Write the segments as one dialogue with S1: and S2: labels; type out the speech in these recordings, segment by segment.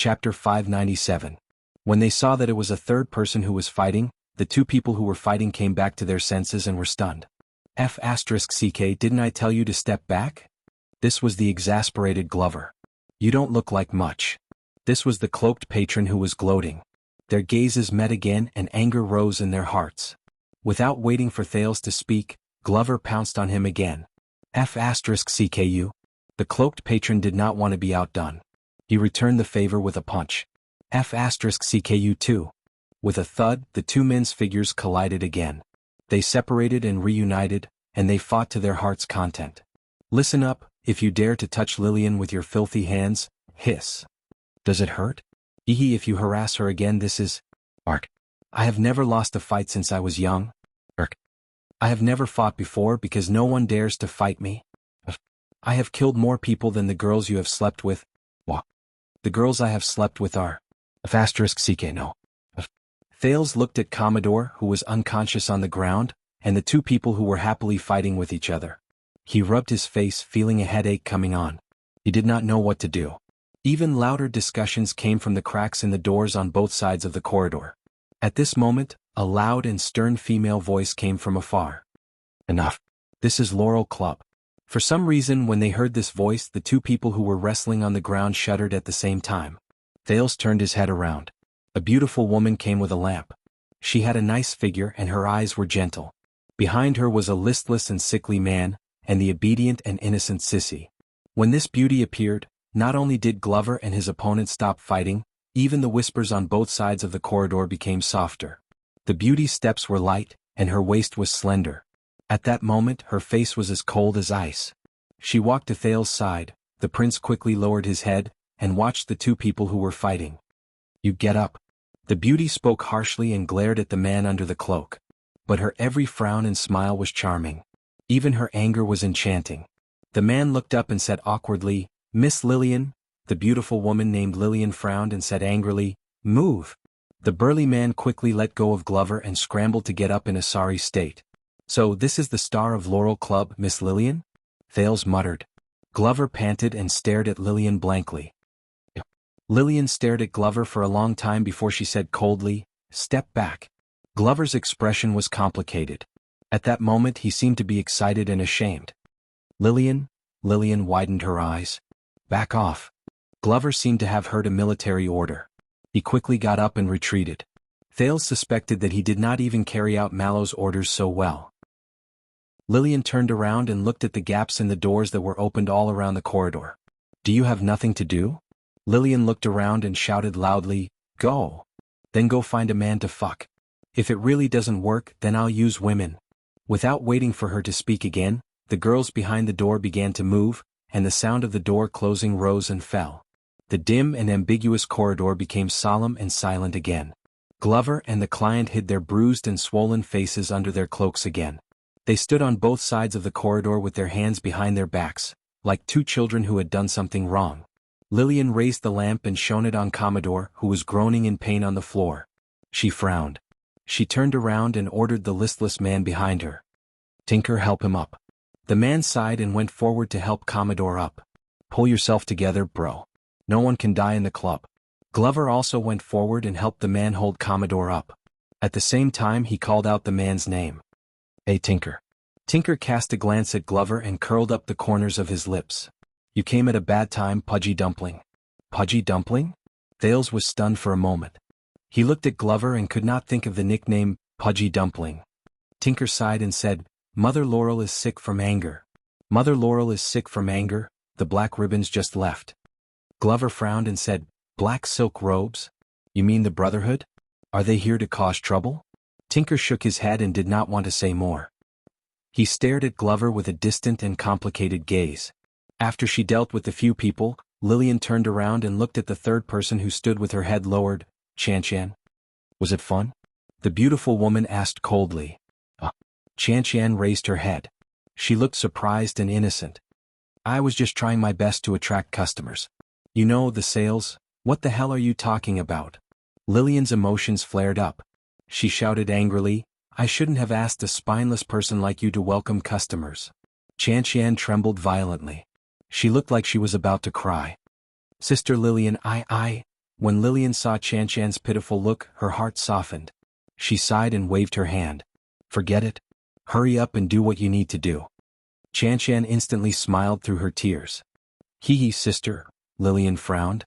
S1: Chapter 597. When they saw that it was a third person who was fighting, the two people who were fighting came back to their senses and were stunned. F***ck, didn't I tell you to step back? This was the exasperated Glover. You don't look like much. This was the cloaked patron who was gloating. Their gazes met again and anger rose in their hearts. Without waiting for Thales to speak, Glover pounced on him again. F***ck. The cloaked patron did not want to be outdone. He returned the favor with a punch. F***ck too. With a thud, the two men's figures collided again. They separated and reunited, and they fought to their heart's content. Listen up, if you dare to touch Lillian with your filthy hands, hiss. Does it hurt? Ehe, if you harass her again, this is... Ark. I have never lost a fight since I was young. Ark. I have never fought before because no one dares to fight me. I have killed more people than the girls you have slept with. Wah. The girls I have slept with are... F***ck no. Thales looked at Commodore, who was unconscious on the ground, and the two people who were happily fighting with each other. He rubbed his face, feeling a headache coming on. He did not know what to do. Even louder discussions came from the cracks in the doors on both sides of the corridor. At this moment, a loud and stern female voice came from afar. Enough. This is Laurel Club. For some reason, when they heard this voice, the two people who were wrestling on the ground shuddered at the same time. Thales turned his head around. A beautiful woman came with a lamp. She had a nice figure and her eyes were gentle. Behind her was a listless and sickly man, and the obedient and innocent Sissy. When this beauty appeared, not only did Glover and his opponent stop fighting, even the whispers on both sides of the corridor became softer. The beauty's steps were light, and her waist was slender. At that moment her face was as cold as ice. She walked to Thales' side. The prince quickly lowered his head, and watched the two people who were fighting. You get up. The beauty spoke harshly and glared at the man under the cloak. But her every frown and smile was charming. Even her anger was enchanting. The man looked up and said awkwardly, Miss Lillian. The beautiful woman named Lillian frowned and said angrily, Move. The burly man quickly let go of Glover and scrambled to get up in a sorry state. So this is the star of Laurel Club, Miss Lillian? Thales muttered. Glover panted and stared at Lillian blankly. Lillian stared at Glover for a long time before she said coldly, Step back. Glover's expression was complicated. At that moment he seemed to be excited and ashamed. Lillian widened her eyes. Back off. Glover seemed to have heard a military order. He quickly got up and retreated. Thales suspected that he did not even carry out Mallow's orders so well. Lillian turned around and looked at the gaps in the doors that were opened all around the corridor. Do you have nothing to do? Lillian looked around and shouted loudly, Go. Then go find a man to fuck. If it really doesn't work, then I'll use women. Without waiting for her to speak again, the girls behind the door began to move, and the sound of the door closing rose and fell. The dim and ambiguous corridor became solemn and silent again. Glover and the client hid their bruised and swollen faces under their cloaks again. They stood on both sides of the corridor with their hands behind their backs, like two children who had done something wrong. Lillian raised the lamp and shone it on Commodore, who was groaning in pain on the floor. She frowned. She turned around and ordered the listless man behind her. Tinker, help him up. The man sighed and went forward to help Commodore up. Pull yourself together, bro. No one can die in the club. Glover also went forward and helped the man hold Commodore up. At the same time he called out the man's name. Hey, Tinker. Tinker cast a glance at Glover and curled up the corners of his lips. You came at a bad time, Pudgy Dumpling. Pudgy Dumpling? Thales was stunned for a moment. He looked at Glover and could not think of the nickname, Pudgy Dumpling. Tinker sighed and said, Mother Laurel is sick from anger. Mother Laurel is sick from anger, the black ribbons just left. Glover frowned and said, Black silk robes? You mean the Brotherhood? Are they here to cause trouble? Tinker shook his head and did not want to say more. He stared at Glover with a distant and complicated gaze. After she dealt with the few people, Lillian turned around and looked at the third person who stood with her head lowered. Chan. Was it fun? The beautiful woman asked coldly. Chan raised her head. She looked surprised and innocent. I was just trying my best to attract customers. You know, the sales. What the hell are you talking about? Lillian's emotions flared up. She shouted angrily, I shouldn't have asked a spineless person like you to welcome customers. Chan trembled violently. She looked like she was about to cry. Sister Lillian, When Lillian saw Chanchan's pitiful look, her heart softened. She sighed and waved her hand. Forget it. Hurry up and do what you need to do. Chanchan instantly smiled through her tears. Hee hee, sister, Lillian frowned.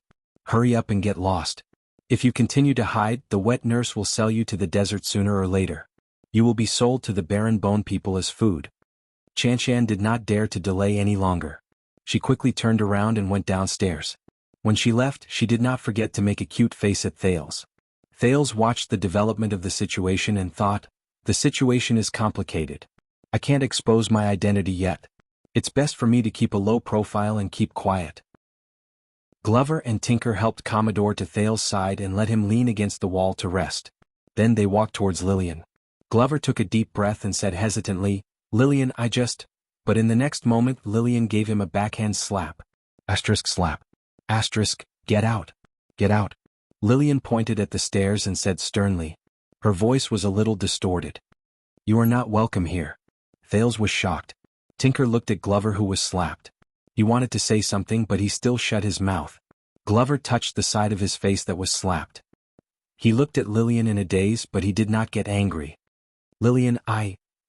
S1: Hurry up and get lost. If you continue to hide, the wet nurse will sell you to the desert sooner or later. You will be sold to the barren bone people as food. Chanchan did not dare to delay any longer. She quickly turned around and went downstairs. When she left, she did not forget to make a cute face at Thales. Thales watched the development of the situation and thought, the situation is complicated. I can't expose my identity yet. It's best for me to keep a low profile and keep quiet. Glover and Tinker helped Commodore to Thales' side and let him lean against the wall to rest. Then they walked towards Lillian. Glover took a deep breath and said hesitantly, Lillian, But in the next moment Lillian gave him a backhand slap. Slap. Get out. Get out. Lillian pointed at the stairs and said sternly. Her voice was a little distorted. You are not welcome here. Thales was shocked. Tinker looked at Glover, who was slapped. He wanted to say something, but he still shut his mouth. Glover touched the side of his face that was slapped. He looked at Lillian in a daze, but he did not get angry. Lillian,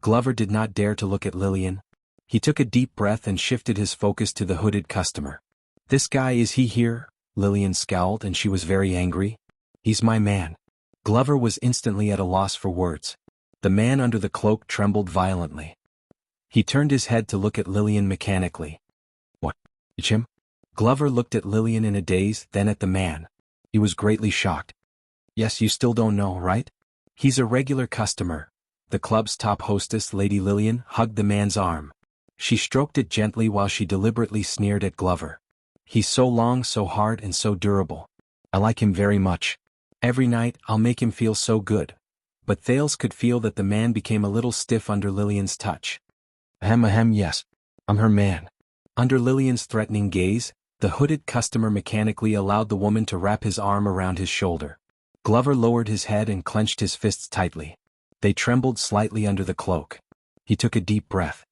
S1: Glover did not dare to look at Lillian. He took a deep breath and shifted his focus to the hooded customer. This guy, is he here? Lillian scowled and she was very angry. He's my man. Glover was instantly at a loss for words. The man under the cloak trembled violently. He turned his head to look at Lillian mechanically. What? It's him? Glover looked at Lillian in a daze, then at the man. He was greatly shocked. Yes, you still don't know, right? He's a regular customer. The club's top hostess, Lady Lillian, hugged the man's arm. She stroked it gently while she deliberately sneered at Glover. He's so long, so hard, and so durable. I like him very much. Every night, I'll make him feel so good. But Thales could feel that the man became a little stiff under Lillian's touch. Yes. I'm her man. Under Lillian's threatening gaze, the hooded customer mechanically allowed the woman to wrap his arm around his shoulder. Glover lowered his head and clenched his fists tightly. They trembled slightly under the cloak. He took a deep breath.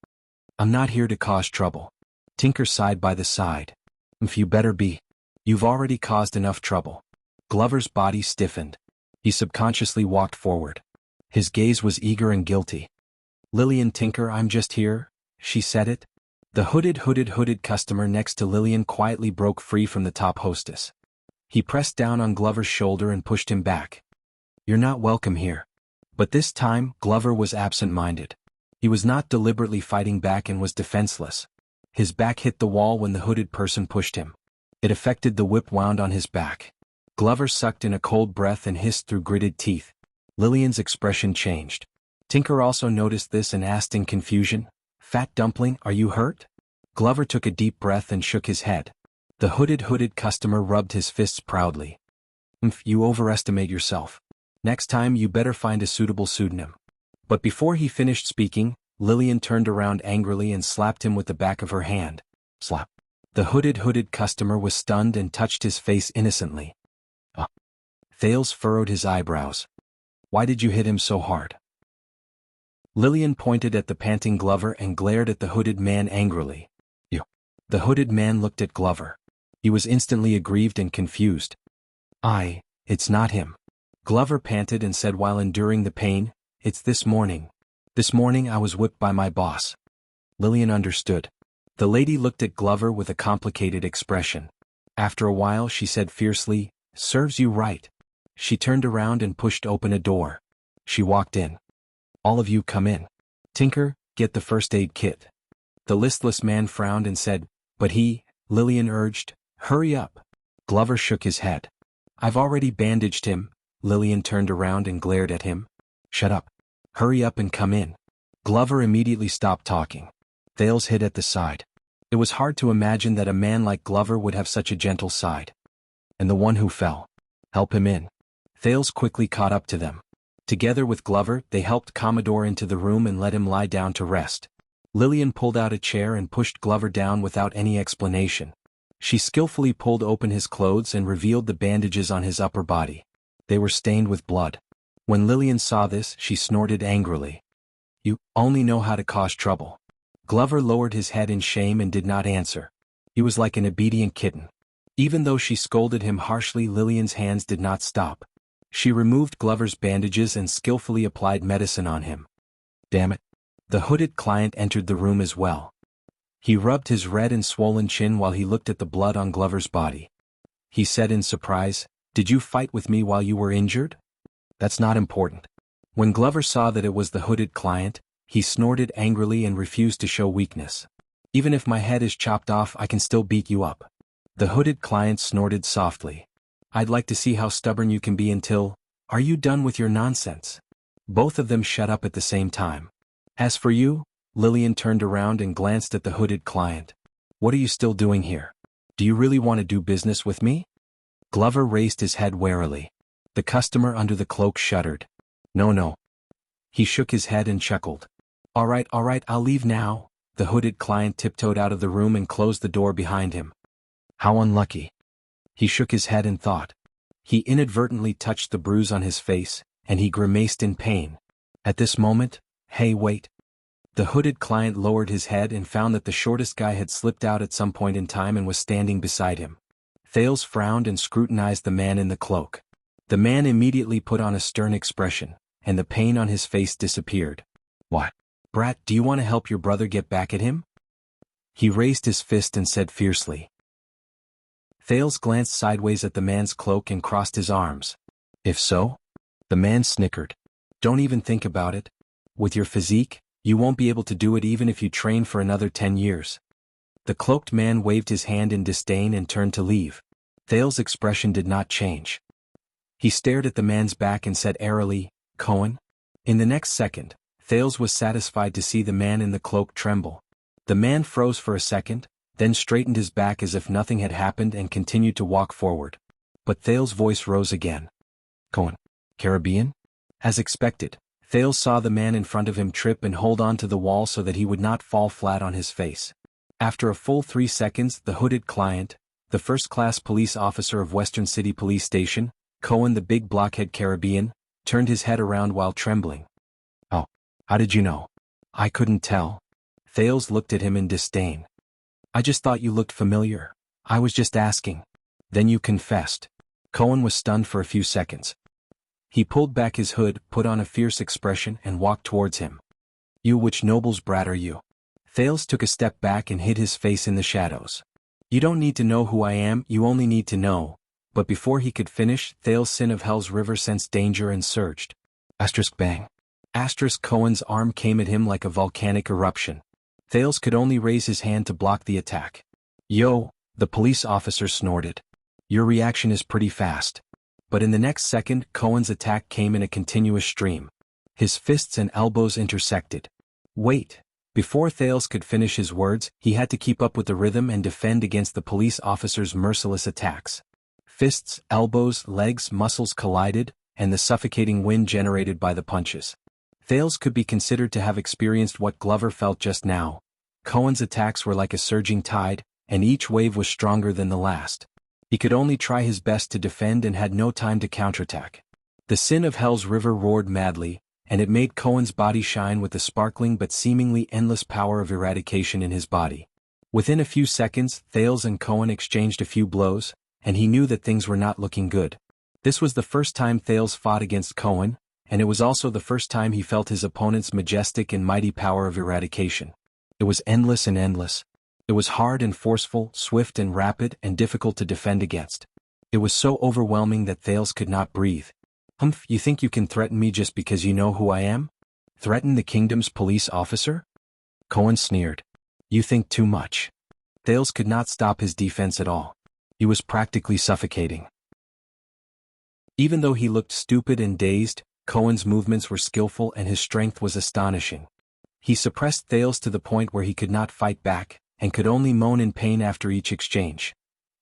S1: I'm not here to cause trouble. Tinker sighed by the side. You better be. You've already caused enough trouble. Glover's body stiffened. He subconsciously walked forward. His gaze was eager and guilty. Lillian, Tinker, I'm just here, she said it. The hooded customer next to Lillian quietly broke free from the top hostess. He pressed down on Glover's shoulder and pushed him back. You're not welcome here. But this time, Glover was absent-minded. He was not deliberately fighting back and was defenseless. His back hit the wall when the hooded person pushed him. It affected the whip wound on his back. Glover sucked in a cold breath and hissed through gritted teeth. Lillian's expression changed. Tinker also noticed this and asked in confusion, Fat Dumpling, are you hurt? Glover took a deep breath and shook his head. The hooded customer rubbed his fists proudly. You overestimate yourself. Next time you better find a suitable pseudonym. But before he finished speaking, Lillian turned around angrily and slapped him with the back of her hand. Slap. The hooded customer was stunned and touched his face innocently. Thales furrowed his eyebrows. Why did you hit him so hard? Lillian pointed at the panting Glover and glared at the hooded man angrily. You. The hooded man looked at Glover. He was instantly aggrieved and confused. It's not him. Glover panted and said while enduring the pain, It's this morning. This morning I was whipped by my boss. Lillian understood. The lady looked at Glover with a complicated expression. After a while she said fiercely, Serves you right. She turned around and pushed open a door. She walked in. All of you come in. Tinker, get the first aid kit. The listless man frowned and said, But Lillian urged, Hurry up. Glover shook his head. I've already bandaged him. Lillian turned around and glared at him. Shut up. Hurry up and come in. Glover immediately stopped talking. Thales hid at the side. It was hard to imagine that a man like Glover would have such a gentle side. And the one who fell. Help him in. Thales quickly caught up to them. Together with Glover, they helped Commodore into the room and let him lie down to rest. Lillian pulled out a chair and pushed Glover down without any explanation. She skillfully pulled open his clothes and revealed the bandages on his upper body. They were stained with blood. When Lillian saw this, she snorted angrily. You only know how to cause trouble. Glover lowered his head in shame and did not answer. He was like an obedient kitten. Even though she scolded him harshly, Lillian's hands did not stop. She removed Glover's bandages and skillfully applied medicine on him. Damn it. The hooded client entered the room as well. He rubbed his red and swollen chin while he looked at the blood on Glover's body. He said in surprise, "Did you fight with me while you were injured?" "That's not important." When Glover saw that it was the hooded client, he snorted angrily and refused to show weakness. "Even if my head is chopped off, I can still beat you up." The hooded client snorted softly. "I'd like to see how stubborn you can be until— Are you done with your nonsense?" Both of them shut up at the same time. "As for you," Lillian turned around and glanced at the hooded client. "What are you still doing here? Do you really want to do business with me?" Glover raised his head warily. The customer under the cloak shuddered. No. He shook his head and chuckled. All right, I'll leave now." The hooded client tiptoed out of the room and closed the door behind him. How unlucky. He shook his head and thought. He inadvertently touched the bruise on his face, and he grimaced in pain. At this moment, "Hey, wait." The hooded client lowered his head and found that the shortest guy had slipped out at some point in time and was standing beside him. Thales frowned and scrutinized the man in the cloak. The man immediately put on a stern expression, and the pain on his face disappeared. "What? Brat, do you want to help your brother get back at him?" He raised his fist and said fiercely. Thales glanced sideways at the man's cloak and crossed his arms. "If so?" The man snickered. "Don't even think about it. With your physique, you won't be able to do it even if you train for another 10 years. The cloaked man waved his hand in disdain and turned to leave. Thales' expression did not change. He stared at the man's back and said airily, "Cohen?" In the next second, Thales was satisfied to see the man in the cloak tremble. The man froze for a second, then straightened his back as if nothing had happened and continued to walk forward. But Thales' voice rose again. "Cohen? Caribbean?" As expected, Thales saw the man in front of him trip and hold on to the wall so that he would not fall flat on his face. After a full 3 seconds, the hooded client, the first-class police officer of Western City Police Station, Cohen the big blockhead Caribbean, turned his head around while trembling. "Oh, how did you know?" "I couldn't tell." Thales looked at him in disdain. "I just thought you looked familiar. I was just asking." "Then you confessed." Cohen was stunned for a few seconds. He pulled back his hood, put on a fierce expression, and walked towards him. "You, which noble's brat are you?" Thales took a step back and hid his face in the shadows. "You don't need to know who I am, you only need to know." But before he could finish, Thales' sin of Hell's River sensed danger and surged. Bang. Cohen's arm came at him like a volcanic eruption. Thales could only raise his hand to block the attack. "Yo," the police officer snorted. "Your reaction is pretty fast." But in the next second, Cohen's attack came in a continuous stream. His fists and elbows intersected. Wait. Before Thales could finish his words, he had to keep up with the rhythm and defend against the police officer's merciless attacks. Fists, elbows, legs, muscles collided, and the suffocating wind generated by the punches. Thales could be considered to have experienced what Glover felt just now. Cohen's attacks were like a surging tide, and each wave was stronger than the last. He could only try his best to defend and had no time to counterattack. The sin of Hell's River roared madly, and it made Cohen's body shine with the sparkling but seemingly endless power of eradication in his body. Within a few seconds, Thales and Cohen exchanged a few blows, and he knew that things were not looking good. This was the first time Thales fought against Cohen, and it was also the first time he felt his opponent's majestic and mighty power of eradication. It was endless and endless. It was hard and forceful, swift and rapid, and difficult to defend against. It was so overwhelming that Thales could not breathe. "Humph, you think you can threaten me just because you know who I am? Threaten the kingdom's police officer?" Cohen sneered. "You think too much." Thales could not stop his defense at all. He was practically suffocating. Even though he looked stupid and dazed, Cohen's movements were skillful and his strength was astonishing. He suppressed Thales to the point where he could not fight back, and could only moan in pain after each exchange.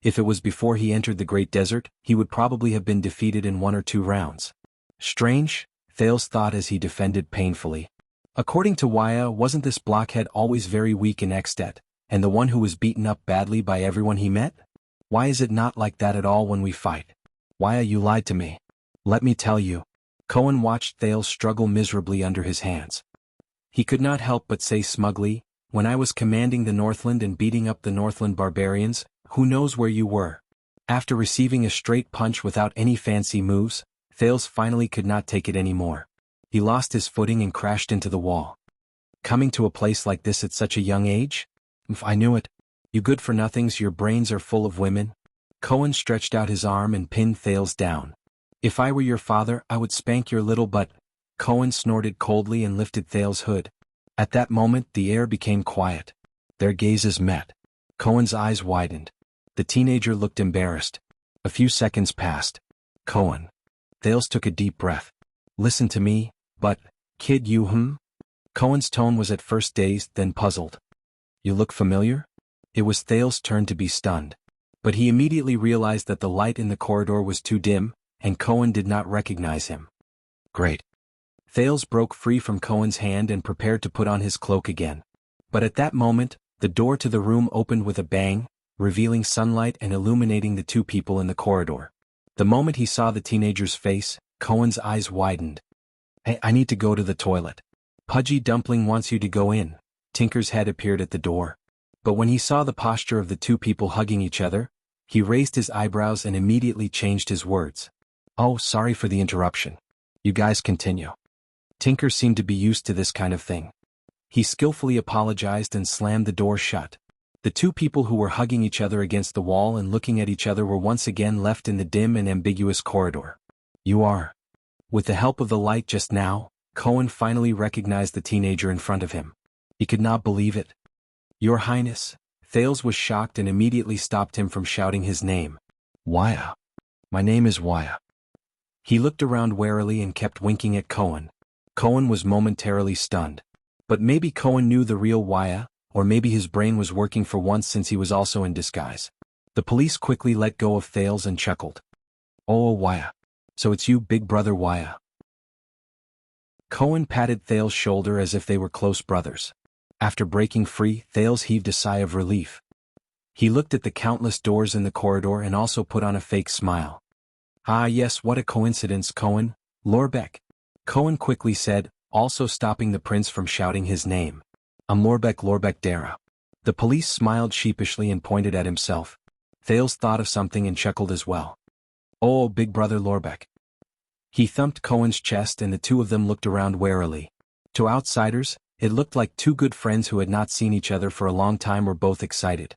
S1: If it was before he entered the Great Desert, he would probably have been defeated in 1 or 2 rounds. Strange, Thales thought as he defended painfully. According to Wuxia, wasn't this blockhead always very weak and extet, and the one who was beaten up badly by everyone he met? Why is it not like that at all when we fight? Wuxia, you lied to me. Let me tell you. Cohen watched Thales struggle miserably under his hands. He could not help but say smugly, "When I was commanding the Northland and beating up the Northland barbarians, who knows where you were?" After receiving a straight punch without any fancy moves, Thales finally could not take it anymore. He lost his footing and crashed into the wall. Coming to a place like this at such a young age? I knew it. You good-for-nothings, your brains are full of women. Cohen stretched out his arm and pinned Thales down. If I were your father, I would spank your little butt. Cohen snorted coldly and lifted Thales' hood. At that moment, the air became quiet. Their gazes met. Cohen's eyes widened. The teenager looked embarrassed. A few seconds passed. Cohen. Thales took a deep breath. Listen to me, but, kid, you. Cohen's tone was at first dazed, then puzzled. You look familiar? It was Thales' turn to be stunned. But he immediately realized that the light in the corridor was too dim, and Cohen did not recognize him. Great. Thales broke free from Cohen's hand and prepared to put on his cloak again. But at that moment, the door to the room opened with a bang, revealing sunlight and illuminating the two people in the corridor. The moment he saw the teenager's face, Cohen's eyes widened. Hey, I need to go to the toilet. Pudgy Dumpling wants you to go in. Tinker's head appeared at the door. But when he saw the posture of the two people hugging each other, he raised his eyebrows and immediately changed his words. Oh, sorry for the interruption. You guys continue. Tinker seemed to be used to this kind of thing. He skillfully apologized and slammed the door shut. The two people who were hugging each other against the wall and looking at each other were once again left in the dim and ambiguous corridor. You are. With the help of the light just now, Cohen finally recognized the teenager in front of him. He could not believe it. Your Highness. Thales was shocked and immediately stopped him from shouting his name. Wuxia. My name is Wuxia. He looked around warily and kept winking at Cohen. Cohen was momentarily stunned. But maybe Cohen knew the real Wuxia, or maybe his brain was working for once since he was also in disguise. The police quickly let go of Thales and chuckled. Oh, Wuxia. So it's you, big brother Wuxia. Cohen patted Thales' shoulder as if they were close brothers. After breaking free, Thales heaved a sigh of relief. He looked at the countless doors in the corridor and also put on a fake smile. Ah yes, what a coincidence, Cohen. Lorbeck. Cohen quickly said, also stopping the prince from shouting his name. I'm Lorbeck Dara. The police smiled sheepishly and pointed at himself. Thales thought of something and chuckled as well. Oh, big brother Lorbeck. He thumped Cohen's chest and the two of them looked around warily. To outsiders, it looked like two good friends who had not seen each other for a long time were both excited.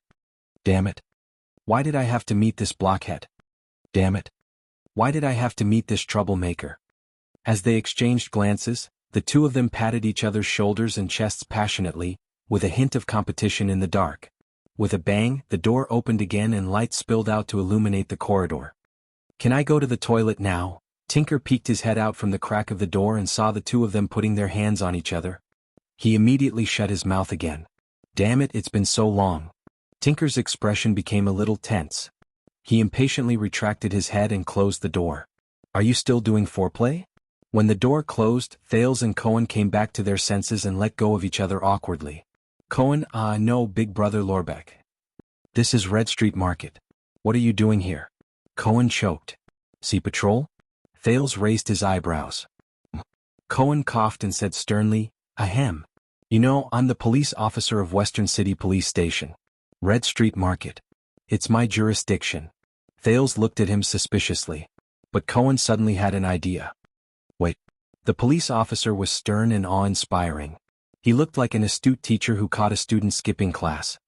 S1: Damn it. Why did I have to meet this blockhead? Damn it. Why did I have to meet this troublemaker? As they exchanged glances, the two of them patted each other's shoulders and chests passionately, with a hint of competition in the dark. With a bang, the door opened again and light spilled out to illuminate the corridor. Can I go to the toilet now? Tinker peeked his head out from the crack of the door and saw the two of them putting their hands on each other. He immediately shut his mouth again. Damn it, it's been so long. Tinker's expression became a little tense. He impatiently retracted his head and closed the door. Are you still doing foreplay? When the door closed, Thales and Cohen came back to their senses and let go of each other awkwardly. Cohen, no, big brother Lorbeck. This is Red Street Market. What are you doing here? Cohen choked. Sea Patrol? Thales raised his eyebrows. Cohen coughed and said sternly, Ahem. You know, I'm the police officer of Western City Police Station. Red Street Market. It's my jurisdiction. Thales looked at him suspiciously. But Cohen suddenly had an idea. Wait. The police officer was stern and awe-inspiring. He looked like an astute teacher who caught a student skipping class.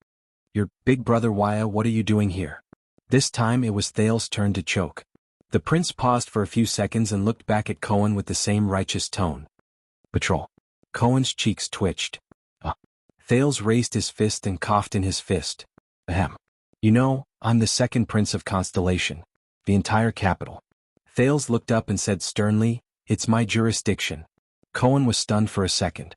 S1: Your big brother Wuxia, what are you doing here? This time it was Thales' turn to choke. The prince paused for a few seconds and looked back at Cohen with the same righteous tone. Patrol. Cohen's cheeks twitched. Thales raised his fist and coughed in his fist. Ahem. You know, I'm the second prince of Constellation. The entire capital. Thales looked up and said sternly, It's my jurisdiction. Cohen was stunned for a second.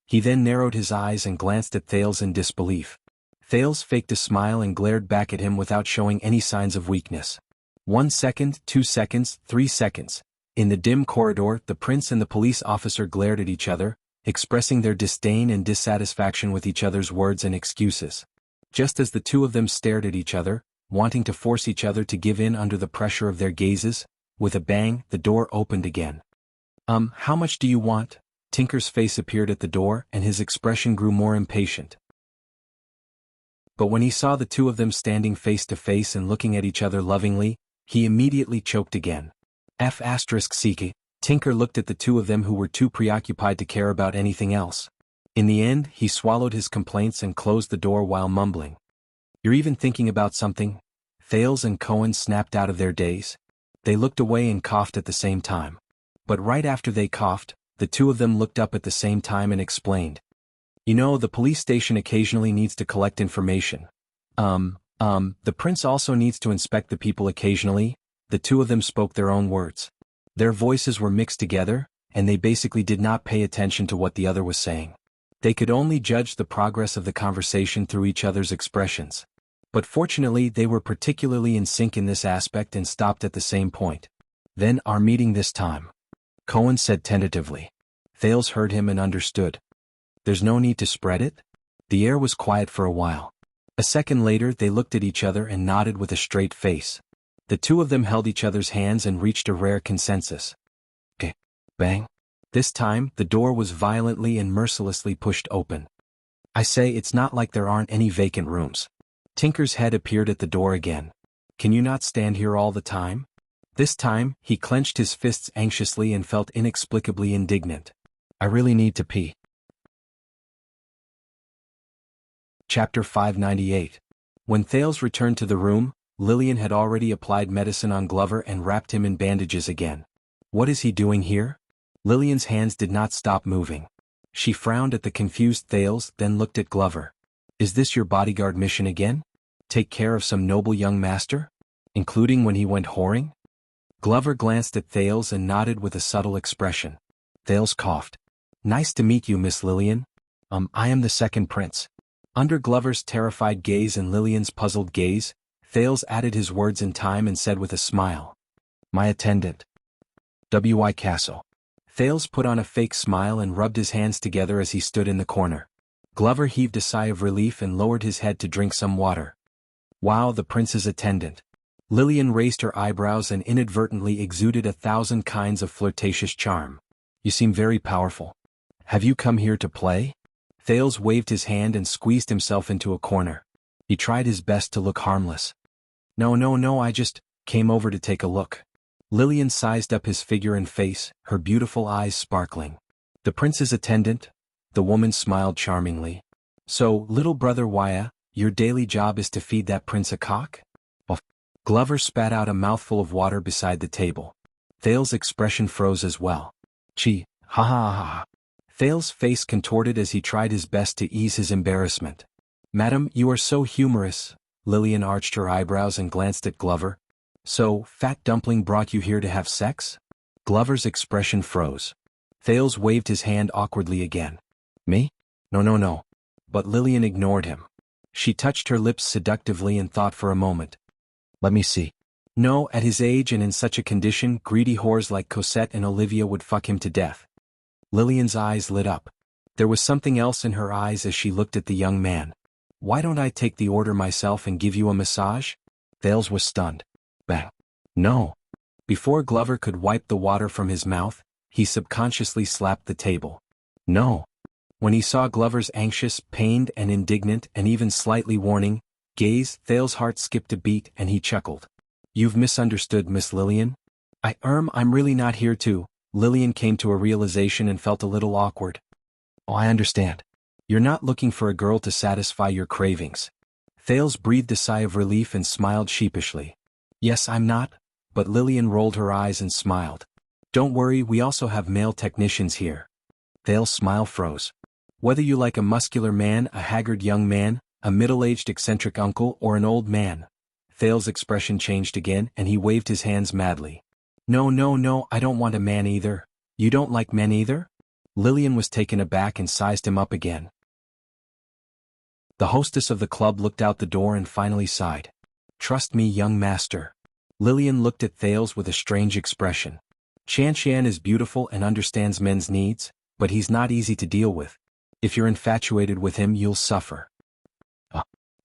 S1: He then narrowed his eyes and glanced at Thales in disbelief. Thales faked a smile and glared back at him without showing any signs of weakness. 1 second, 2 seconds, 3 seconds. In the dim corridor, the prince and the police officer glared at each other, expressing their disdain and dissatisfaction with each other's words and excuses. Just as the two of them stared at each other, wanting to force each other to give in under the pressure of their gazes, with a bang, the door opened again. How much do you want? Tinker's face appeared at the door and his expression grew more impatient. But when he saw the two of them standing face to face and looking at each other lovingly, he immediately choked again. F***ck. Tinker looked at the two of them who were too preoccupied to care about anything else. In the end, he swallowed his complaints and closed the door while mumbling. "You're even thinking about something?" Thales and Cohen snapped out of their daze. They looked away and coughed at the same time. But right after they coughed, the two of them looked up at the same time and explained. "You know, the police station occasionally needs to collect information. The prince also needs to inspect the people occasionally." The two of them spoke their own words. Their voices were mixed together, and they basically did not pay attention to what the other was saying. They could only judge the progress of the conversation through each other's expressions. But fortunately they were particularly in sync in this aspect and stopped at the same point. "Then our meeting this time," Cohen said tentatively. Thales heard him and understood. "There's no need to spread it?" The air was quiet for a while. A second later they looked at each other and nodded with a straight face. The two of them held each other's hands and reached a rare consensus. "Okay." Bang. This time, the door was violently and mercilessly pushed open. "I say, it's not like there aren't any vacant rooms." Tinker's head appeared at the door again. "Can you not stand here all the time?" This time, he clenched his fists anxiously and felt inexplicably indignant. "I really need to pee." Chapter 598. When Thales returned to the room, Lillian had already applied medicine on Glover and wrapped him in bandages again. "What is he doing here?" Lillian's hands did not stop moving. She frowned at the confused Thales, then looked at Glover. "Is this your bodyguard mission again? Take care of some noble young master? Including when he went whoring?" Glover glanced at Thales and nodded with a subtle expression. Thales coughed. "Nice to meet you, Miss Lillian. I am the second prince." Under Glover's terrified gaze and Lillian's puzzled gaze, Thales added his words in time and said with a smile. "My attendant. W.I. Castle." Thales put on a fake smile and rubbed his hands together as he stood in the corner. Glover heaved a sigh of relief and lowered his head to drink some water. "Wow, the prince's attendant." Lillian raised her eyebrows and inadvertently exuded 1,000 kinds of flirtatious charm. "You seem very powerful. Have you come here to play?" Thales waved his hand and squeezed himself into a corner. He tried his best to look harmless. No, I just came over to take a look." Lillian sized up his figure and face, her beautiful eyes sparkling. "The prince's attendant?" The woman smiled charmingly. "So, little brother Wuxia, your daily job is to feed that prince a cock?" Oh. Glover spat out a mouthful of water beside the table. Thales' expression froze as well. "Gee, ha ha ha." Thales' face contorted as he tried his best to ease his embarrassment. "Madam, you are so humorous." Lillian arched her eyebrows and glanced at Glover. "So, Fat Dumpling brought you here to have sex?" Glover's expression froze. Thales waved his hand awkwardly again. "Me? No. But Lillian ignored him. She touched her lips seductively and thought for a moment. "Let me see. No, at his age and in such a condition, greedy whores like Cosette and Olivia would fuck him to death." Lillian's eyes lit up. There was something else in her eyes as she looked at the young man. "Why don't I take the order myself and give you a massage?" Thales was stunned. "Bang. No." Before Glover could wipe the water from his mouth, he subconsciously slapped the table. "No." When he saw Glover's anxious, pained and indignant and even slightly warning gaze, Thales' heart skipped a beat and he chuckled. "You've misunderstood, Miss Lillian. I'm really not here to." Lillian came to a realization and felt a little awkward. "Oh, I understand. You're not looking for a girl to satisfy your cravings." Thales breathed a sigh of relief and smiled sheepishly. "Yes, I'm not," but Lillian rolled her eyes and smiled. "Don't worry, we also have male technicians here." Thales' smile froze. "Whether you like a muscular man, a haggard young man, a middle-aged eccentric uncle, or an old man." Thales' expression changed again and he waved his hands madly. No, I don't want a man either." "You don't like men either?" Lillian was taken aback and sized him up again. The hostess of the club looked out the door and finally sighed. "Trust me, young master." Lillian looked at Thales with a strange expression. "Qian is beautiful and understands men's needs, but he's not easy to deal with. If you're infatuated with him, you'll suffer."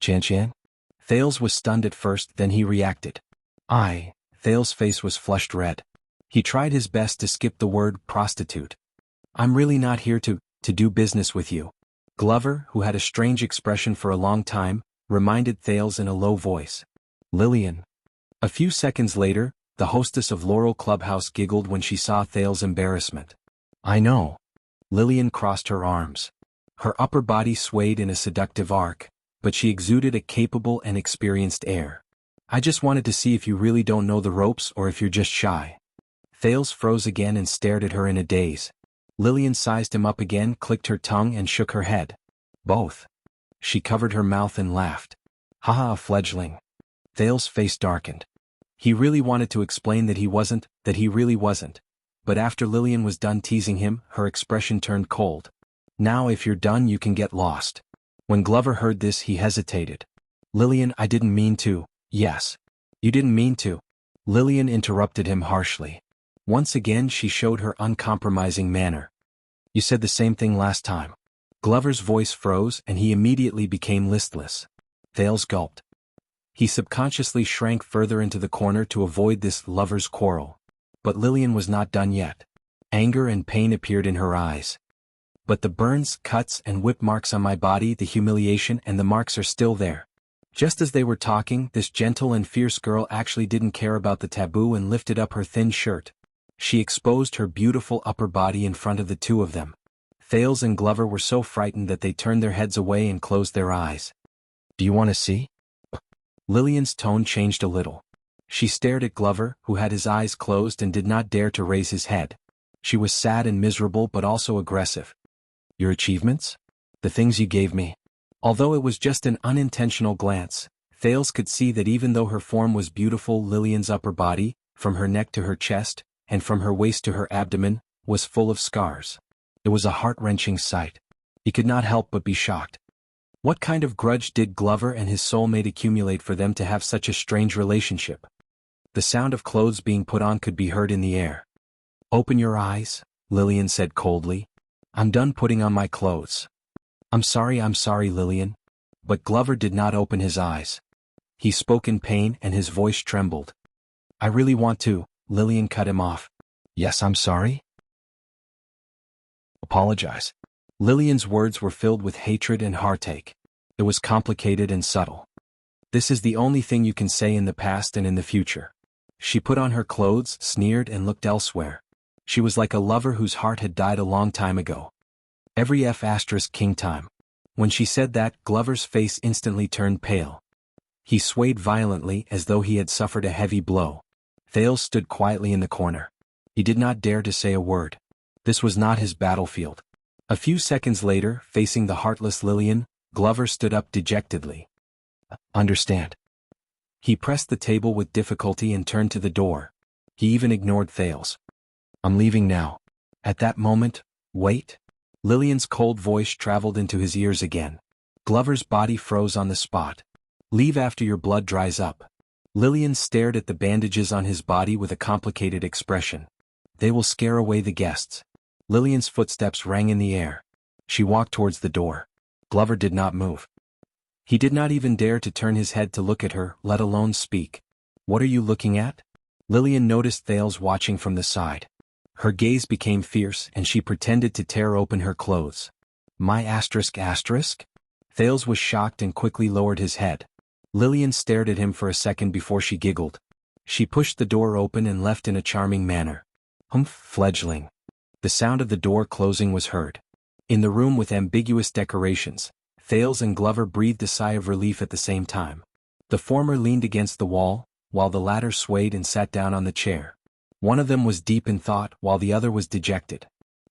S1: Qian? Thales was stunned at first, then he reacted. Thales' face was flushed red. He tried his best to skip the word prostitute. "I'm really not here to do business with you." Glover, who had a strange expression for a long time, reminded Thales in a low voice. Lillian. A few seconds later, the hostess of Laurel Clubhouse giggled when she saw Thales' embarrassment. I know. Lillian crossed her arms. Her upper body swayed in a seductive arc, but she exuded a capable and experienced air. I just wanted to see if you really don't know the ropes or if you're just shy. Thales froze again and stared at her in a daze. Lillian sized him up again, clicked her tongue and shook her head. Both. She covered her mouth and laughed. Haha, a fledgling. Thales' face darkened. He really wanted to explain that he really wasn't. But after Lillian was done teasing him, her expression turned cold. Now if you're done you can get lost. When Glover heard this he hesitated. Lillian, I didn't mean to. Yes. You didn't mean to. Lillian interrupted him harshly. Once again she showed her uncompromising manner. You said the same thing last time. Glover's voice froze and he immediately became listless. Thales gulped. He subconsciously shrank further into the corner to avoid this lover's quarrel. But Lillian was not done yet. Anger and pain appeared in her eyes. But the burns, cuts, and whip marks on my body, the humiliation and the marks are still there. Just as they were talking, this gentle and fierce girl actually didn't care about the taboo and lifted up her thin shirt. She exposed her beautiful upper body in front of the two of them. Thales and Glover were so frightened that they turned their heads away and closed their eyes. Do you want to see? Lillian's tone changed a little. She stared at Glover, who had his eyes closed and did not dare to raise his head. She was sad and miserable but also aggressive. Your achievements? The things you gave me. Although it was just an unintentional glance, Thales could see that even though her form was beautiful, Lillian's upper body, from her neck to her chest, and from her waist to her abdomen, was full of scars. It was a heart-wrenching sight. He could not help but be shocked. What kind of grudge did Glover and his soulmate accumulate for them to have such a strange relationship? The sound of clothes being put on could be heard in the air. Open your eyes, Lillian said coldly. I'm done putting on my clothes. I'm sorry, Lillian. But Glover did not open his eyes. He spoke in pain and his voice trembled. I really want to, Lillian cut him off. Yes, I'm sorry? Apologize. Lillian's words were filled with hatred and heartache. It was complicated and subtle. This is the only thing you can say in the past and in the future. She put on her clothes, sneered and looked elsewhere. She was like a lover whose heart had died a long time ago. Every F***king time. When she said that, Glover's face instantly turned pale. He swayed violently as though he had suffered a heavy blow. Thales stood quietly in the corner. He did not dare to say a word. This was not his battlefield. A few seconds later, facing the heartless Lillian, Glover stood up dejectedly. Understand. He pressed the table with difficulty and turned to the door. He even ignored Thales. I'm leaving now. At that moment, wait. Lillian's cold voice traveled into his ears again. Glover's body froze on the spot. Leave after your blood dries up. Lillian stared at the bandages on his body with a complicated expression. They will scare away the guests. Lillian's footsteps rang in the air. She walked towards the door. Glover did not move. He did not even dare to turn his head to look at her, let alone speak. What are you looking at? Lillian noticed Thales watching from the side. Her gaze became fierce and she pretended to tear open her clothes. My asterisk? Thales was shocked and quickly lowered his head. Lillian stared at him for a second before she giggled. She pushed the door open and left in a charming manner. Humph, fledgling. The sound of the door closing was heard. In the room with ambiguous decorations, Thales and Glover breathed a sigh of relief at the same time. The former leaned against the wall, while the latter swayed and sat down on the chair. One of them was deep in thought while the other was dejected.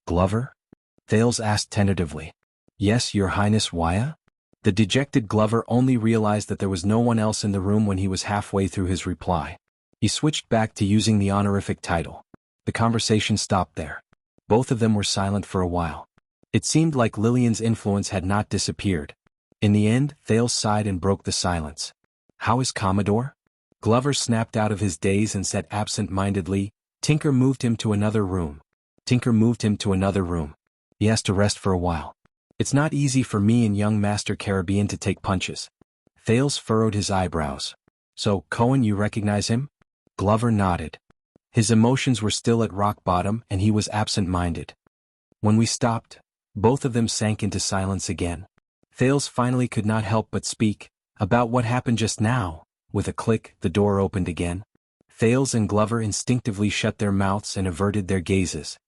S1: Glover? Thales asked tentatively. Yes, Your Highness, why? The dejected Glover only realized that there was no one else in the room when he was halfway through his reply. He switched back to using the honorific title. The conversation stopped there. Both of them were silent for a while. It seemed like Lillian's influence had not disappeared. In the end, Thales sighed and broke the silence. How is Commodore? Glover snapped out of his daze and said absent-mindedly, Tinker moved him to another room. He has to rest for a while. It's not easy for me and young Master Caribbean to take punches. Thales furrowed his eyebrows. So, Cohen, you recognize him? Glover nodded. His emotions were still at rock bottom and he was absent-minded. When we stopped, both of them sank into silence again. Thales finally could not help but speak. About what happened just now. With a click, the door opened again. Thales and Glover instinctively shut their mouths and averted their gazes.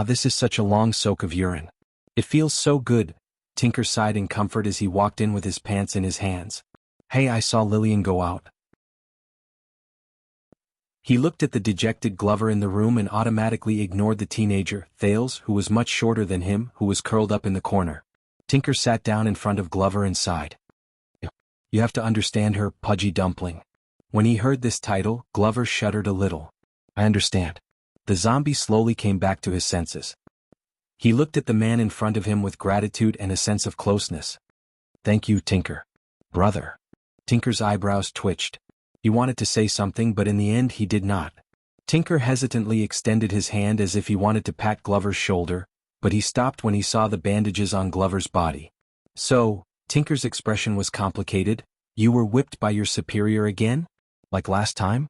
S1: This is such a long soak of urine. It feels so good. Tinker sighed in comfort as he walked in with his pants in his hands. Hey, I saw Lillian go out. He looked at the dejected Glover in the room and automatically ignored the teenager, Thales, who was much shorter than him, who was curled up in the corner. Tinker sat down in front of Glover and sighed. You have to understand her, pudgy dumpling. When he heard this title, Glover shuddered a little. I understand. The zombie slowly came back to his senses. He looked at the man in front of him with gratitude and a sense of closeness. Thank you, Tinker. Brother. Tinker's eyebrows twitched. He wanted to say something, but in the end he did not. Tinker hesitantly extended his hand as if he wanted to pat Glover's shoulder, but he stopped when he saw the bandages on Glover's body. So, Tinker's expression was complicated. You were whipped by your superior again? Like last time?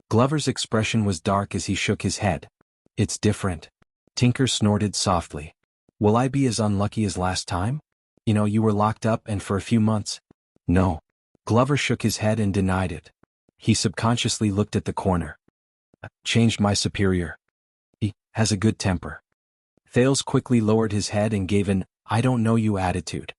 S1: Glover's expression was dark as he shook his head. It's different. Tinker snorted softly. Will I be as unlucky as last time? You were locked up and for a few months. No. Glover shook his head and denied it. He subconsciously looked at the corner. Changed my superior. He has a good temper. Thales quickly lowered his head and gave an, I don't know you attitude.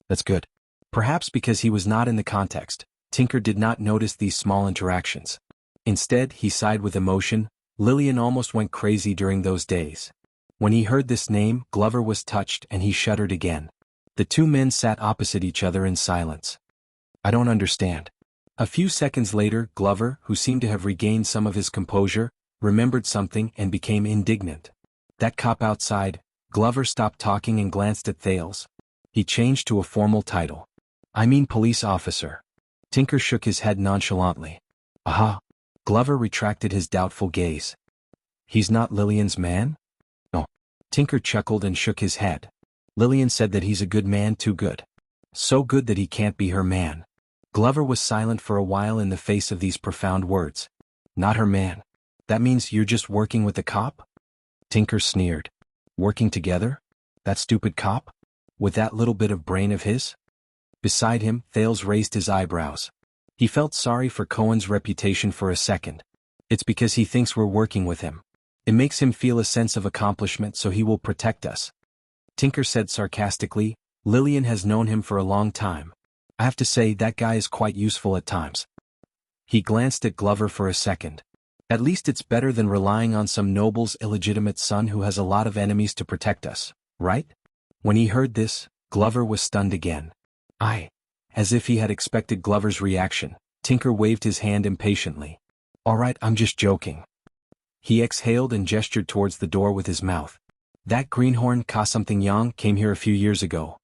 S1: That's good. Perhaps because he was not in the context, Tinker did not notice these small interactions. Instead, he sighed with emotion. Lillian almost went crazy during those days. When he heard this name, Glover was touched and he shuddered again. The two men sat opposite each other in silence. I don't understand. A few seconds later, Glover, who seemed to have regained some of his composure, remembered something and became indignant. That cop outside. Glover stopped talking and glanced at Thales. He changed to a formal title. I mean police officer. Tinker shook his head nonchalantly. Aha. Glover retracted his doubtful gaze. He's not Lillian's man? No. Tinker chuckled and shook his head. Lillian said that he's a good man, too good. So good that he can't be her man. Glover was silent for a while in the face of these profound words. Not her man. That means you're just working with the cop? Tinker sneered. Working together? That stupid cop? With that little bit of brain of his? Beside him, Thales raised his eyebrows. He felt sorry for Cohen's reputation for a second. It's because he thinks we're working with him. It makes him feel a sense of accomplishment, so he will protect us. Tinker said sarcastically, Lillian has known him for a long time. I have to say that guy is quite useful at times. He glanced at Glover for a second. At least it's better than relying on some noble's illegitimate son who has a lot of enemies to protect us, right? When he heard this, Glover was stunned again. As if he had expected Glover's reaction, Tinker waved his hand impatiently. All right, I'm just joking. He exhaled and gestured towards the door with his mouth. That greenhorn Ka-something-yang came here a few years ago.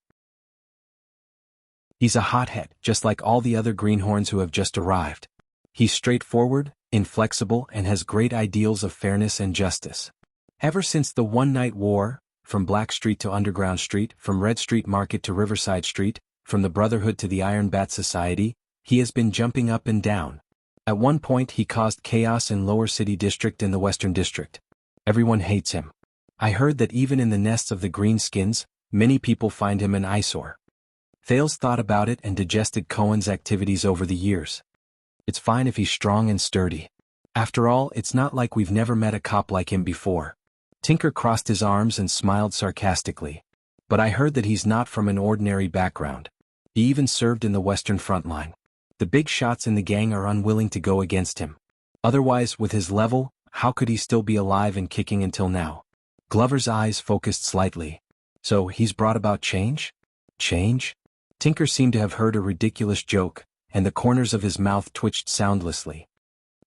S1: He's a hothead, just like all the other greenhorns who have just arrived. He's straightforward, inflexible, and has great ideals of fairness and justice. Ever since the one-night war, from Black Street to Underground Street, from Red Street Market to Riverside Street, from the Brotherhood to the Iron Bat Society, he has been jumping up and down. At one point he caused chaos in Lower City District and the Western District. Everyone hates him. I heard that even in the nests of the Greenskins, many people find him an eyesore. Thales thought about it and digested Cohen's activities over the years. It's fine if he's strong and sturdy. After all, it's not like we've never met a cop like him before. Tinker crossed his arms and smiled sarcastically. But I heard that he's not from an ordinary background. He even served in the Western Front Line. The big shots in the gang are unwilling to go against him. Otherwise, with his level, how could he still be alive and kicking until now? Glover's eyes focused slightly. So, he's brought about change? Change? Tinker seemed to have heard a ridiculous joke, and the corners of his mouth twitched soundlessly.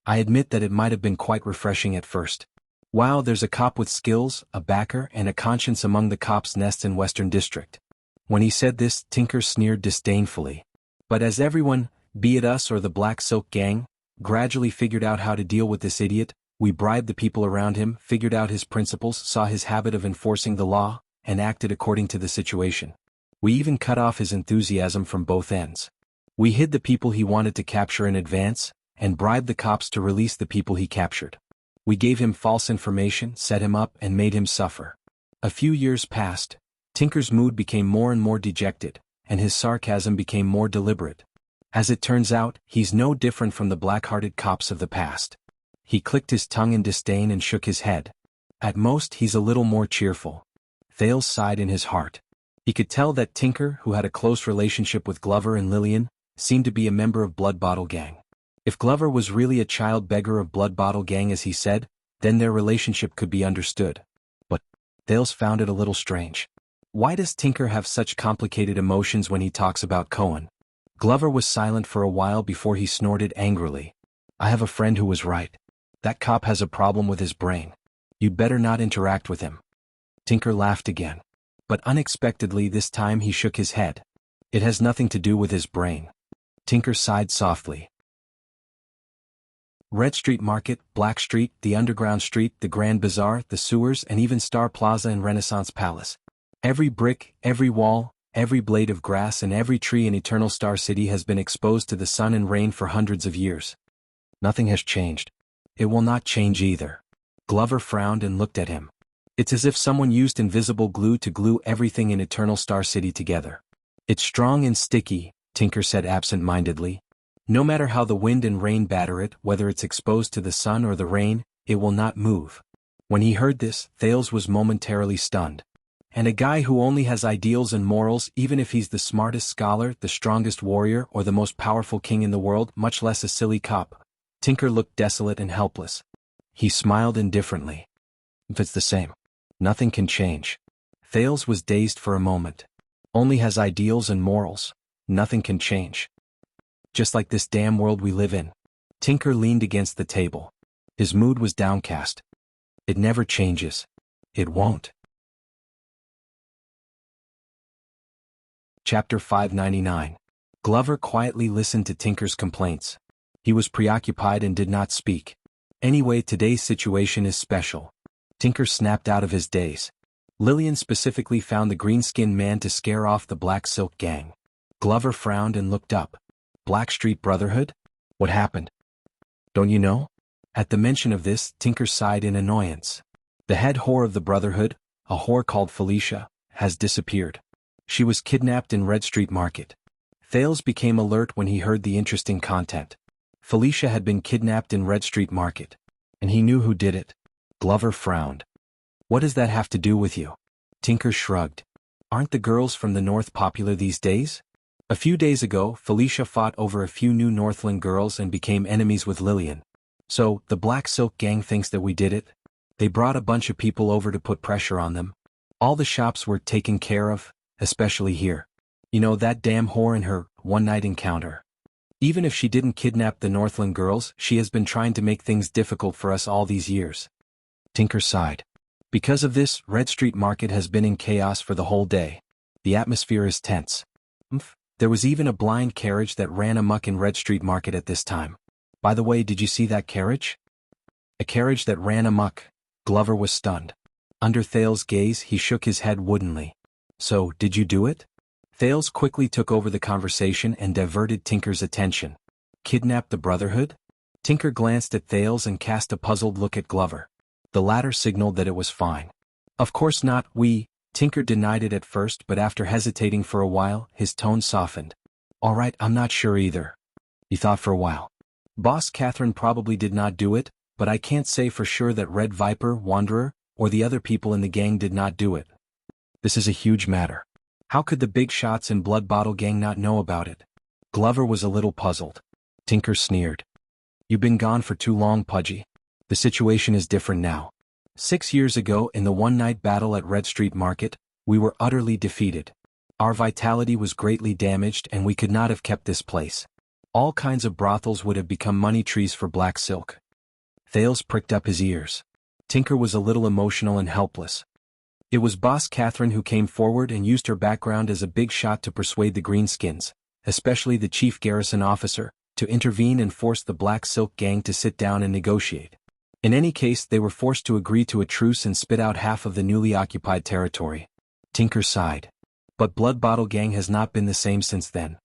S1: I admit that it might have been quite refreshing at first. Wow, there's a cop with skills, a backer, and a conscience among the cops' nests in Western District. When he said this, Tinker sneered disdainfully. But as everyone, be it us or the Black Silk Gang, gradually figured out how to deal with this idiot, we bribed the people around him, figured out his principles, saw his habit of enforcing the law, and acted according to the situation. We even cut off his enthusiasm from both ends. We hid the people he wanted to capture in advance, and bribed the cops to release the people he captured. We gave him false information, set him up, and made him suffer. A few years passed. Tinker's mood became more and more dejected, and his sarcasm became more deliberate. As it turns out, he's no different from the black-hearted cops of the past. He clicked his tongue in disdain and shook his head. At most he's a little more cheerful. Thales sighed in his heart. He could tell that Tinker, who had a close relationship with Glover and Lillian, seemed to be a member of Blood Bottle Gang. If Glover was really a child beggar of Blood Bottle Gang as he said, then their relationship could be understood. But Thales found it a little strange. Why does Tinker have such complicated emotions when he talks about Cohen? Glover was silent for a while before he snorted angrily. I have a friend who was right. That cop has a problem with his brain. You'd better not interact with him. Tinker laughed again. But unexpectedly this time he shook his head. It has nothing to do with his brain. Tinker sighed softly. Red Street Market, Black Street, the Underground Street, the Grand Bazaar, the sewers, and even Star Plaza and Renaissance Palace. Every brick, every wall, every blade of grass and every tree in Eternal Star City has been exposed to the sun and rain for hundreds of years. Nothing has changed. It will not change either. Glover frowned and looked at him. It's as if someone used invisible glue to glue everything in Eternal Star City together. It's strong and sticky, Tinker said absent-mindedly. No matter how the wind and rain batter it, whether it's exposed to the sun or the rain, it will not move. When he heard this, Thales was momentarily stunned. And a guy who only has ideals and morals, even if he's the smartest scholar, the strongest warrior, or the most powerful king in the world, much less a silly cop. Tinker looked desolate and helpless. He smiled indifferently. If it's the same, nothing can change. Thales was dazed for a moment. Only has ideals and morals. Nothing can change. Just like this damn world we live in. Tinker leaned against the table. His mood was downcast. It never changes. It won't. Chapter 599. Glover quietly listened to Tinker's complaints. He was preoccupied and did not speak. Anyway, today's situation is special. Tinker snapped out of his daze. Lillian specifically found the green-skinned man to scare off the Black Silk Gang. Glover frowned and looked up. Black Street Brotherhood? What happened? Don't you know? At the mention of this, Tinker sighed in annoyance. The head whore of the Brotherhood, a whore called Felicia, has disappeared. She was kidnapped in Red Street Market. Thales became alert when he heard the interesting content. Felicia had been kidnapped in Red Street Market. And he knew who did it. Glover frowned. What does that have to do with you? Tinker shrugged. Aren't the girls from the North popular these days? A few days ago, Felicia fought over a few new Northland girls and became enemies with Lillian. So, the Black Silk Gang thinks that we did it? They brought a bunch of people over to put pressure on them. All the shops were taken care of, especially here. You know that damn whore and her one-night encounter. Even if she didn't kidnap the Northland girls, she has been trying to make things difficult for us all these years. Tinker sighed. Because of this, Red Street Market has been in chaos for the whole day. The atmosphere is tense. There was even a blind carriage that ran amok in Red Street Market at this time. By the way, did you see that carriage? A carriage that ran amok. Glover was stunned. Under Thales' gaze, he shook his head woodenly. So, did you do it? Thales quickly took over the conversation and diverted Tinker's attention. Kidnap the Brotherhood? Tinker glanced at Thales and cast a puzzled look at Glover. The latter signaled that it was fine. Of course not, Tinker denied it at first, but after hesitating for a while, his tone softened. All right, I'm not sure either. He thought for a while. Boss Catherine probably did not do it, but I can't say for sure that Red Viper, Wanderer, or the other people in the gang did not do it. This is a huge matter. How could the big shots in Blood Bottle Gang not know about it? Glover was a little puzzled. Tinker sneered. You've been gone for too long, Pudgy. The situation is different now. 6 years ago, in the one-night battle at Red Street Market, we were utterly defeated. Our vitality was greatly damaged and we could not have kept this place. All kinds of brothels would have become money trees for Black Silk. Thales pricked up his ears. Tinker was a little emotional and helpless. It was Boss Catherine who came forward and used her background as a big shot to persuade the Greenskins, especially the chief garrison officer, to intervene and force the Black Silk Gang to sit down and negotiate. In any case, they were forced to agree to a truce and spit out half of the newly occupied territory. Tinker sighed. But Blood Bottle Gang has not been the same since then.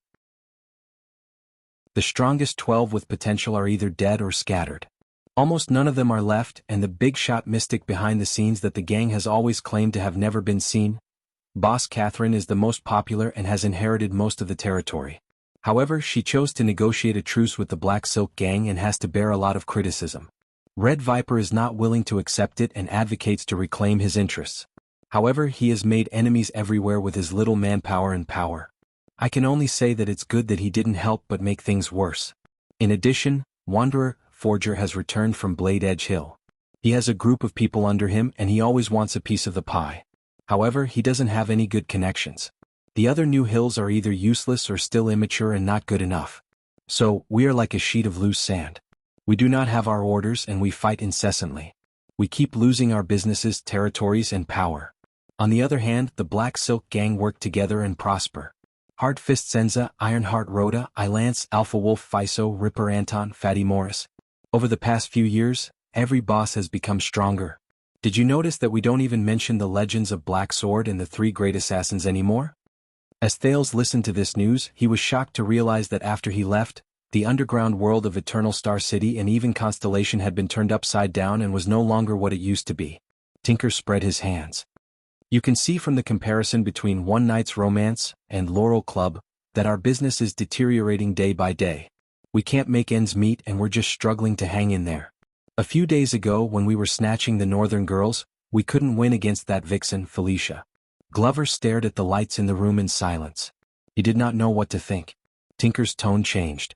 S1: The strongest 12 with potential are either dead or scattered. Almost none of them are left, and the big shot mystic behind the scenes that the gang has always claimed to have never been seen. Boss Catherine is the most popular and has inherited most of the territory. However, she chose to negotiate a truce with the Black Silk Gang and has to bear a lot of criticism. Red Viper is not willing to accept it and advocates to reclaim his interests. However, he has made enemies everywhere with his little manpower and power. I can only say that it's good that he didn't help but make things worse. In addition, Wanderer Forger has returned from Blade Edge Hill. He has a group of people under him and he always wants a piece of the pie. However, he doesn't have any good connections. The other new hills are either useless or still immature and not good enough. So, we are like a sheet of loose sand. We do not have our orders and we fight incessantly. We keep losing our businesses, territories and power. On the other hand, the Black Silk Gang work together and prosper. Hard Fist Senza, Ironheart Rhoda, Lance, Alpha Wolf Fiso, Ripper Anton, Fatty Morris. Over the past few years, every boss has become stronger. Did you notice that we don't even mention the legends of Black Sword and the three great assassins anymore? As Thales listened to this news, he was shocked to realize that after he left, the underground world of Eternal Star City and even Constellation had been turned upside down and was no longer what it used to be. Tinker spread his hands. You can see from the comparison between One Night's Romance and Laurel Club that our business is deteriorating day by day. We can't make ends meet and we're just struggling to hang in there. A few days ago when we were snatching the Northern Girls, we couldn't win against that vixen, Felicia. Glover stared at the lights in the room in silence. He did not know what to think. Tinker's tone changed.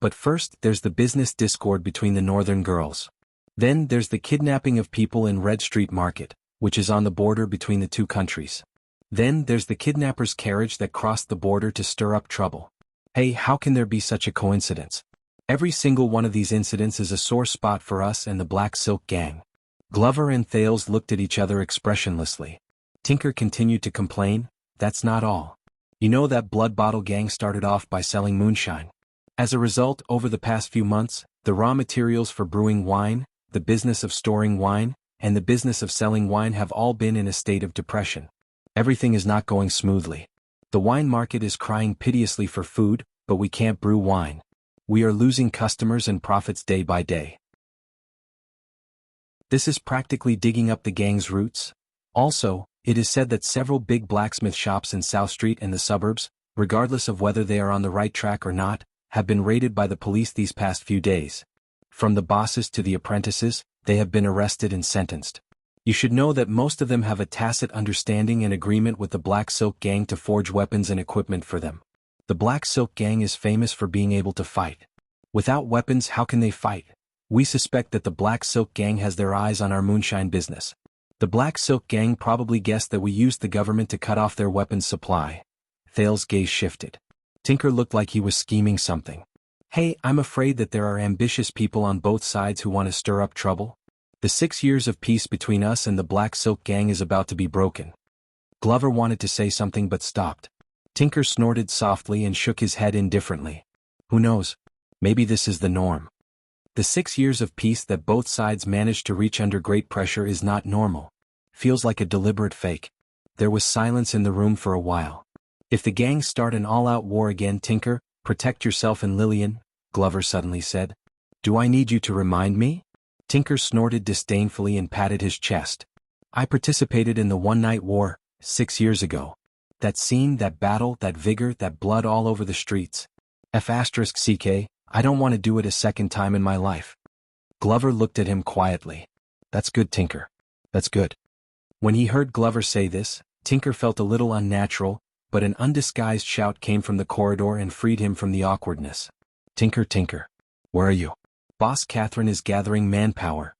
S1: But first there's the business discord between the Northern Girls. Then there's the kidnapping of people in Red Street Market, which is on the border between the two countries. Then there's the kidnapper's carriage that crossed the border to stir up trouble. Hey, how can there be such a coincidence? Every single one of these incidents is a sore spot for us and the Black Silk Gang. Glover and Thales looked at each other expressionlessly. Tinker continued to complain, that's not all. You know that Blood Bottle Gang started off by selling moonshine. As a result, over the past few months, the raw materials for brewing wine, the business of storing wine, and the business of selling wine have all been in a state of depression. Everything is not going smoothly. The wine market is crying piteously for food, but we can't brew wine. We are losing customers and profits day by day. This is practically digging up the gang's roots. Also, it is said that several big blacksmith shops in South Street and the suburbs, regardless of whether they are on the right track or not, have been raided by the police these past few days. From the bosses to the apprentices, they have been arrested and sentenced. You should know that most of them have a tacit understanding and agreement with the Black Silk Gang to forge weapons and equipment for them. The Black Silk Gang is famous for being able to fight. Without weapons, how can they fight? We suspect that the Black Silk Gang has their eyes on our moonshine business. The Black Silk Gang probably guessed that we used the government to cut off their weapons supply. Thales' gaze shifted. Tinker looked like he was scheming something. Hey, I'm afraid that there are ambitious people on both sides who want to stir up trouble. The 6 years of peace between us and the Black Silk Gang is about to be broken. Glover wanted to say something but stopped. Tinker snorted softly and shook his head indifferently. Who knows? Maybe this is the norm. The 6 years of peace that both sides managed to reach under great pressure is not normal. Feels like a deliberate fake. There was silence in the room for a while. If the gang start an all-out war again, Tinker, protect yourself and Lillian, Glover suddenly said. Do I need you to remind me? Tinker snorted disdainfully and patted his chest. I participated in the one-night war, 6 years ago. That scene, that battle, that vigor, that blood all over the streets. F***CK, I don't want to do it a second time in my life. Glover looked at him quietly. That's good, Tinker. That's good. When he heard Glover say this, Tinker felt a little unnatural, but an undisguised shout came from the corridor and freed him from the awkwardness. Tinker, Tinker. Where are you? Boss Catherine is gathering manpower.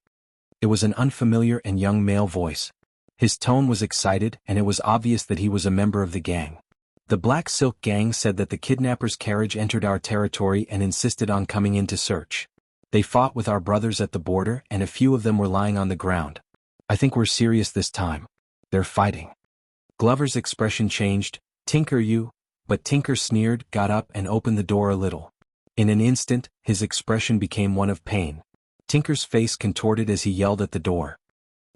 S1: It was an unfamiliar and young male voice. His tone was excited and it was obvious that he was a member of the gang. The Black Silk Gang said that the kidnapper's carriage entered our territory and insisted on coming in to search. They fought with our brothers at the border and a few of them were lying on the ground. I think we're serious this time. They're fighting. Glover's expression changed. Tinker, you. But Tinker sneered, got up and opened the door a little. In an instant, his expression became one of pain. Tinker's face contorted as he yelled at the door.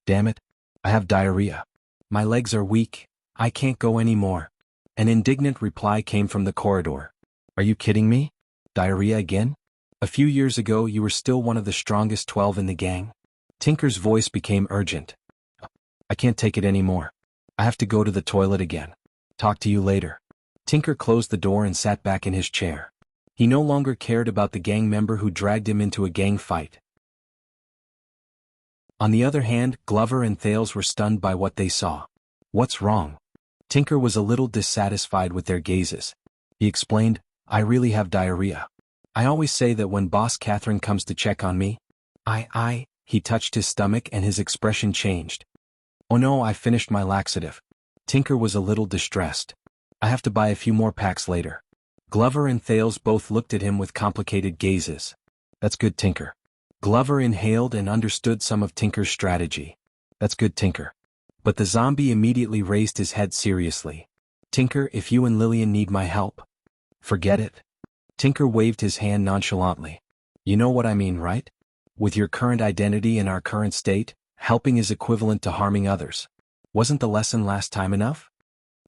S1: Damn it. I have diarrhea. My legs are weak. I can't go anymore. An indignant reply came from the corridor. Are you kidding me? Diarrhea again? A few years ago you were still one of the strongest 12 in the gang. Tinker's voice became urgent. I can't take it anymore. I have to go to the toilet again. Talk to you later. Tinker closed the door and sat back in his chair. He no longer cared about the gang member who dragged him into a gang fight. On the other hand, Glover and Thales were stunned by what they saw. "What's wrong?" Tinker was a little dissatisfied with their gazes. He explained, "I really have diarrhea. I always say that when Boss Catherine comes to check on me." He touched his stomach and his expression changed. "Oh no, I finished my laxative." Tinker was a little distressed. "I have to buy a few more packs later." Glover and Thales both looked at him with complicated gazes. "That's good, Tinker." Glover inhaled and understood some of Tinker's strategy. "That's good, Tinker." But the zombie immediately raised his head seriously. "Tinker, if you and Lillian need my help." "Forget it." Tinker waved his hand nonchalantly. "You know what I mean, right? With your current identity and our current state, helping is equivalent to harming others. Wasn't the lesson last time enough?"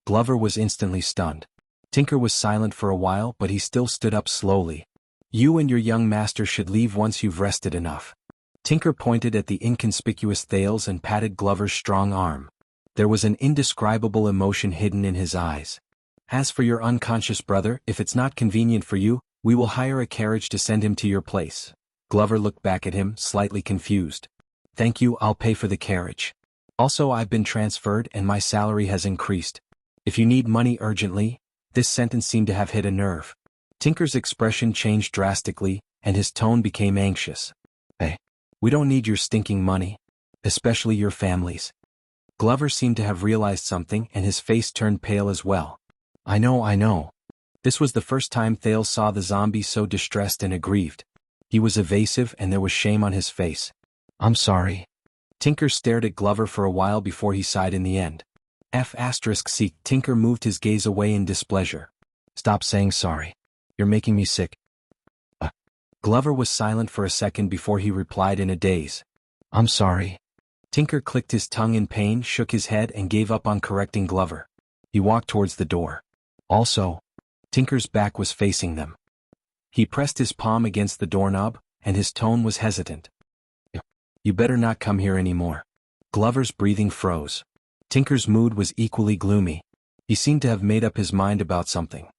S1: Glover was instantly stunned. Tinker was silent for a while, but he still stood up slowly. "You and your young master should leave once you've rested enough." Tinker pointed at the inconspicuous Thales and patted Glover's strong arm. There was an indescribable emotion hidden in his eyes. "As for your unconscious brother, if it's not convenient for you, we will hire a carriage to send him to your place." Glover looked back at him, slightly confused. "Thank you, I'll pay for the carriage. Also, I've been transferred and my salary has increased. If you need money urgently." This sentence seemed to have hit a nerve. Tinker's expression changed drastically, and his tone became anxious. "Hey, we don't need your stinking money. Especially your family's." Glover seemed to have realized something and his face turned pale as well. I know. This was the first time Thales saw the zombie so distressed and aggrieved. He was evasive and there was shame on his face. "I'm sorry." Tinker stared at Glover for a while before he sighed in the end. F***C. Tinker moved his gaze away in displeasure. "Stop saying sorry. You're making me sick." Glover was silent for a second before he replied in a daze. "I'm sorry." Tinker clicked his tongue in pain, shook his head and gave up on correcting Glover. He walked towards the door. Also, Tinker's back was facing them. He pressed his palm against the doorknob, and his tone was hesitant. "You better not come here anymore." Glover's breathing froze. Tinker's mood was equally gloomy. He seemed to have made up his mind about something.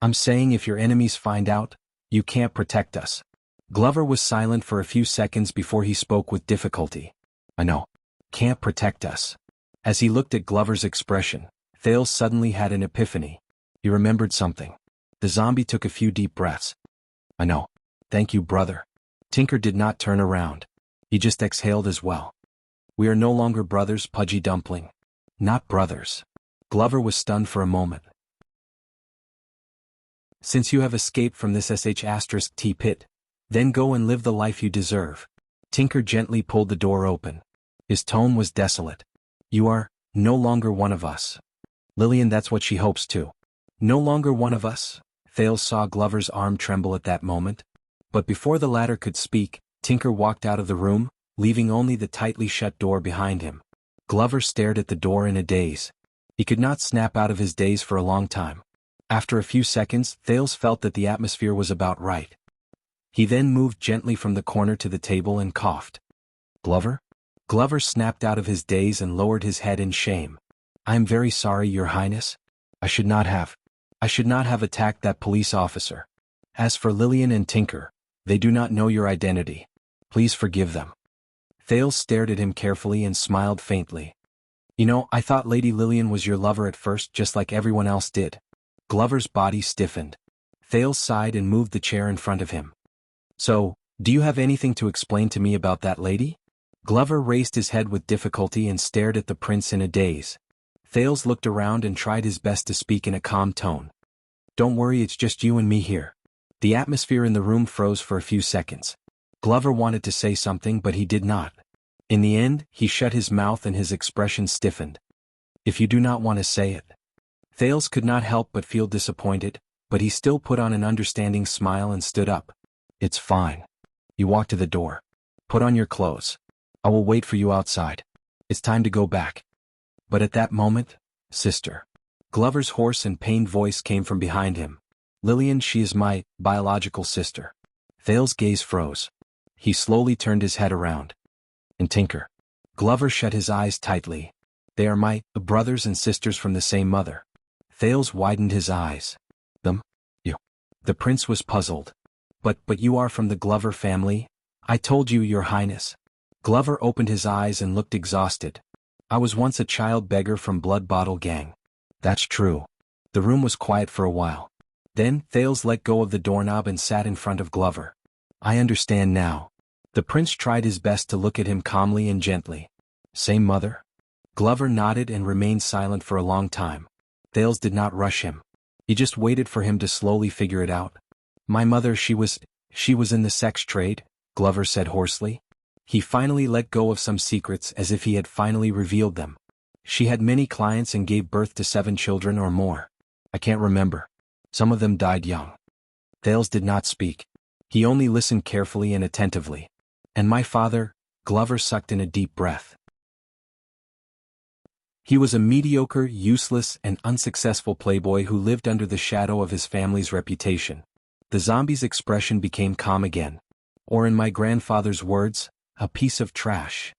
S1: "I'm saying if your enemies find out, you can't protect us." Glover was silent for a few seconds before he spoke with difficulty. "I know. Can't protect us." As he looked at Glover's expression, Thales suddenly had an epiphany. He remembered something. The zombie took a few deep breaths. "I know. Thank you, brother." Tinker did not turn around. He just exhaled as well. "We are no longer brothers, Pudgy Dumpling." "Not brothers." Glover was stunned for a moment. "Since you have escaped from this **T pit, then go and live the life you deserve." Tinker gently pulled the door open. His tone was desolate. "You are no longer one of us. Lillian, that's what she hopes to." "No longer one of us?" Thales saw Glover's arm tremble at that moment. But before the latter could speak, Tinker walked out of the room, leaving only the tightly shut door behind him. Glover stared at the door in a daze. He could not snap out of his daze for a long time. After a few seconds, Thales felt that the atmosphere was about right. He then moved gently from the corner to the table and coughed. "Glover?" Glover snapped out of his daze and lowered his head in shame. "I am very sorry, Your Highness. I should not have attacked that police officer. As for Lillian and Tinker, they do not know your identity. Please forgive them." Thales stared at him carefully and smiled faintly. "You know, I thought Lady Lillian was your lover at first, just like everyone else did." Glover's body stiffened. Thales sighed and moved the chair in front of him. "So, do you have anything to explain to me about that lady?" Glover raised his head with difficulty and stared at the prince in a daze. Thales looked around and tried his best to speak in a calm tone. "Don't worry, it's just you and me here." The atmosphere in the room froze for a few seconds. Glover wanted to say something, but he did not. In the end, he shut his mouth and his expression stiffened. "If you do not want to say it." Thales could not help but feel disappointed, but he still put on an understanding smile and stood up. "It's fine." He walked to the door. "Put on your clothes. I will wait for you outside. It's time to go back." But at that moment, "Sister." Glover's hoarse and pained voice came from behind him. "Lillian, she is my biological sister." Thales' gaze froze. He slowly turned his head around. "And Tinker?" Glover shut his eyes tightly. "They are my brothers and sisters from the same mother." Thales widened his eyes. Them? You. The prince was puzzled. But you are from the Glover family? I told you, Your Highness. Glover opened his eyes and looked exhausted. I was once a child beggar from Blood Bottle Gang. That's true. The room was quiet for a while. Then, Thales let go of the doorknob and sat in front of Glover. I understand now. The prince tried his best to look at him calmly and gently. Same mother? Glover nodded and remained silent for a long time. Thales did not rush him. He just waited for him to slowly figure it out. My mother, she was in the sex trade, Glover said hoarsely. He finally let go of some secrets as if he had finally revealed them. She had many clients and gave birth to 7 children or more. I can't remember. Some of them died young. Thales did not speak. He only listened carefully and attentively. And my father, Glover sucked in a deep breath. He was a mediocre, useless, and unsuccessful playboy who lived under the shadow of his family's reputation. The zombie's expression became calm again. Or in my grandfather's words, a piece of trash.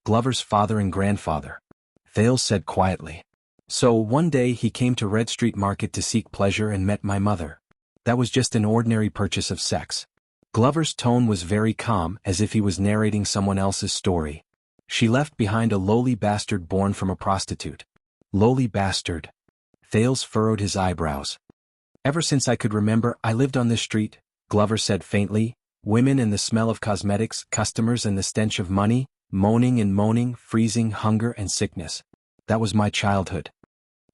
S1: Glover's father and grandfather. Thales said quietly. So one day he came to Red Street Market to seek pleasure and met my mother. That was just an ordinary purchase of sex. Glover's tone was very calm, as if he was narrating someone else's story. She left behind a lowly bastard born from a prostitute. Lowly bastard. Thales furrowed his eyebrows. Ever since I could remember, I lived on this street, Glover said faintly. Women and the smell of cosmetics, customers and the stench of money, moaning and moaning, freezing, hunger and sickness. That was my childhood.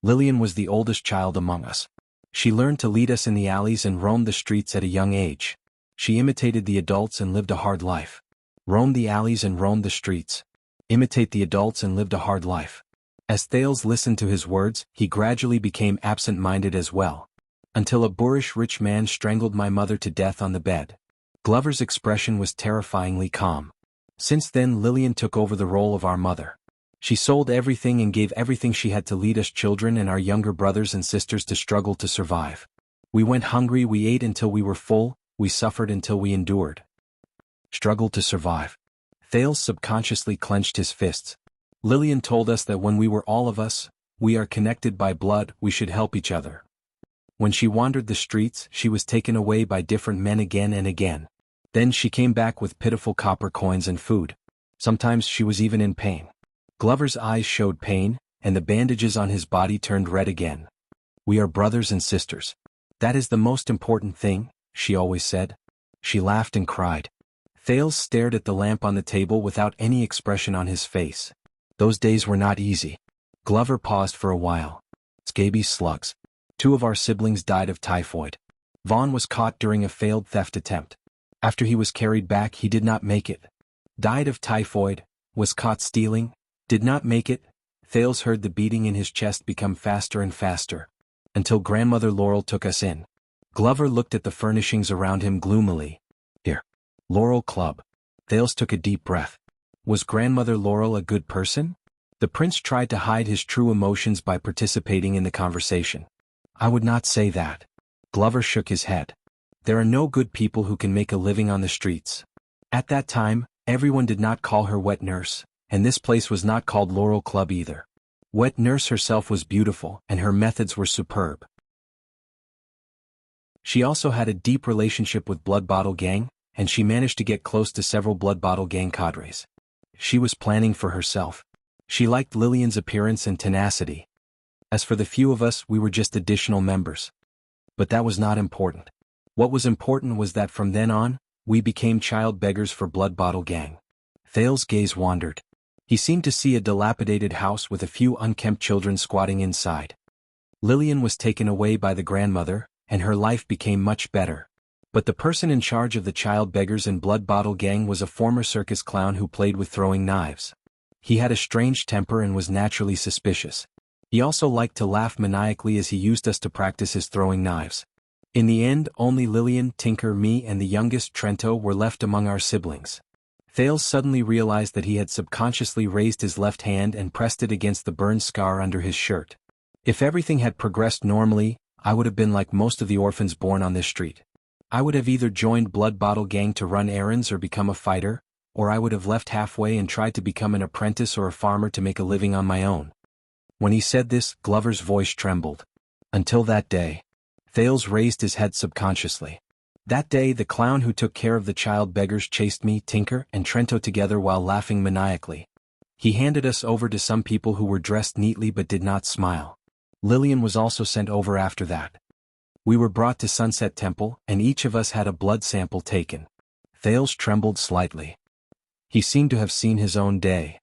S1: Lillian was the oldest child among us. She learned to lead us in the alleys and roamed the streets at a young age. She imitated the adults and lived a hard life. Roamed the alleys and roamed the streets. Imitate the adults and lived a hard life. As Thales listened to his words, he gradually became absent-minded as well. Until a boorish rich man strangled my mother to death on the bed. Glover's expression was terrifyingly calm. Since then Lillian took over the role of our mother. She sold everything and gave everything she had to lead us children and our younger brothers and sisters to struggle to survive. We went hungry, we ate until we were full, we suffered until we endured. Struggled to survive. Thales subconsciously clenched his fists. Lillian told us that when we were all of us, we are connected by blood, we should help each other. When she wandered the streets, she was taken away by different men again and again. Then she came back with pitiful copper coins and food. Sometimes she was even in pain. Glover's eyes showed pain, and the bandages on his body turned red again. We are brothers and sisters. That is the most important thing, she always said. She laughed and cried. Thales stared at the lamp on the table without any expression on his face. Those days were not easy. Glover paused for a while. Scabies slugs. 2 of our siblings died of typhoid. Vaughn was caught during a failed theft attempt. After he was carried back, he did not make it. Died of typhoid, was caught stealing, did not make it. Thales heard the beating in his chest become faster and faster. Until Grandmother Laurel took us in. Glover looked at the furnishings around him gloomily. Here. Laurel Club. Thales took a deep breath. Was Grandmother Laurel a good person? The prince tried to hide his true emotions by participating in the conversation. I would not say that. Glover shook his head. There are no good people who can make a living on the streets. At that time, everyone did not call her Wet Nurse, and this place was not called Laurel Club either. Wet Nurse herself was beautiful, and her methods were superb. She also had a deep relationship with Blood Bottle Gang, and she managed to get close to several Blood Bottle Gang cadres. She was planning for herself. She liked Lillian's appearance and tenacity. As for the few of us, we were just additional members. But that was not important. What was important was that from then on, we became child beggars for Blood Bottle Gang. Thales' gaze wandered. He seemed to see a dilapidated house with a few unkempt children squatting inside. Lillian was taken away by the grandmother, and her life became much better. But the person in charge of the child beggars and Blood Bottle Gang was a former circus clown who played with throwing knives. He had a strange temper and was naturally suspicious. He also liked to laugh maniacally as he used us to practice his throwing knives. In the end, only Lillian, Tinker, me and the youngest Trento were left among our siblings. Thales suddenly realized that he had subconsciously raised his left hand and pressed it against the burn scar under his shirt. If everything had progressed normally, I would have been like most of the orphans born on this street. I would have either joined Blood Bottle Gang to run errands or become a fighter, or I would have left halfway and tried to become an apprentice or a farmer to make a living on my own. When he said this, Glover's voice trembled. Until that day. Thales raised his head subconsciously. That day the clown who took care of the child beggars chased me, Tinker, and Trento together while laughing maniacally. He handed us over to some people who were dressed neatly but did not smile. Lillian was also sent over after that. We were brought to Sunset Temple, and each of us had a blood sample taken. Thales trembled slightly. He seemed to have seen his own day.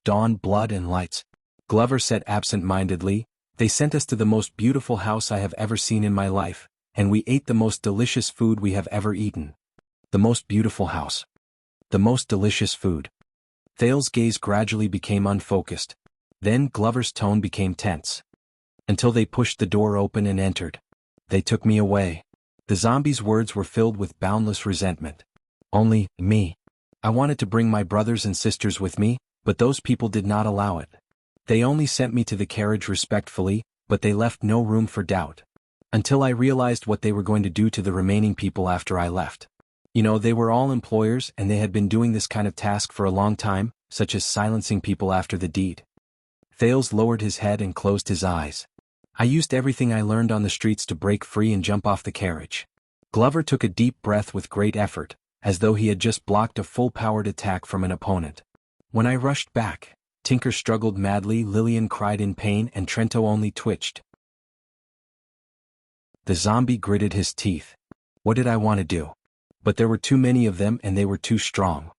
S1: Dawn, blood and lights. Glover said absent-mindedly, "They sent us to the most beautiful house I have ever seen in my life, and we ate the most delicious food we have ever eaten." The most beautiful house. The most delicious food. Thales' gaze gradually became unfocused. Then Glover's tone became tense. Until they pushed the door open and entered. They took me away. The zombie's words were filled with boundless resentment. Only me. I wanted to bring my brothers and sisters with me, but those people did not allow it. They only sent me to the carriage respectfully, but they left no room for doubt. Until I realized what they were going to do to the remaining people after I left. They were all employers and they had been doing this kind of task for a long time, such as silencing people after the deed. Thales lowered his head and closed his eyes. I used everything I learned on the streets to break free and jump off the carriage. Glover took a deep breath with great effort, as though he had just blocked a full-powered attack from an opponent. When I rushed back, Tinker struggled madly, Lillian cried in pain, and Trento only twitched. The zombie gritted his teeth. What did I want to do? But there were too many of them and they were too strong.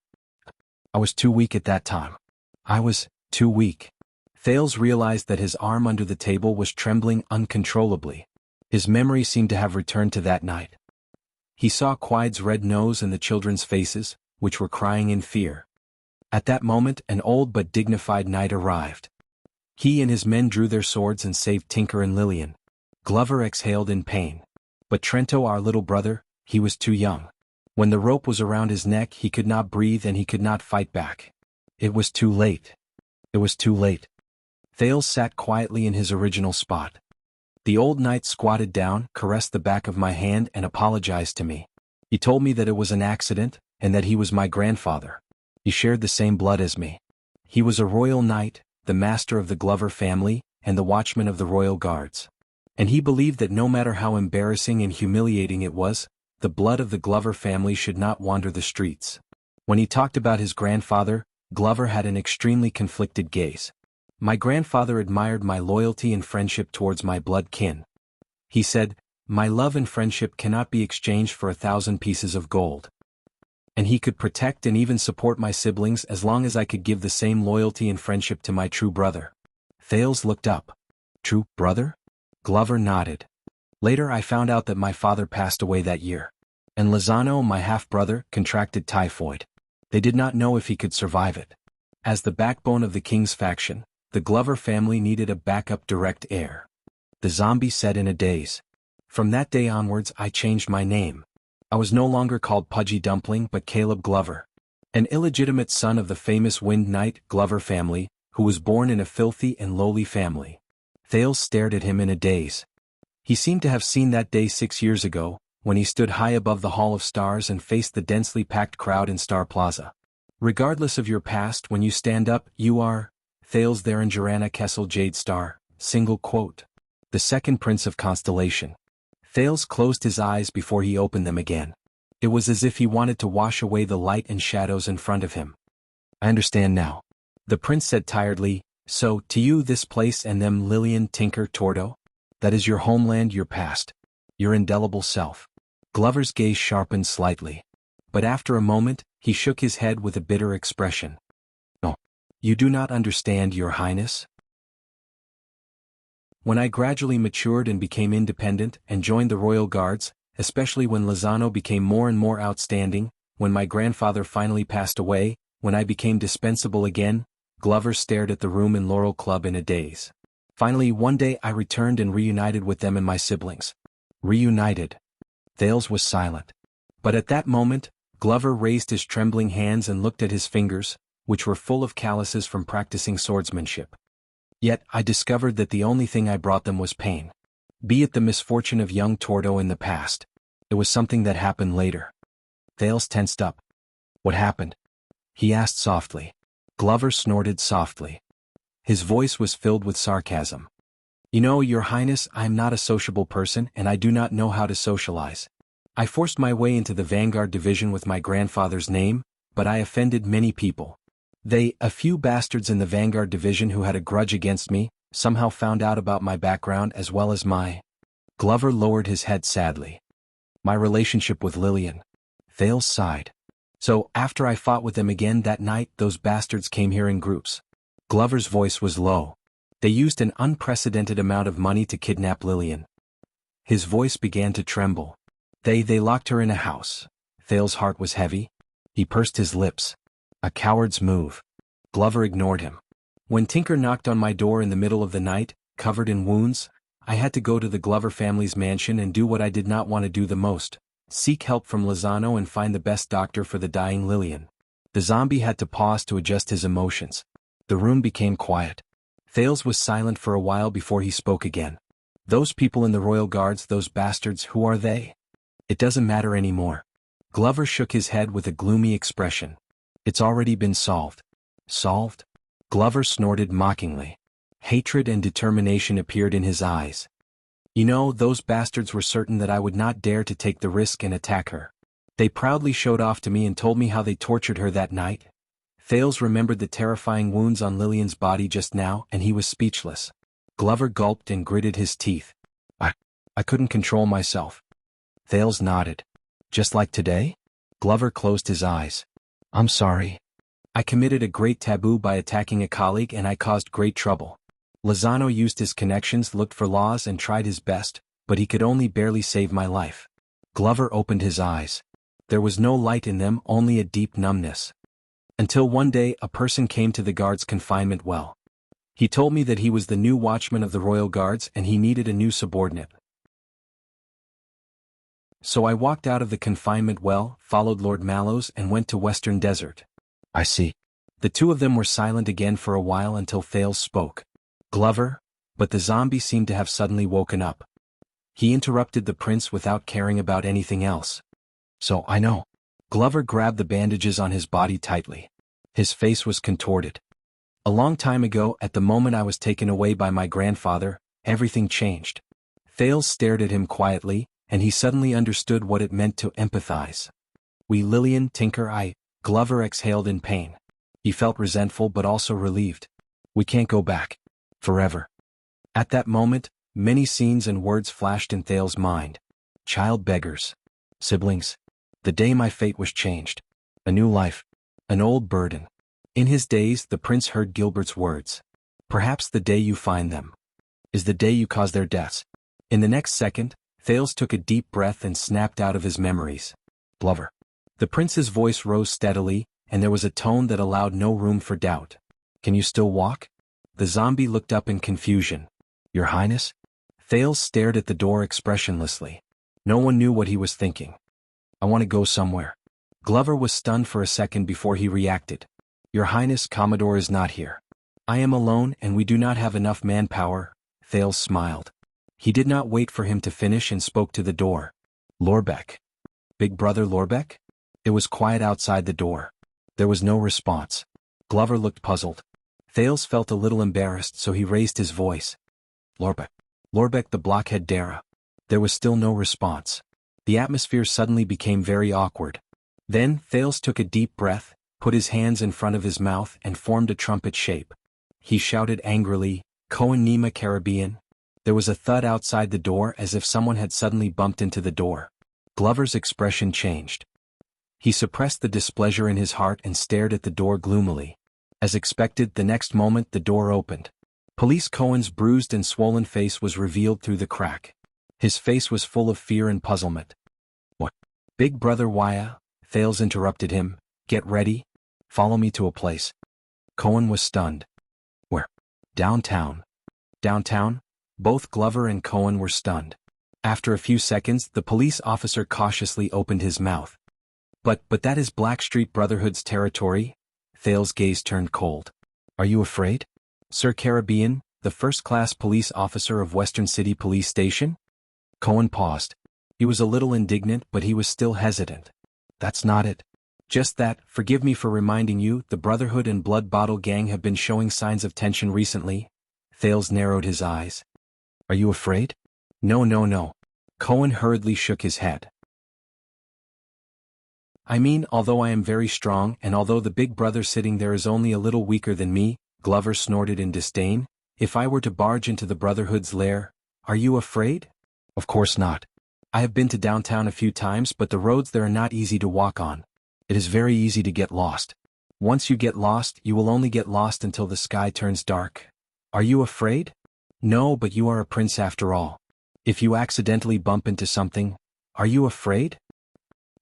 S1: I was too weak at that time. I was too weak. Thales realized that his arm under the table was trembling uncontrollably. His memory seemed to have returned to that night. He saw Quide's red nose and the children's faces, which were crying in fear. At that moment an old but dignified knight arrived. He and his men drew their swords and saved Tinker and Lillian. Glover exhaled in pain. But Trento, our little brother, he was too young. When the rope was around his neck he could not breathe and he could not fight back. It was too late. It was too late. Thales sat quietly in his original spot. The old knight squatted down, caressed the back of my hand and apologized to me. He told me that it was an accident, and that he was my grandfather. He shared the same blood as me. He was a royal knight, the master of the Glover family, and the watchman of the royal guards. And he believed that no matter how embarrassing and humiliating it was, the blood of the Glover family should not wander the streets. When he talked about his grandfather, Glover had an extremely conflicted gaze. My grandfather admired my loyalty and friendship towards my blood kin. He said, "My love and friendship cannot be exchanged for 1,000 pieces of gold." And he could protect and even support my siblings as long as I could give the same loyalty and friendship to my true brother. Thales looked up. True brother? Glover nodded. Later I found out that my father passed away that year. And Lozano, my half-brother, contracted typhoid. They did not know if he could survive it. As the backbone of the king's faction, the Glover family needed a backup direct heir. The zombie said in a daze. From that day onwards I changed my name. I was no longer called Pudgy Dumpling but Caleb Glover. An illegitimate son of the famous Wind Knight Glover family, who was born in a filthy and lowly family. Thales stared at him in a daze. He seemed to have seen that day 6 years ago, when he stood high above the Hall of Stars and faced the densely packed crowd in Star Plaza. Regardless of your past, when you stand up, you are Thales Theron Jorana Kessel Jade Star, single quote. The second prince of Constellation. Thales closed his eyes before he opened them again. It was as if he wanted to wash away the light and shadows in front of him. I understand now. The prince said tiredly, so, to you this place and them Lillian Tinker Tordo? That is your homeland, your past. Your indelible self. Glover's gaze sharpened slightly. But after a moment, he shook his head with a bitter expression. No. You do not understand, your highness? When I gradually matured and became independent and joined the royal guards, especially when Lozano became more and more outstanding, when my grandfather finally passed away, when I became dispensable again, Glover stared at the room in Laurel Club in a daze. Finally one day I returned and reunited with them and my siblings. Reunited. Thales was silent. But at that moment, Glover raised his trembling hands and looked at his fingers, which were full of calluses from practicing swordsmanship. Yet I discovered that the only thing I brought them was pain. Be it the misfortune of young Tordo in the past. It was something that happened later. Thales tensed up. What happened? He asked softly. Glover snorted softly. His voice was filled with sarcasm. You know, Your Highness, I am not a sociable person and I do not know how to socialize. I forced my way into the Vanguard Division with my grandfather's name, but I offended many people. A few bastards in the Vanguard Division who had a grudge against me, somehow found out about my background as well as my... Glover lowered his head sadly. My relationship with Lillian. Thales sighed. So, after I fought with them again that night, those bastards came here in groups. Glover's voice was low. They used an unprecedented amount of money to kidnap Lillian. His voice began to tremble. They locked her in a house. Thales' heart was heavy. He pursed his lips. A coward's move. Glover ignored him. When Tinker knocked on my door in the middle of the night, covered in wounds, I had to go to the Glover family's mansion and do what I did not want to do the most. Seek help from Lozano and find the best doctor for the dying Lillian. The zombie had to pause to adjust his emotions. The room became quiet. Thales was silent for a while before he spoke again. Those people in the Royal Guards, those bastards, who are they? It doesn't matter anymore. Glover shook his head with a gloomy expression. It's already been solved. Solved? Glover snorted mockingly. Hatred and determination appeared in his eyes. You know, those bastards were certain that I would not dare to take the risk and attack her. They proudly showed off to me and told me how they tortured her that night. Thales remembered the terrifying wounds on Lillian's body just now, and he was speechless. Glover gulped and gritted his teeth. I couldn't control myself. Thales nodded. Just like today? Glover closed his eyes. I'm sorry. I committed a great taboo by attacking a colleague and I caused great trouble. Lozano used his connections, looked for laws and tried his best, but he could only barely save my life. Glover opened his eyes. There was no light in them, only a deep numbness. Until one day a person came to the guard's confinement well. He told me that he was the new watchman of the Royal Guards and he needed a new subordinate. So I walked out of the confinement well, followed Lord Mallows and went to Western Desert. I see. The two of them were silent again for a while until Thales spoke. Glover, but the zombie seemed to have suddenly woken up. He interrupted the prince without caring about anything else. So I know. Glover grabbed the bandages on his body tightly. His face was contorted. A long time ago, at the moment I was taken away by my grandfather, everything changed. Thales stared at him quietly, and he suddenly understood what it meant to empathize. We Lillian, Tinker, Glover exhaled in pain. He felt resentful but also relieved. We can't go back. Forever. At that moment, many scenes and words flashed in Thales' mind. Child beggars. Siblings. The day my fate was changed. A new life. An old burden. In his daze, the prince heard Gilbert's words. Perhaps the day you find them is the day you cause their deaths. In the next second, Thales took a deep breath and snapped out of his memories. Glover. The prince's voice rose steadily, and there was a tone that allowed no room for doubt. Can you still walk? The zombie looked up in confusion. Your Highness? Thales stared at the door expressionlessly. No one knew what he was thinking. I want to go somewhere. Glover was stunned for a second before he reacted. Your Highness, Commodore is not here. I am alone and we do not have enough manpower. Thales smiled. He did not wait for him to finish and spoke to the door. Lorbeck. Big Brother Lorbeck? It was quiet outside the door. There was no response. Glover looked puzzled. Thales felt a little embarrassed, so he raised his voice. Lorbeck. Lorbeck, the blockhead Dara. There was still no response. The atmosphere suddenly became very awkward. Then, Thales took a deep breath, put his hands in front of his mouth and formed a trumpet shape. He shouted angrily, Cohen Nima Caribbean. There was a thud outside the door as if someone had suddenly bumped into the door. Glover's expression changed. He suppressed the displeasure in his heart and stared at the door gloomily. As expected, the next moment the door opened. Police Cohen's bruised and swollen face was revealed through the crack. His face was full of fear and puzzlement. What? Big Brother Waya? Thales interrupted him. Get ready. Follow me to a place. Cohen was stunned. Where? Downtown. Downtown? Both Glover and Cohen were stunned. After a few seconds, the police officer cautiously opened his mouth. But that is Blackstreet Brotherhood's territory? Thales' gaze turned cold. Are you afraid? Sir Caribbean, the first-class police officer of Western City Police Station? Cohen paused. He was a little indignant, but he was still hesitant. That's not it. Just that, forgive me for reminding you, the Brotherhood and Blood Bottle Gang have been showing signs of tension recently. Thales narrowed his eyes. Are you afraid? No, no, no. Cohen hurriedly shook his head. I mean, although I am very strong and although the big brother sitting there is only a little weaker than me, Glover snorted in disdain, if I were to barge into the Brotherhood's lair, are you afraid? Of course not. I have been to downtown a few times, but the roads there are not easy to walk on. It is very easy to get lost. Once you get lost, you will only get lost until the sky turns dark. Are you afraid? No, but you are a prince after all. If you accidentally bump into something, are you afraid?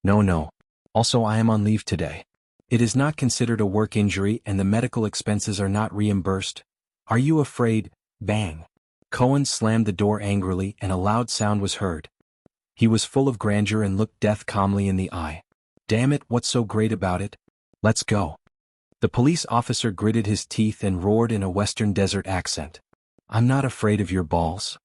S1: No, no. Also, I am on leave today. It is not considered a work injury and the medical expenses are not reimbursed. Are you afraid? Bang. Cohen slammed the door angrily and a loud sound was heard. He was full of grandeur and looked death calmly in the eye. Damn it, what's so great about it? Let's go. The police officer gritted his teeth and roared in a western desert accent. I'm not afraid of your balls.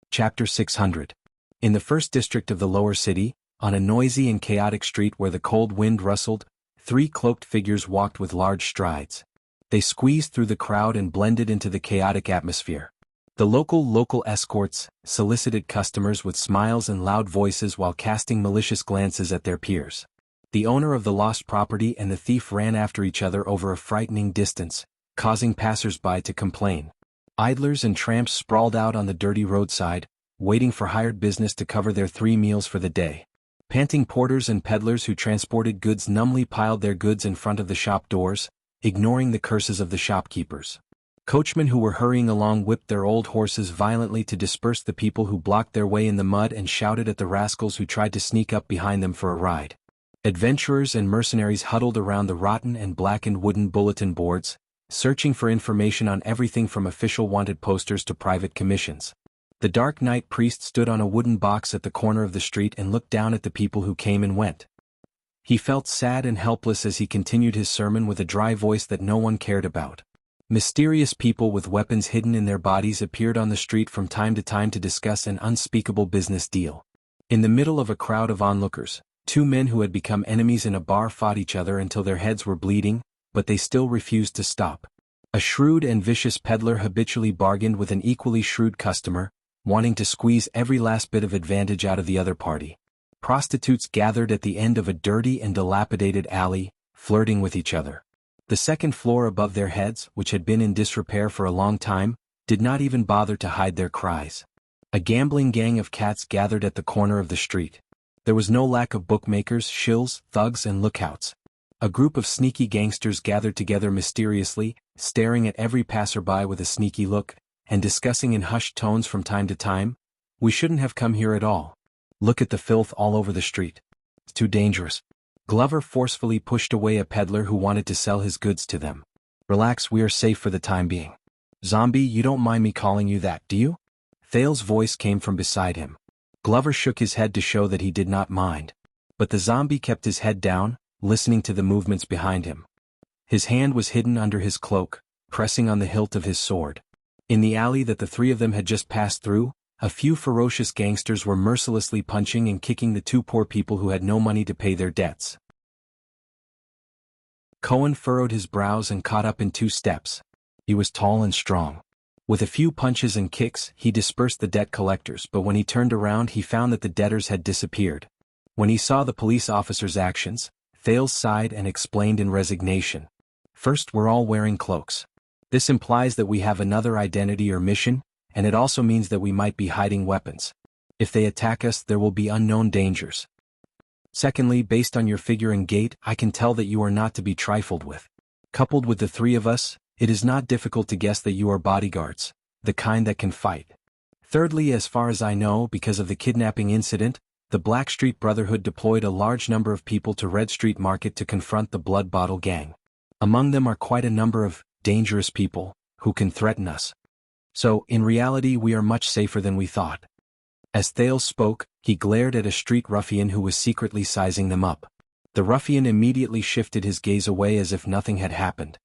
S1: Chapter 600. In the first district of the lower city, on a noisy and chaotic street where the cold wind rustled, 3 cloaked figures walked with large strides. They squeezed through the crowd and blended into the chaotic atmosphere. The local escorts solicited customers with smiles and loud voices while casting malicious glances at their peers. The owner of the lost property and the thief ran after each other over a frightening distance, causing passers-by to complain. Idlers and tramps sprawled out on the dirty roadside, waiting for hired business to cover their 3 meals for the day. Panting porters and peddlers who transported goods numbly piled their goods in front of the shop doors, ignoring the curses of the shopkeepers. Coachmen who were hurrying along whipped their old horses violently to disperse the people who blocked their way in the mud and shouted at the rascals who tried to sneak up behind them for a ride. Adventurers and mercenaries huddled around the rotten and blackened wooden bulletin boards, searching for information on everything from official wanted posters to private commissions. The dark night priest stood on a wooden box at the corner of the street and looked down at the people who came and went. He felt sad and helpless as he continued his sermon with a dry voice that no one cared about. Mysterious people with weapons hidden in their bodies appeared on the street from time to discuss an unspeakable business deal. In the middle of a crowd of onlookers, 2 men who had become enemies in a bar fought each other until their heads were bleeding, but they still refused to stop. A shrewd and vicious peddler habitually bargained with an equally shrewd customer, wanting to squeeze every last bit of advantage out of the other party. Prostitutes gathered at the end of a dirty and dilapidated alley, flirting with each other. The second floor above their heads, which had been in disrepair for a long time, did not even bother to hide their cries. A gambling gang of cats gathered at the corner of the street. There was no lack of bookmakers, shills, thugs, and lookouts. A group of sneaky gangsters gathered together mysteriously, staring at every passerby with a sneaky look, and discussing in hushed tones from time to time, "We shouldn't have come here at all. Look at the filth all over the street. It's too dangerous." Glover forcefully pushed away a peddler who wanted to sell his goods to them. "Relax, we are safe for the time being. Zombie, you don't mind me calling you that, do you?" Thale's voice came from beside him. Glover shook his head to show that he did not mind. But the zombie kept his head down, listening to the movements behind him. His hand was hidden under his cloak, pressing on the hilt of his sword. In the alley that the 3 of them had just passed through, a few ferocious gangsters were mercilessly punching and kicking the 2 poor people who had no money to pay their debts. Cohen furrowed his brows and caught up in 2 steps. He was tall and strong. With a few punches and kicks, he dispersed the debt collectors, but when he turned around he found that the debtors had disappeared. When he saw the police officer's actions, Thales sighed and explained in resignation. "First, we're all wearing cloaks. This implies that we have another identity or mission, and it also means that we might be hiding weapons. If they attack us, there will be unknown dangers. Secondly, based on your figure and gait, I can tell that you are not to be trifled with. Coupled with the 3 of us, it is not difficult to guess that you are bodyguards, the kind that can fight. Thirdly, as far as I know, because of the kidnapping incident, the Blackstreet Brotherhood deployed a large number of people to Red Street Market to confront the Blood Bottle Gang. Among them are quite a number of dangerous people who can threaten us. So, in reality, we are much safer than we thought." As Thales spoke, he glared at a street ruffian who was secretly sizing them up. The ruffian immediately shifted his gaze away as if nothing had happened.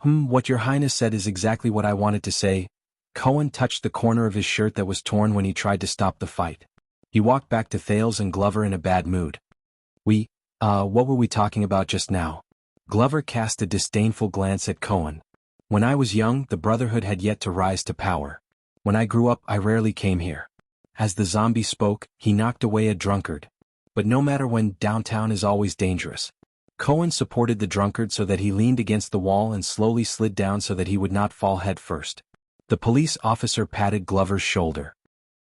S1: What your highness said is exactly what I wanted to say." Cohen touched the corner of his shirt that was torn when he tried to stop the fight. He walked back to Thales and Glover in a bad mood. What were we talking about just now?" Glover cast a disdainful glance at Cohen. When I was young, the Brotherhood had yet to rise to power. When I grew up, I rarely came here. As the zombie spoke, he knocked away a drunkard. But no matter when, downtown is always dangerous. Cohen supported the drunkard so that he leaned against the wall and slowly slid down so that he would not fall head first. The police officer patted Glover's shoulder.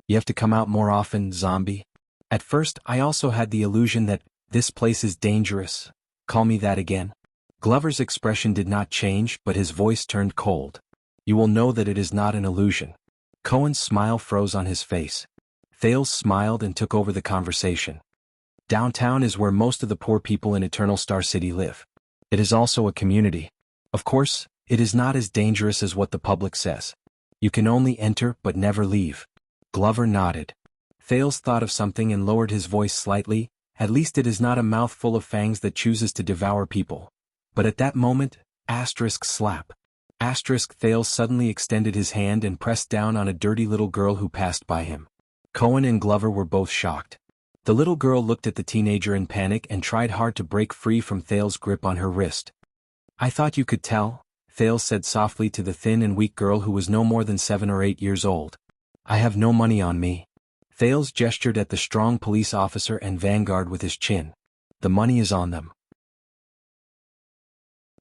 S1: You have to come out more often, zombie. At first, I also had the illusion that, this place is dangerous. Call me that again. Glover's expression did not change, but his voice turned cold. You will know that it is not an illusion. Cohen's smile froze on his face. Thales smiled and took over the conversation. Downtown is where most of the poor people in Eternal Star City live. It is also a community. Of course, it is not as dangerous as what the public says. You can only enter but never leave. Glover nodded. Thales thought of something and lowered his voice slightly. At least it is not a mouth full of fangs that chooses to devour people. But at that moment, slap. Thales suddenly extended his hand and pressed down on a dirty little girl who passed by him. Cohen and Glover were both shocked. The little girl looked at the teenager in panic and tried hard to break free from Thales' grip on her wrist. I thought you could tell, Thales said softly to the thin and weak girl who was no more than 7 or 8 years old. I have no money on me. Thales gestured at the strong police officer and vanguard with his chin. The money is on them.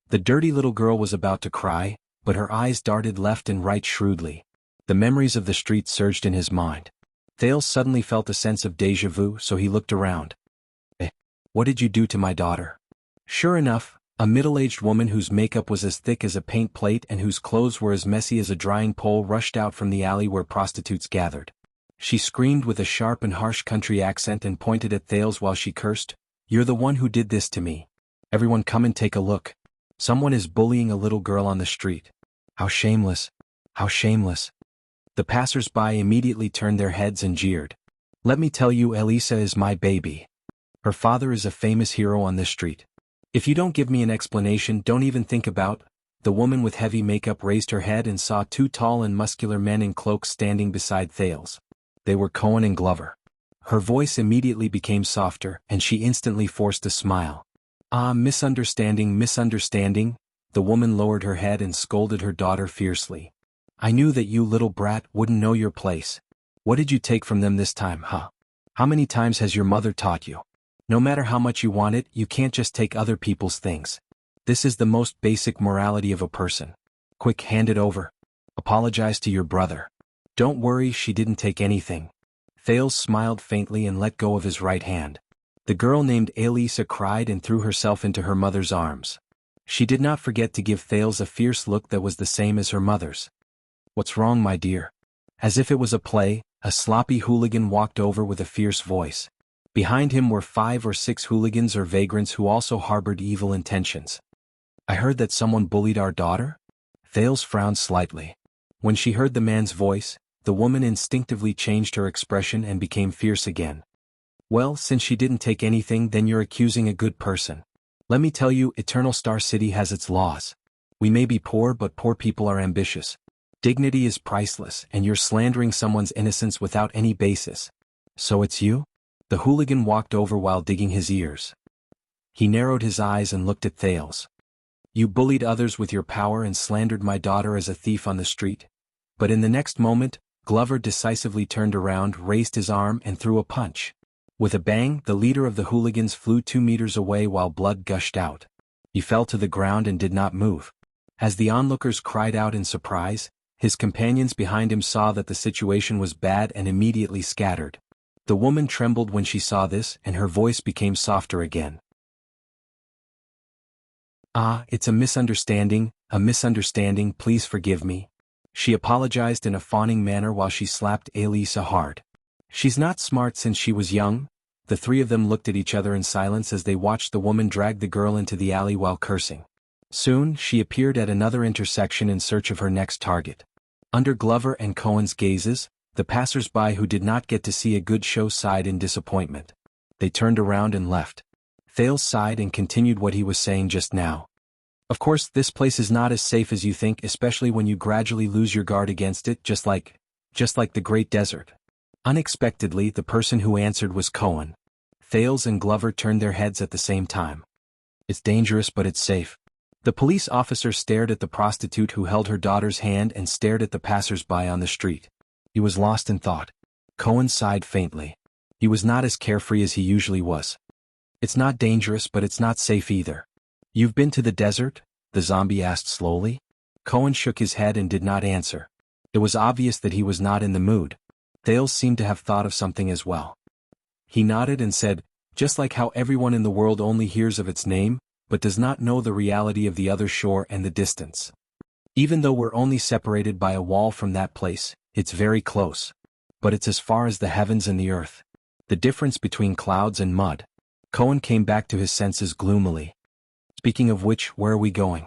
S1: The dirty little girl was about to cry, but her eyes darted left and right shrewdly. The memories of the street surged in his mind. Thales suddenly felt a sense of déjà vu, so he looked around. What did you do to my daughter? Sure enough, a middle-aged woman whose makeup was as thick as a paint plate and whose clothes were as messy as a drying pole rushed out from the alley where prostitutes gathered. She screamed with a sharp and harsh country accent and pointed at Thales while she cursed, "You're the one who did this to me. Everyone come and take a look. Someone is bullying a little girl on the street. How shameless. How shameless." The passers-by immediately turned their heads and jeered. Let me tell you, Elisa is my baby. Her father is a famous hero on this street. If you don't give me an explanation, don't even think about. The woman with heavy makeup raised her head and saw 2 tall and muscular men in cloaks standing beside Thales. They were Cohen and Glover. Her voice immediately became softer, and she instantly forced a smile. Ah, misunderstanding. The woman lowered her head and scolded her daughter fiercely. I knew that you little brat wouldn't know your place. What did you take from them this time, huh? How many times has your mother taught you? No matter how much you want it, you can't just take other people's things. This is the most basic morality of a person. Quick, hand it over. Apologize to your brother. Don't worry, she didn't take anything. Thales smiled faintly and let go of his right hand. The girl named Elisa cried and threw herself into her mother's arms. She did not forget to give Thales a fierce look that was the same as her mother's. What's wrong, my dear? As if it was a play, a sloppy hooligan walked over with a fierce voice. Behind him were 5 or 6 hooligans or vagrants who also harbored evil intentions. I heard that someone bullied our daughter? Thales frowned slightly. When she heard the man's voice, the woman instinctively changed her expression and became fierce again. Well, since she didn't take anything, then you're accusing a good person. Let me tell you, Eternal Star City has its laws. We may be poor, but poor people are ambitious. Dignity is priceless, and you're slandering someone's innocence without any basis. So it's you? The hooligan walked over while digging his ears. He narrowed his eyes and looked at Thales. You bullied others with your power and slandered my daughter as a thief on the street. But in the next moment, Glover decisively turned around, raised his arm and threw a punch. With a bang, the leader of the hooligans flew 2 meters away while blood gushed out. He fell to the ground and did not move. As the onlookers cried out in surprise, his companions behind him saw that the situation was bad and immediately scattered. The woman trembled when she saw this, and her voice became softer again. Ah, it's a misunderstanding, please forgive me. She apologized in a fawning manner while she slapped Elisa hard. She's not smart since she was young. The 3 of them looked at each other in silence as they watched the woman drag the girl into the alley while cursing. Soon, she appeared at another intersection in search of her next target. Under Glover and Cohen's gazes, the passers-by who did not get to see a good show sighed in disappointment. They turned around and left. Thales sighed and continued what he was saying just now. Of course, this place is not as safe as you think, especially when you gradually lose your guard against it, just like the Great Desert. Unexpectedly, the person who answered was Cohen. Thales and Glover turned their heads at the same time. It's dangerous, but it's safe. The police officer stared at the prostitute who held her daughter's hand and stared at the passers-by on the street. He was lost in thought. Cohen sighed faintly. He was not as carefree as he usually was. It's not dangerous, but it's not safe either. You've been to the desert? The zombie asked slowly. Cohen shook his head and did not answer. It was obvious that he was not in the mood. Thales seemed to have thought of something as well. He nodded and said, just like how everyone in the world only hears of its name, but does not know the reality of the other shore and the distance. Even though we're only separated by a wall from that place, it's very close. But it's as far as the heavens and the earth. The difference between clouds and mud. Cohen came back to his senses gloomily. Speaking of which, where are we going?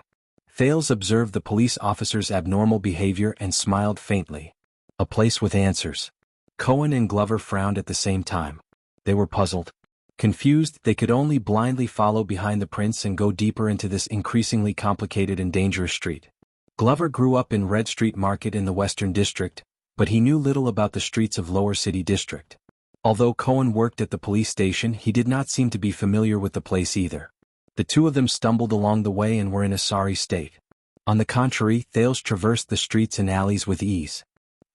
S1: Thales observed the police officer's abnormal behavior and smiled faintly. A place with answers. Cohen and Glover frowned at the same time. They were puzzled. Confused, they could only blindly follow behind the prince and go deeper into this increasingly complicated and dangerous street. Glover grew up in Red Street Market in the Western District, but he knew little about the streets of Lower City District. Although Cohen worked at the police station, he did not seem to be familiar with the place either. The two of them stumbled along the way and were in a sorry state. On the contrary, Thales traversed the streets and alleys with ease.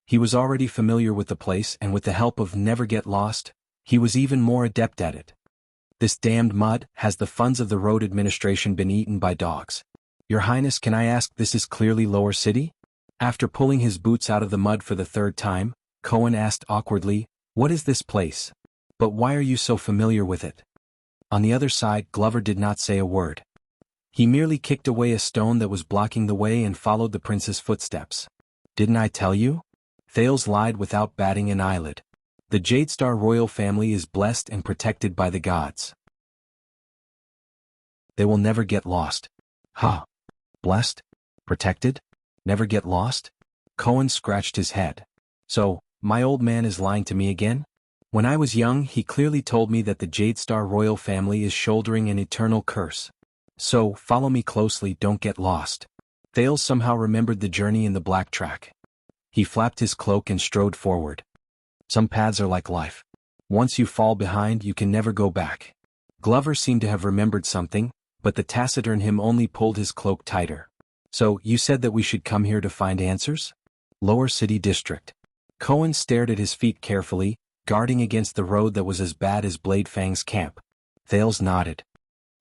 S1: He was already familiar with the place, and with the help of Never Get Lost, he was even more adept at it. This damned mud, has the funds of the road administration been eaten by dogs? Your Highness, can I ask, this is clearly Lower City? After pulling his boots out of the mud for the third time, Cohen asked awkwardly, what is this place? But why are you so familiar with it? On the other side, Glover did not say a word. He merely kicked away a stone that was blocking the way and followed the prince's footsteps. Didn't I tell you? Thales lied without batting an eyelid. The Jadestar royal family is blessed and protected by the gods. They will never get lost. Huh? Blessed? Protected? Never get lost? Cohen scratched his head. So, my old man is lying to me again? When I was young, he clearly told me that the Jadestar royal family is shouldering an eternal curse. So, follow me closely, don't get lost. Thales somehow remembered the journey in the black track. He flapped his cloak and strode forward. Some paths are like life. Once you fall behind, you can never go back. Glover seemed to have remembered something, but the taciturn him only pulled his cloak tighter. So, you said that we should come here to find answers? Lower City District. Cohen stared at his feet carefully, guarding against the road that was as bad as Blade Fang's camp. Thales nodded.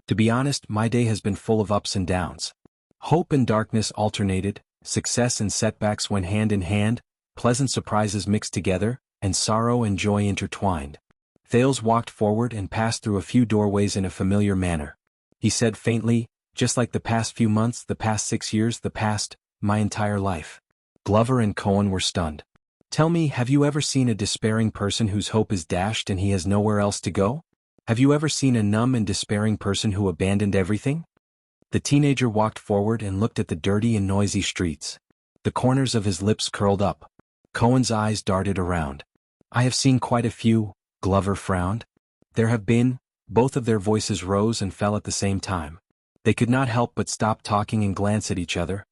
S1: To be honest, my day has been full of ups and downs. Hope and darkness alternated, success and setbacks went hand in hand, pleasant surprises mixed together, and sorrow and joy intertwined. Thales walked forward and passed through a few doorways in a familiar manner. He said faintly, just like the past few months, the past 6 years, my entire life. Glover and Cohen were stunned. Tell me, have you ever seen a despairing person whose hope is dashed and he has nowhere else to go? Have you ever seen a numb and despairing person who abandoned everything? The teenager walked forward and looked at the dirty and noisy streets. The corners of his lips curled up. Cohen's eyes darted around. I have seen quite a few, Glover frowned. There have been, both of their voices rose and fell at the same time. They could not help but stop talking and glance at each other.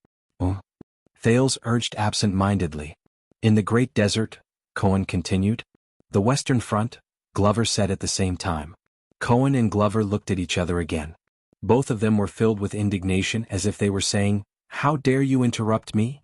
S1: Thales urged absent-mindedly. In the Great Desert, Cohen continued. The Western Front, Glover said at the same time. Cohen and Glover looked at each other again. Both of them were filled with indignation, as if they were saying, how dare you interrupt me?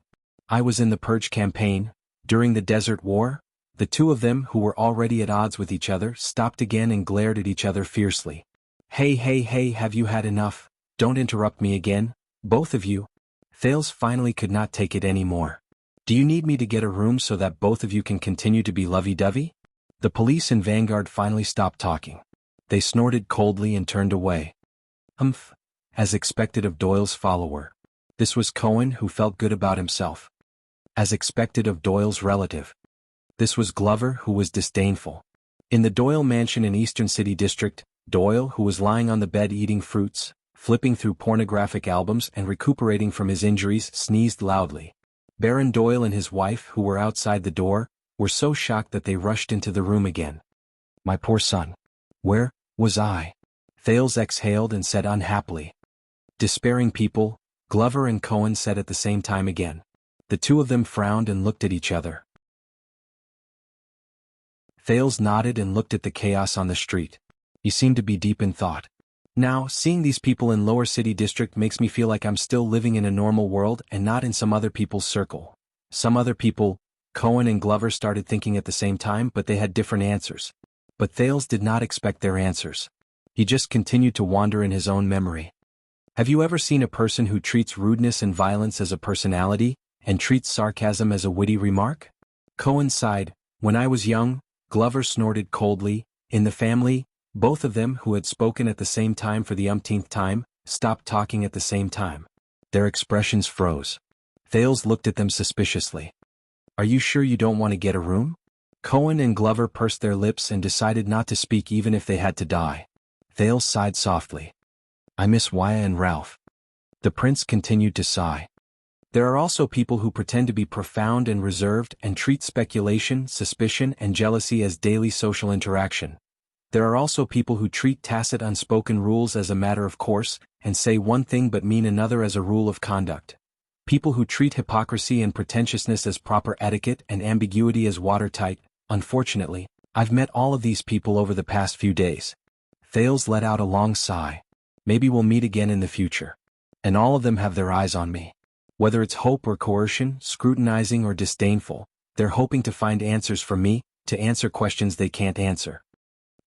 S1: I was in the Purge campaign, during the Desert War. The two of them, who were already at odds with each other, stopped again and glared at each other fiercely. Hey, have you had enough? Don't interrupt me again, both of you. Thales finally could not take it any more. Do you need me to get a room so that both of you can continue to be lovey-dovey? The police and Vanguard finally stopped talking. They snorted coldly and turned away. As expected of Doyle's follower. This was Cohen, who felt good about himself. As expected of Doyle's relative. This was Glover, who was disdainful. In the Doyle mansion in Eastern City District, Doyle, who was lying on the bed eating fruits, flipping through pornographic albums and recuperating from his injuries, sneezed loudly. Baron Doyle and his wife, who were outside the door, were so shocked that they rushed into the room again. My poor son. Where was I? Thales exhaled and said unhappily. Despairing people, Glover and Cohen said at the same time again. The two of them frowned and looked at each other. Thales nodded and looked at the chaos on the street. He seemed to be deep in thought. Now, seeing these people in Lower City District makes me feel like I'm still living in a normal world and not in some other people's circle. Some other people, Cohen and Glover started thinking at the same time, but they had different answers. But Thales did not expect their answers. He just continued to wander in his own memory. Have you ever seen a person who treats rudeness and violence as a personality, and treats sarcasm as a witty remark? Cohen sighed. When I was young, Glover snorted coldly. In the family, both of them who had spoken at the same time for the umpteenth time, stopped talking at the same time. Their expressions froze. Thales looked at them suspiciously. Are you sure you don't want to get a room? Cohen and Glover pursed their lips and decided not to speak even if they had to die. Thales sighed softly. I miss Waya and Ralph. The prince continued to sigh. There are also people who pretend to be profound and reserved and treat speculation, suspicion, and jealousy as daily social interaction. There are also people who treat tacit unspoken rules as a matter of course, and say one thing but mean another as a rule of conduct. People who treat hypocrisy and pretentiousness as proper etiquette and ambiguity as watertight. Unfortunately, I've met all of these people over the past few days. Thales let out a long sigh. Maybe we'll meet again in the future. And all of them have their eyes on me. Whether it's hope or coercion, scrutinizing or disdainful, they're hoping to find answers from me, to answer questions they can't answer.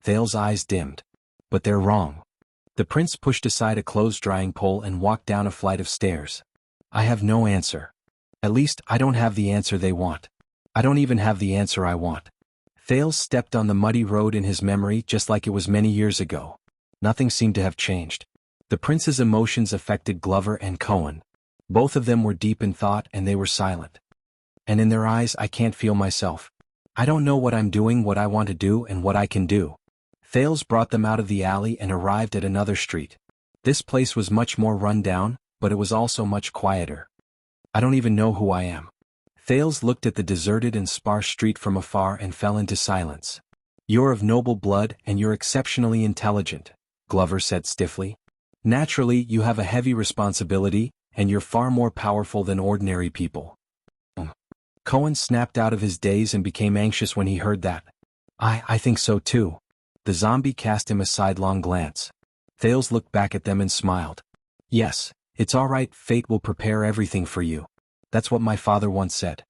S1: Thales' eyes dimmed. But they're wrong. The prince pushed aside a clothes-drying pole and walked down a flight of stairs. I have no answer. At least, I don't have the answer they want. I don't even have the answer I want. Thales stepped on the muddy road in his memory just like it was many years ago. Nothing seemed to have changed. The prince's emotions affected Glover and Cohen. Both of them were deep in thought and they were silent. And in their eyes I can't feel myself. I don't know what I'm doing, what I want to do, and what I can do. Thales brought them out of the alley and arrived at another street. This place was much more run down, but it was also much quieter. I don't even know who I am. Thales looked at the deserted and sparse street from afar and fell into silence. You're of noble blood and you're exceptionally intelligent, Glover said stiffly. Naturally, you have a heavy responsibility, and you're far more powerful than ordinary people. Cohen snapped out of his daze and became anxious when he heard that. I think so too. The zombie cast him a sidelong glance. Thales looked back at them and smiled. Yes, it's all right, fate will prepare everything for you. That's what my father once said.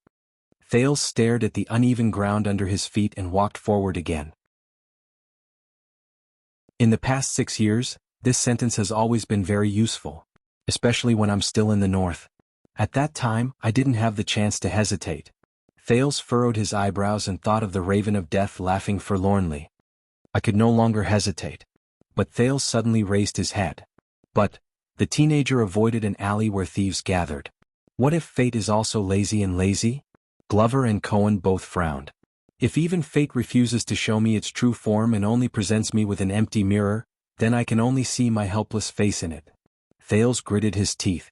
S1: Thales stared at the uneven ground under his feet and walked forward again. In the past 6 years, this sentence has always been very useful, especially when I'm still in the north. At that time, I didn't have the chance to hesitate. Thales furrowed his eyebrows and thought of the Raven of Death laughing forlornly. I could no longer hesitate. But Thales suddenly raised his head. But, the teenager avoided an alley where thieves gathered. What if fate is also lazy and lazy? Glover and Cohen both frowned. If even fate refuses to show me its true form and only presents me with an empty mirror, then I can only see my helpless face in it. Thales gritted his teeth.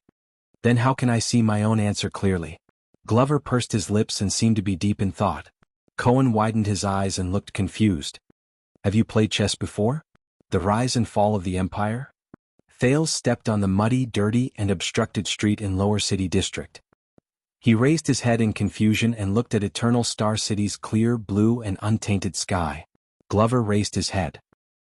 S1: Then how can I see my own answer clearly? Glover pursed his lips and seemed to be deep in thought. Cohen widened his eyes and looked confused. Have you played chess before? The rise and fall of the empire? Thales stepped on the muddy, dirty, and obstructed street in Lower City District. He raised his head in confusion and looked at Eternal Star City's clear blue and untainted sky. Glover raised his head.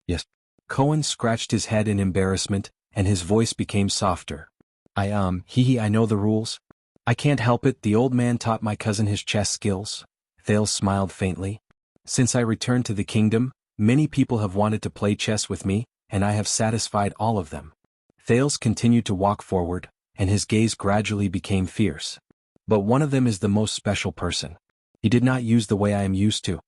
S1: Yes. Cohen scratched his head in embarrassment, and his voice became softer. I know the rules. I can't help it, the old man taught my cousin his chess skills. Thales smiled faintly. Since I returned to the kingdom, many people have wanted to play chess with me, and I have satisfied all of them. Thales continued to walk forward, and his gaze gradually became fierce. But one of them is the most special person. He did not use the way I am used to.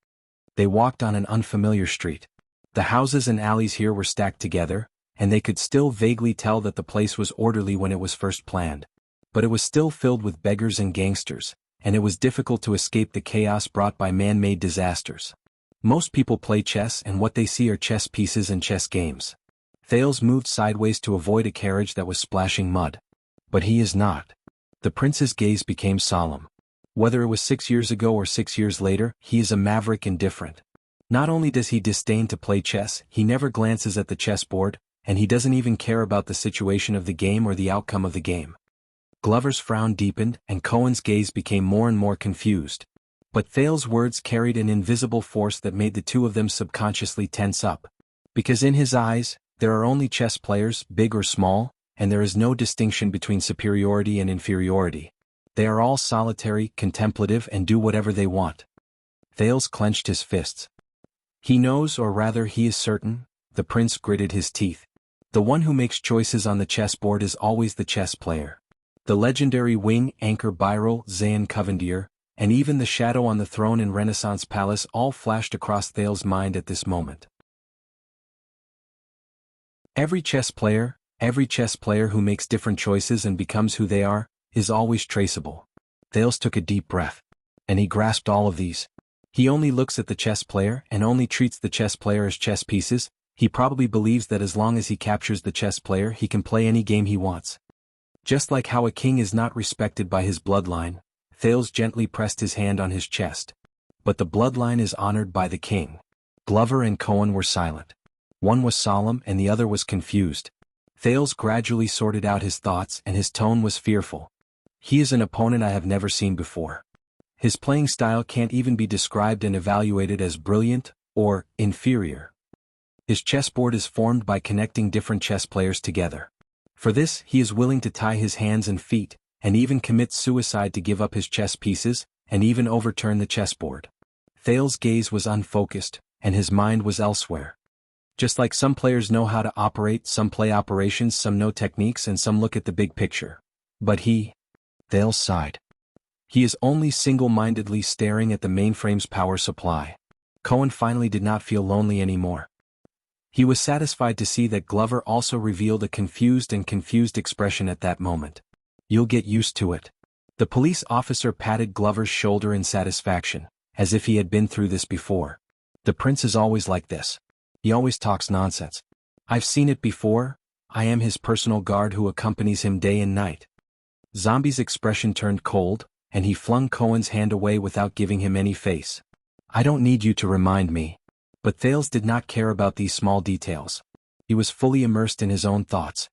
S1: They walked on an unfamiliar street. The houses and alleys here were stacked together, and they could still vaguely tell that the place was orderly when it was first planned. But it was still filled with beggars and gangsters, and it was difficult to escape the chaos brought by man-made disasters. Most people play chess and what they see are chess pieces and chess games. Thales moved sideways to avoid a carriage that was splashing mud. But he is not. The prince's gaze became solemn. Whether it was 6 years ago or 6 years later, he is a maverick and different. Not only does he disdain to play chess, he never glances at the chessboard, and he doesn't even care about the situation of the game or the outcome of the game. Glover's frown deepened, and Cohen's gaze became more and more confused. But Thales' words carried an invisible force that made the two of them subconsciously tense up. Because in his eyes, There are only chess players, big or small, and there is no distinction between superiority and inferiority. They are all solitary, contemplative, and do whatever they want. Thales clenched his fists. He knows, or rather he is certain, the prince gritted his teeth. The one who makes choices on the chessboard is always the chess player. The legendary wing anchor Byril, Zayn Covendier, and even the shadow on the throne in Renaissance Palace all flashed across Thales' mind at this moment. Every chess player who makes different choices and becomes who they are, is always traceable. Thales took a deep breath. And he grasped all of these. He only looks at the chess player and only treats the chess player as chess pieces. He probably believes that as long as he captures the chess player he can play any game he wants. Just like how a king is not respected by his bloodline, Thales gently pressed his hand on his chest. But the bloodline is honored by the king. Glover and Cohen were silent. One was solemn and the other was confused. Thales gradually sorted out his thoughts and his tone was fearful. He is an opponent I have never seen before. His playing style can't even be described and evaluated as brilliant or inferior. His chessboard is formed by connecting different chess players together. For this he is willing to tie his hands and feet, and even commit suicide to give up his chess pieces, and even overturn the chessboard. Thales' gaze was unfocused, and his mind was elsewhere. Just like some players know how to operate, some play operations, some know techniques, and some look at the big picture. But Thales sighed. He is only single-mindedly staring at the mainframe's power supply. Cohen finally did not feel lonely anymore. He was satisfied to see that Glover also revealed a confused expression at that moment. You'll get used to it. The police officer patted Glover's shoulder in satisfaction, as if he had been through this before. The prince is always like this. He always talks nonsense. I've seen it before. I am his personal guard who accompanies him day and night. Zombie's expression turned cold, and he flung Cohen's hand away without giving him any face. I don't need you to remind me. But Thales did not care about these small details. He was fully immersed in his own thoughts.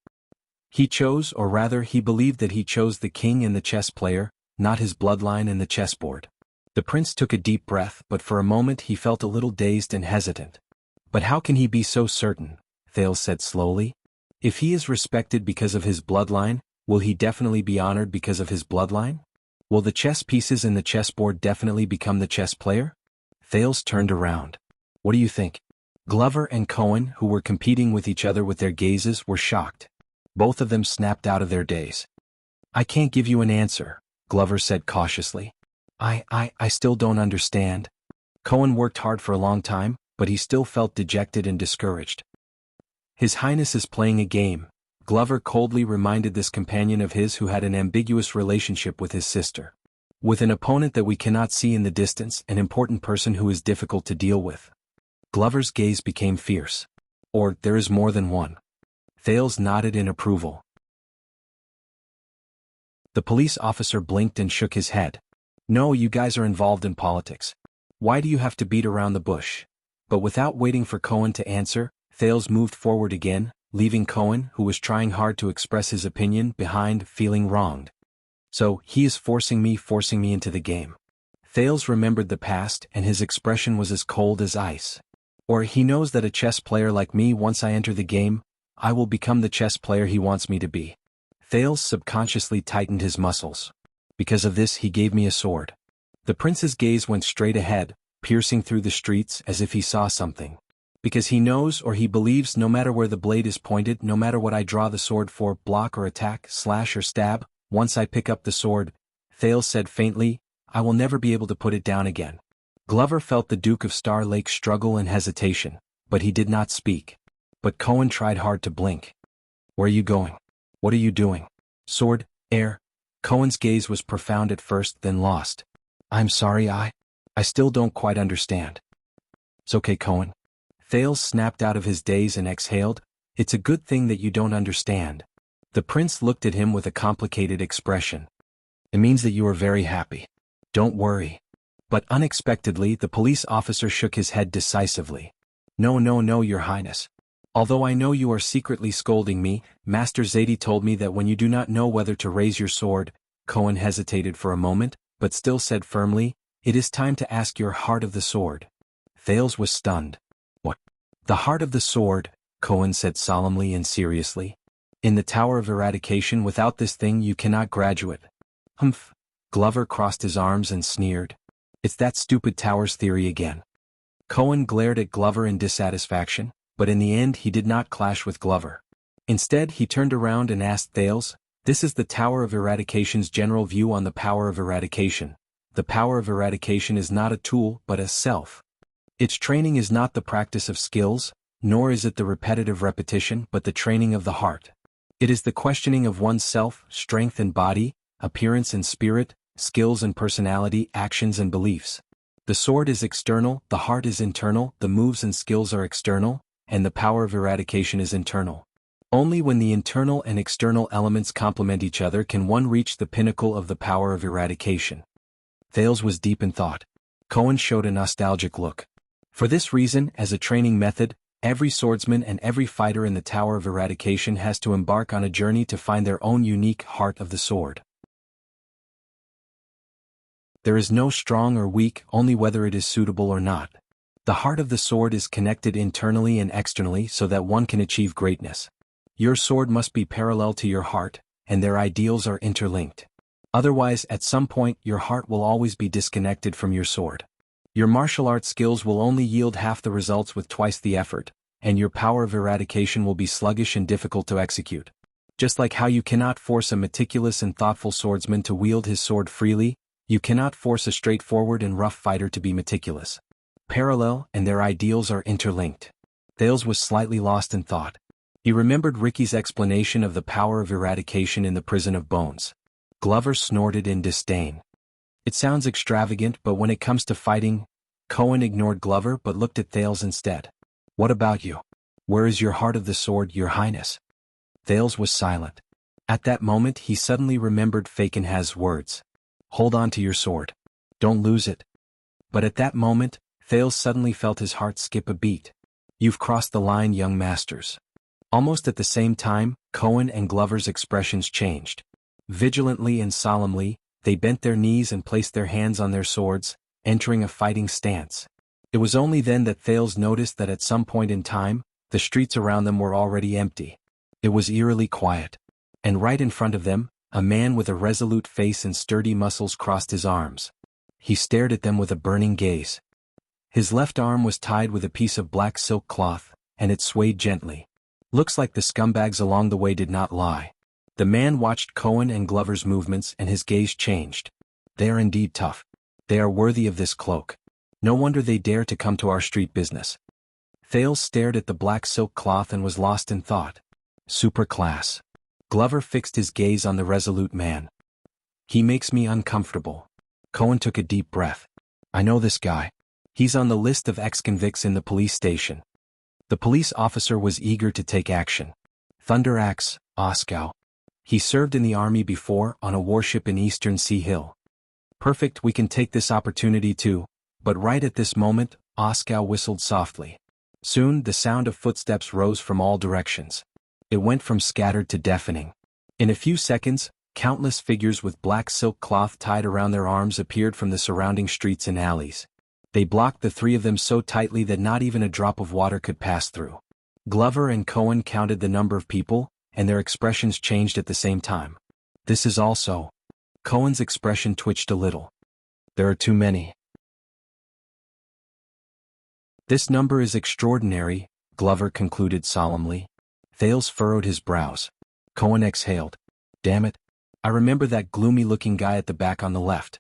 S1: He chose, or rather he believed that he chose the king and the chess player, not his bloodline and the chessboard. The prince took a deep breath, but for a moment he felt a little dazed and hesitant. But how can he be so certain? Thales said slowly. If he is respected because of his bloodline, will he definitely be honored because of his bloodline? Will the chess pieces in the chessboard definitely become the chess player? Thales turned around. What do you think? Glover and Cohen, who were competing with each other with their gazes, were shocked. Both of them snapped out of their daze. I can't give you an answer, Glover said cautiously. I still don't understand. Cohen worked hard for a long time, but he still felt dejected and discouraged. His Highness is playing a game, Glover coldly reminded this companion of his who had an ambiguous relationship with his sister. With an opponent that we cannot see in the distance, an important person who is difficult to deal with. Glover's gaze became fierce. Or, there is more than one. Thales nodded in approval. The police officer blinked and shook his head. No, you guys are involved in politics. Why do you have to beat around the bush? But without waiting for Cohen to answer, Thales moved forward again, leaving Cohen, who was trying hard to express his opinion, behind, feeling wronged. So, he is forcing me into the game. Thales remembered the past and his expression was as cold as ice. Or he knows that a chess player like me, once I enter the game, I will become the chess player he wants me to be. Thales subconsciously tightened his muscles. Because of this he gave me a sword. The prince's gaze went straight ahead, piercing through the streets as if he saw something. Because he knows or he believes no matter where the blade is pointed, no matter what I draw the sword for, block or attack, slash or stab, once I pick up the sword, Thales said faintly, I will never be able to put it down again. Glover felt the Duke of Star Lake struggle and hesitation, but he did not speak. But Cohen tried hard to blink. Where are you going? What are you doing? Sword, air. Cohen's gaze was profound at first, then lost. I'm sorry, I still don't quite understand. It's okay, Cohen. Thales snapped out of his daze and exhaled. It's a good thing that you don't understand. The prince looked at him with a complicated expression. It means that you are very happy. Don't worry. But unexpectedly the police officer shook his head decisively. No, Your Highness. Although I know you are secretly scolding me, Master Zadie told me that when you do not know whether to raise your sword, Cohen hesitated for a moment, but still said firmly, it is time to ask your heart of the sword. Thales was stunned. What? The heart of the sword? Cohen said solemnly and seriously. In the Tower of Eradication, without this thing you cannot graduate. Humph. Glover crossed his arms and sneered. It's that stupid Towers theory again. Cohen glared at Glover in dissatisfaction, but in the end he did not clash with Glover. Instead he turned around and asked Thales, "This is the Tower of Eradication's general view on the power of eradication. The power of eradication is not a tool but a self. Its training is not the practice of skills, nor is it the repetitive repetition but the training of the heart. It is the questioning of one's self, strength and body, appearance and spirit, skills and personality, actions and beliefs. The sword is external, the heart is internal, the moves and skills are external, and the power of eradication is internal. Only when the internal and external elements complement each other can one reach the pinnacle of the power of eradication." Thales was deep in thought. Cohen showed a nostalgic look. For this reason, as a training method, every swordsman and every fighter in the Tower of Eradication has to embark on a journey to find their own unique heart of the sword. There is no strong or weak, only whether it is suitable or not. The heart of the sword is connected internally and externally so that one can achieve greatness. Your sword must be parallel to your heart, and their ideals are interlinked. Otherwise, at some point, your heart will always be disconnected from your sword. Your martial arts skills will only yield half the results with twice the effort, and your power of eradication will be sluggish and difficult to execute. Just like how you cannot force a meticulous and thoughtful swordsman to wield his sword freely, you cannot force a straightforward and rough fighter to be meticulous. Parallel, and their ideals are interlinked. Thales was slightly lost in thought. He remembered Ricky's explanation of the power of eradication in the Prison of Bones. Glover snorted in disdain. It sounds extravagant, but when it comes to fighting... Cohen ignored Glover but looked at Thales instead. What about you? Where is your heart of the sword, your highness? Thales was silent. At that moment he suddenly remembered Fakenhaz's words. Hold on to your sword. Don't lose it. But at that moment, Thales suddenly felt his heart skip a beat. You've crossed the line, young masters. Almost at the same time, Cohen and Glover's expressions changed. Vigilantly and solemnly, they bent their knees and placed their hands on their swords, entering a fighting stance. It was only then that Thales noticed that at some point in time, the streets around them were already empty. It was eerily quiet. And right in front of them, a man with a resolute face and sturdy muscles crossed his arms. He stared at them with a burning gaze. His left arm was tied with a piece of black silk cloth, and it swayed gently. Looks like the scumbags along the way did not lie. The man watched Cohen and Glover's movements and his gaze changed. They are indeed tough. They are worthy of this cloak. No wonder they dare to come to our street business. Thales stared at the black silk cloth and was lost in thought. Super class. Glover fixed his gaze on the resolute man. He makes me uncomfortable. Cohen took a deep breath. I know this guy. He's on the list of ex-convicts in the police station. The police officer was eager to take action. Thunder Axe, Oskow. He served in the army before, on a warship in Eastern Sea Hill. Perfect, we can take this opportunity too. But right at this moment, Oskow whistled softly. Soon, the sound of footsteps rose from all directions. It went from scattered to deafening. In a few seconds, countless figures with black silk cloth tied around their arms appeared from the surrounding streets and alleys. They blocked the three of them so tightly that not even a drop of water could pass through. Glover and Cohen counted the number of people, and their expressions changed at the same time. This is also... Cohen's expression twitched a little. There are too many. This number is extraordinary, Glover concluded solemnly. Thales furrowed his brows. Cohen exhaled. Damn it. I remember that gloomy-looking guy at the back on the left.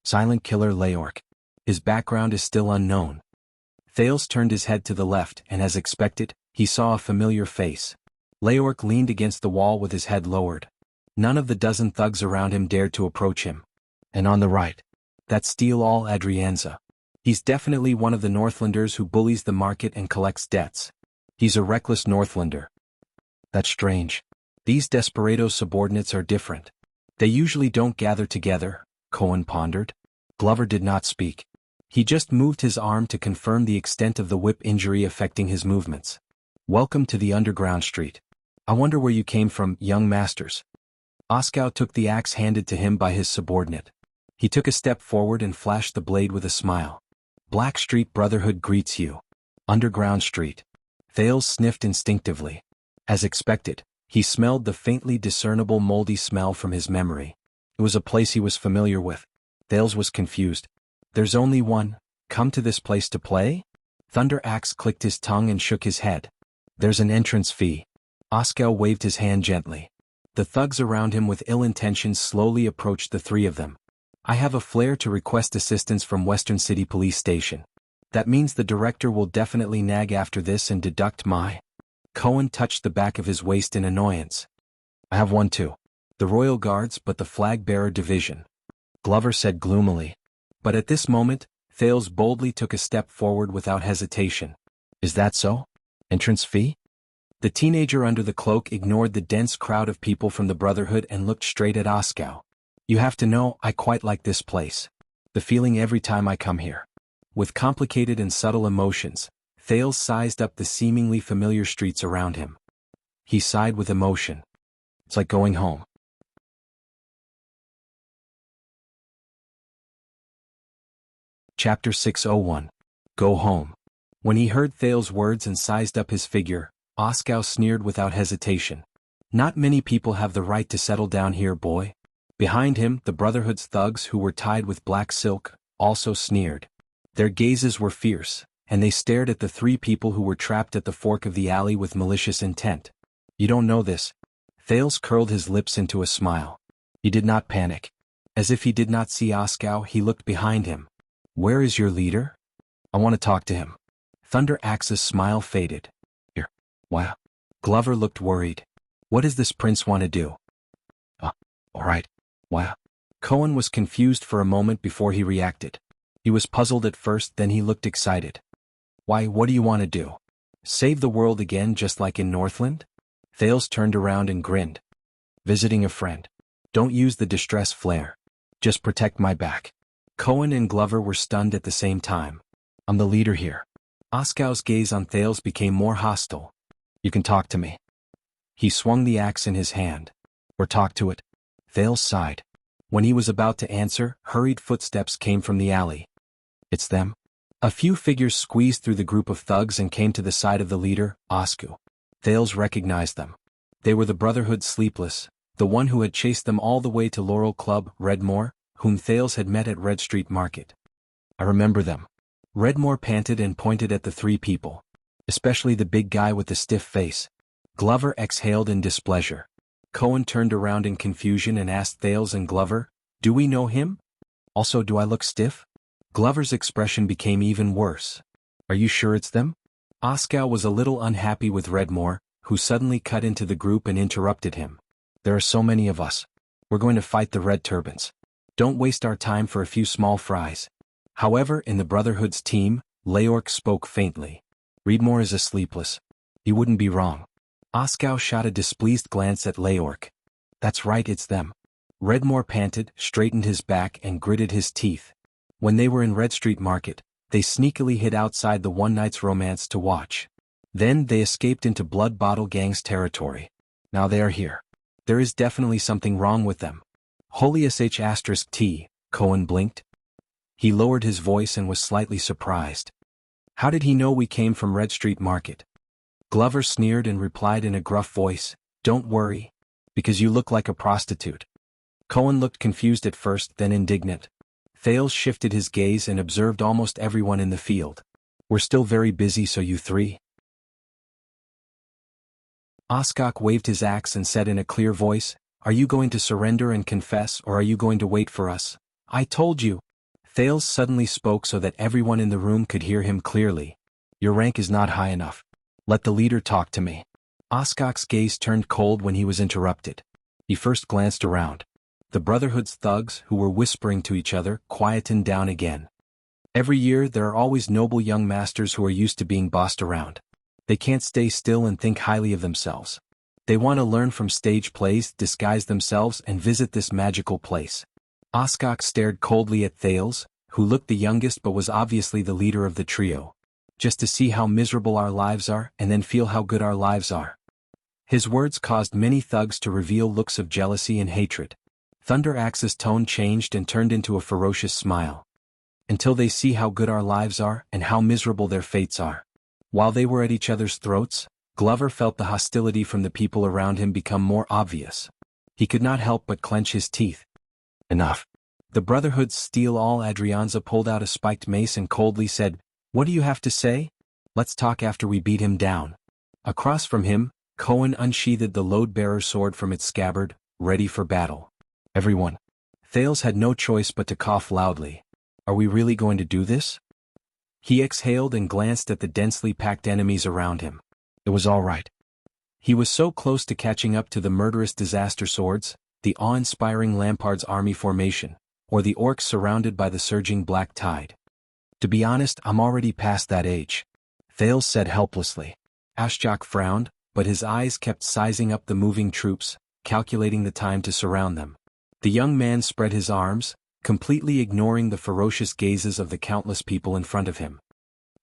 S1: Silent Killer Leork. His background is still unknown. Thales turned his head to the left and as expected, he saw a familiar face. Leork leaned against the wall with his head lowered. None of the dozen thugs around him dared to approach him. And on the right. That's Steel All Adrianza. He's definitely one of the Northlanders who bullies the market and collects debts. He's a reckless Northlander. That's strange. These desperado subordinates are different. They usually don't gather together, Cohen pondered. Glover did not speak. He just moved his arm to confirm the extent of the whip injury affecting his movements. Welcome to the underground street. I wonder where you came from, young masters. Oskow took the axe handed to him by his subordinate. He took a step forward and flashed the blade with a smile. Black Street Brotherhood greets you. Underground Street. Thales sniffed instinctively. As expected, he smelled the faintly discernible moldy smell from his memory. It was a place he was familiar with. Thales was confused. There's only one. Come to this place to play? Thunder Axe clicked his tongue and shook his head. There's an entrance fee. Oskar waved his hand gently. The thugs around him with ill intentions slowly approached the three of them. I have a flare to request assistance from Western City Police Station. That means the director will definitely nag after this and deduct my... Cohen touched the back of his waist in annoyance. I have one too. The Royal Guards, but the flag-bearer division. Glover said gloomily. But at this moment, Thales boldly took a step forward without hesitation. Is that so? Entrance fee? The teenager under the cloak ignored the dense crowd of people from the Brotherhood and looked straight at Oskar. You have to know, I quite like this place. The feeling every time I come here. With complicated and subtle emotions, Thales sized up the seemingly familiar streets around him. He sighed with emotion. It's like going home. Chapter 601. Go home. When he heard Thales' words and sized up his figure, Oskar sneered without hesitation. Not many people have the right to settle down here, boy. Behind him, the Brotherhood's thugs who were tied with black silk also sneered. Their gazes were fierce, and they stared at the three people who were trapped at the fork of the alley with malicious intent. You don't know this. Thales curled his lips into a smile. He did not panic. As if he did not see Oskar, he looked behind him. Where is your leader? I want to talk to him. Thunder Axe's smile faded. Here. Wow. Glover looked worried. What does this prince want to do? All right. Wow. Cohen was confused for a moment before he reacted. He was puzzled at first, then he looked excited. Why, what do you want to do? Save the world again just like in Northland? Thales turned around and grinned. Visiting a friend. Don't use the distress flare. Just protect my back. Cohen and Glover were stunned at the same time. I'm the leader here. Oskar's gaze on Thales became more hostile. You can talk to me. He swung the axe in his hand. Or talk to it. Thales sighed. When he was about to answer, hurried footsteps came from the alley. It's them. A few figures squeezed through the group of thugs and came to the side of the leader, Osku. Thales recognized them. They were the Brotherhood Sleepless, the one who had chased them all the way to Laurel Club, Redmore, whom Thales had met at Red Street Market. I remember them. Redmore panted and pointed at the three people. Especially the big guy with the stiff face. Glover exhaled in displeasure. Cohen turned around in confusion and asked Thales and Glover, do we know him? Also, do I look stiff? Glover's expression became even worse. Are you sure it's them? Oskar was a little unhappy with Redmore, who suddenly cut into the group and interrupted him. There are so many of us. We're going to fight the Red Turbans. Don't waste our time for a few small fries. However, in the Brotherhood's team, Leork spoke faintly. Redmore is a sleepless. He wouldn't be wrong. Oskar shot a displeased glance at Leork. That's right, it's them. Redmore panted, straightened his back and gritted his teeth. When they were in Red Street Market, they sneakily hid outside the One Night's Romance to watch. Then they escaped into Blood Bottle Gang's territory. Now they are here. There is definitely something wrong with them. Holy *T, Cohen blinked. He lowered his voice and was slightly surprised. How did he know we came from Red Street Market? Glover sneered and replied in a gruff voice, don't worry. Because you look like a prostitute. Cohen looked confused at first, then indignant. Thales shifted his gaze and observed almost everyone in the field. We're still very busy, so you three. Oskar waved his axe and said in a clear voice, are you going to surrender and confess, or are you going to wait for us? I told you. Thales suddenly spoke so that everyone in the room could hear him clearly. Your rank is not high enough. Let the leader talk to me. Oskar's gaze turned cold when he was interrupted. He first glanced around. The Brotherhood's thugs, who were whispering to each other, quietened down again. Every year there are always noble young masters who are used to being bossed around. They can't stay still and think highly of themselves. They want to learn from stage plays, disguise themselves and visit this magical place. Oskar stared coldly at Thales, who looked the youngest but was obviously the leader of the trio. Just to see how miserable our lives are and then feel how good our lives are. His words caused many thugs to reveal looks of jealousy and hatred. Thunder Axe's tone changed and turned into a ferocious smile. Until they see how good our lives are and how miserable their fates are. While they were at each other's throats, Glover felt the hostility from the people around him become more obvious. He could not help but clench his teeth. Enough. The Brotherhood's steel-all Adrianza pulled out a spiked mace and coldly said, "What do you have to say? Let's talk after we beat him down." Across from him, Cohen unsheathed the load-bearer sword from its scabbard, ready for battle. Everyone. Thales had no choice but to cough loudly. Are we really going to do this? He exhaled and glanced at the densely packed enemies around him. It was all right. He was so close to catching up to the murderous disaster swords, the awe-inspiring Lampard's army formation, or the orcs surrounded by the surging black tide. To be honest, I'm already past that age, Thales said helplessly. Ashjak frowned, but his eyes kept sizing up the moving troops, calculating the time to surround them. The young man spread his arms, completely ignoring the ferocious gazes of the countless people in front of him.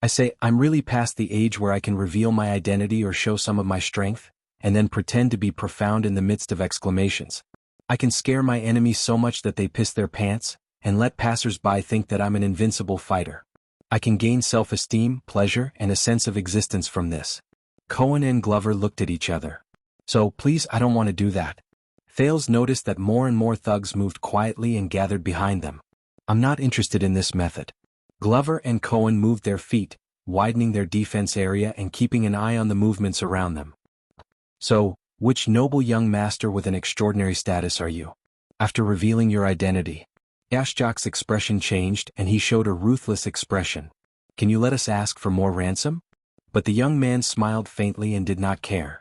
S1: I say, I'm really past the age where I can reveal my identity or show some of my strength, and then pretend to be profound in the midst of exclamations. I can scare my enemies so much that they piss their pants, and let passers-by think that I'm an invincible fighter. I can gain self-esteem, pleasure, and a sense of existence from this. Cohen and Glover looked at each other. So, please, I don't want to do that. Thales noticed that more and more thugs moved quietly and gathered behind them. I'm not interested in this method. Glover and Cohen moved their feet, widening their defense area and keeping an eye on the movements around them. So, which noble young master with an extraordinary status are you? After revealing your identity, Ashjak's expression changed and he showed a ruthless expression. Can you let us ask for more ransom? But the young man smiled faintly and did not care.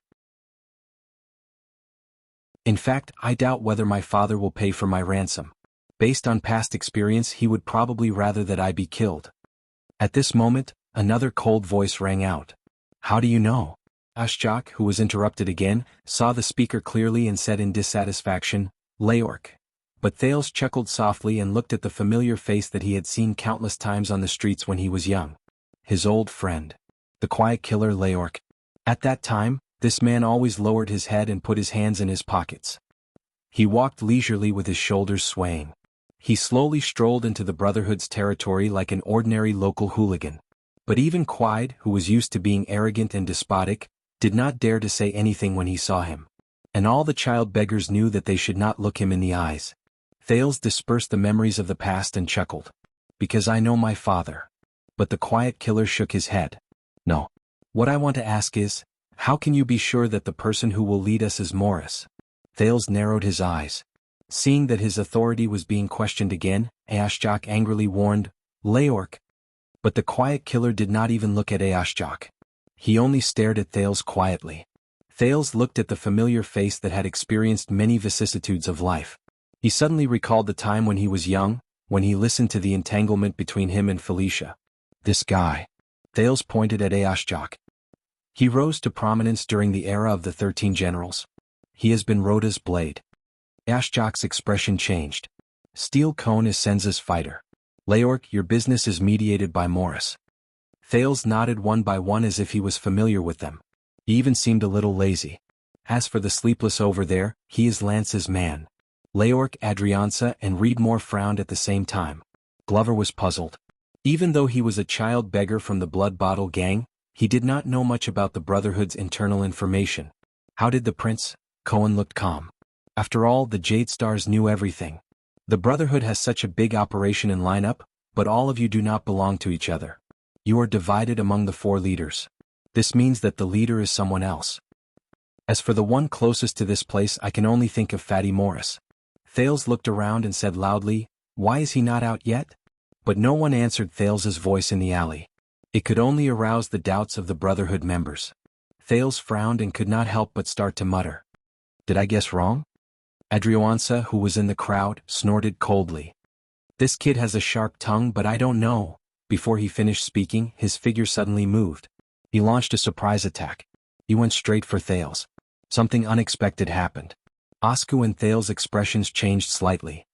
S1: In fact, I doubt whether my father will pay for my ransom. Based on past experience, he would probably rather that I be killed. At this moment, another cold voice rang out. How do you know? Ashjak, who was interrupted again, saw the speaker clearly and said in dissatisfaction, Leorc. But Thales chuckled softly and looked at the familiar face that he had seen countless times on the streets when he was young. His old friend. The quiet killer Leorc. At that time, this man always lowered his head and put his hands in his pockets. He walked leisurely with his shoulders swaying. He slowly strolled into the Brotherhood's territory like an ordinary local hooligan. But even Quide, who was used to being arrogant and despotic, did not dare to say anything when he saw him. And all the child beggars knew that they should not look him in the eyes. Thales dispersed the memories of the past and chuckled. Because I know my father. But the quiet killer shook his head. No. What I want to ask is, how can you be sure that the person who will lead us is Morris? Thales narrowed his eyes. Seeing that his authority was being questioned again, Ashjak angrily warned, Leorc. But the quiet killer did not even look at Ashjak. He only stared at Thales quietly. Thales looked at the familiar face that had experienced many vicissitudes of life. He suddenly recalled the time when he was young, when he listened to the entanglement between him and Felicia. This guy. Thales pointed at Ashjak. He rose to prominence during the era of the 13 generals. He has been Rhoda's blade. Ashjak's expression changed. Steel Cone is Senza's fighter. Leorc, your business is mediated by Morris. Thales nodded one by one as if he was familiar with them. He even seemed a little lazy. As for the sleepless over there, he is Lance's man. Leorc, Adrianza, and Reedmore frowned at the same time. Glover was puzzled. Even though he was a child beggar from the Blood Bottle gang, he did not know much about the Brotherhood's internal information. How did the prince? Cohen looked calm. After all, the Jade Stars knew everything. The Brotherhood has such a big operation and lineup, but all of you do not belong to each other. You are divided among the 4 leaders. This means that the leader is someone else. As for the one closest to this place, I can only think of Fatty Morris. Thales looked around and said loudly, Why is he not out yet? But no one answered Thales's voice in the alley. It could only arouse the doubts of the Brotherhood members. Thales frowned and could not help but start to mutter. Did I guess wrong? Adrianza, who was in the crowd, snorted coldly. This kid has a sharp tongue, but I don't know. Before he finished speaking, his figure suddenly moved. He launched a surprise attack. He went straight for Thales. Something unexpected happened. Oscu and Thales' expressions changed slightly.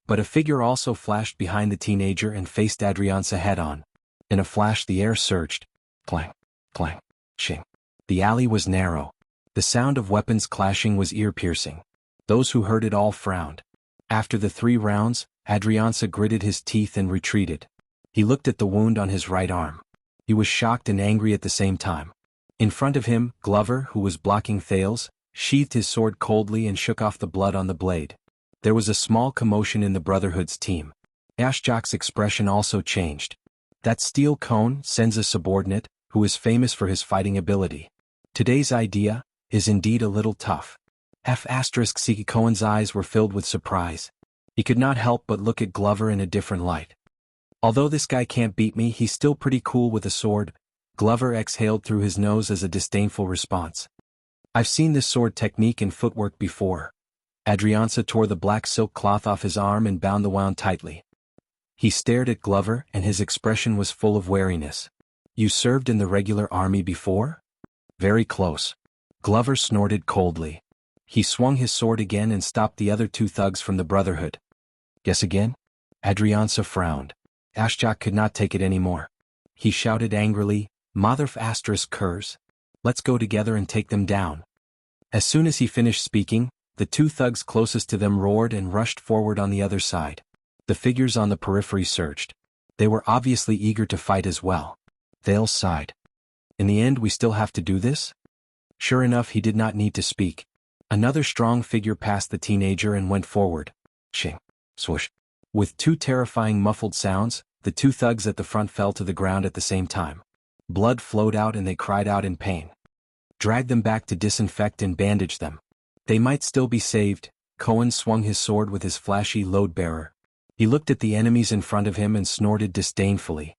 S1: But a figure also flashed behind the teenager and faced Adrianza head-on. In a flash the air surged. Clang, clang, shing. The alley was narrow. The sound of weapons clashing was ear-piercing. Those who heard it all frowned. After the 3 rounds, Adrianza gritted his teeth and retreated. He looked at the wound on his right arm. He was shocked and angry at the same time. In front of him, Glover, who was blocking Thales, sheathed his sword coldly and shook off the blood on the blade. There was a small commotion in the Brotherhood's team. Ashjak's expression also changed. That steel cone sends a subordinate, who is famous for his fighting ability. Today's idea is indeed a little tough. Cohen's eyes were filled with surprise. He could not help but look at Glover in a different light. Although this guy can't beat me, he's still pretty cool with a sword. Glover exhaled through his nose as a disdainful response. I've seen this sword technique and footwork before. Adrianza tore the black silk cloth off his arm and bound the wound tightly. He stared at Glover and his expression was full of wariness. You served in the regular army before? Very close. Glover snorted coldly. He swung his sword again and stopped the other two thugs from the Brotherhood. Guess again? Adrianza frowned. Ashjak could not take it anymore. He shouted angrily, Motherf asterisk curs. Let's go together and take them down. As soon as he finished speaking, the two thugs closest to them roared and rushed forward on the other side. The figures on the periphery surged. They were obviously eager to fight as well. Thales sighed. In the end, we still have to do this? Sure enough, he did not need to speak. Another strong figure passed the teenager and went forward. Ching. Swoosh. With two terrifying muffled sounds, the two thugs at the front fell to the ground at the same time. Blood flowed out and they cried out in pain. Drag them back to disinfect and bandage them. They might still be saved. Cohen swung his sword with his flashy load-bearer. He looked at the enemies in front of him and snorted disdainfully.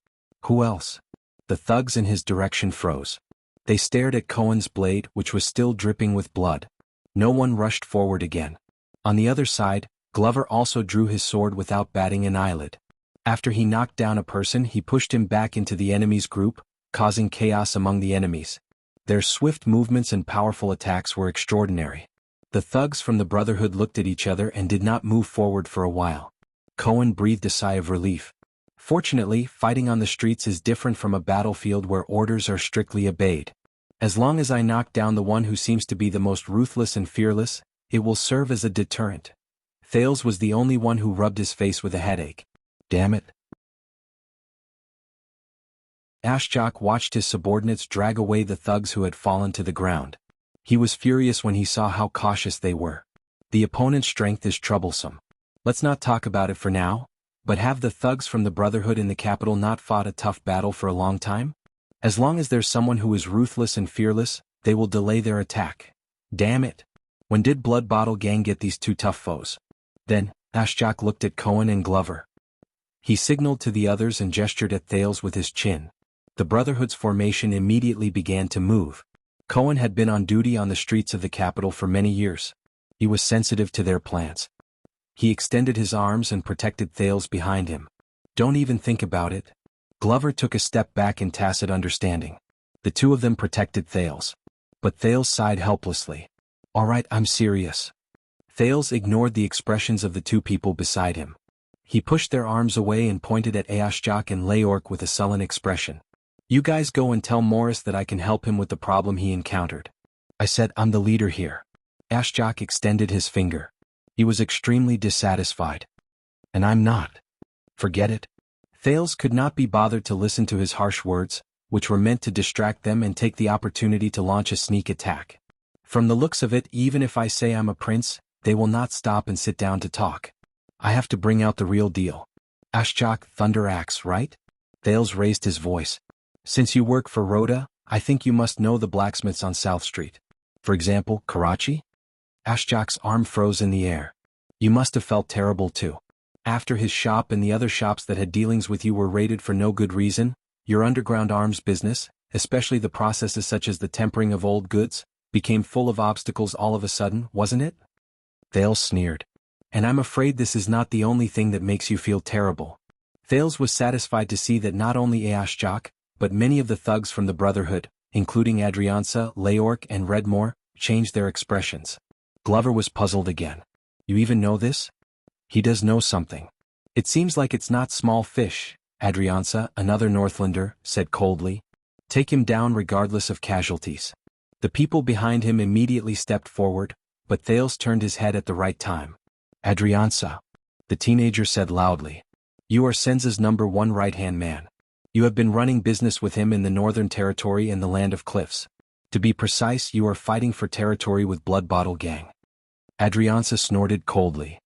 S1: Who else? The thugs in his direction froze. They stared at Cohen's blade, which was still dripping with blood. No one rushed forward again. On the other side, Glover also drew his sword without batting an eyelid. After he knocked down a person, he pushed him back into the enemy's group, causing chaos among the enemies. Their swift movements and powerful attacks were extraordinary. The thugs from the Brotherhood looked at each other and did not move forward for a while. Cohen breathed a sigh of relief. Fortunately, fighting on the streets is different from a battlefield where orders are strictly obeyed. As long as I knock down the one who seems to be the most ruthless and fearless, it will serve as a deterrent. Thales was the only one who rubbed his face with a headache. Damn it. Ashjak watched his subordinates drag away the thugs who had fallen to the ground. He was furious when he saw how cautious they were. The opponent's strength is troublesome. Let's not talk about it for now, but have the thugs from the Brotherhood in the capital not fought a tough battle for a long time? As long as there's someone who is ruthless and fearless, they will delay their attack. Damn it. When did Blood Bottle Gang get these two tough foes? Then, Ashjak looked at Cohen and Glover. He signaled to the others and gestured at Thales with his chin. The Brotherhood's formation immediately began to move. Cohen had been on duty on the streets of the capital for many years. He was sensitive to their plans. He extended his arms and protected Thales behind him. Don't even think about it. Glover took a step back in tacit understanding. The two of them protected Thales. But Thales sighed helplessly. All right, I'm serious. Thales ignored the expressions of the two people beside him. He pushed their arms away and pointed at Ashjak and Leork with a sullen expression. You guys go and tell Morris that I can help him with the problem he encountered. I said I'm the leader here. Ashjak extended his finger. He was extremely dissatisfied. And I'm not. Forget it. Thales could not be bothered to listen to his harsh words, which were meant to distract them and take the opportunity to launch a sneak attack. From the looks of it, even if I say I'm a prince, they will not stop and sit down to talk. I have to bring out the real deal. Ashjak, Thunder Axe, right? Thales raised his voice. Since you work for Rhoda, I think you must know the blacksmiths on South Street. For example, Karachi? Ashjak's arm froze in the air. You must have felt terrible too. After his shop and the other shops that had dealings with you were raided for no good reason, your underground arms business, especially the processes such as the tempering of old goods, became full of obstacles all of a sudden, wasn't it? Thales sneered. And I'm afraid this is not the only thing that makes you feel terrible. Thales was satisfied to see that not only Ashjak, but many of the thugs from the Brotherhood, including Adrianza, Leork, and Redmore, changed their expressions. Glover was puzzled again. You even know this? He does know something. It seems like it's not small fish, Adrianza, another Northlander, said coldly. Take him down regardless of casualties. The people behind him immediately stepped forward, but Thales turned his head at the right time. Adrianza, the teenager said loudly. You are Senza's #1 right-hand man. You have been running business with him in the Northern Territory and the Land of Cliffs. To be precise, you are fighting for territory with Blood Bottle Gang. Adrianza snorted coldly.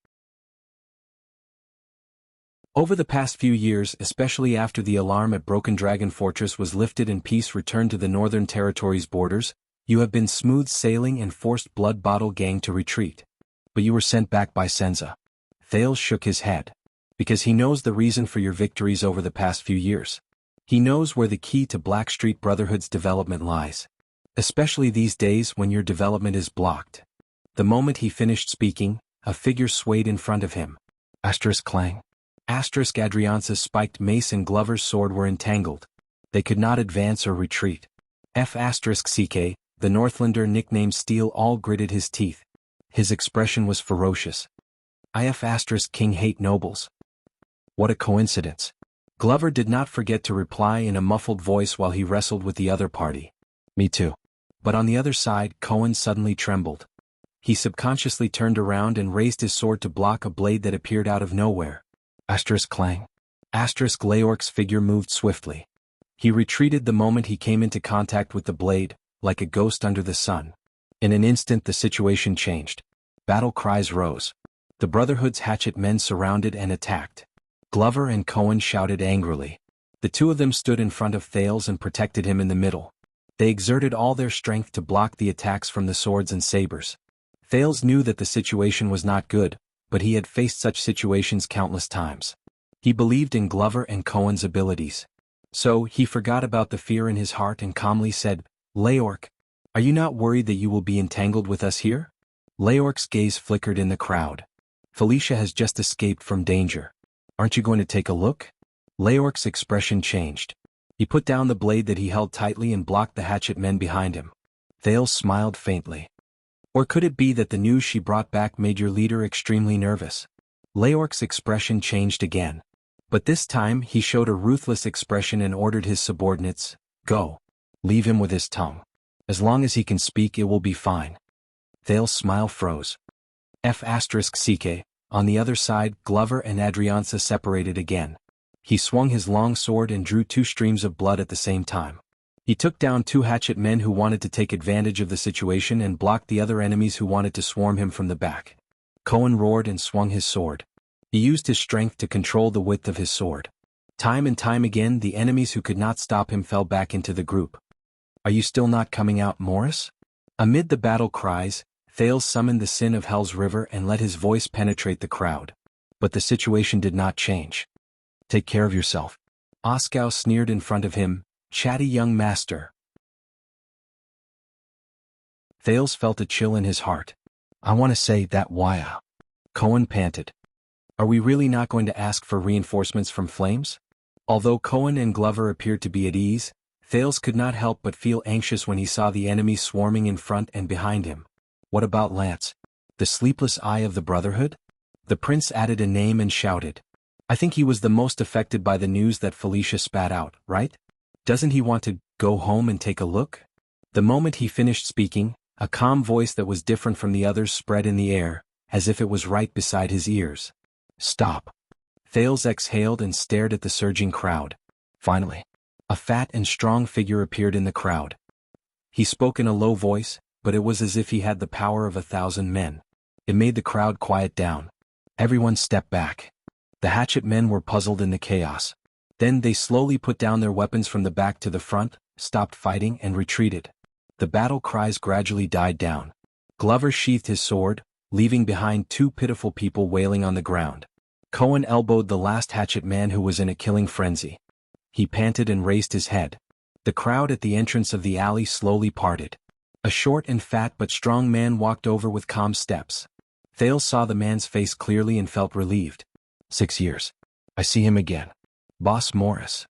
S1: Over the past few years, especially after the alarm at Broken Dragon Fortress was lifted and peace returned to the Northern Territory's borders, you have been smooth sailing and forced Blood Bottle Gang to retreat. But you were sent back by Senza. Thales shook his head. Because he knows the reason for your victories over the past few years. He knows where the key to Blackstreet Brotherhood's development lies. Especially these days when your development is blocked. The moment he finished speaking, a figure swayed in front of him. Clang. Adrianza's spiked mace and Glover's sword were entangled. They could not advance or retreat. CK, the Northlander nicknamed Steel, all gritted his teeth. His expression was ferocious. King hate nobles. What a coincidence. Glover did not forget to reply in a muffled voice while he wrestled with the other party. Me too. But on the other side, Cohen suddenly trembled. He subconsciously turned around and raised his sword to block a blade that appeared out of nowhere. Clang. Leorc's figure moved swiftly. He retreated the moment he came into contact with the blade, like a ghost under the sun. In an instant the situation changed. Battle cries rose. The Brotherhood's hatchet men surrounded and attacked. Glover and Cohen shouted angrily. The two of them stood in front of Thales and protected him in the middle. They exerted all their strength to block the attacks from the swords and sabers. Thales knew that the situation was not good, but he had faced such situations countless times. He believed in Glover and Cohen's abilities. So, he forgot about the fear in his heart and calmly said, Leorc, are you not worried that you will be entangled with us here? Leorc's gaze flickered in the crowd. Felicia has just escaped from danger. Aren't you going to take a look? Leorc's expression changed. He put down the blade that he held tightly and blocked the hatchet men behind him. Thales smiled faintly. Or could it be that the news she brought back made your leader extremely nervous? Leorc's expression changed again. But this time he showed a ruthless expression and ordered his subordinates, Go. Leave him with his tongue. As long as he can speak it will be fine. Thales' smile froze. CK. On the other side, Glover and Adrianza separated again. He swung his long sword and drew 2 streams of blood at the same time. He took down 2 hatchet men who wanted to take advantage of the situation and blocked the other enemies who wanted to swarm him from the back. Cohen roared and swung his sword. He used his strength to control the width of his sword. Time and time again the enemies who could not stop him fell back into the group. Are you still not coming out, Morris? Amid the battle cries, Thales summoned the Sin of Hell's River and let his voice penetrate the crowd. But the situation did not change. Take care of yourself. Oskow sneered in front of him, chatty young master. Thales felt a chill in his heart. I want to say that why? Cohen panted. Are we really not going to ask for reinforcements from Flames? Although Cohen and Glover appeared to be at ease, Thales could not help but feel anxious when he saw the enemy swarming in front and behind him. What about Lance? The sleepless eye of the Brotherhood? The prince added a name and shouted. I think he was the most affected by the news that Felicia spat out, right? Doesn't he want to go home and take a look? The moment he finished speaking, a calm voice that was different from the others spread in the air, as if it was right beside his ears. Stop. Thales exhaled and stared at the surging crowd. Finally, a fat and strong figure appeared in the crowd. He spoke in a low voice, but it was as if he had the power of 1,000 men. It made the crowd quiet down. Everyone stepped back. The hatchet men were puzzled in the chaos. Then they slowly put down their weapons from the back to the front, stopped fighting and retreated. The battle cries gradually died down. Glover sheathed his sword, leaving behind 2 pitiful people wailing on the ground. Cohen elbowed the last hatchet man who was in a killing frenzy. He panted and raised his head. The crowd at the entrance of the alley slowly parted. A short and fat but strong man walked over with calm steps. Thales saw the man's face clearly and felt relieved. 6 years. I see him again. Boss Morris.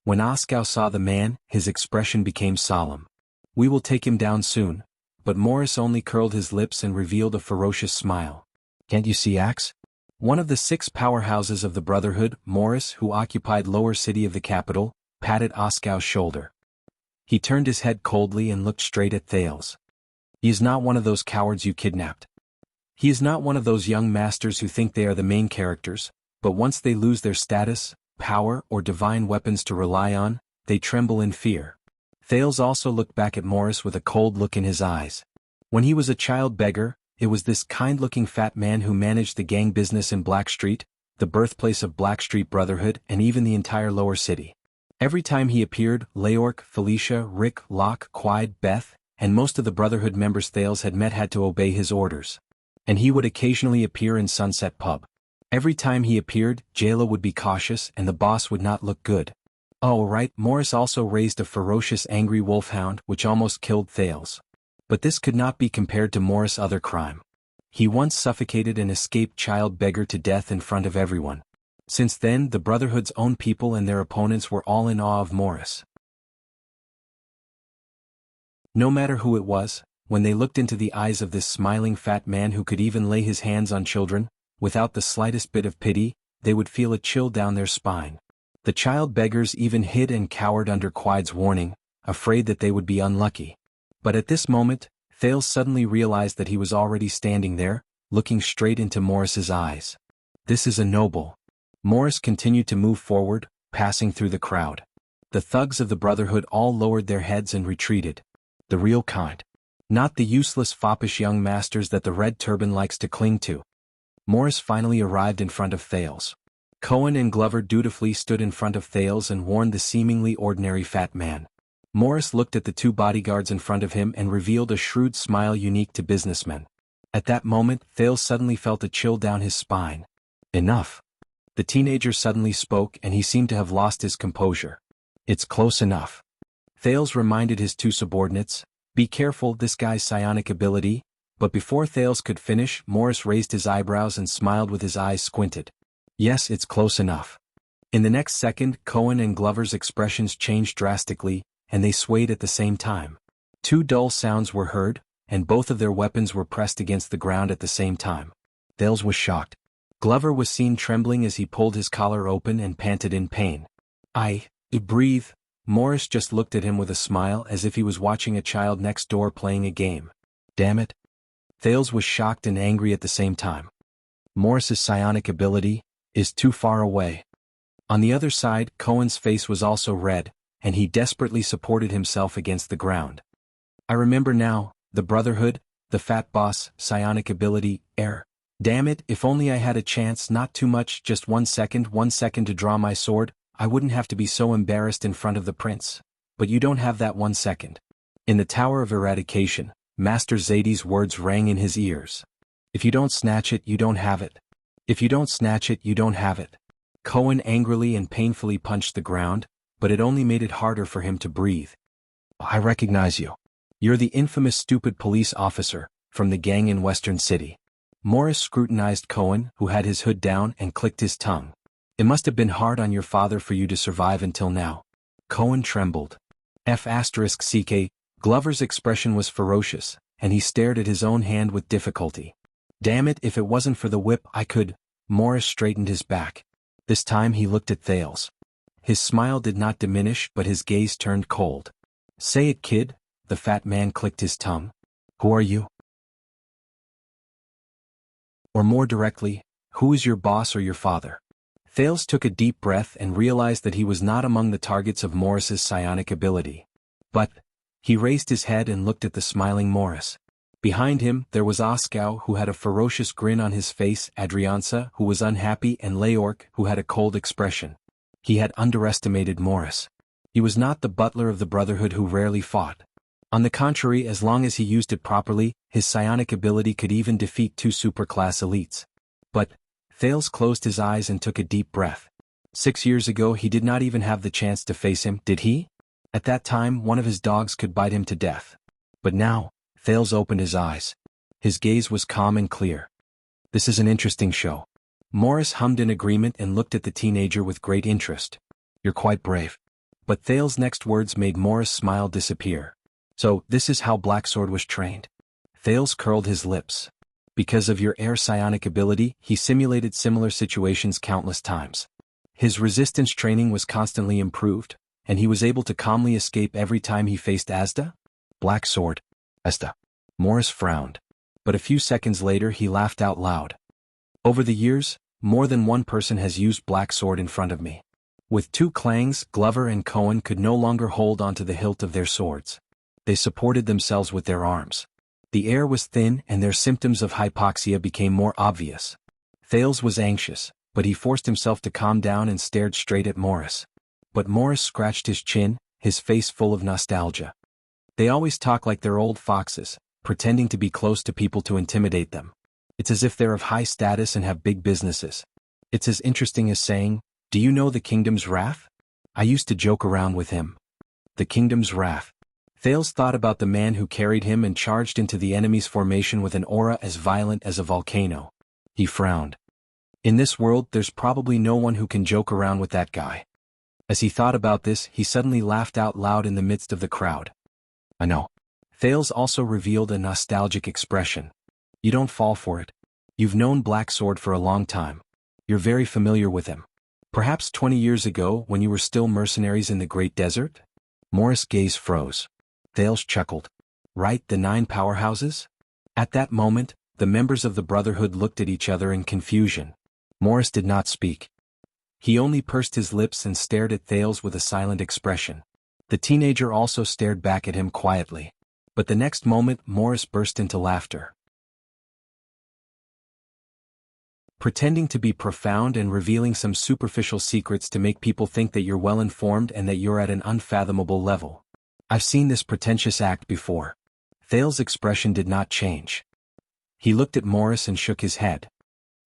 S1: When Oskow saw the man, his expression became solemn. We will take him down soon. But Morris only curled his lips and revealed a ferocious smile. Can't you see Axe? One of the 6 powerhouses of the Brotherhood, Morris, who occupied lower city of the capital, patted Oskow's shoulder. He turned his head coldly and looked straight at Thales. He is not one of those cowards you kidnapped. He is not one of those young masters who think they are the main characters, But once they lose their status, power, or divine weapons to rely on, they tremble in fear. Thales also looked back at Morris with a cold look in his eyes. When he was a child beggar, it was this kind-looking fat man who managed the gang business in Blackstreet, the birthplace of Blackstreet Brotherhood and even the entire lower city. Every time he appeared, Leork, Felicia, Rick, Locke, Quide, Beth, and most of the Brotherhood members Thales had met had to obey his orders. And he would occasionally appear in Sunset Pub. Every time he appeared, Jayla would be cautious and the boss would not look good. Oh right, Morris also raised a ferocious angry wolfhound which almost killed Thales. But this could not be compared to Morris' other crime. He once suffocated an escaped child beggar to death in front of everyone. Since then the Brotherhood's own people and their opponents were all in awe of Morris. No matter who it was, when they looked into the eyes of this smiling fat man who could even lay his hands on children, without the slightest bit of pity, they would feel a chill down their spine. The child beggars even hid and cowered under Quide's warning, afraid that they would be unlucky. But at this moment, Thales suddenly realized that he was already standing there, looking straight into Morris's eyes. This is a noble. Morris continued to move forward, passing through the crowd. The thugs of the Brotherhood all lowered their heads and retreated. The real kind. Not the useless foppish young masters that the Red Turban likes to cling to. Morris finally arrived in front of Thales. Cohen and Glover dutifully stood in front of Thales and warned the seemingly ordinary fat man. Morris looked at the two bodyguards in front of him and revealed a shrewd smile unique to businessmen. At that moment, Thales suddenly felt a chill down his spine. Enough. The teenager suddenly spoke and he seemed to have lost his composure. It's close enough. Thales reminded his two subordinates, be careful this guy's psionic ability, but before Thales could finish, Morris raised his eyebrows and smiled with his eyes squinted. Yes, it's close enough. In the next second, Cohen and Glover's expressions changed drastically, and they swayed at the same time. Two dull sounds were heard, and both of their weapons were pressed against the ground at the same time. Thales was shocked. Glover was seen trembling as he pulled his collar open and panted in pain. Breathe. Morris just looked at him with a smile as if he was watching a child next door playing a game. Damn it. Thales was shocked and angry at the same time. Morris's psionic ability is too far away. On the other side, Cohen's face was also red, and he desperately supported himself against the ground. I remember now, the Brotherhood, the fat boss, psionic ability, air. Damn it, if only I had a chance, not too much, just 1 second to draw my sword, I wouldn't have to be so embarrassed in front of the prince. But you don't have that 1 second. In the Tower of Eradication, Master Zadie's words rang in his ears. If you don't snatch it, you don't have it. If you don't snatch it, you don't have it. Cohen angrily and painfully punched the ground, but it only made it harder for him to breathe. I recognize you. You're the infamous stupid police officer, from the gang in Western City. Morris scrutinized Cohen, who had his hood down, and clicked his tongue. It must have been hard on your father for you to survive until now. Cohen trembled. F***ck, Glover's expression was ferocious, and he stared at his own hand with difficulty. Damn it, if it wasn't for the whip I could. Morris straightened his back. This time he looked at Thales. His smile did not diminish, but his gaze turned cold. Say it, kid. The fat man clicked his tongue. Who are you? Or more directly, who is your boss or your father? Thales took a deep breath and realized that he was not among the targets of Morris's psionic ability. But he raised his head and looked at the smiling Morris. Behind him, there was Oskow, who had a ferocious grin on his face, Adrianza, who was unhappy, and Leork, who had a cold expression. He had underestimated Morris. He was not the butler of the Brotherhood who rarely fought. On the contrary, as long as he used it properly, his psionic ability could even defeat two superclass elites. But Thales closed his eyes and took a deep breath. 6 years ago he did not even have the chance to face him, did he? At that time, one of his dogs could bite him to death. But now, Thales opened his eyes. His gaze was calm and clear. This is an interesting show. Morris hummed in agreement and looked at the teenager with great interest. You're quite brave. But Thales' next words made Morris' smile disappear. So, this is how Blacksword was trained. Thales curled his lips. Because of your air psionic ability, he simulated similar situations countless times. His resistance training was constantly improved, and he was able to calmly escape every time he faced Asda? Blacksword. Asda. Morris frowned. But a few seconds later he laughed out loud. Over the years, more than one person has used black sword in front of me. With two clangs, Glover and Cohen could no longer hold onto the hilt of their swords. They supported themselves with their arms. The air was thin and their symptoms of hypoxia became more obvious. Thales was anxious, but he forced himself to calm down and stared straight at Morris. But Morris scratched his chin, his face full of nostalgia. They always talk like they're old foxes, pretending to be close to people to intimidate them. It's as if they're of high status and have big businesses. It's as interesting as saying, "Do you know the kingdom's wrath?" I used to joke around with him. The kingdom's wrath. Thales thought about the man who carried him and charged into the enemy's formation with an aura as violent as a volcano. He frowned. In this world there's probably no one who can joke around with that guy. As he thought about this, he suddenly laughed out loud in the midst of the crowd. I know. Thales also revealed a nostalgic expression. You don't fall for it. You've known Black Sword for a long time. You're very familiar with him. Perhaps 20 years ago, when you were still mercenaries in the Great Desert? Morris' gaze froze. Thales chuckled. Right, the 9 powerhouses? At that moment, the members of the Brotherhood looked at each other in confusion. Morris did not speak. He only pursed his lips and stared at Thales with a silent expression. The teenager also stared back at him quietly. But the next moment, Morris burst into laughter. Pretending to be profound and revealing some superficial secrets to make people think that you're well-informed and that you're at an unfathomable level. I've seen this pretentious act before. Thales' expression did not change. He looked at Morris and shook his head.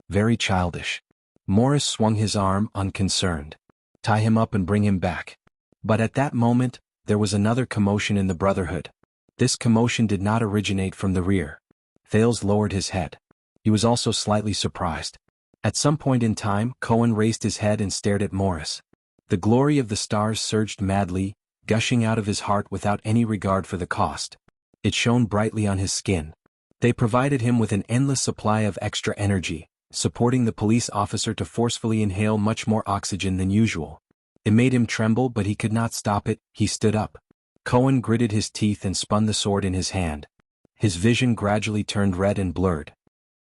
S1: Very childish. Morris swung his arm, unconcerned. Tie him up and bring him back. But at that moment, there was another commotion in the Brotherhood. This commotion did not originate from the rear. Thales lowered his head. He was also slightly surprised. At some point in time, Cohen raised his head and stared at Morris. The glory of the stars surged madly, gushing out of his heart without any regard for the cost. It shone brightly on his skin. They provided him with an endless supply of extra energy, supporting the police officer to forcefully inhale much more oxygen than usual. It made him tremble, but he could not stop it. He stood up. Cohen gritted his teeth and spun the sword in his hand. His vision gradually turned red and blurred.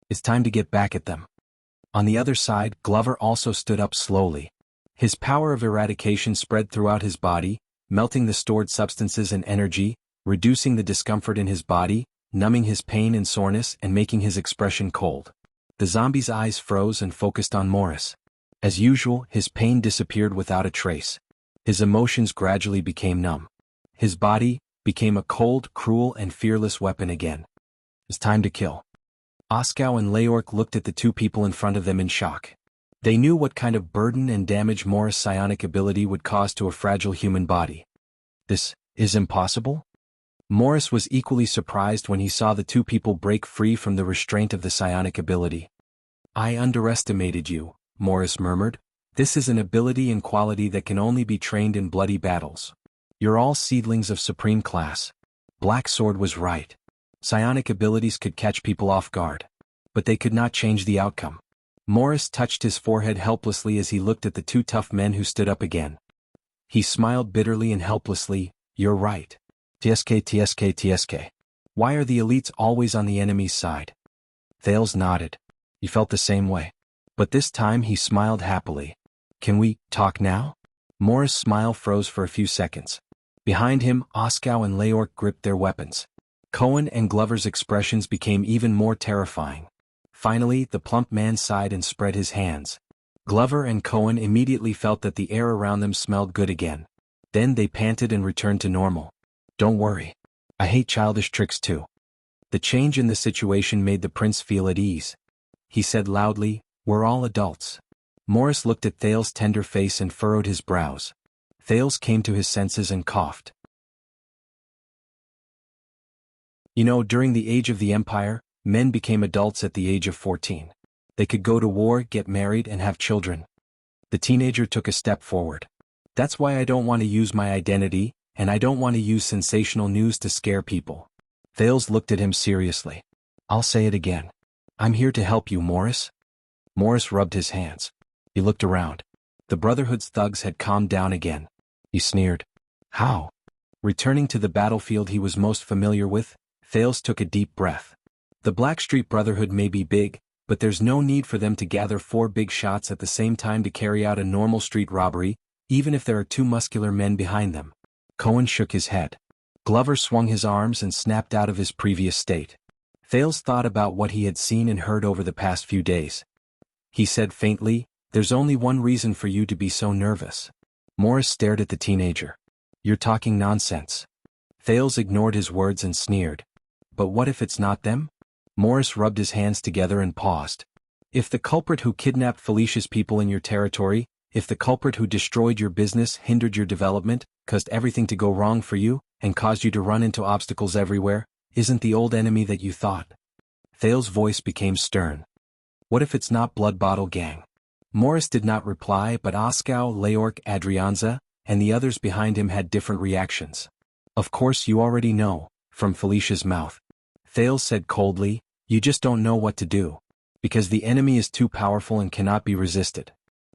S1: It's time to get back at them. On the other side, Glover also stood up slowly. His power of eradication spread throughout his body, melting the stored substances and energy, reducing the discomfort in his body, numbing his pain and soreness and making his expression cold. The zombie's eyes froze and focused on Morris. As usual, his pain disappeared without a trace. His emotions gradually became numb. His body became a cold, cruel and fearless weapon again. It's time to kill. Oskow and Leork looked at the two people in front of them in shock. They knew what kind of burden and damage Morris' psionic ability would cause to a fragile human body. This is impossible? Morris was equally surprised when he saw the two people break free from the restraint of the psionic ability. I underestimated you, Morris murmured. This is an ability and quality that can only be trained in bloody battles. You're all seedlings of supreme class. Black Sword was right. Psionic abilities could catch people off guard. But they could not change the outcome. Morris touched his forehead helplessly as he looked at the two tough men who stood up again. He smiled bitterly and helplessly. You're right. TSK. Why are the elites always on the enemy's side? Thales nodded. He felt the same way. But this time he smiled happily. Can we talk now? Morris' smile froze for a few seconds. Behind him, Oskow and Leork gripped their weapons. Cohen and Glover's expressions became even more terrifying. Finally, the plump man sighed and spread his hands. Glover and Cohen immediately felt that the air around them smelled good again. Then they panted and returned to normal. Don't worry. I hate childish tricks too. The change in the situation made the prince feel at ease. He said loudly, We're all adults. Morris looked at Thales' tender face and furrowed his brows. Thales came to his senses and coughed. You know, during the age of the Empire, men became adults at the age of 14. They could go to war, get married, and have children. The teenager took a step forward. That's why I don't want to use my identity, and I don't want to use sensational news to scare people. Thales looked at him seriously. I'll say it again. I'm here to help you, Morris. Morris rubbed his hands. He looked around. The Brotherhood's thugs had calmed down again. He sneered. How? Returning to the battlefield he was most familiar with, Thales took a deep breath. The Blackstreet Brotherhood may be big, but there's no need for them to gather 4 big shots at the same time to carry out a normal street robbery, even if there are 2 muscular men behind them. Cohen shook his head. Glover swung his arms and snapped out of his previous state. Thales thought about what he had seen and heard over the past few days. He said faintly, "There's only one reason for you to be so nervous." Morris stared at the teenager. "You're talking nonsense." Thales ignored his words and sneered. "But what if it's not them?" Morris rubbed his hands together and paused. "If the culprit who kidnapped Felicia's people in your territory, if the culprit who destroyed your business, hindered your development, caused everything to go wrong for you, and caused you to run into obstacles everywhere, isn't the old enemy that you thought?" Thales' voice became stern. "What if it's not Blood Bottle Gang?" Morris did not reply, but Oskow, Leork, Adrianza, and the others behind him had different reactions. "Of course you already know," from Felicia's mouth. Thales said coldly, "You just don't know what to do. Because the enemy is too powerful and cannot be resisted."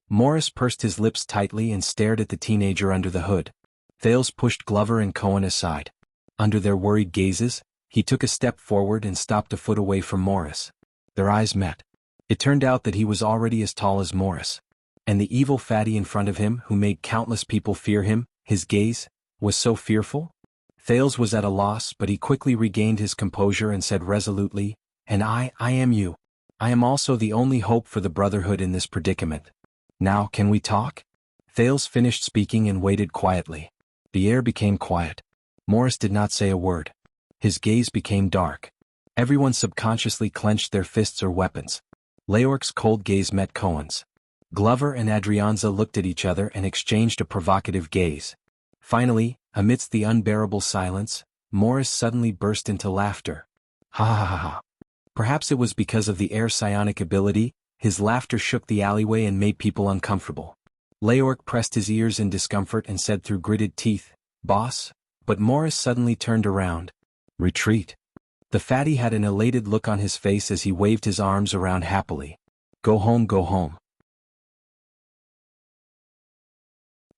S1: Morris pursed his lips tightly and stared at the teenager under the hood. Thales pushed Glover and Cohen aside. Under their worried gazes, he took a step forward and stopped a foot away from Morris. Their eyes met. It turned out that he was already as tall as Morris. And the evil fatty in front of him, who made countless people fear him, his gaze, was so fearful? Thales was at a loss, but he quickly regained his composure and said resolutely, "And I am you. I am also the only hope for the Brotherhood in this predicament. Now can we talk?" Thales finished speaking and waited quietly. The air became quiet. Morris did not say a word. His gaze became dark. Everyone subconsciously clenched their fists or weapons. Leork's cold gaze met Cohen's. Glover and Adrianza looked at each other and exchanged a provocative gaze. Finally, amidst the unbearable silence, Morris suddenly burst into laughter. Ha ha ha ha. Perhaps it was because of the air psionic ability, his laughter shook the alleyway and made people uncomfortable. Leork pressed his ears in discomfort and said through gritted teeth, "Boss," but Morris suddenly turned around. "Retreat." The fatty had an elated look on his face as he waved his arms around happily. Go home, go home.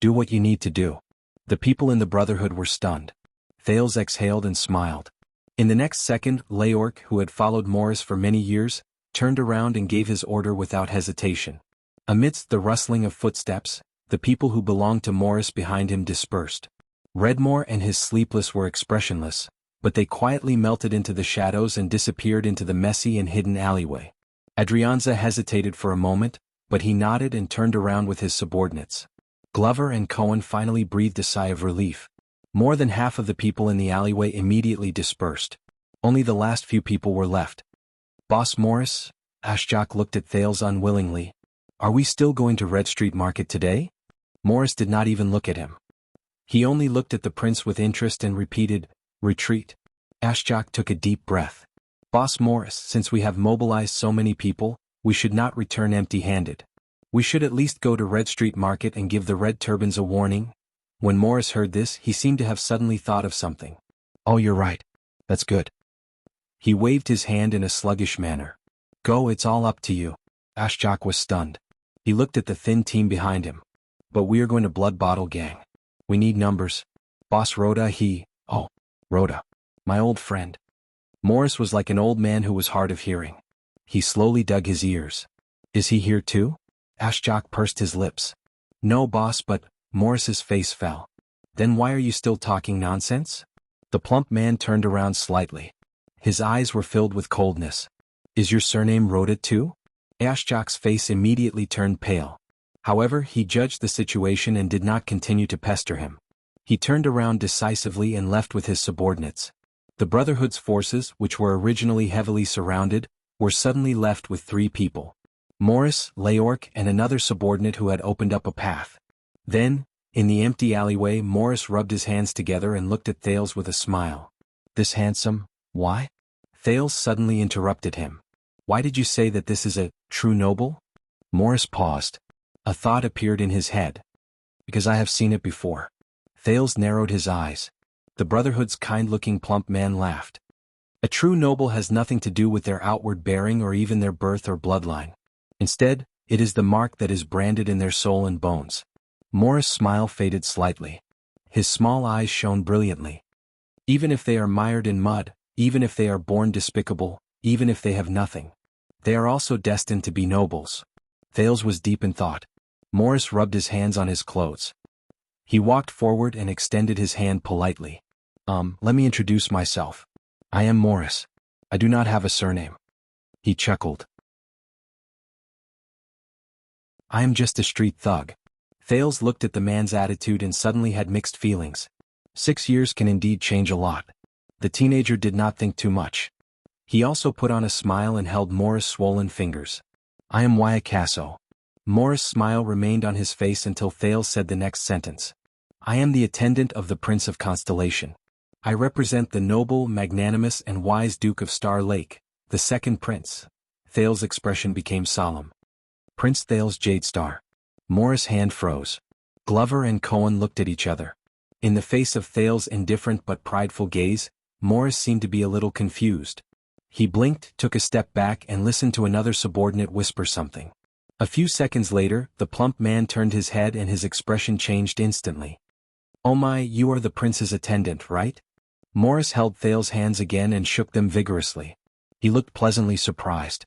S1: Do what you need to do." The people in the Brotherhood were stunned. Thales exhaled and smiled. In the next second, Leork, who had followed Morris for many years, turned around and gave his order without hesitation. Amidst the rustling of footsteps, the people who belonged to Morris behind him dispersed. Redmore and his sleepless were expressionless, but they quietly melted into the shadows and disappeared into the messy and hidden alleyway. Adrianza hesitated for a moment, but he nodded and turned around with his subordinates. Glover and Cohen finally breathed a sigh of relief. More than half of the people in the alleyway immediately dispersed. Only the last few people were left. "Boss Morris?" Ashjok looked at Thales unwillingly. "Are we still going to Red Street Market today?" Morris did not even look at him. He only looked at the prince with interest and repeated, "Retreat." Ashjok took a deep breath. "Boss Morris, since we have mobilized so many people, we should not return empty-handed. We should at least go to Red Street Market and give the Red Turbans a warning." When Morris heard this, he seemed to have suddenly thought of something. "Oh, you're right. That's good." He waved his hand in a sluggish manner. "Go, it's all up to you." Ashjok was stunned. He looked at the thin team behind him. "But we are going to Blood Bottle Gang. We need numbers. Boss Rhoda, Oh, Rhoda. My old friend." Morris was like an old man who was hard of hearing. He slowly dug his ears. "Is he here too?" Ashjok pursed his lips. "No, boss, but..." Morris's face fell. "Then why are you still talking nonsense?" The plump man turned around slightly. His eyes were filled with coldness. "Is your surname Rhoda too?" Ashjok's face immediately turned pale. However, he judged the situation and did not continue to pester him. He turned around decisively and left with his subordinates. The Brotherhood's forces, which were originally heavily surrounded, were suddenly left with 3 people. Morris, Leork, and another subordinate who had opened up a path. Then, in the empty alleyway, Morris rubbed his hands together and looked at Thales with a smile. "This handsome, why?" Thales suddenly interrupted him. "Why did you say that this is a true noble?" Morris paused. A thought appeared in his head. "Because I have seen it before." Thales narrowed his eyes. The Brotherhood's kind-looking plump man laughed. "A true noble has nothing to do with their outward bearing or even their birth or bloodline. Instead, it is the mark that is branded in their soul and bones." Morris' smile faded slightly. His small eyes shone brilliantly. "Even if they are mired in mud, even if they are born despicable, even if they have nothing. They are also destined to be nobles. Thales was deep in thought. Morris rubbed his hands on his clothes. He walked forward and extended his hand politely. Let me introduce myself. I am Morris. I do not have a surname. He chuckled. I am just a street thug. Thales looked at the man's attitude and suddenly had mixed feelings. 6 years can indeed change a lot. The teenager did not think too much. He also put on a smile and held Morris' swollen fingers. I am Wuxia. Morris' smile remained on his face until Thales said the next sentence. I am the attendant of the Prince of Constellation. I represent the noble, magnanimous and wise Duke of Star Lake, the second prince. Thales' expression became solemn. Prince Thales Jadestar. Morris' hand froze. Glover and Cohen looked at each other. In the face of Thales' indifferent but prideful gaze, Morris seemed to be a little confused. He blinked, took a step back and listened to another subordinate whisper something. A few seconds later, the plump man turned his head and his expression changed instantly. Oh my, you are the prince's attendant, right? Morris held Thales' hands again and shook them vigorously. He looked pleasantly surprised.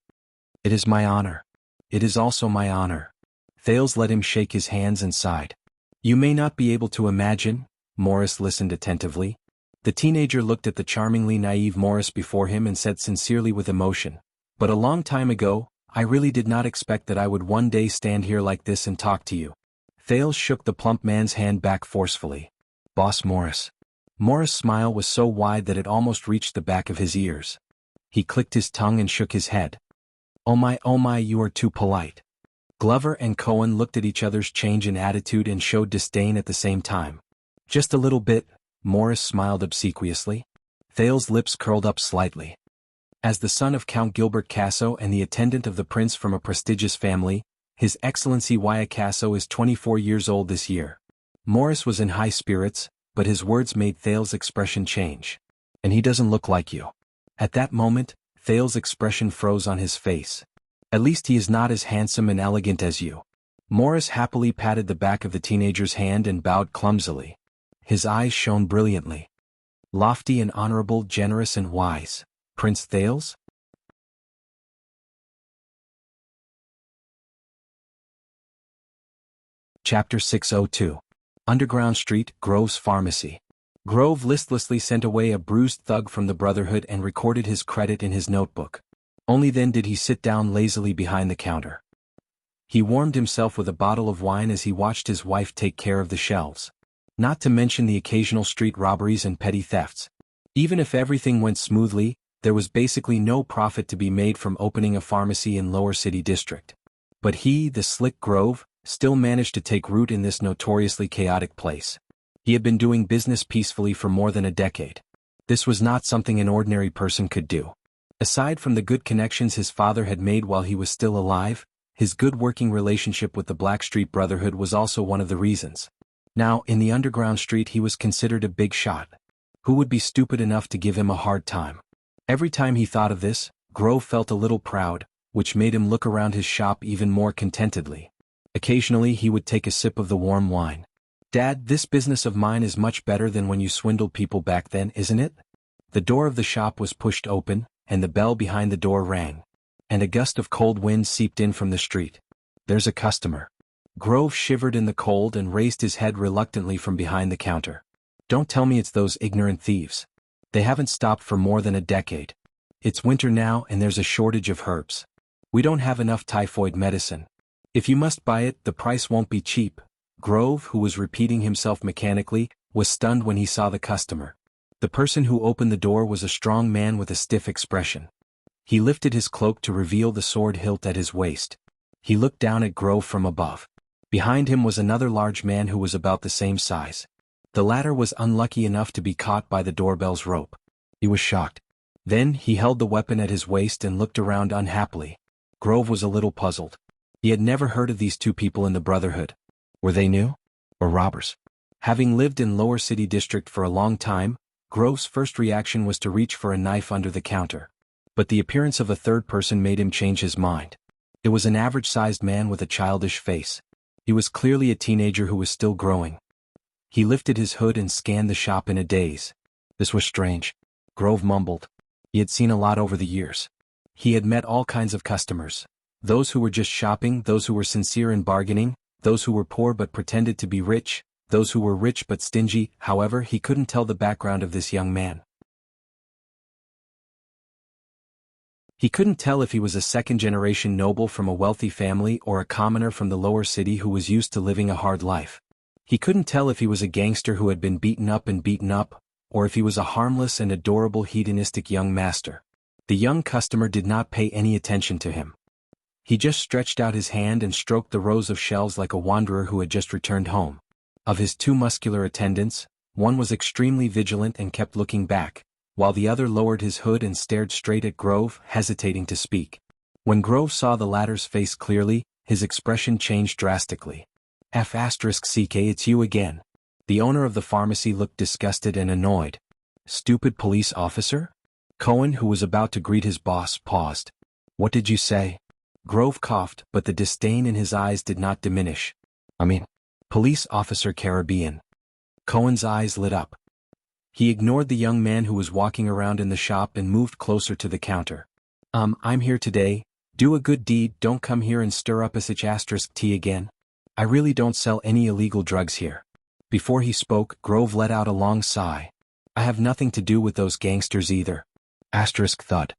S1: It is my honor. It is also my honor. Thales let him shake his hands and sighed. You may not be able to imagine. Morris listened attentively. The teenager looked at the charmingly naive Morris before him and said sincerely with emotion, but a long time ago, I really did not expect that I would one day stand here like this and talk to you. Thales shook the plump man's hand back forcefully. Boss Morris. Morris' smile was so wide that it almost reached the back of his ears. He clicked his tongue and shook his head. Oh my, you are too polite. Glover and Cohen looked at each other's change in attitude and showed disdain at the same time. Just a little bit, Morris smiled obsequiously. Thales' lips curled up slightly. As the son of Count Gilbert Casso and the attendant of the prince from a prestigious family, His Excellency Wuxia is 24 years old this year. Morris was in high spirits, but his words made Thales' expression change. And he doesn't look like you. At that moment, Thales' expression froze on his face. At least he is not as handsome and elegant as you. Morris happily patted the back of the teenager's hand and bowed clumsily. His eyes shone brilliantly. Lofty and honorable, generous and wise. Prince Thales? Chapter 602. Underground Street, Grove's Pharmacy. Grove listlessly sent away a bruised thug from the Brotherhood and recorded his credit in his notebook. Only then did he sit down lazily behind the counter. He warmed himself with a bottle of wine as he watched his wife take care of the shelves. Not to mention the occasional street robberies and petty thefts. Even if everything went smoothly, there was basically no profit to be made from opening a pharmacy in Lower City District. But he, the slick Grove, still managed to take root in this notoriously chaotic place. He had been doing business peacefully for more than a decade. This was not something an ordinary person could do. Aside from the good connections his father had made while he was still alive, his good working relationship with the Blackstreet Brotherhood was also one of the reasons. Now, in the underground street he was considered a big shot. Who would be stupid enough to give him a hard time? Every time he thought of this, Grove felt a little proud, which made him look around his shop even more contentedly. Occasionally he would take a sip of the warm wine. Dad, this business of mine is much better than when you swindled people back then, isn't it? The door of the shop was pushed open, and the bell behind the door rang. And a gust of cold wind seeped in from the street. There's a customer. Grove shivered in the cold and raised his head reluctantly from behind the counter. Don't tell me it's those ignorant thieves. They haven't stopped for more than a decade. It's winter now and there's a shortage of herbs. We don't have enough typhoid medicine. If you must buy it, the price won't be cheap. Grove, who was repeating himself mechanically, was stunned when he saw the customer. The person who opened the door was a strong man with a stiff expression. He lifted his cloak to reveal the sword hilt at his waist. He looked down at Grove from above. Behind him was another large man who was about the same size. The latter was unlucky enough to be caught by the doorbell's rope. He was shocked. Then he held the weapon at his waist and looked around unhappily. Grove was a little puzzled. He had never heard of these two people in the Brotherhood. Were they new? Or robbers? Having lived in Lower City District for a long time, Grove's first reaction was to reach for a knife under the counter. But the appearance of a third person made him change his mind. It was an average-sized man with a childish face. He was clearly a teenager who was still growing. He lifted his hood and scanned the shop in a daze. This was strange. Grove mumbled. He had seen a lot over the years. He had met all kinds of customers. Those who were just shopping, those who were sincere in bargaining, those who were poor but pretended to be rich, those who were rich but stingy. However, he couldn't tell the background of this young man. He couldn't tell if he was a second-generation noble from a wealthy family or a commoner from the lower city who was used to living a hard life. He couldn't tell if he was a gangster who had been beaten up, or if he was a harmless and adorable hedonistic young master. The young customer did not pay any attention to him. He just stretched out his hand and stroked the rows of shelves like a wanderer who had just returned home. Of his two muscular attendants, one was extremely vigilant and kept looking back, while the other lowered his hood and stared straight at Grove, hesitating to speak. When Grove saw the latter's face clearly, his expression changed drastically. F***ck, it's you again. The owner of the pharmacy looked disgusted and annoyed. Stupid police officer? Cohen, who was about to greet his boss, paused. What did you say? Grove coughed, but the disdain in his eyes did not diminish. Police officer Caribbean. Cohen's eyes lit up. He ignored the young man who was walking around in the shop and moved closer to the counter. I'm here today. Do a good deed, don't come here and stir up a **T again. I really don't sell any illegal drugs here. Before he spoke, Grove let out a long sigh. I have nothing to do with those gangsters either. Thud.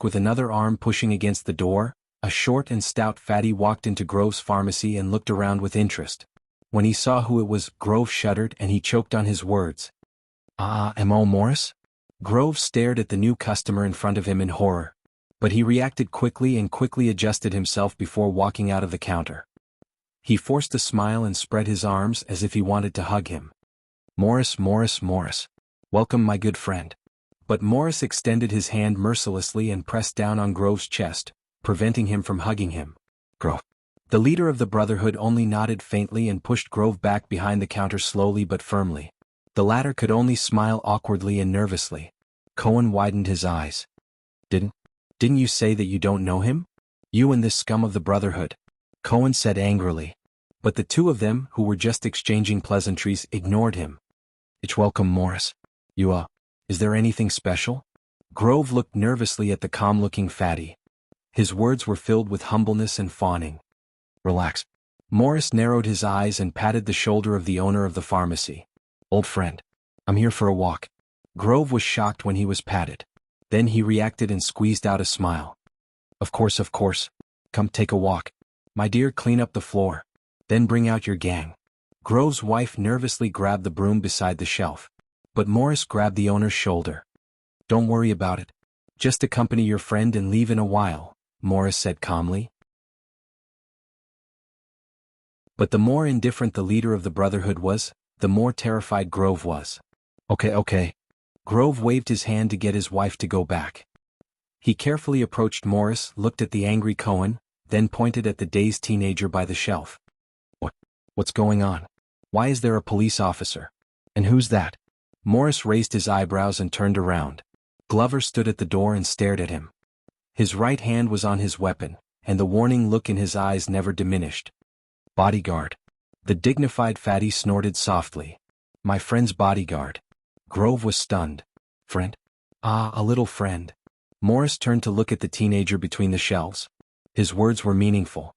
S1: With another arm pushing against the door, a short and stout fatty walked into Grove's pharmacy and looked around with interest. When he saw who it was, Grove shuddered and he choked on his words. M.O. Morris? Grove stared at the new customer in front of him in horror. But he reacted quickly and quickly adjusted himself before walking out of the counter. He forced a smile and spread his arms as if he wanted to hug him. Morris. Welcome, my good friend. But Morris extended his hand mercilessly and pressed down on Grove's chest, preventing him from hugging him. Grove. The leader of the Brotherhood only nodded faintly and pushed Grove back behind the counter slowly but firmly. The latter could only smile awkwardly and nervously. Cohen widened his eyes. Didn't you say that you don't know him? You and this scum of the Brotherhood. Cohen said angrily. But the two of them, who were just exchanging pleasantries, ignored him. It's welcome, Morris. Is there anything special? Grove looked nervously at the calm-looking fatty. His words were filled with humbleness and fawning. Relax. Morris narrowed his eyes and patted the shoulder of the owner of the pharmacy. Old friend. I'm here for a walk. Grove was shocked when he was patted. Then he reacted and squeezed out a smile. Of course. Come take a walk. My dear, clean up the floor. Then bring out your gang. Grove's wife nervously grabbed the broom beside the shelf. But Morris grabbed the owner's shoulder. Don't worry about it. Just accompany your friend and leave in a while, Morris said calmly. But the more indifferent the leader of the Brotherhood was, the more terrified Grove was. Okay. Grove waved his hand to get his wife to go back. He carefully approached Morris, looked at the angry Cohen, then pointed at the dazed teenager by the shelf. What's going on? Why is there a police officer? And who's that? Morris raised his eyebrows and turned around. Glover stood at the door and stared at him. His right hand was on his weapon, and the warning look in his eyes never diminished. Bodyguard. The dignified fatty snorted softly. My friend's bodyguard. Grove was stunned. Friend? A little friend. Morris turned to look at the teenager between the shelves. His words were meaningful.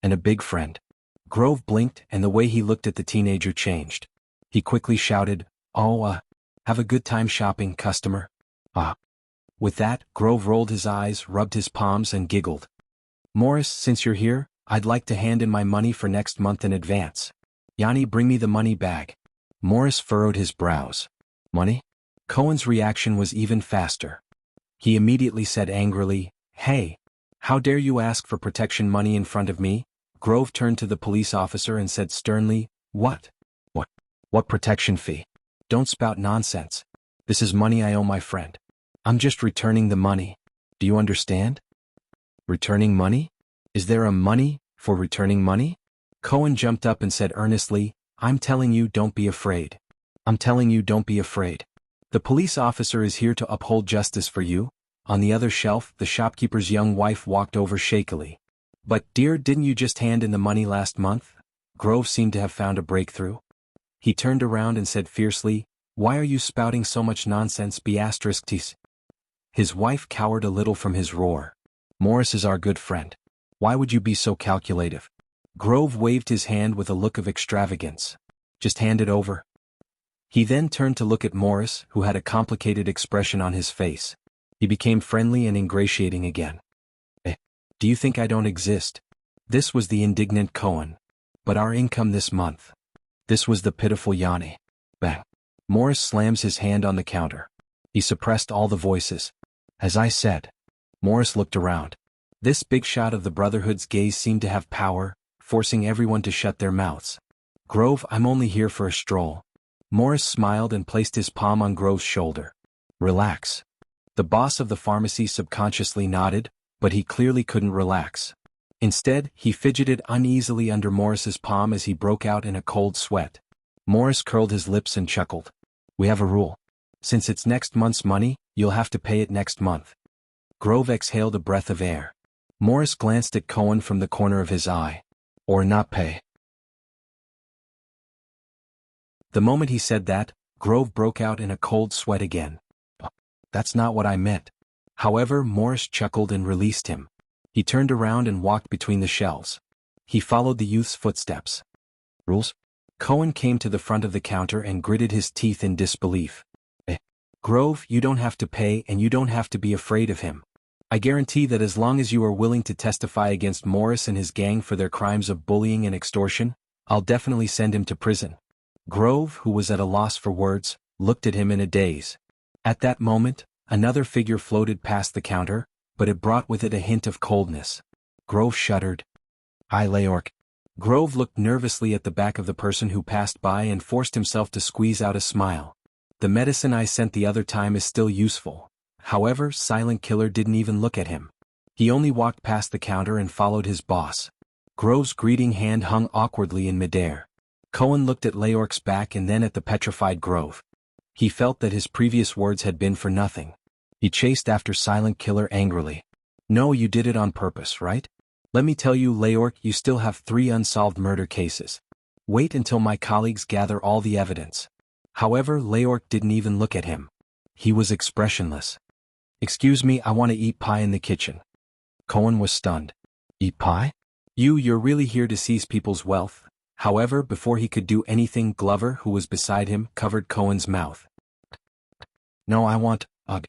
S1: And a big friend. Grove blinked, and the way he looked at the teenager changed. He quickly shouted, have a good time shopping, customer. With that, Grove rolled his eyes, rubbed his palms, and giggled. Morris, since you're here, I'd like to hand in my money for next month in advance. Yanni, bring me the money bag. Morris furrowed his brows. Money? Cohen's reaction was even faster. He immediately said angrily, Hey, how dare you ask for protection money in front of me? Grove turned to the police officer and said sternly, What? What protection fee? Don't spout nonsense. This is money I owe my friend. I'm just returning the money. Do you understand? Returning money? Is there a money for returning money? Cohen jumped up and said earnestly, I'm telling you, don't be afraid. I'm telling you, don't be afraid. The police officer is here to uphold justice for you. On the other shelf, the shopkeeper's young wife walked over shakily. But, dear, didn't you just hand in the money last month? Grove seemed to have found a breakthrough. He turned around and said fiercely, Why are you spouting so much nonsense, B*****? His wife cowered a little from his roar. Morris is our good friend. Why would you be so calculative? Grove waved his hand with a look of extravagance. Just hand it over. He then turned to look at Morris, who had a complicated expression on his face. He became friendly and ingratiating again. Do you think I don't exist? This was the indignant Cohen. But our income this month. This was the pitiful Yanni. Bang. Morris slams his hand on the counter. He suppressed all the voices. As I said. Morris looked around. This big shot of the Brotherhood's gaze seemed to have power, forcing everyone to shut their mouths. Grove, I'm only here for a stroll. Morris smiled and placed his palm on Grove's shoulder. Relax. The boss of the pharmacy subconsciously nodded, but he clearly couldn't relax. Instead, he fidgeted uneasily under Morris's palm as he broke out in a cold sweat. Morris curled his lips and chuckled. We have a rule. Since it's next month's money, you'll have to pay it next month. Grove exhaled a breath of air. Morris glanced at Cohen from the corner of his eye. Or not pay. The moment he said that, Grove broke out in a cold sweat again. That's not what I meant. However, Morris chuckled and released him. He turned around and walked between the shelves. He followed the youth's footsteps. Rules? Cohen came to the front of the counter and gritted his teeth in disbelief. Grove, you don't have to pay and you don't have to be afraid of him. I guarantee that as long as you are willing to testify against Morris and his gang for their crimes of bullying and extortion, I'll definitely send him to prison. Grove, who was at a loss for words, looked at him in a daze. At that moment, another figure floated past the counter, but it brought with it a hint of coldness. Grove shuddered. Leork. Grove looked nervously at the back of the person who passed by and forced himself to squeeze out a smile. The medicine I sent the other time is still useful. However, Silent Killer didn't even look at him. He only walked past the counter and followed his boss. Grove's greeting hand hung awkwardly in midair. Cohen looked at Leork's back and then at the petrified Grove. He felt that his previous words had been for nothing. He chased after Silent Killer angrily. No, you did it on purpose, right? Let me tell you, Leork, you still have 3 unsolved murder cases. Wait until my colleagues gather all the evidence. However, Leork didn't even look at him. He was expressionless. Excuse me, I want to eat pie in the kitchen. Cohen was stunned. Eat pie? You're really here to seize people's wealth? However, before he could do anything, Glover, who was beside him, covered Cohen's mouth. No, I want, ugh.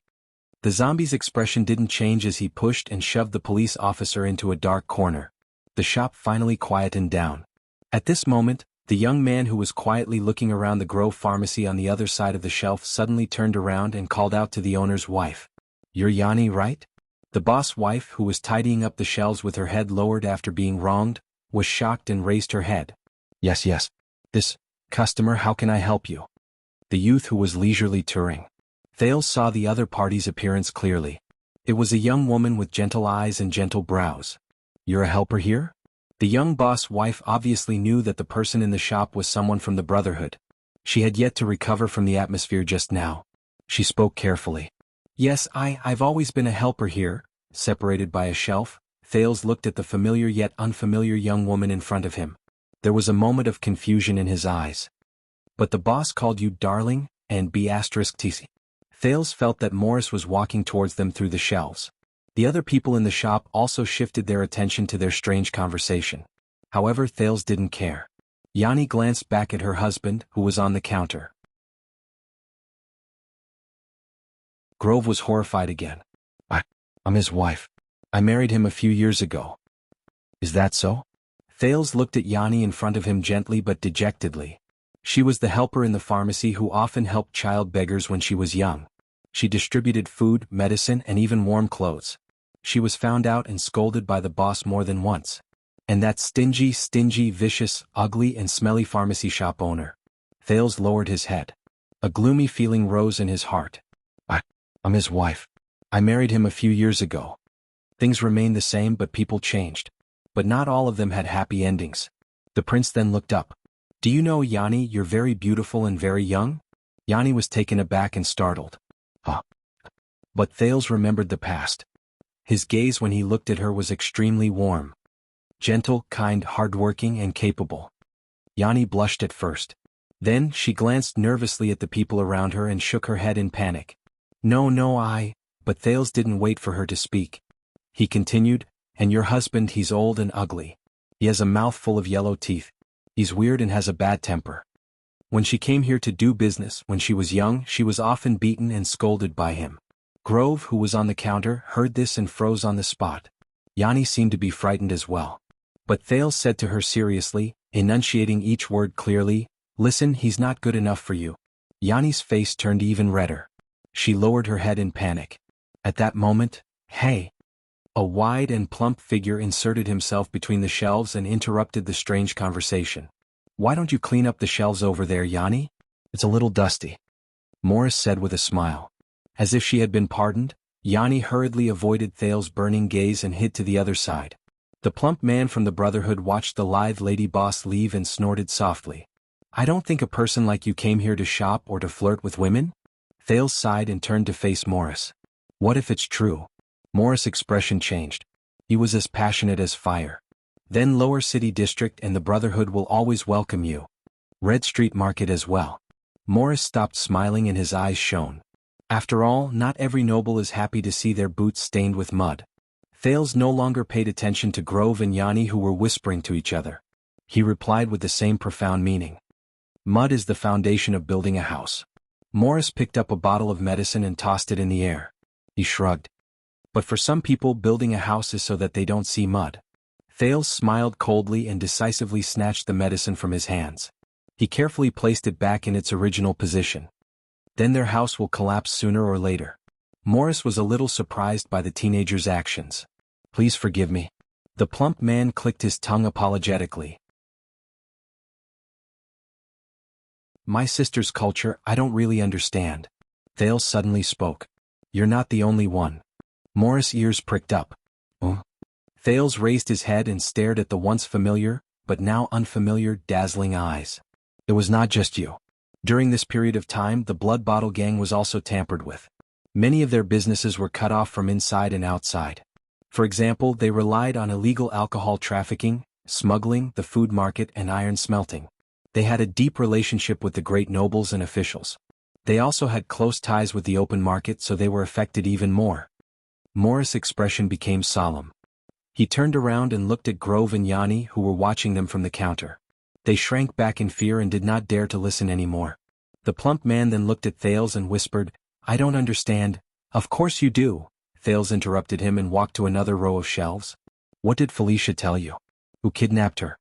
S1: The zombie's expression didn't change as he pushed and shoved the police officer into a dark corner. The shop finally quietened down. At this moment, the young man who was quietly looking around the Grove Pharmacy on the other side of the shelf suddenly turned around and called out to the owner's wife. You're Yanni, right? The boss wife, who was tidying up the shelves with her head lowered after being wronged, was shocked and raised her head. Yes. This, customer, how can I help you? The youth, who was leisurely touring. Thales saw the other party's appearance clearly. It was a young woman with gentle eyes and gentle brows. You're a helper here? The young boss wife obviously knew that the person in the shop was someone from the Brotherhood. She had yet to recover from the atmosphere just now. She spoke carefully. Yes, I've always been a helper here. Separated by a shelf, Thales looked at the familiar yet unfamiliar young woman in front of him. There was a moment of confusion in his eyes. But the boss called you darling, and B*TC. Thales felt that Morris was walking towards them through the shelves. The other people in the shop also shifted their attention to their strange conversation. However, Thales didn't care. Yanni glanced back at her husband, who was on the counter. Grove was horrified again. I'm his wife. I married him a few years ago. Is that so? Thales looked at Yanni in front of him gently but dejectedly. She was the helper in the pharmacy who often helped child beggars when she was young. She distributed food, medicine, and even warm clothes. She was found out and scolded by the boss more than once. And that stingy, vicious, ugly, and smelly pharmacy shop owner. Thales lowered his head. A gloomy feeling rose in his heart. I'm his wife. I married him a few years ago. Things remained the same, but people changed. But not all of them had happy endings. The prince then looked up. Do you know, Yanni, you're very beautiful and very young? Yanni was taken aback and startled. But Thales remembered the past. His gaze when he looked at her was extremely warm. Gentle, kind, hardworking, and capable. Yanni blushed at first. Then, she glanced nervously at the people around her and shook her head in panic. No, But Thales didn't wait for her to speak. He continued, "And your husband, he's old and ugly. He has a mouth full of yellow teeth. He's weird and has a bad temper. When she came here to do business when she was young, she was often beaten and scolded by him." Grove, who was on the counter, heard this and froze on the spot. Yanni seemed to be frightened as well. But Thales said to her seriously, enunciating each word clearly, "Listen, he's not good enough for you." Yanni's face turned even redder. She lowered her head in panic. At that moment, "Hey!" A wide and plump figure inserted himself between the shelves and interrupted the strange conversation. "Why don't you clean up the shelves over there, Yanni? It's a little dusty," Morris said with a smile. As if she had been pardoned, Yanni hurriedly avoided Thales' burning gaze and hid to the other side. The plump man from the Brotherhood watched the lithe lady boss leave and snorted softly. "I don't think a person like you came here to shop or to flirt with women?" Thales sighed and turned to face Morris. "What if it's true?" Morris' expression changed. He was as passionate as fire. "Then Lower City District and the Brotherhood will always welcome you. Red Street Market as well." Morris stopped smiling and his eyes shone. After all, not every noble is happy to see their boots stained with mud. Thales no longer paid attention to Grove and Yanni, who were whispering to each other. He replied with the same profound meaning. "Mud is the foundation of building a house." Morris picked up a bottle of medicine and tossed it in the air. He shrugged. "But for some people, building a house is so that they don't see mud." Thales smiled coldly and decisively snatched the medicine from his hands. He carefully placed it back in its original position. "Then their house will collapse sooner or later." Morris was a little surprised by the teenager's actions. "Please forgive me." The plump man clicked his tongue apologetically. "My sister's culture I don't really understand." Thales suddenly spoke. "You're not the only one." Morris' ears pricked up. "Oh?" Thales raised his head and stared at the once familiar, but now unfamiliar, dazzling eyes. "It was not just you. During this period of time, the Blood Bottle Gang was also tampered with. Many of their businesses were cut off from inside and outside. For example, they relied on illegal alcohol trafficking, smuggling, the food market, and iron smelting. They had a deep relationship with the great nobles and officials. They also had close ties with the open market, so they were affected even more." Morris' expression became solemn. He turned around and looked at Grove and Yanni, who were watching them from the counter. They shrank back in fear and did not dare to listen anymore. The plump man then looked at Thales and whispered, "I don't understand." "Of course you do," Thales interrupted him and walked to another row of shelves. "What did Felicia tell you? Who kidnapped her?"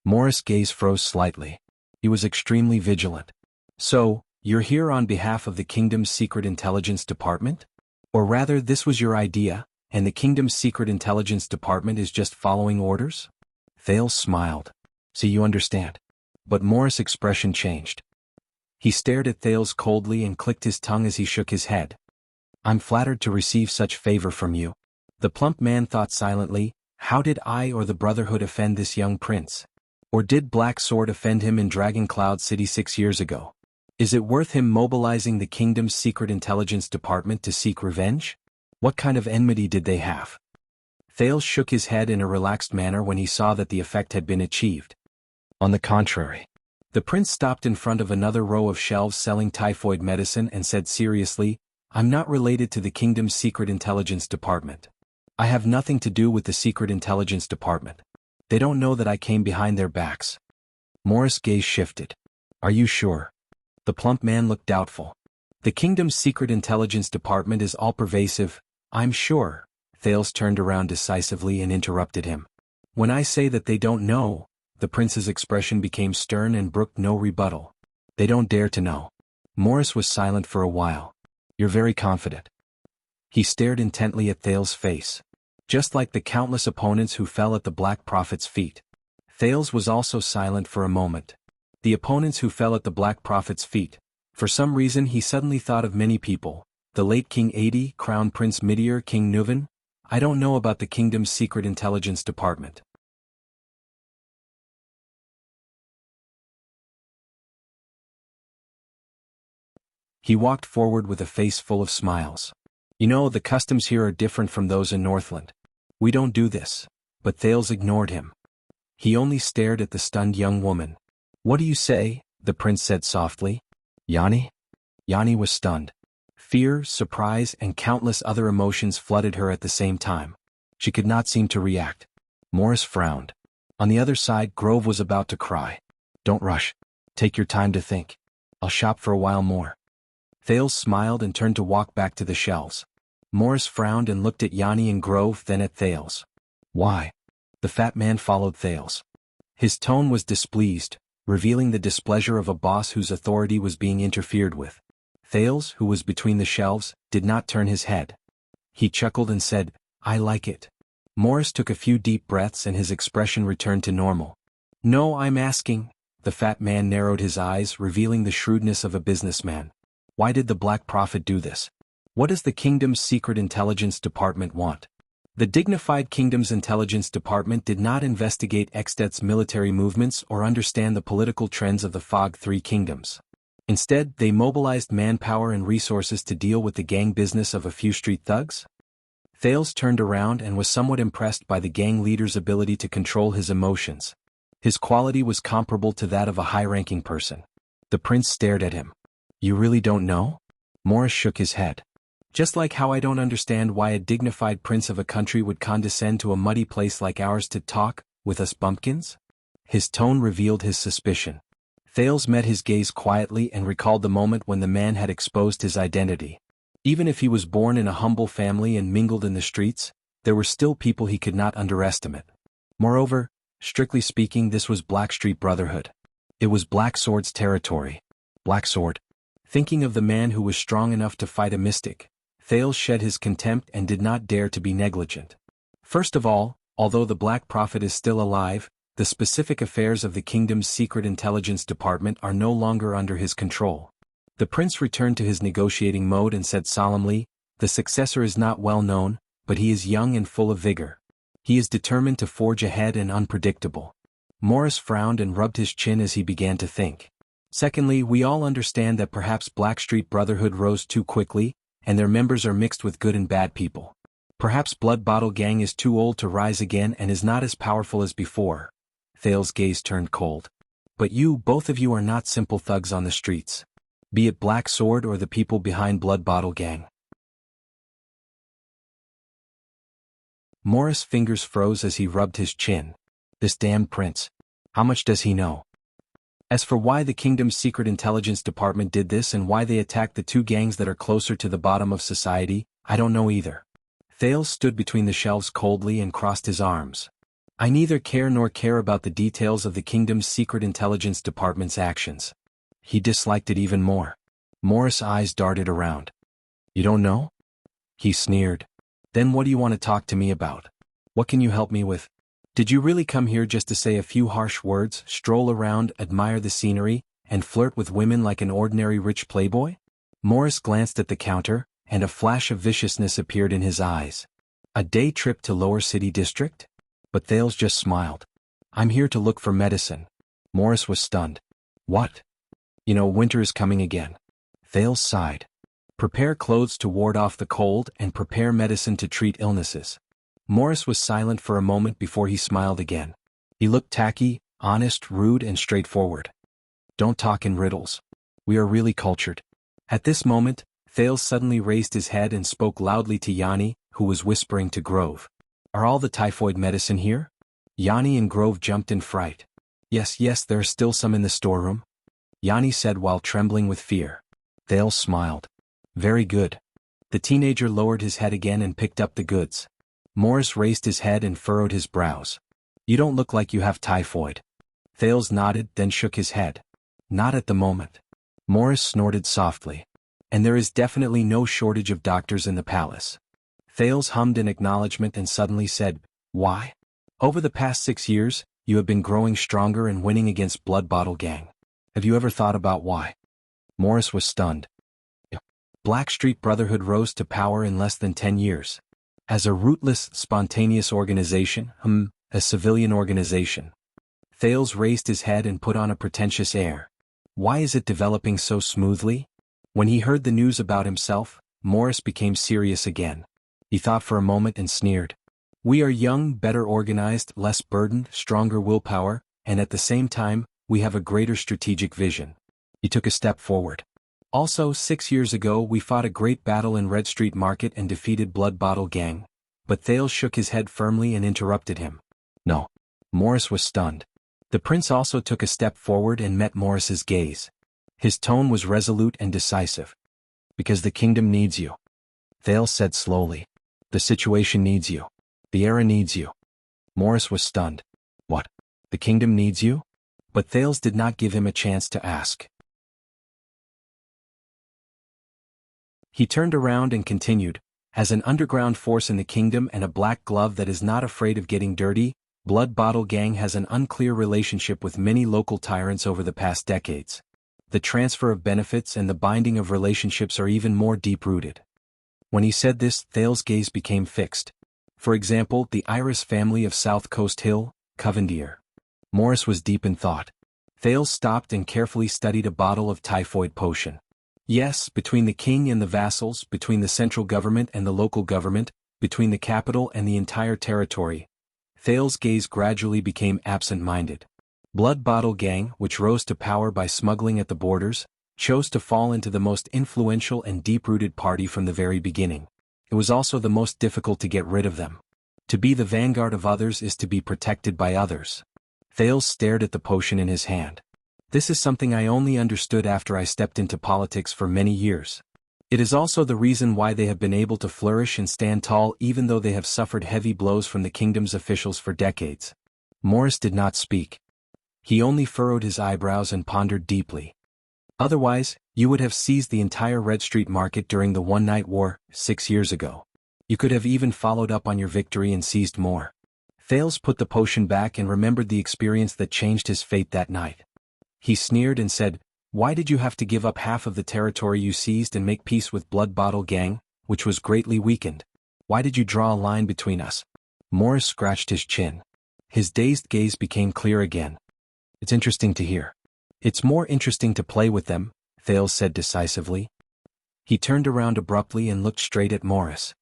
S1: Morris' gaze froze slightly. He was extremely vigilant. "So, you're here on behalf of the Kingdom's Secret Intelligence Department? Or rather, this was your idea, and the Kingdom's Secret Intelligence Department is just following orders?" Thales smiled. "So you understand." But Morris' expression changed. He stared at Thales coldly and clicked his tongue as he shook his head. "I'm flattered to receive such favor from you." The plump man thought silently, how did I or the Brotherhood offend this young prince? Or did Black Sword offend him in Dragon Cloud City 6 years ago? Is it worth him mobilizing the Kingdom's Secret Intelligence Department to seek revenge? What kind of enmity did they have? Thales shook his head in a relaxed manner when he saw that the effect had been achieved. On the contrary. The prince stopped in front of another row of shelves selling typhoid medicine and said seriously, "I'm not related to the Kingdom's Secret Intelligence Department. I have nothing to do with the Secret Intelligence Department. They don't know that I came behind their backs." Morris' gaze shifted. "Are you sure?" The plump man looked doubtful. "The Kingdom's Secret Intelligence Department is all-pervasive, I'm sure." Thales turned around decisively and interrupted him. "When I say that they don't know," the prince's expression became stern and brooked no rebuttal. "They don't dare to know." Morris was silent for a while. "You're very confident." He stared intently at Thales' face. Just like the countless opponents who fell at the Black Prophet's feet. Thales was also silent for a moment. The opponents who fell at the Black Prophet's feet. For some reason he suddenly thought of many people. The late King Adi, Crown Prince Midir, King Nuvan. I don't know about the Kingdom's Secret Intelligence Department. He walked forward with a face full of smiles. "You know, the customs here are different from those in Northland. We don't do this." But Thales ignored him. He only stared at the stunned young woman. "What do you say?" the prince said softly. "Yanni?" Yanni was stunned. Fear, surprise, and countless other emotions flooded her at the same time. She could not seem to react. Morris frowned. On the other side, Grove was about to cry. Don't rush. Take your time to think. I'll shop for a while more. Thales smiled and turned to walk back to the shelves. Morris frowned and looked at Yanni and Grove, then at Thales. Why? The fat man followed Thales. His tone was displeased, revealing the displeasure of a boss whose authority was being interfered with. Thales, who was between the shelves, did not turn his head. He chuckled and said, I like it. Morris took a few deep breaths and his expression returned to normal. No, I'm asking. The fat man narrowed his eyes, revealing the shrewdness of a businessman. Why did the Black Prophet do this? What does the kingdom's secret intelligence department want? The dignified kingdom's intelligence department did not investigate Extet's military movements or understand the political trends of the Fog Three Kingdoms. Instead, they mobilized manpower and resources to deal with the gang business of a few street thugs? Thales turned around and was somewhat impressed by the gang leader's ability to control his emotions. His quality was comparable to that of a high-ranking person. The prince stared at him. You really don't know? Morris shook his head. Just like how I don't understand why a dignified prince of a country would condescend to a muddy place like ours to talk with us bumpkins? His tone revealed his suspicion. Thales met his gaze quietly and recalled the moment when the man had exposed his identity. Even if he was born in a humble family and mingled in the streets, there were still people he could not underestimate. Moreover, strictly speaking, this was Blackstreet Brotherhood. It was Black Sword's territory. Black Sword. Thinking of the man who was strong enough to fight a mystic, Thales shed his contempt and did not dare to be negligent. First of all, although the Black Prophet is still alive, the specific affairs of the kingdom's secret intelligence department are no longer under his control. The prince returned to his negotiating mode and said solemnly, the successor is not well known, but he is young and full of vigor. He is determined to forge ahead and unpredictable. Morris frowned and rubbed his chin as he began to think. Secondly, we all understand that perhaps Blackstreet Brotherhood rose too quickly, and their members are mixed with good and bad people. Perhaps Blood Bottle Gang is too old to rise again and is not as powerful as before. Thales' gaze turned cold. But you, both of you, are not simple thugs on the streets. Be it Black Sword or the people behind Blood Bottle Gang. Morris' fingers froze as he rubbed his chin. This damned prince. How much does he know? As for why the kingdom's secret intelligence department did this and why they attacked the two gangs that are closer to the bottom of society, I don't know either. Thales stood between the shelves coldly and crossed his arms. I neither care nor care about the details of the kingdom's secret intelligence department's actions. He disliked it even more. Morris' eyes darted around. You don't know? He sneered. Then what do you want to talk to me about? What can you help me with? Did you really come here just to say a few harsh words, stroll around, admire the scenery, and flirt with women like an ordinary rich playboy? Morris glanced at the counter, and a flash of viciousness appeared in his eyes. A day trip to Lower City District? But Thales just smiled. I'm here to look for medicine. Morris was stunned. What? You know, winter is coming again. Thales sighed. Prepare clothes to ward off the cold and prepare medicine to treat illnesses. Morris was silent for a moment before he smiled again. He looked tacky, honest, rude, and straightforward. Don't talk in riddles. We are really cultured. At this moment, Thales suddenly raised his head and spoke loudly to Yanni, who was whispering to Grove. Are all the typhoid medicine here? Yanni and Grove jumped in fright. Yes, there is still some in the storeroom, Yanni said while trembling with fear. Thales smiled. Very good. The teenager lowered his head again and picked up the goods. Morris raised his head and furrowed his brows. You don't look like you have typhoid. Thales nodded, then shook his head. Not at the moment. Morris snorted softly. And there is definitely no shortage of doctors in the palace. Thales hummed in acknowledgement and suddenly said, Why? Over the past 6 years, you have been growing stronger and winning against Blood Bottle Gang. Have you ever thought about why? Morris was stunned. Blackstreet Brotherhood rose to power in less than 10 years. As a rootless, spontaneous organization, a civilian organization. Thales raised his head and put on a pretentious air. Why is it developing so smoothly? When he heard the news about himself, Morris became serious again. He thought for a moment and sneered. We are young, better organized, less burdened, stronger willpower, and at the same time, we have a greater strategic vision. He took a step forward. Also, 6 years ago we fought a great battle in Red Street Market and defeated Blood Bottle Gang. But Thales shook his head firmly and interrupted him. No. Morris was stunned. The prince also took a step forward and met Morris's gaze. His tone was resolute and decisive. Because the kingdom needs you. Thales said slowly. The situation needs you. The era needs you. Morris was stunned. What? The kingdom needs you? But Thales did not give him a chance to ask. He turned around and continued, as an underground force in the kingdom and a black glove that is not afraid of getting dirty, Blood Bottle Gang has an unclear relationship with many local tyrants over the past decades. The transfer of benefits and the binding of relationships are even more deep-rooted. When he said this, Thales' gaze became fixed. For example, the Iris family of South Coast Hill, Covendier. Morris was deep in thought. Thales stopped and carefully studied a bottle of typhoid potion. Yes, between the king and the vassals, between the central government and the local government, between the capital and the entire territory, Thales' gaze gradually became absent-minded. Blood Bottle Gang, which rose to power by smuggling at the borders, chose to fall into the most influential and deep-rooted party from the very beginning. It was also the most difficult to get rid of them. To be the vanguard of others is to be protected by others. Thales stared at the potion in his hand. This is something I only understood after I stepped into politics for many years. It is also the reason why they have been able to flourish and stand tall even though they have suffered heavy blows from the kingdom's officials for decades. Morris did not speak. He only furrowed his eyebrows and pondered deeply. Otherwise, you would have seized the entire Red Street Market during the one-night war, 6 years ago. You could have even followed up on your victory and seized more. Thales put the potion back and remembered the experience that changed his fate that night. He sneered and said, "Why did you have to give up half of the territory you seized and make peace with Blood Bottle Gang, which was greatly weakened? Why did you draw a line between us?" Morris scratched his chin. His dazed gaze became clear again. "It's interesting to hear. It's more interesting to play with them," Thales said decisively. He turned around abruptly and looked straight at Morris.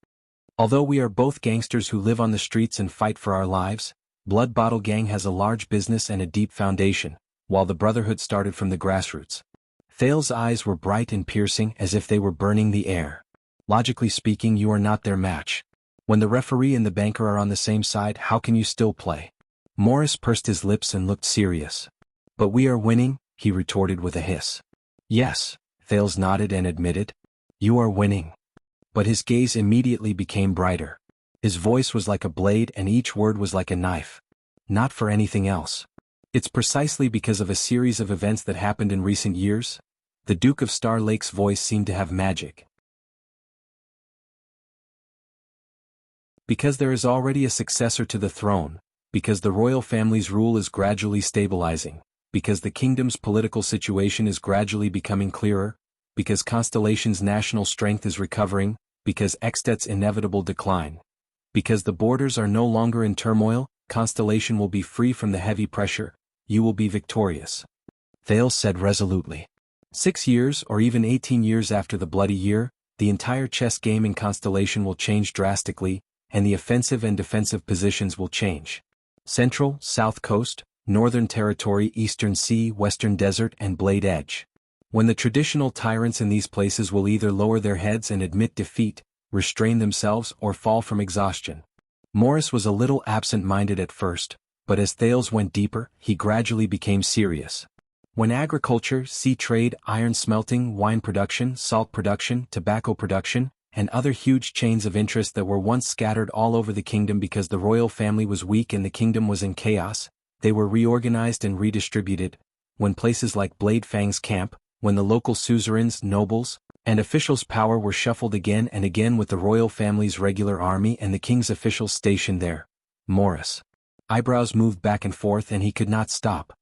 S1: "Although we are both gangsters who live on the streets and fight for our lives, Blood Bottle Gang has a large business and a deep foundation, while the Brotherhood started from the grassroots." Thales' eyes were bright and piercing as if they were burning the air. "Logically speaking, you are not their match. When the referee and the banker are on the same side, how can you still play?" Morris pursed his lips and looked serious. "But we are winning," he retorted with a hiss. "Yes," Thales nodded and admitted. "You are winning." But his gaze immediately became brighter. His voice was like a blade and each word was like a knife. "Not for anything else. It's precisely because of a series of events that happened in recent years." The Duke of Star Lake's voice seemed to have magic. "Because there is already a successor to the throne, because the royal family's rule is gradually stabilizing, because the kingdom's political situation is gradually becoming clearer, because Constellation's national strength is recovering, because Extet's inevitable decline, because the borders are no longer in turmoil, Constellation will be free from the heavy pressure. You will be victorious," Thales said resolutely. 6 years or even 18 years after the Bloody Year, the entire chess game in Constellation will change drastically, and the offensive and defensive positions will change. Central, South Coast, Northern Territory, Eastern Sea, Western Desert, and Blade Edge. When the traditional tyrants in these places will either lower their heads and admit defeat, restrain themselves, or fall from exhaustion. Morris was a little absent-minded at first, but as Thales went deeper, he gradually became serious. When agriculture, sea trade, iron smelting, wine production, salt production, tobacco production, and other huge chains of interest that were once scattered all over the kingdom because the royal family was weak and the kingdom was in chaos, they were reorganized and redistributed. When places like Blade Fang's camp, when the local suzerains, nobles, and officials' power were shuffled again and again with the royal family's regular army and the king's officials stationed there. Morris' eyebrows moved back and forth and he could not stop.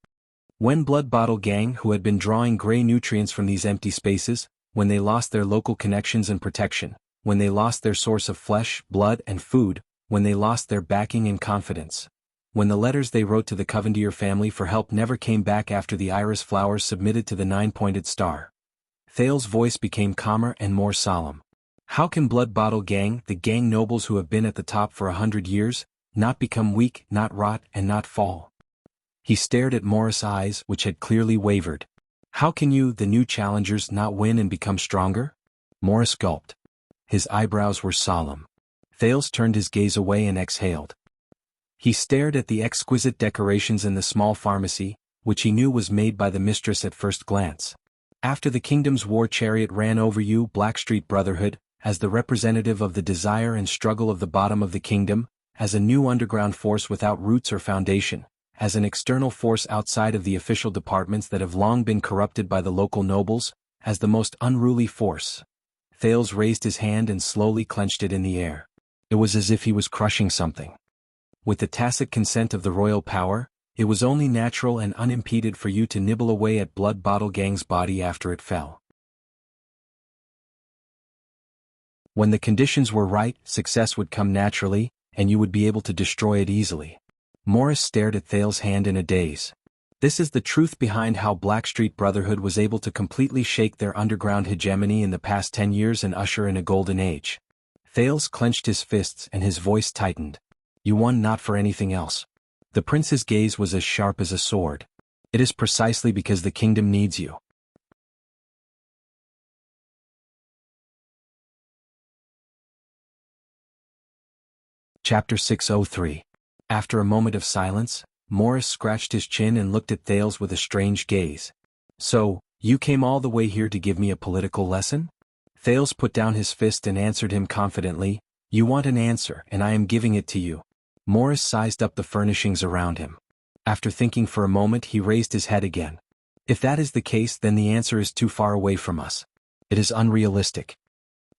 S1: When Blood Bottle Gang, who had been drawing gray nutrients from these empty spaces, when they lost their local connections and protection, when they lost their source of flesh, blood, and food, when they lost their backing and confidence, when the letters they wrote to the Covendier family for help never came back after the iris flowers submitted to the nine-pointed star, Thales' voice became calmer and more solemn. "How can Blood Bottle Gang, the gang nobles who have been at the top for 100 years, not become weak, not rot, and not fall?" He stared at Morris' eyes, which had clearly wavered. How can you, the new challengers, not win and become stronger? Morris gulped. His eyebrows were solemn. Thales turned his gaze away and exhaled. He stared at the exquisite decorations in the small pharmacy, which he knew was made by the mistress at first glance. After the kingdom's war chariot ran over you, Blackstreet Brotherhood, as the representative of the desire and struggle of the bottom of the kingdom, as a new underground force without roots or foundation, as an external force outside of the official departments that have long been corrupted by the local nobles, as the most unruly force. Thales raised his hand and slowly clenched it in the air. It was as if he was crushing something. With the tacit consent of the royal power, it was only natural and unimpeded for you to nibble away at Blood Bottle Gang's body after it fell. When the conditions were right, success would come naturally, and you would be able to destroy it easily. Morris stared at Thales' hand in a daze. This is the truth behind how Blackstreet Brotherhood was able to completely shake their underground hegemony in the past 10 years and usher in a golden age. Thales clenched his fists and his voice tightened. You won not for anything else. The prince's gaze was as sharp as a sword. It is precisely because the kingdom needs you. Chapter 603. After a moment of silence, Morris scratched his chin and looked at Thales with a strange gaze. So, you came all the way here to give me a political lesson? Thales put down his fist and answered him confidently, You want an answer, and I am giving it to you. Morris sized up the furnishings around him. After thinking for a moment, he raised his head again. If that is the case, then the answer is too far away from us. It is unrealistic.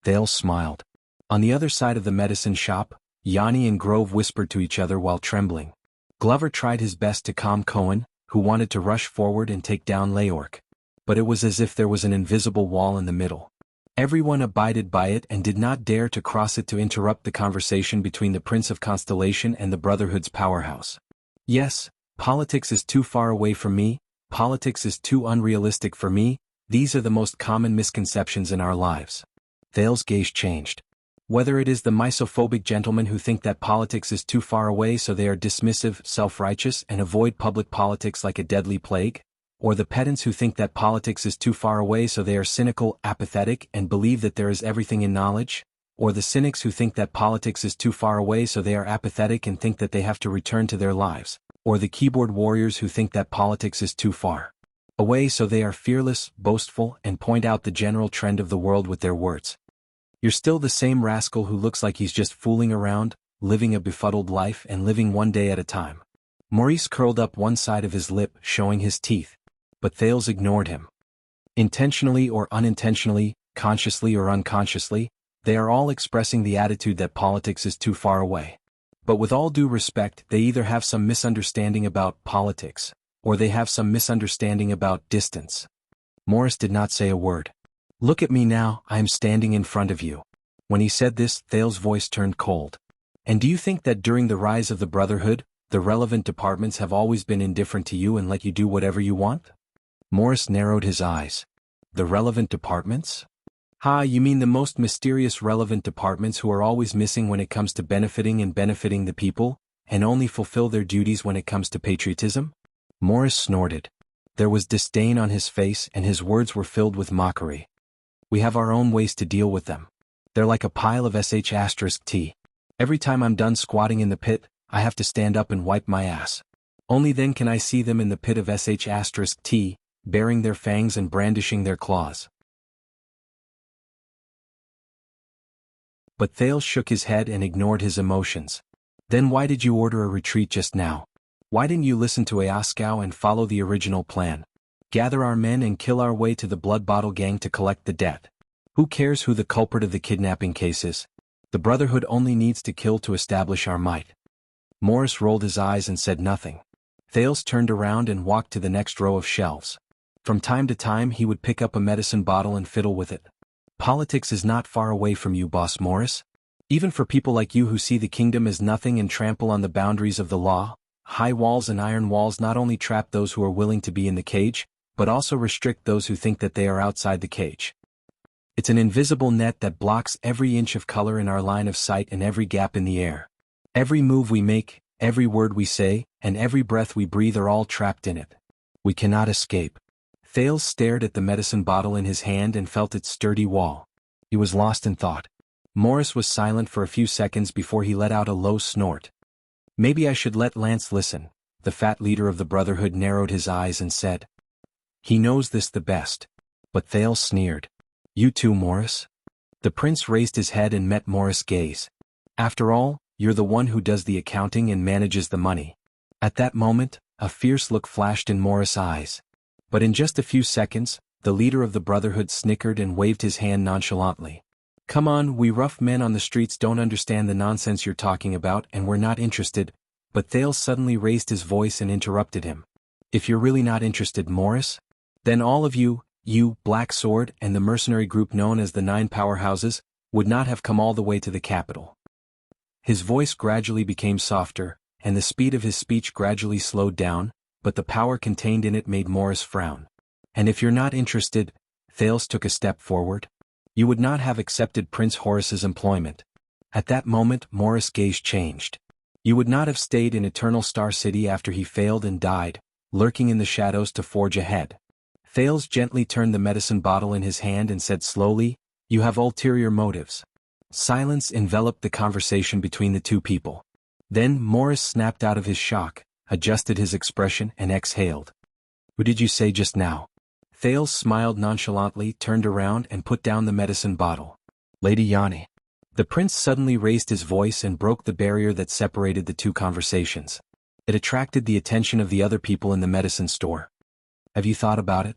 S1: Thales smiled. On the other side of the medicine shop, Yanni and Grove whispered to each other while trembling. Glover tried his best to calm Cohen, who wanted to rush forward and take down Leork. But it was as if there was an invisible wall in the middle. Everyone abided by it and did not dare to cross it to interrupt the conversation between the Prince of Constellation and the Brotherhood's powerhouse. Yes, politics is too far away from me, politics is too unrealistic for me, these are the most common misconceptions in our lives. Thales' gaze changed. Whether it is the misophobic gentlemen who think that politics is too far away so they are dismissive, self-righteous and avoid public politics like a deadly plague, or the pedants who think that politics is too far away so they are cynical, apathetic and believe that there is everything in knowledge, or the cynics who think that politics is too far away so they are apathetic and think that they have to return to their lives, or the keyboard warriors who think that politics is too far away so they are fearless, boastful and point out the general trend of the world with their words. You're still the same rascal who looks like he's just fooling around, living a befuddled life and living one day at a time. Maurice curled up one side of his lip, showing his teeth. But Thales ignored him. Intentionally or unintentionally, consciously or unconsciously, they are all expressing the attitude that politics is too far away. But with all due respect, they either have some misunderstanding about politics, or they have some misunderstanding about distance. Morris did not say a word. Look at me now, I am standing in front of you. When he said this, Thales' voice turned cold. And do you think that during the rise of the Brotherhood, the relevant departments have always been indifferent to you and let you do whatever you want? Morris narrowed his eyes. The relevant departments? Ha, you mean the most mysterious relevant departments who are always missing when it comes to benefiting the people, and only fulfill their duties when it comes to patriotism? Morris snorted. There was disdain on his face and his words were filled with mockery. We have our own ways to deal with them. They're like a pile of sh*t. Every time I'm done squatting in the pit, I have to stand up and wipe my ass. Only then can I see them in the pit of sh*t, baring their fangs and brandishing their claws. But Thales shook his head and ignored his emotions. Then why did you order a retreat just now? Why didn't you listen to Ayaskau and follow the original plan? Gather our men and kill our way to the Blood Bottle Gang to collect the debt. Who cares who the culprit of the kidnapping case is? The Brotherhood only needs to kill to establish our might. Morris rolled his eyes and said nothing. Thales turned around and walked to the next row of shelves. From time to time he would pick up a medicine bottle and fiddle with it. Politics is not far away from you, Boss Morris. Even for people like you who see the kingdom as nothing and trample on the boundaries of the law, high walls and iron walls not only trap those who are willing to be in the cage, but also restrict those who think that they are outside the cage. It's an invisible net that blocks every inch of color in our line of sight and every gap in the air. Every move we make, every word we say, and every breath we breathe are all trapped in it. We cannot escape. Thales stared at the medicine bottle in his hand and felt its sturdy wall. He was lost in thought. Morris was silent for a few seconds before he let out a low snort. Maybe I should let Lance listen. The fat leader of the Brotherhood narrowed his eyes and said. He knows this the best. But Thales sneered. You too, Morris? The prince raised his head and met Morris' gaze. After all, you're the one who does the accounting and manages the money. At that moment, a fierce look flashed in Morris' eyes. But in just a few seconds, the leader of the Brotherhood snickered and waved his hand nonchalantly. Come on, we rough men on the streets don't understand the nonsense you're talking about and we're not interested. But Thales suddenly raised his voice and interrupted him. If you're really not interested, Morris? Then all of you, Black Sword, and the mercenary group known as the 9 Powerhouses, would not have come all the way to the capital. His voice gradually became softer, and the speed of his speech gradually slowed down, but the power contained in it made Morris frown. And if you're not interested, Thales took a step forward. You would not have accepted Prince Horus's employment. At that moment Morris' gaze changed. You would not have stayed in Eternal Star City after he failed and died, lurking in the shadows to forge ahead. Thales gently turned the medicine bottle in his hand and said slowly, You have ulterior motives. Silence enveloped the conversation between the two people. Then Morris snapped out of his shock, adjusted his expression and exhaled. Who did you say just now? Thales smiled nonchalantly, turned around and put down the medicine bottle. Lady Yanni. The prince suddenly raised his voice and broke the barrier that separated the two conversations. It attracted the attention of the other people in the medicine store. Have you thought about it?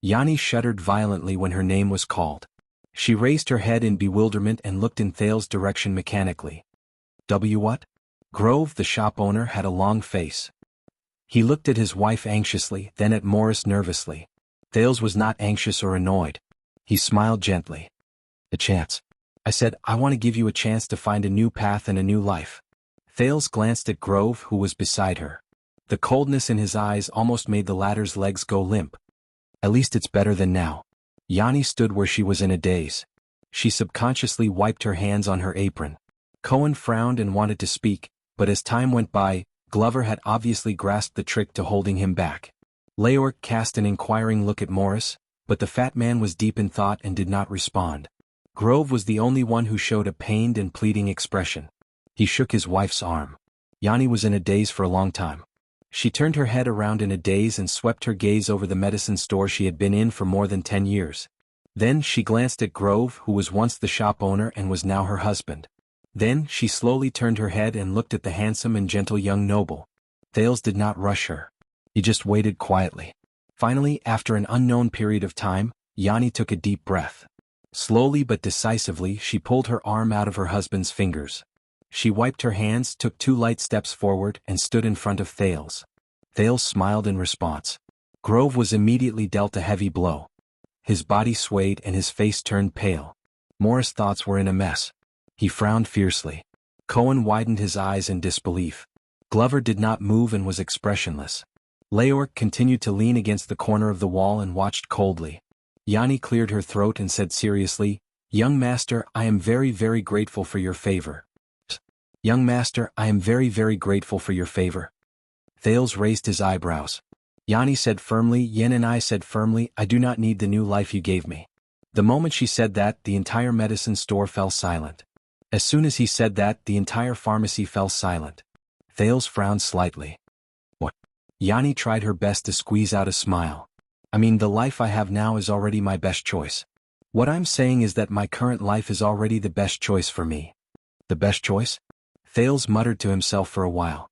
S1: Yanni shuddered violently when her name was called. She raised her head in bewilderment and looked in Thales' direction mechanically. What? Grove, the shop owner, had a long face. He looked at his wife anxiously, then at Morris nervously. Thales was not anxious or annoyed. He smiled gently. A chance. I said, I want to give you a chance to find a new path and a new life. Thales glanced at Grove, who was beside her. The coldness in his eyes almost made the latter's legs go limp. At least it's better than now. Yanni stood where she was in a daze. She subconsciously wiped her hands on her apron. Cohen frowned and wanted to speak, but as time went by, Glover had obviously grasped the trick to holding him back. Leoric cast an inquiring look at Morris, but the fat man was deep in thought and did not respond. Grove was the only one who showed a pained and pleading expression. He shook his wife's arm. Yanni was in a daze for a long time. She turned her head around in a daze and swept her gaze over the medicine store she had been in for more than 10 years. Then she glanced at Grove, who was once the shop owner and was now her husband. Then she slowly turned her head and looked at the handsome and gentle young noble. Thales did not rush her. He just waited quietly. Finally, after an unknown period of time, Yanni took a deep breath. Slowly but decisively she pulled her arm out of her husband's fingers. She wiped her hands, took 2 light steps forward, and stood in front of Thales. Thales smiled in response. Grove was immediately dealt a heavy blow. His body swayed and his face turned pale. Morris' thoughts were in a mess. He frowned fiercely. Cohen widened his eyes in disbelief. Glover did not move and was expressionless. Leoric continued to lean against the corner of the wall and watched coldly. Yanni cleared her throat and said seriously, Young master, I am very, very grateful for your favor. Young master, I am very, very grateful for your favor. Thales raised his eyebrows. Yanni said firmly, Yen and I said firmly, I do not need the new life you gave me. The moment she said that, the entire medicine store fell silent. As soon as he said that, the entire pharmacy fell silent. Thales frowned slightly. What? Yanni tried her best to squeeze out a smile. I mean, the life I have now is already my best choice. What I'm saying is that my current life is already the best choice for me. The best choice? Thales muttered to himself for a while.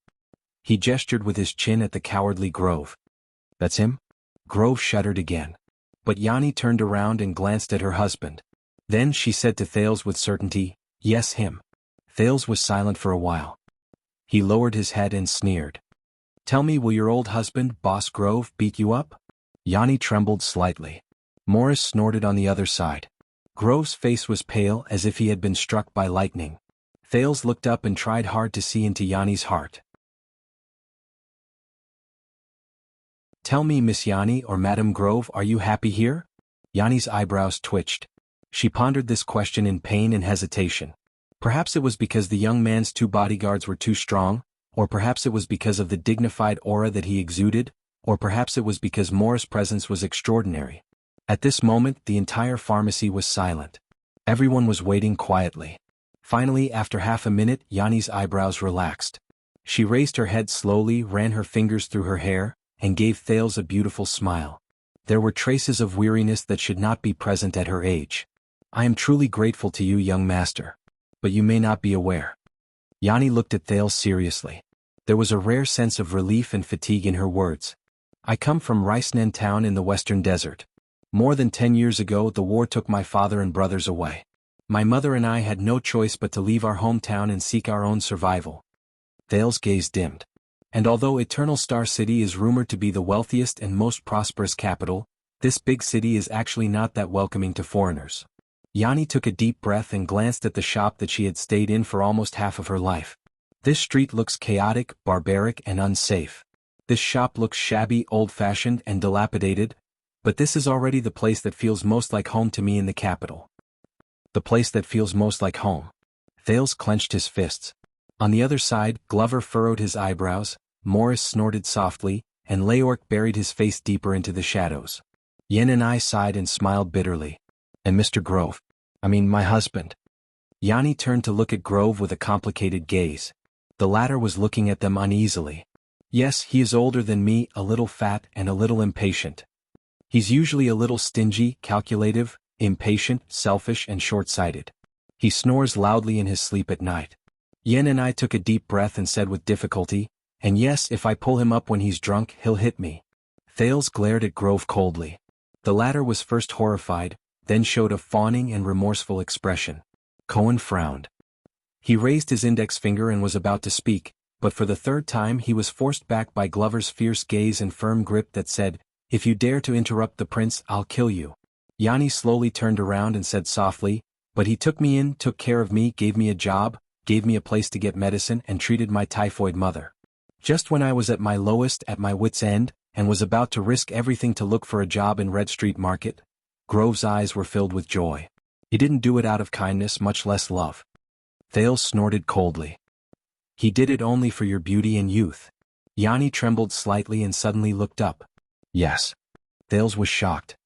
S1: He gestured with his chin at the cowardly Grove. That's him? Grove shuddered again. But Yanni turned around and glanced at her husband. Then she said to Thales with certainty, Yes, him. Thales was silent for a while. He lowered his head and sneered. Tell me, will your old husband, Boss Grove, beat you up? Yanni trembled slightly. Morris snorted on the other side. Grove's face was pale as if he had been struck by lightning. Thales looked up and tried hard to see into Yanni's heart. Tell me, Miss Yanni or Madame Grove, are you happy here? Yanni's eyebrows twitched. She pondered this question in pain and hesitation. Perhaps it was because the young man's 2 bodyguards were too strong, or perhaps it was because of the dignified aura that he exuded, or perhaps it was because Morris' presence was extraordinary. At this moment, the entire pharmacy was silent. Everyone was waiting quietly. Finally, after half a minute, Yanni's eyebrows relaxed. She raised her head slowly, ran her fingers through her hair, and gave Thales a beautiful smile. There were traces of weariness that should not be present at her age. I am truly grateful to you, young master. But you may not be aware. Yanni looked at Thales seriously. There was a rare sense of relief and fatigue in her words. I come from Ricenan town in the western desert. More than 10 years ago, the war took my father and brothers away. My mother and I had no choice but to leave our hometown and seek our own survival. Thales' gaze dimmed. And although Eternal Star City is rumored to be the wealthiest and most prosperous capital, this big city is actually not that welcoming to foreigners. Yanni took a deep breath and glanced at the shop that she had stayed in for almost half of her life. This street looks chaotic, barbaric, and unsafe. This shop looks shabby, old-fashioned, and dilapidated, but this is already the place that feels most like home to me in the capital. The place that feels most like home. Thales clenched his fists. On the other side, Glover furrowed his eyebrows, Morris snorted softly, and Leork buried his face deeper into the shadows. Yen and I sighed and smiled bitterly. And Mr. Grove. My husband. Yanni turned to look at Grove with a complicated gaze. The latter was looking at them uneasily. Yes, he is older than me, a little fat and a little impatient. He's usually a little stingy, calculative, impatient, selfish, and short-sighted. He snores loudly in his sleep at night. Yen and I took a deep breath and said with difficulty, and yes, if I pull him up when he's drunk, he'll hit me. Thales glared at Grove coldly. The latter was first horrified, then showed a fawning and remorseful expression. Cohen frowned. He raised his index finger and was about to speak, but for the third time he was forced back by Glover's fierce gaze and firm grip that said, "If you dare to interrupt the prince, I'll kill you." Yanni slowly turned around and said softly, "But he took me in, took care of me, gave me a job, gave me a place to get medicine, and treated my typhoid mother. Just when I was at my lowest, at my wit's end, and was about to risk everything to look for a job in Red Street Market." Grove's eyes were filled with joy. He didn't do it out of kindness, much less love. Thales snorted coldly. He did it only for your beauty and youth. Yanni trembled slightly and suddenly looked up. Yes. Thales was shocked.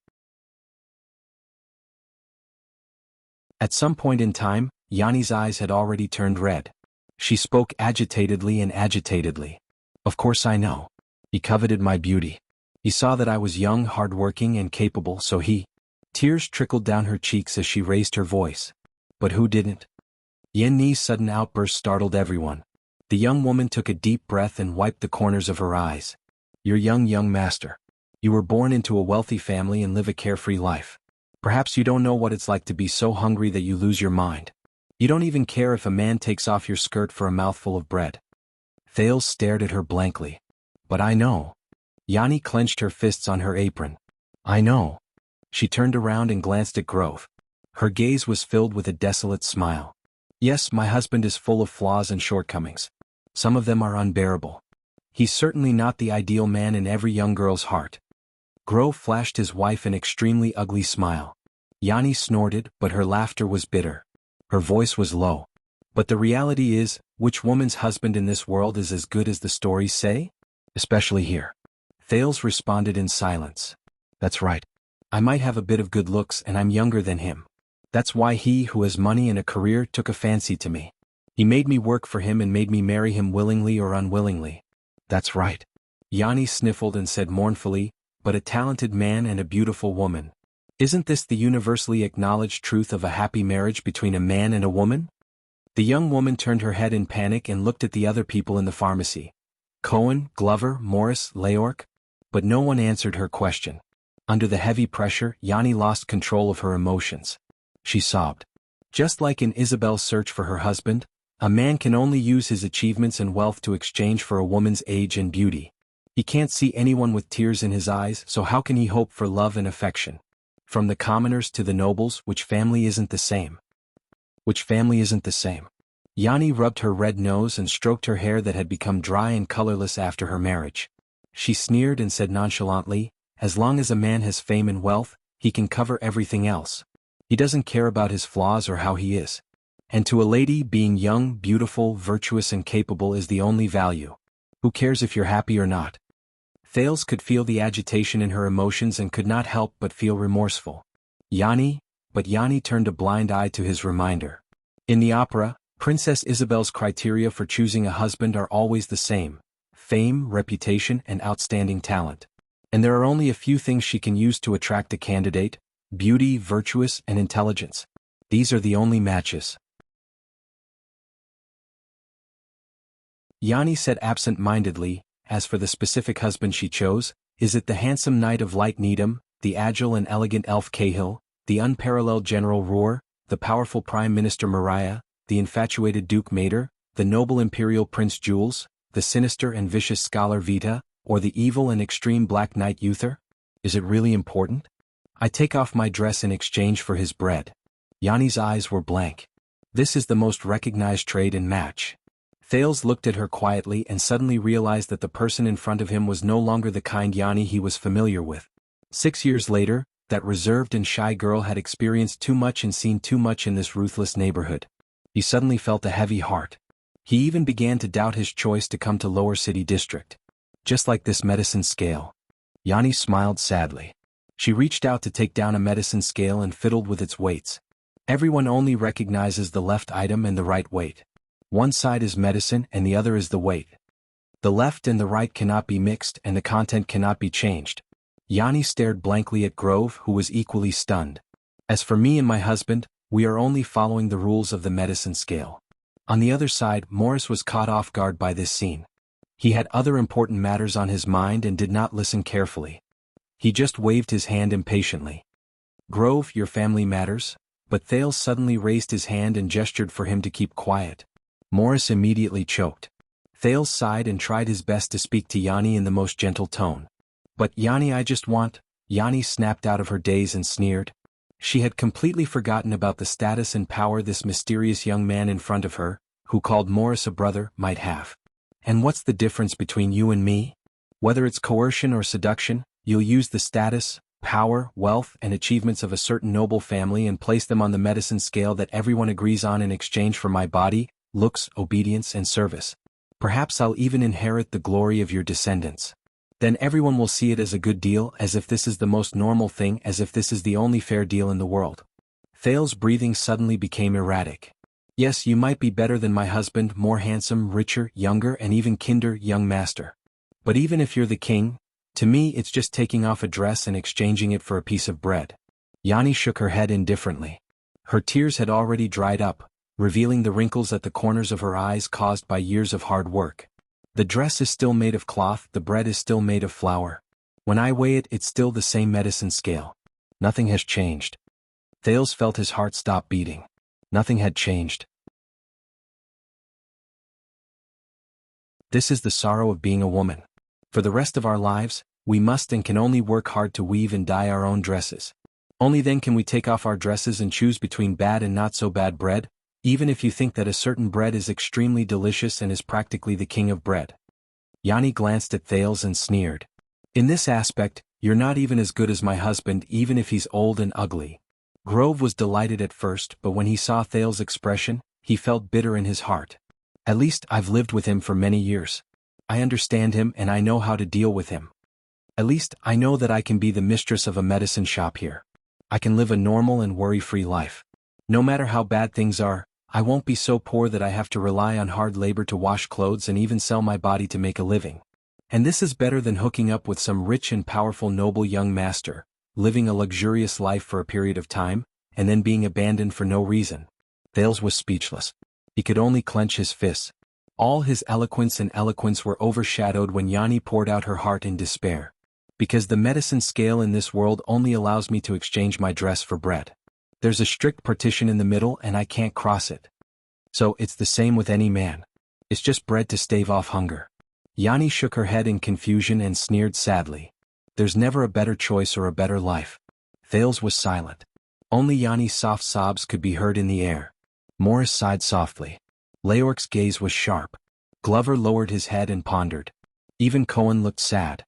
S1: At some point in time, Yanni's eyes had already turned red. She spoke agitatedly and agitatedly. Of course I know. He coveted my beauty. He saw that I was young, hard-working, and capable, so he... Tears trickled down her cheeks as she raised her voice. But who didn't? Yen Ni's sudden outburst startled everyone. The young woman took a deep breath and wiped the corners of her eyes. You're young master. You were born into a wealthy family and live a carefree life. Perhaps you don't know what it's like to be so hungry that you lose your mind. You don't even care if a man takes off your skirt for a mouthful of bread. Thales stared at her blankly. But I know. Yanni clenched her fists on her apron. I know. She turned around and glanced at Grove. Her gaze was filled with a desolate smile. Yes, my husband is full of flaws and shortcomings. Some of them are unbearable. He's certainly not the ideal man in every young girl's heart. Grove flashed his wife an extremely ugly smile. Yanni snorted, but her laughter was bitter. Her voice was low. But the reality is, which woman's husband in this world is as good as the stories say? Especially here. Thales responded in silence. That's right. I might have a bit of good looks and I'm younger than him. That's why he who has money and a career took a fancy to me. He made me work for him and made me marry him willingly or unwillingly. That's right. Yanni sniffled and said mournfully, but a talented man and a beautiful woman. Isn't this the universally acknowledged truth of a happy marriage between a man and a woman? The young woman turned her head in panic and looked at the other people in the pharmacy. Cohen, Glover, Morris, Leork. But no one answered her question. Under the heavy pressure, Yanni lost control of her emotions. She sobbed. Just like in Isabel's search for her husband, a man can only use his achievements and wealth to exchange for a woman's age and beauty. He can't see anyone with tears in his eyes, so how can he hope for love and affection? From the commoners to the nobles, which family isn't the same? Which family isn't the same? Yanni rubbed her red nose and stroked her hair that had become dry and colorless after her marriage. She sneered and said nonchalantly, as long as a man has fame and wealth, he can cover everything else. He doesn't care about his flaws or how he is. And to a lady, being young, beautiful, virtuous and capable is the only value. Who cares if you're happy or not? Thales could feel the agitation in her emotions and could not help but feel remorseful. But Yanni turned a blind eye to his reminder. In the opera, Princess Isabel's criteria for choosing a husband are always the same: fame, reputation, and outstanding talent. And there are only a few things she can use to attract a candidate: beauty, virtuous, and intelligence. These are the only matches. Yanni said absent-mindedly. As for the specific husband she chose, is it the handsome knight of Light Needham, the agile and elegant elf Cahill, the unparalleled General Roar, the powerful Prime Minister Mariah, the infatuated Duke Mater, the noble Imperial Prince Jules, the sinister and vicious scholar Vita, or the evil and extreme Black Knight Uther? Is it really important? I take off my dress in exchange for his bread. Yanni's eyes were blank. This is the most recognized trade in match. Thales looked at her quietly and suddenly realized that the person in front of him was no longer the kind Yanni he was familiar with. 6 years later, that reserved and shy girl had experienced too much and seen too much in this ruthless neighborhood. He suddenly felt a heavy heart. He even began to doubt his choice to come to Lower City District. Just like this medicine scale. Yanni smiled sadly. She reached out to take down a medicine scale and fiddled with its weights. Everyone only recognizes the left item and the right weight. One side is medicine and the other is the weight. The left and the right cannot be mixed and the content cannot be changed. Yanni stared blankly at Grove, who was equally stunned. As for me and my husband, we are only following the rules of the medicine scale. On the other side, Morris was caught off guard by this scene. He had other important matters on his mind and did not listen carefully. He just waved his hand impatiently. Grove, your family matters? But Thales suddenly raised his hand and gestured for him to keep quiet. Morris immediately choked. Thales sighed and tried his best to speak to Yanni in the most gentle tone. But Yanni, I just want... Yanni snapped out of her daze and sneered. She had completely forgotten about the status and power this mysterious young man in front of her, who called Morris a brother, might have. And what's the difference between you and me? Whether it's coercion or seduction, you'll use the status, power, wealth, and achievements of a certain noble family and place them on the medicine scale that everyone agrees on in exchange for my body, looks, obedience, and service. Perhaps I'll even inherit the glory of your descendants. Then everyone will see it as a good deal, as if this is the most normal thing, as if this is the only fair deal in the world. Thales' breathing suddenly became erratic. Yes, you might be better than my husband, more handsome, richer, younger, and even kinder, young master. But even if you're the king, to me it's just taking off a dress and exchanging it for a piece of bread. Yanni shook her head indifferently. Her tears had already dried up, revealing the wrinkles at the corners of her eyes caused by years of hard work. The dress is still made of cloth, the bread is still made of flour. When I weigh it, it's still the same medicine scale. Nothing has changed. Thales felt his heart stop beating. Nothing had changed. This is the sorrow of being a woman. For the rest of our lives, we must and can only work hard to weave and dye our own dresses. Only then can we take off our dresses and choose between bad and not so bad bread, even if you think that a certain bread is extremely delicious and is practically the king of bread. Yanni glanced at Thales and sneered. In this aspect, you're not even as good as my husband, even if he's old and ugly. Grove was delighted at first, but when he saw Thales' expression, he felt bitter in his heart. At least I've lived with him for many years. I understand him and I know how to deal with him. At least I know that I can be the mistress of a medicine shop here. I can live a normal and worry-free life. No matter how bad things are, I won't be so poor that I have to rely on hard labor to wash clothes and even sell my body to make a living. And this is better than hooking up with some rich and powerful noble young master, living a luxurious life for a period of time, and then being abandoned for no reason. Thales was speechless. He could only clench his fists. All his eloquence were overshadowed when Yanni poured out her heart in despair. Because the medicine scale in this world only allows me to exchange my dress for bread. There's a strict partition in the middle and I can't cross it. So it's the same with any man. It's just bread to stave off hunger. Yanni shook her head in confusion and sneered sadly. There's never a better choice or a better life. Thales was silent. Only Yanni's soft sobs could be heard in the air. Morris sighed softly. Leorc's gaze was sharp. Glover lowered his head and pondered. Even Cohen looked sad.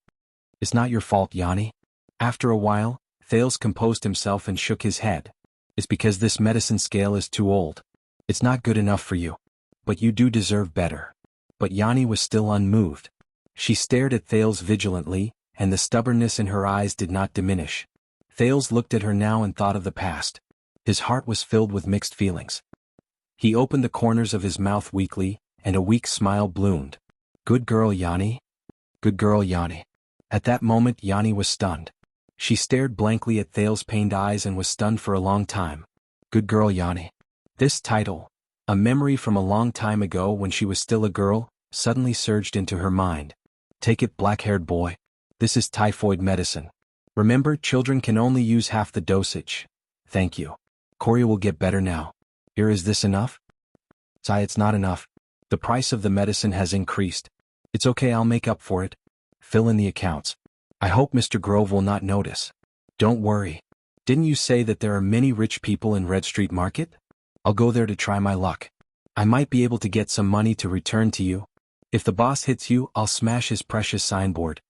S1: It's not your fault, Yanni. After a while, Thales composed himself and shook his head. It's because this medicine scale is too old. It's not good enough for you. But you do deserve better. But Yanni was still unmoved. She stared at Thales vigilantly, and the stubbornness in her eyes did not diminish. Thales looked at her now and thought of the past. His heart was filled with mixed feelings. He opened the corners of his mouth weakly, and a weak smile bloomed. Good girl, Yanni. Good girl, Yanni. At that moment Yanni was stunned. She stared blankly at Thales' pained eyes and was stunned for a long time. Good girl, Yanni. This title, a memory from a long time ago when she was still a girl, suddenly surged into her mind. Take it, black-haired boy. This is typhoid medicine. Remember, children can only use half the dosage. Thank you. Corey will get better now. Here, is this enough? Sai, it's not enough. The price of the medicine has increased. It's okay, I'll make up for it. Fill in the accounts. I hope Mr. Grove will not notice. Don't worry. Didn't you say that there are many rich people in Red Street Market? I'll go there to try my luck. I might be able to get some money to return to you. If the boss hits you, I'll smash his precious signboard.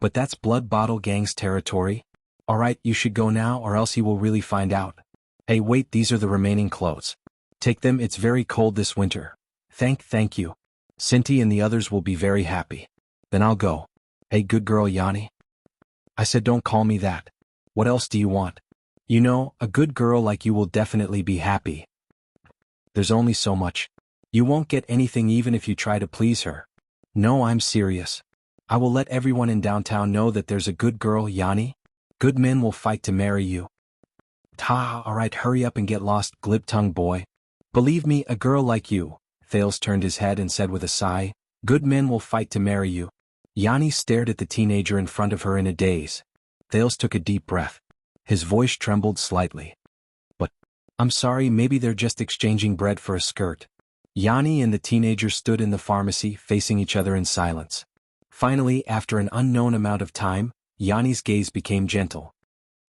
S1: But that's Blood Bottle Gang's territory. Alright, you should go now or else he will really find out. Hey, wait, these are the remaining clothes. Take them, it's very cold this winter. Thank you. Cinti and the others will be very happy. Then I'll go. Hey, good girl, Yanni. I said don't call me that. What else do you want? You know, a good girl like you will definitely be happy. There's only so much. You won't get anything even if you try to please her. No, I'm serious. I will let everyone in downtown know that there's a good girl, Yanni. Good men will fight to marry you. Alright, hurry up and get lost, glib-tongued boy. Believe me, a girl like you. Thales turned his head and said with a sigh, good men will fight to marry you. Yanni stared at the teenager in front of her in a daze. Thales took a deep breath. His voice trembled slightly. But, I'm sorry, maybe they're just exchanging bread for a skirt. Yanni and the teenager stood in the pharmacy facing each other in silence. Finally, after an unknown amount of time, Yanni's gaze became gentle.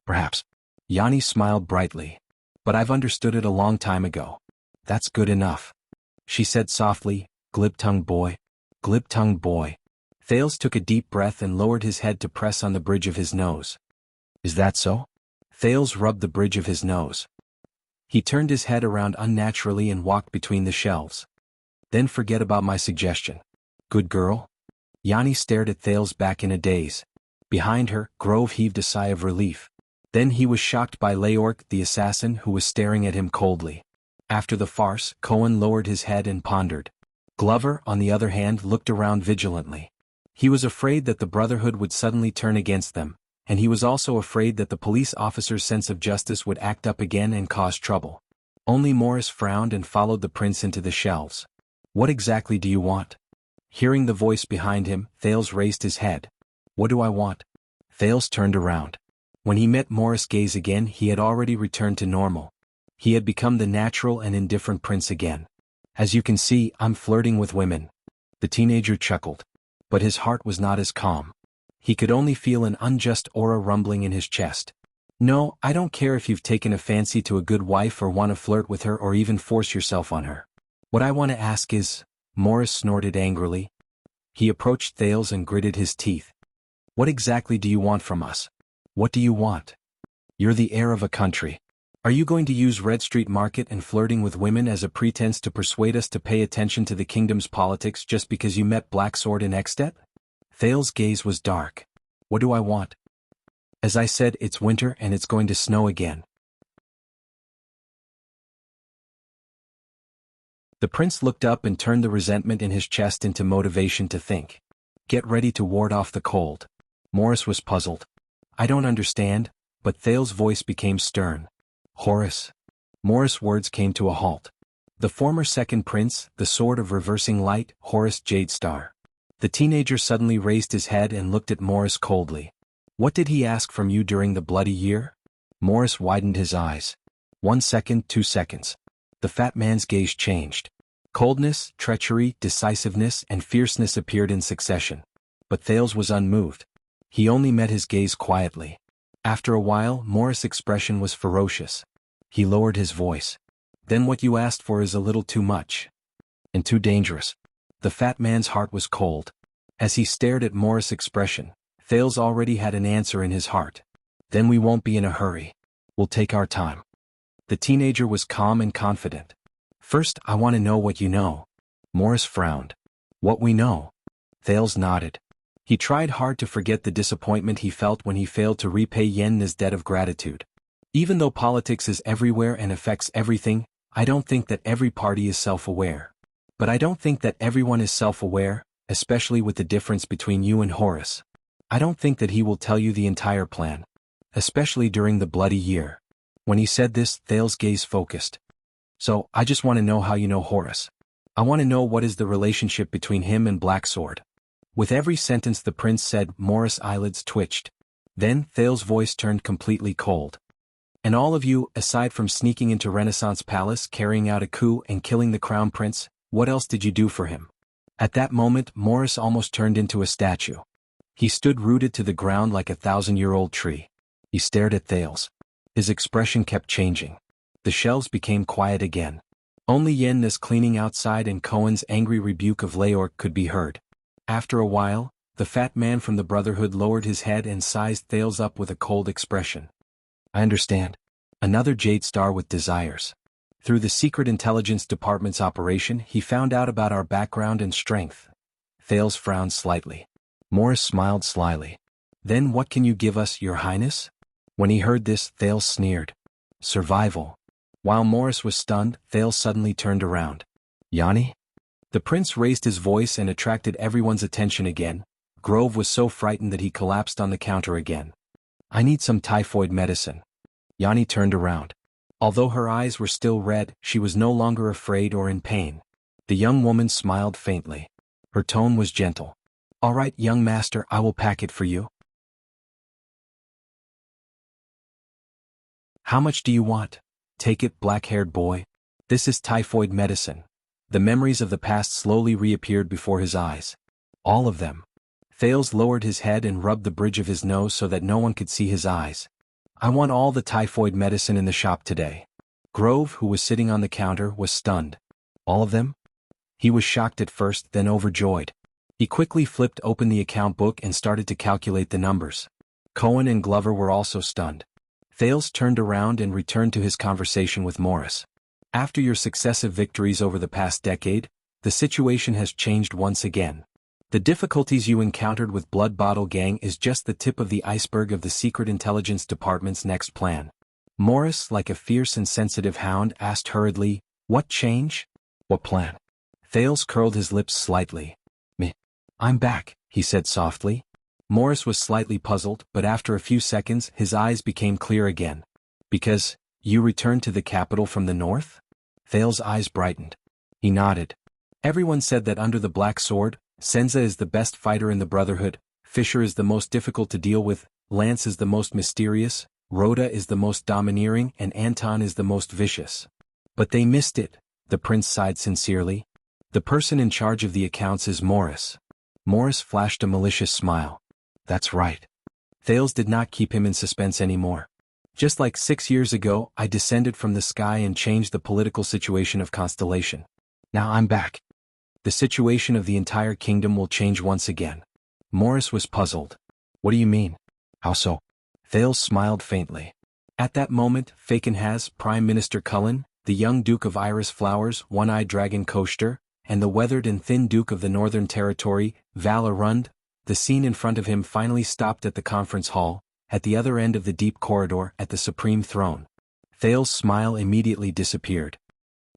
S1: Perhaps. Yanni smiled brightly. But I've understood it a long time ago. That's good enough. She said softly, glib-tongued boy. Glib-tongued boy. Thales took a deep breath and lowered his head to press on the bridge of his nose. Is that so? Thales rubbed the bridge of his nose. He turned his head around unnaturally and walked between the shelves. Then forget about my suggestion. Good girl? Yanni stared at Thales back in a daze. Behind her, Grove heaved a sigh of relief. Then he was shocked by Leork, the assassin, who was staring at him coldly. After the farce, Cohen lowered his head and pondered. Glover, on the other hand, looked around vigilantly. He was afraid that the Brotherhood would suddenly turn against them, and he was also afraid that the police officer's sense of justice would act up again and cause trouble. Only Morris frowned and followed the prince into the shelves. What exactly do you want? Hearing the voice behind him, Thales raised his head. What do I want? Thales turned around. When he met Morris' gaze again, he had already returned to normal. He had become the natural and indifferent prince again. As you can see, I'm flirting with women. The teenager chuckled. But his heart was not as calm. He could only feel an unjust aura rumbling in his chest. No, I don't care if you've taken a fancy to a good wife or want to flirt with her or even force yourself on her. What I want to ask is, Morris snorted angrily. He approached Thales and gritted his teeth. What exactly do you want from us? What do you want? You're the heir of a country. Are you going to use Red Street Market and flirting with women as a pretense to persuade us to pay attention to the kingdom's politics just because you met Blacksword in Ekstedt? Thales' gaze was dark. What do I want? As I said, it's winter and it's going to snow again. The prince looked up and turned the resentment in his chest into motivation to think. Get ready to ward off the cold. Morris was puzzled. I don't understand, but Thales' voice became stern. Horace. Morris' words came to a halt. The former second prince, the sword of reversing light, Horace Jadestar. The teenager suddenly raised his head and looked at Morris coldly. What did he ask from you during the bloody year? Morris widened his eyes. 1 second, 2 seconds. The fat man's gaze changed. Coldness, treachery, decisiveness, and fierceness appeared in succession. But Thales was unmoved. He only met his gaze quietly. After a while, Morris' expression was ferocious. He lowered his voice. Then what you asked for is a little too much. And too dangerous. The fat man's heart was cold. As he stared at Morris' expression, Thales already had an answer in his heart. Then we won't be in a hurry. We'll take our time. The teenager was calm and confident. First, I want to know what you know. Morris frowned. What we know? Thales nodded. He tried hard to forget the disappointment he felt when he failed to repay Yenna's debt of gratitude. Even though politics is everywhere and affects everything, I don't think that every party is self-aware. But I don't think that everyone is self-aware, especially with the difference between you and Horace. I don't think that he will tell you the entire plan. Especially during the bloody year. When he said this, Thales' gaze focused. So, I just want to know how you know Horace. I want to know what is the relationship between him and Blacksword. With every sentence the prince said, Morris' eyelids twitched. Then, Thales' voice turned completely cold. And all of you, aside from sneaking into Renaissance Palace, carrying out a coup and killing the crown prince, what else did you do for him? At that moment, Morris almost turned into a statue. He stood rooted to the ground like a 1,000-year-old tree. He stared at Thales. His expression kept changing. The shelves became quiet again. Only Yenna's cleaning outside and Cohen's angry rebuke of Leorc could be heard. After a while, the fat man from the Brotherhood lowered his head and sized Thales up with a cold expression. I understand. Another Jade Star with desires. Through the Secret Intelligence Department's operation, he found out about our background and strength. Thales frowned slightly. Morris smiled slyly. Then what can you give us, Your Highness? When he heard this, Thales sneered. Survival. While Morris was stunned, Thales suddenly turned around. Yanni? The prince raised his voice and attracted everyone's attention again. Grove was so frightened that he collapsed on the counter again. I need some typhoid medicine. Yanni turned around. Although her eyes were still red, she was no longer afraid or in pain. The young woman smiled faintly. Her tone was gentle. All right, young master, I will pack it for you. How much do you want? Take it, black-haired boy. This is typhoid medicine. The memories of the past slowly reappeared before his eyes. All of them. Thales lowered his head and rubbed the bridge of his nose so that no one could see his eyes. I want all the typhoid medicine in the shop today. Grove, who was sitting on the counter, was stunned. All of them? He was shocked at first, then overjoyed. He quickly flipped open the account book and started to calculate the numbers. Cohen and Glover were also stunned. Thales turned around and returned to his conversation with Morris. After your successive victories over the past decade, the situation has changed once again. The difficulties you encountered with Blood Bottle Gang is just the tip of the iceberg of the Secret Intelligence Department's next plan. Morris, like a fierce and sensitive hound, asked hurriedly, What change? What plan? Thales curled his lips slightly. Meh. I'm back, he said softly. Morris was slightly puzzled, but after a few seconds his eyes became clear again. Because, you returned to the capital from the north? Thales' eyes brightened. He nodded. Everyone said that under the Black Sword, Senza is the best fighter in the Brotherhood, Fisher is the most difficult to deal with, Lance is the most mysterious, Rhoda is the most domineering, and Anton is the most vicious. But they missed it, the prince sighed sincerely. The person in charge of the accounts is Morris. Morris flashed a malicious smile. That's right. Thales did not keep him in suspense anymore. Just like 6 years ago, I descended from the sky and changed the political situation of Constellation. Now I'm back. The situation of the entire kingdom will change once again. Morris was puzzled. What do you mean? How so? Thales smiled faintly. At that moment, Fakenhaz, Prime Minister Cullen, the young Duke of Iris Flowers, One-Eyed Dragon Koster, and the weathered and thin Duke of the Northern Territory, Val Arund, the scene in front of him finally stopped at the conference hall, at the other end of the deep corridor at the Supreme Throne. Thales' smile immediately disappeared.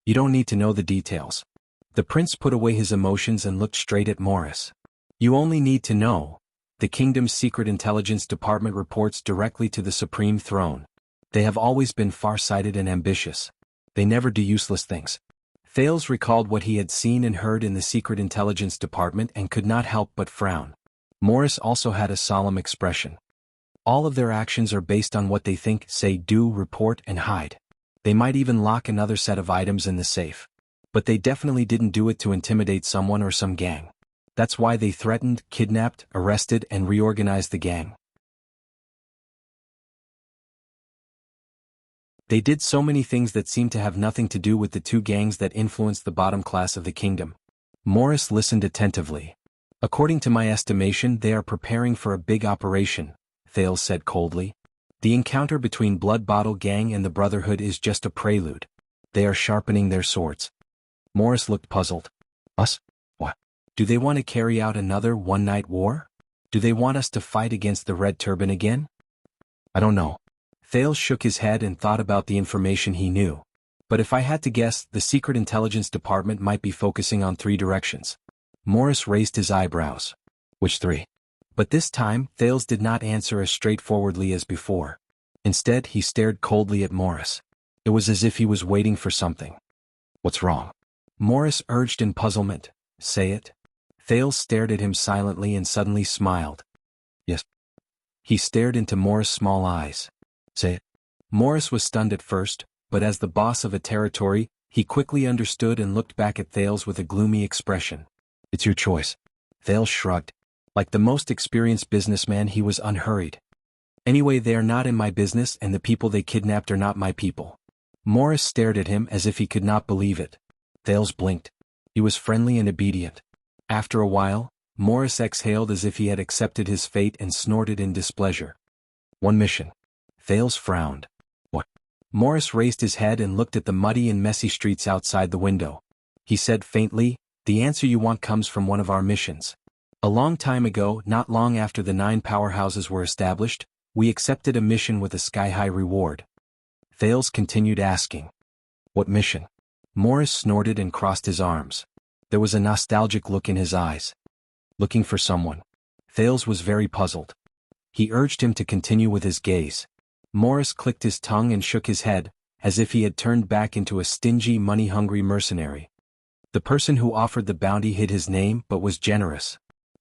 S1: You don't need to know the details. The prince put away his emotions and looked straight at Morris. You only need to know. The kingdom's Secret Intelligence Department reports directly to the Supreme Throne. They have always been far-sighted and ambitious. They never do useless things. Thales recalled what he had seen and heard in the Secret Intelligence Department and could not help but frown. Morris also had a solemn expression. All of their actions are based on what they think, say, do, report, and hide. They might even lock another set of items in the safe. But they definitely didn't do it to intimidate someone or some gang. That's why they threatened, kidnapped, arrested, and reorganized the gang. They did so many things that seemed to have nothing to do with the two gangs that influenced the bottom class of the kingdom. Morris listened attentively. According to my estimation, they are preparing for a big operation, Thales said coldly. The encounter between Blood Bottle Gang and the Brotherhood is just a prelude. They are sharpening their swords. Morris looked puzzled. Us? What? Do they want to carry out another one-night war? Do they want us to fight against the Red Turban again? I don't know. Thales shook his head and thought about the information he knew. But if I had to guess, the Secret Intelligence Department might be focusing on 3 directions. Morris raised his eyebrows. Which 3? But this time, Thales did not answer as straightforwardly as before. Instead, he stared coldly at Morris. It was as if he was waiting for something. What's wrong? Morris urged in puzzlement. Say it. Thales stared at him silently and suddenly smiled. Yes. He stared into Morris' small eyes. Say it. Morris was stunned at first, but as the boss of a territory, he quickly understood and looked back at Thales with a gloomy expression. It's your choice. Thales shrugged. Like the most experienced businessman, he was unhurried. Anyway, they are not in my business and the people they kidnapped are not my people. Morris stared at him as if he could not believe it. Thales blinked. He was friendly and obedient. After a while, Morris exhaled as if he had accepted his fate and snorted in displeasure. One mission. Thales frowned. What? Morris raised his head and looked at the muddy and messy streets outside the window. He said faintly, the answer you want comes from one of our missions. A long time ago, not long after the 9 powerhouses were established, we accepted a mission with a sky-high reward. Thales continued asking. What mission? Morris snorted and crossed his arms. There was a nostalgic look in his eyes. Looking for someone. Thales was very puzzled. He urged him to continue with his gaze. Morris clicked his tongue and shook his head, as if he had turned back into a stingy, money-hungry mercenary. The person who offered the bounty hid his name but was generous.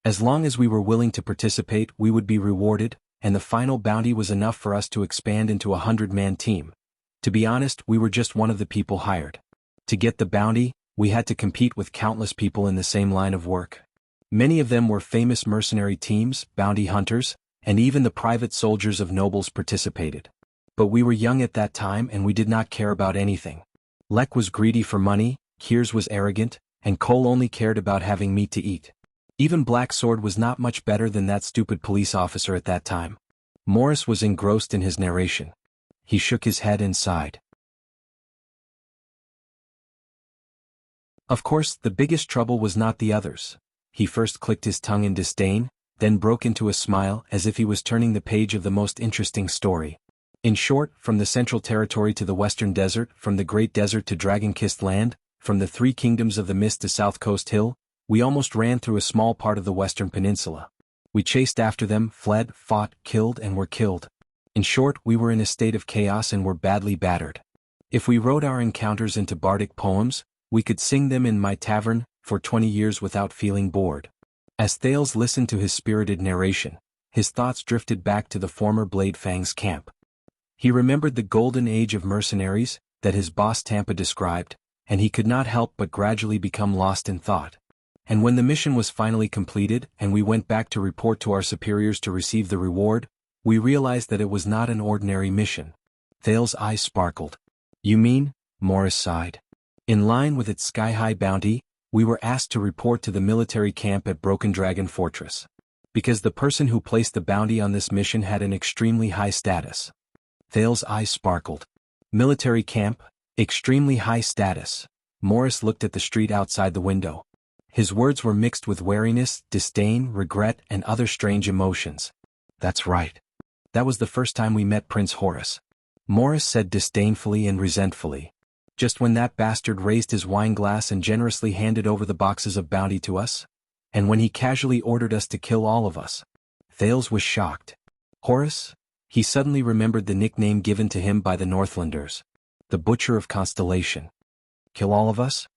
S1: As long as we were willing to participate, we would be rewarded, and the final bounty was enough for us to expand into a 100-man team. To be honest, we were just one of the people hired. To get the bounty, we had to compete with countless people in the same line of work. Many of them were famous mercenary teams, bounty hunters, and even the private soldiers of nobles participated. But we were young at that time and we did not care about anything. Lek was greedy for money, Kiers was arrogant, and Cole only cared about having meat to eat. Even Black Sword was not much better than that stupid police officer at that time. Morris was engrossed in his narration. He shook his head and sighed. Of course, the biggest trouble was not the others. He first clicked his tongue in disdain, then broke into a smile as if he was turning the page of the most interesting story. In short, from the Central Territory to the Western Desert, from the Great Desert to Dragon-Kissed Land, from the 3 Kingdoms of the Mist to South Coast Hill, we almost ran through a small part of the Western Peninsula. We chased after them, fled, fought, killed, and were killed. In short, we were in a state of chaos and were badly battered. If we wrote our encounters into bardic poems, we could sing them in my tavern for 20 years without feeling bored. As Thales listened to his spirited narration, his thoughts drifted back to the former Blade Fang's camp. He remembered the golden age of mercenaries that his boss Tampa described, and he could not help but gradually become lost in thought. And when the mission was finally completed and we went back to report to our superiors to receive the reward, we realized that it was not an ordinary mission. Thales' eyes sparkled. You mean? Morris sighed. In line with its sky-high bounty, we were asked to report to the military camp at Broken Dragon Fortress. Because the person who placed the bounty on this mission had an extremely high status. Thales' eyes sparkled. Military camp, extremely high status. Morris looked at the street outside the window. His words were mixed with wariness, disdain, regret, and other strange emotions. That's right. That was the first time we met Prince Horace. Morris said disdainfully and resentfully. Just when that bastard raised his wine glass and generously handed over the boxes of bounty to us? And when he casually ordered us to kill all of us? Thales was shocked. Horace? He suddenly remembered the nickname given to him by the Northlanders. The Butcher of Constellation. Kill all of us?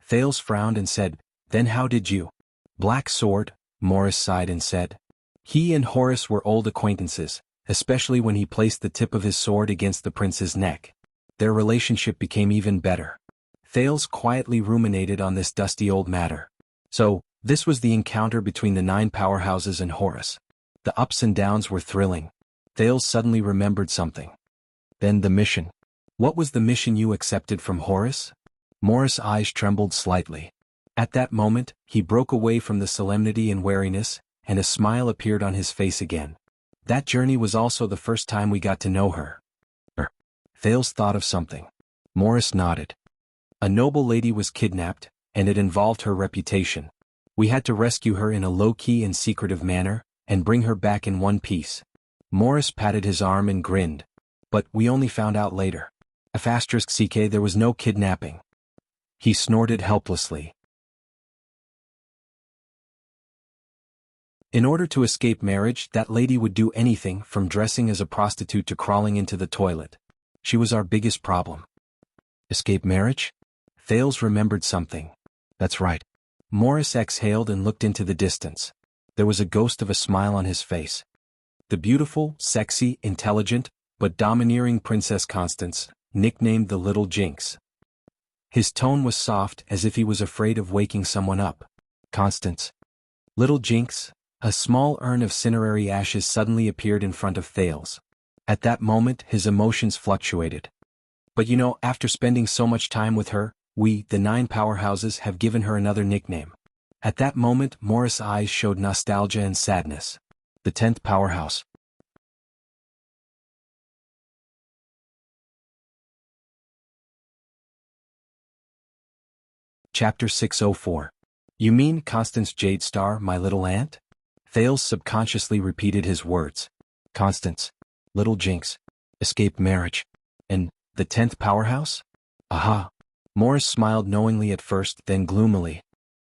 S1: Thales frowned and said, Then how did you? Black Sword, Morris sighed and said. He and Horace were old acquaintances, especially when he placed the tip of his sword against the prince's neck. Their relationship became even better. Thales quietly ruminated on this dusty old matter. So, this was the encounter between the 9 powerhouses and Horace. The ups and downs were thrilling. Thales suddenly remembered something. Then the mission. What was the mission you accepted from Horace? Morris' eyes trembled slightly. At that moment, he broke away from the solemnity and wariness, and a smile appeared on his face again. That journey was also the first time we got to know her. Thales thought of something. Morris nodded. A noble lady was kidnapped, and it involved her reputation. We had to rescue her in a low-key and secretive manner, and bring her back in one piece. Morris patted his arm and grinned. But we only found out later. *CK there was no kidnapping. He snorted helplessly. In order to escape marriage, that lady would do anything from dressing as a prostitute to crawling into the toilet. She was our biggest problem. Escape marriage? Thales remembered something. That's right. Morris exhaled and looked into the distance. There was a ghost of a smile on his face. The beautiful, sexy, intelligent, but domineering Princess Constance, nicknamed the Little Jinx. His tone was soft, as if he was afraid of waking someone up. Constance. Little Jinx. A small urn of cinerary ashes suddenly appeared in front of Thales. At that moment his emotions fluctuated. But you know, after spending so much time with her, we, the 9 powerhouses, have given her another nickname. At that moment Morris' eyes showed nostalgia and sadness. The 10th powerhouse. Chapter 604. You mean Constance Jadestar, my little aunt? Thales subconsciously repeated his words. Constance. Little Jinx. Escape marriage. And the 10th powerhouse? Aha. Morris smiled knowingly at first, then gloomily.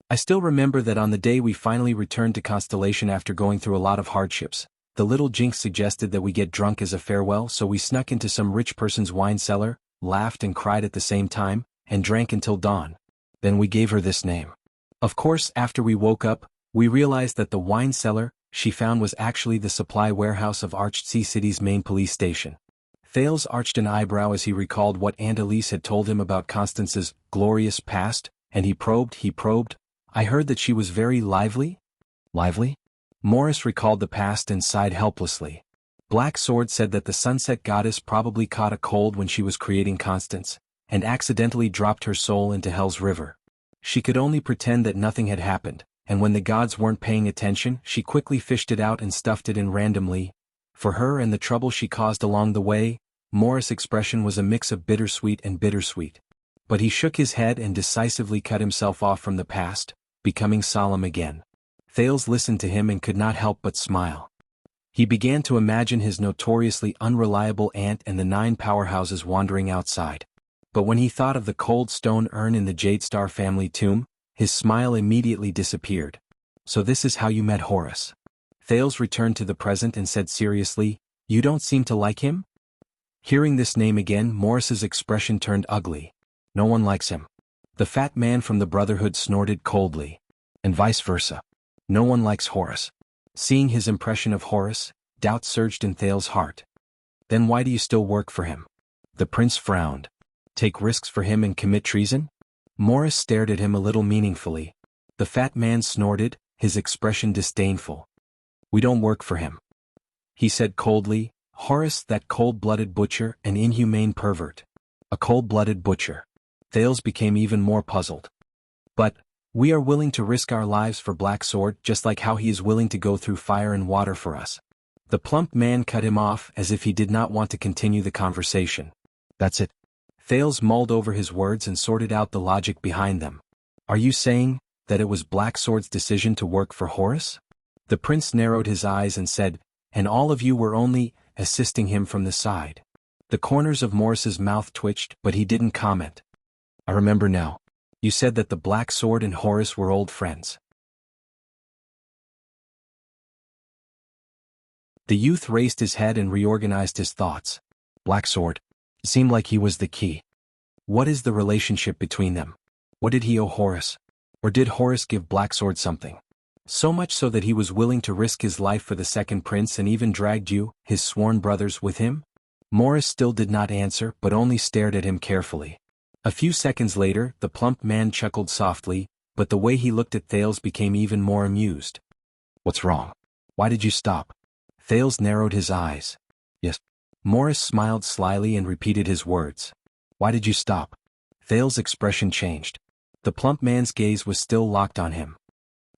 S1: I still remember that on the day we finally returned to Constellation after going through a lot of hardships, the Little Jinx suggested that we get drunk as a farewell, so we snuck into some rich person's wine cellar, laughed and cried at the same time, and drank until dawn. Then we gave her this name. Of course, after we woke up, we realized that the wine cellar she found was actually the supply warehouse of Arched Sea City's main police station. Thales arched an eyebrow as he recalled what Aunt Elise had told him about Constance's glorious past, and he probed. I heard that she was very lively? Lively? Morris recalled the past and sighed helplessly. Black Sword said that the sunset goddess probably caught a cold when she was creating Constance, and accidentally dropped her soul into Hell's River. She could only pretend that nothing had happened, and when the gods weren't paying attention, she quickly fished it out and stuffed it in randomly. For her and the trouble she caused along the way, Morris' expression was a mix of bittersweet and bittersweet. But he shook his head and decisively cut himself off from the past, becoming solemn again. Thales listened to him and could not help but smile. He began to imagine his notoriously unreliable aunt and the 9 powerhouses wandering outside. But when he thought of the cold stone urn in the Jadestar family tomb, his smile immediately disappeared. So this is how you met Horace. Thales returned to the present and said seriously, You don't seem to like him? Hearing this name again, Morris's expression turned ugly. No one likes him. The fat man from the Brotherhood snorted coldly. And vice versa. No one likes Horace. Seeing his impression of Horace, doubt surged in Thales' heart. Then why do you still work for him? The prince frowned. Take risks for him and commit treason? Morris stared at him a little meaningfully. The fat man snorted, his expression disdainful. We don't work for him. He said coldly, Horace, that cold-blooded butcher, an inhumane pervert. A cold-blooded butcher. Thales became even more puzzled. But we are willing to risk our lives for Black Sword, just like how he is willing to go through fire and water for us. The plump man cut him off as if he did not want to continue the conversation. That's it. Thales mulled over his words and sorted out the logic behind them. Are you saying that it was Black Sword's decision to work for Horace? The prince narrowed his eyes and said, and all of you were only assisting him from the side. The corners of Morris's mouth twitched, but he didn't comment. I remember now. You said that the Black Sword and Horace were old friends. The youth raised his head and reorganized his thoughts. Black Sword. It seemed like he was the key. What is the relationship between them? What did he owe Horace? Or did Horace give Black Sword something? So much so that he was willing to risk his life for the second prince and even dragged you, his sworn brothers, with him? Morris still did not answer but only stared at him carefully. A few seconds later, the plump man chuckled softly, but the way he looked at Thales became even more amused. What's wrong? Why did you stop? Thales narrowed his eyes. Yes. Morris smiled slyly and repeated his words. Why did you stop? Thales' expression changed. The plump man's gaze was still locked on him.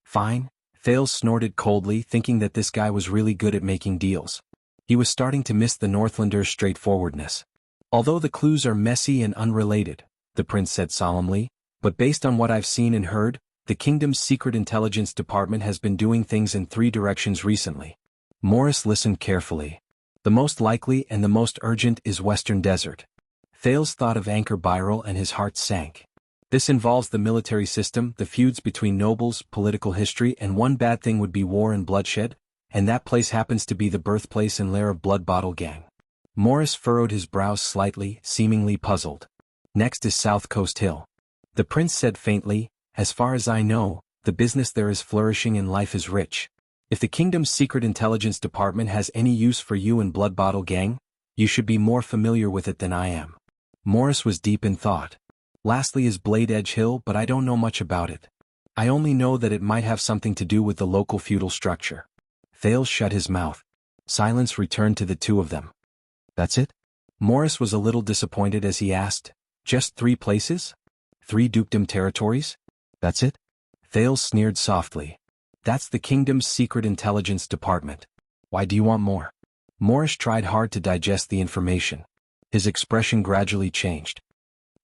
S1: Fine. Thales snorted coldly, thinking that this guy was really good at making deals. He was starting to miss the Northlander's straightforwardness. Although the clues are messy and unrelated, the prince said solemnly, but based on what I've seen and heard, the kingdom's secret intelligence department has been doing things in 3 directions recently. Morris listened carefully. The most likely and the most urgent is Western Desert. Thales thought of Anchor Byril and his heart sank. This involves the military system, the feuds between nobles, political history, and one bad thing would be war and bloodshed, and that place happens to be the birthplace and lair of Blood Bottle Gang. Morris furrowed his brows slightly, seemingly puzzled. Next is South Coast Hill. The prince said faintly, as far as I know, the business there is flourishing and life is rich. If the kingdom's secret intelligence department has any use for you and Blood Bottle Gang, you should be more familiar with it than I am. Morris was deep in thought. Lastly is Blade Edge Hill, but I don't know much about it. I only know that it might have something to do with the local feudal structure. Thales shut his mouth. Silence returned to the two of them. That's it? Morris was a little disappointed as he asked, just 3 places? 3 dukedom territories? That's it? Thales sneered softly. That's the kingdom's secret intelligence department. Why do you want more? Morris tried hard to digest the information. His expression gradually changed.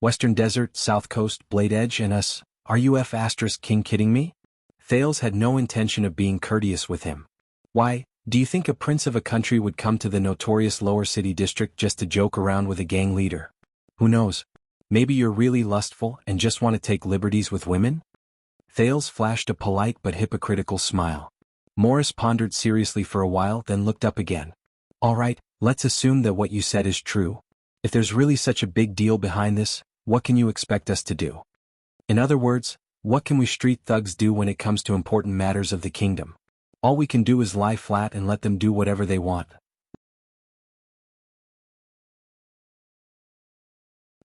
S1: Western Desert, South Coast, Blade Edge, and us, are you King kidding me? Thales had no intention of being courteous with him. Why, do you think a prince of a country would come to the notorious Lower City District just to joke around with a gang leader? Who knows? Maybe you're really lustful and just want to take liberties with women? Thales flashed a polite but hypocritical smile. Morris pondered seriously for a while, then looked up again. All right, let's assume that what you said is true. If there's really such a big deal behind this, what can you expect us to do? In other words, what can we street thugs do when it comes to important matters of the kingdom? All we can do is lie flat and let them do whatever they want.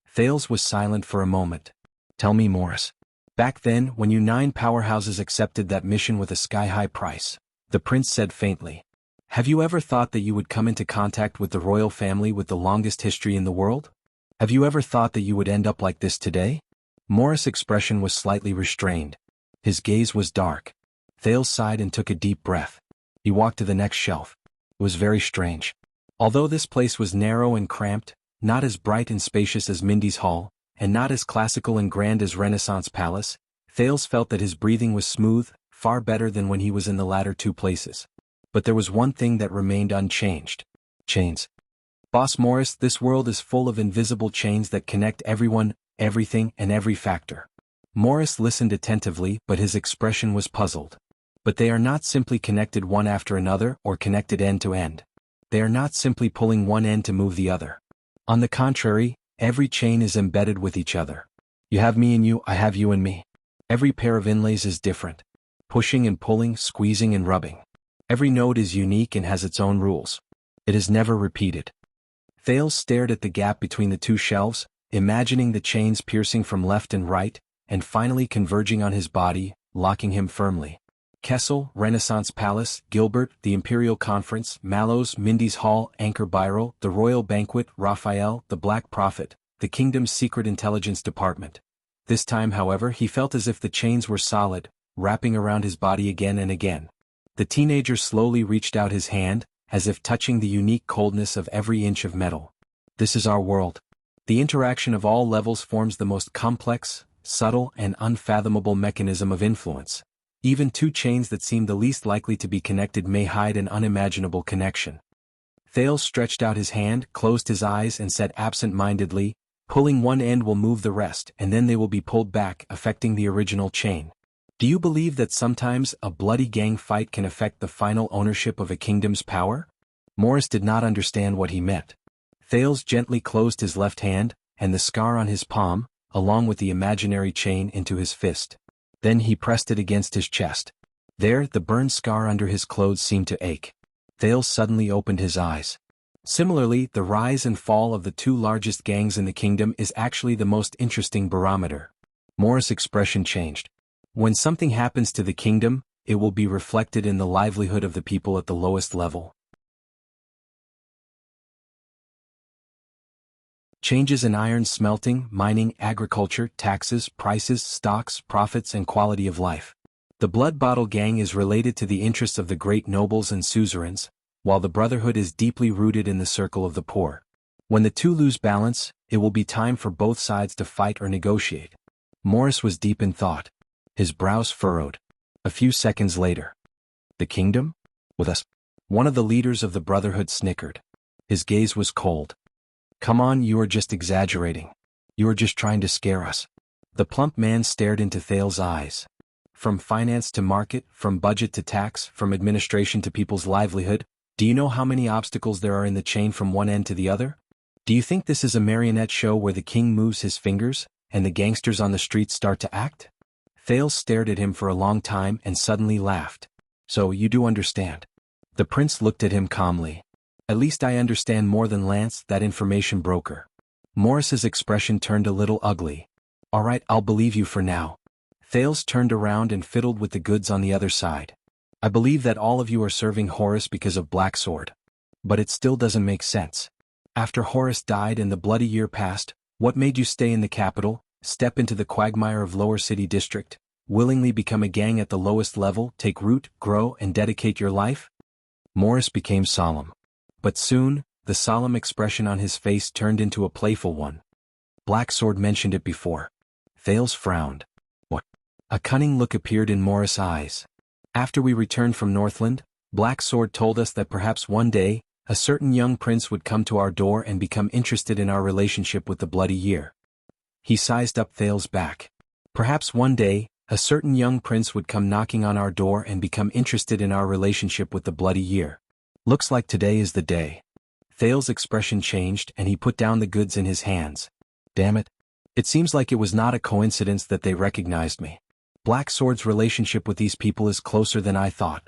S1: Thales was silent for a moment. Tell me, Morris. Back then, when you 9 powerhouses accepted that mission with a sky-high price, the prince said faintly, have you ever thought that you would come into contact with the royal family with the longest history in the world? Have you ever thought that you would end up like this today? Morris' expression was slightly restrained. His gaze was dark. Thales sighed and took a deep breath. He walked to the next shelf. It was very strange. Although this place was narrow and cramped, not as bright and spacious as Mindy's Hall, and not as classical and grand as Renaissance Palace, Thales felt that his breathing was smooth, far better than when he was in the latter 2 places. But there was one thing that remained unchanged. Chains. Boss Morris, this world is full of invisible chains that connect everyone, everything, and every factor. Morris listened attentively, but his expression was puzzled. But they are not simply connected one after another or connected end to end. They are not simply pulling one end to move the other. On the contrary, every chain is embedded with each other. You have me and you, I have you and me. Every pair of inlays is different. Pushing and pulling, squeezing and rubbing. Every node is unique and has its own rules. It is never repeated. Thales stared at the gap between the 2 shelves, imagining the chains piercing from left and right, and finally converging on his body, locking him firmly. Kessel, Renaissance Palace, Gilbert, the Imperial Conference, Mallows, Mindy's Hall, Anchor Byril, the Royal Banquet, Raphael, the Black Prophet, the kingdom's secret intelligence department. This time, however, he felt as if the chains were solid, wrapping around his body again and again. The teenager slowly reached out his hand, as if touching the unique coldness of every inch of metal. This is our world. The interaction of all levels forms the most complex, subtle, and unfathomable mechanism of influence. Even 2 chains that seem the least likely to be connected may hide an unimaginable connection. Thales stretched out his hand, closed his eyes, and said absent-mindedly, pulling one end will move the rest, and then they will be pulled back, affecting the original chain. Do you believe that sometimes a bloody gang fight can affect the final ownership of a kingdom's power? Morris did not understand what he meant. Thales gently closed his left hand, and the scar on his palm, along with the imaginary chain, into his fist. Then he pressed it against his chest. There, the burned scar under his clothes seemed to ache. Thales suddenly opened his eyes. Similarly, the rise and fall of the 2 largest gangs in the kingdom is actually the most interesting barometer. Morris' expression changed. When something happens to the kingdom, it will be reflected in the livelihood of the people at the lowest level. Changes in iron smelting, mining, agriculture, taxes, prices, stocks, profits, and quality of life. The Blood Bottle Gang is related to the interests of the great nobles and suzerains, while the Brotherhood is deeply rooted in the circle of the poor. When the two lose balance, it will be time for both sides to fight or negotiate. Morris was deep in thought. His brows furrowed. A few seconds later. The kingdom? With us? One of the leaders of the Brotherhood snickered. His gaze was cold. Come on, you are just exaggerating. You are just trying to scare us. The plump man stared into Thales's eyes. From finance to market, from budget to tax, from administration to people's livelihood, do you know how many obstacles there are in the chain from one end to the other? Do you think this is a marionette show where the king moves his fingers, and the gangsters on the streets start to act? Thales stared at him for a long time and suddenly laughed. So you do understand. The prince looked at him calmly. At least I understand more than Lance, that information broker. Morris's expression turned a little ugly. All right, I'll believe you for now. Thales turned around and fiddled with the goods on the other side. I believe that all of you are serving Horus because of Black Sword. But it still doesn't make sense. After Horus died and the bloody year passed, what made you stay in the capital, step into the quagmire of Lower City District, willingly become a gang at the lowest level, take root, grow, and dedicate your life? Morris became solemn. But soon, the solemn expression on his face turned into a playful one. Black Sword mentioned it before. Thales frowned. What? A cunning look appeared in Morris' eyes. After we returned from Northland, Black Sword told us that perhaps one day, a certain young prince would come to our door and become interested in our relationship with the Bloody Year. He sized up Thales' back. Perhaps one day, a certain young prince would come knocking on our door and become interested in our relationship with the Bloody Year. Looks like today is the day. Thales' expression changed and he put down the goods in his hands. Damn it. It seems like it was not a coincidence that they recognized me. Black Sword's relationship with these people is closer than I thought.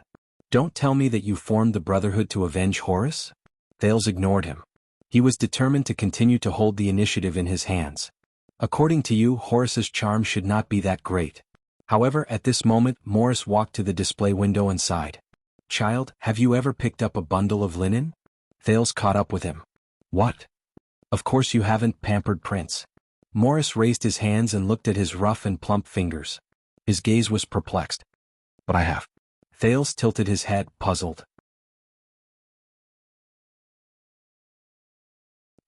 S1: Don't tell me that you formed the Brotherhood to avenge Horus? Thales ignored him. He was determined to continue to hold the initiative in his hands. According to you, Horus's charm should not be that great. However, at this moment, Morris walked to the display window and sighed. Child, have you ever picked up a bundle of linen? Thales caught up with him. What? Of course you haven't, pampered prince. Morris raised his hands and looked at his rough and plump fingers. His gaze was perplexed. But I have. Thales tilted his head, puzzled.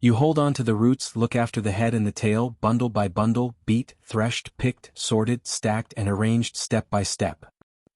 S1: You hold on to the roots, look after the head and the tail, bundle by bundle, beat, threshed, picked, sorted, stacked, and arranged step by step.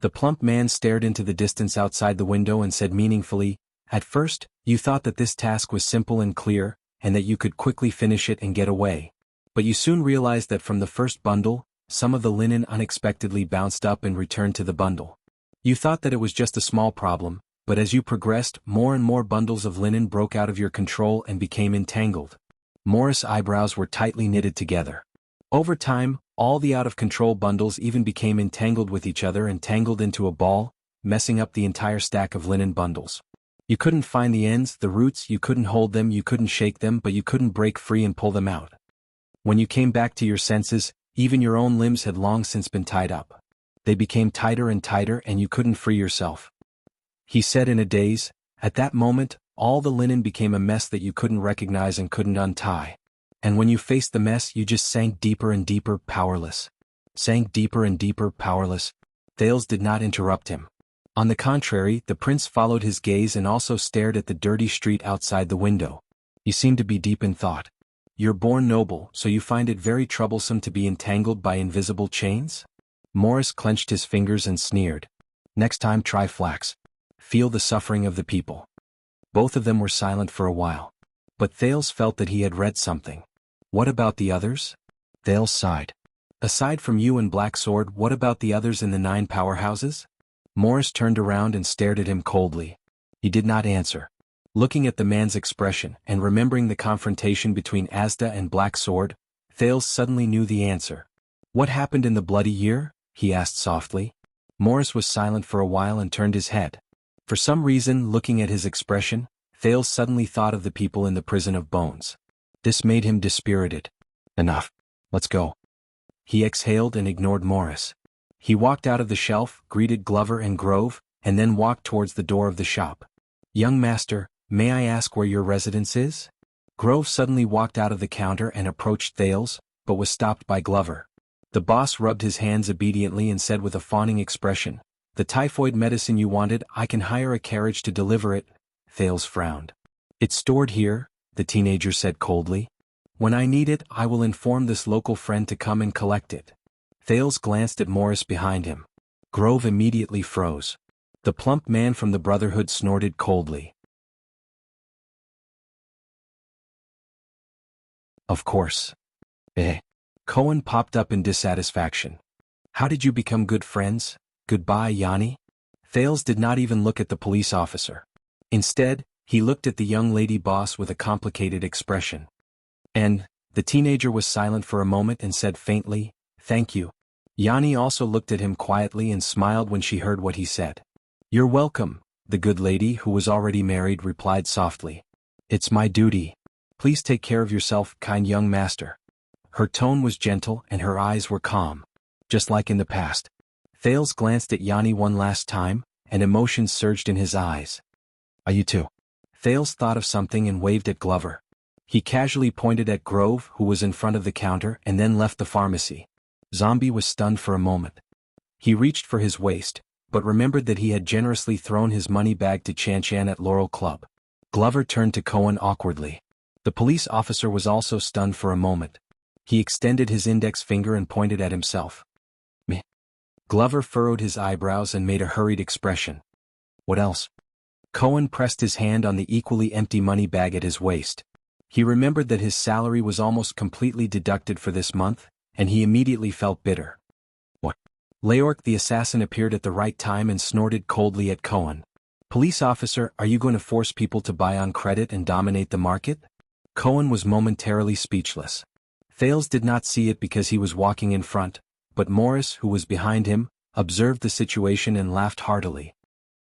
S1: The plump man stared into the distance outside the window and said meaningfully, At first, you thought that this task was simple and clear, and that you could quickly finish it and get away. But you soon realized that from the first bundle, some of the linen unexpectedly bounced up and returned to the bundle. You thought that it was just a small problem, but as you progressed, more and more bundles of linen broke out of your control and became entangled. Morris' eyebrows were tightly knitted together. Over time, all the out-of-control bundles even became entangled with each other and tangled into a ball, messing up the entire stack of linen bundles. You couldn't find the ends, the roots, you couldn't hold them, you couldn't shake them, but you couldn't break free and pull them out. When you came back to your senses, even your own limbs had long since been tied up. They became tighter and tighter and you couldn't free yourself. He said in a daze, at that moment, all the linen became a mess that you couldn't recognize and couldn't untie. And when you faced the mess, you just sank deeper and deeper, powerless. Sank deeper and deeper, powerless. Thales did not interrupt him. On the contrary, the prince followed his gaze and also stared at the dirty street outside the window. He seemed to be deep in thought. You're born noble, so you find it very troublesome to be entangled by invisible chains? Morris clenched his fingers and sneered. Next time try flax. Feel the suffering of the people. Both of them were silent for a while. But Thales felt that he had read something. What about the others? Thales sighed. Aside from you and Black Sword, what about the others in the 9 powerhouses? Morris turned around and stared at him coldly. He did not answer. Looking at the man's expression and remembering the confrontation between Asda and Black Sword, Thales suddenly knew the answer. What happened in the Bloody Year? He asked softly. Morris was silent for a while and turned his head. For some reason, looking at his expression, Thales suddenly thought of the people in the prison of bones. This made him dispirited. Enough. Let's go. He exhaled and ignored Morris. He walked out of the shelf, greeted Glover and Grove, and then walked towards the door of the shop. Young master, may I ask where your residence is? Grove suddenly walked out of the counter and approached Thales, but was stopped by Glover. The boss rubbed his hands obediently and said with a fawning expression, "The typhoid medicine you wanted, I can hire a carriage to deliver it." Thales frowned. "It's stored here," the teenager said coldly. "When I need it, I will inform this local friend to come and collect it." Thales glanced at Morris behind him. Grove immediately froze. The plump man from the Brotherhood snorted coldly. "Of course." Cohen popped up in dissatisfaction. "How did you become good friends? Goodbye, Yanni." Thales did not even look at the police officer. Instead, he looked at the young lady boss with a complicated expression. "And," the teenager was silent for a moment and said faintly, "Thank you." Yanni also looked at him quietly and smiled when she heard what he said. "You're welcome," the good lady, who was already married, replied softly. "It's my duty. Please take care of yourself, kind young master." Her tone was gentle and her eyes were calm. Just like in the past. Thales glanced at Yanni one last time, and emotions surged in his eyes. "Are you too?" Thales thought of something and waved at Glover. He casually pointed at Grove, who was in front of the counter, and then left the pharmacy. Zombie was stunned for a moment. He reached for his waist, but remembered that he had generously thrown his money bag to Chan Chan at Laurel Club. Glover turned to Cohen awkwardly. The police officer was also stunned for a moment. He extended his index finger and pointed at himself. "Me." Glover furrowed his eyebrows and made a hurried expression. "What else?" Cohen pressed his hand on the equally empty money bag at his waist. He remembered that his salary was almost completely deducted for this month, and he immediately felt bitter. "What?" Leork the assassin appeared at the right time and snorted coldly at Cohen. "Police officer, are you going to force people to buy on credit and dominate the market?" Cohen was momentarily speechless. Thales did not see it because he was walking in front, but Morris, who was behind him, observed the situation and laughed heartily.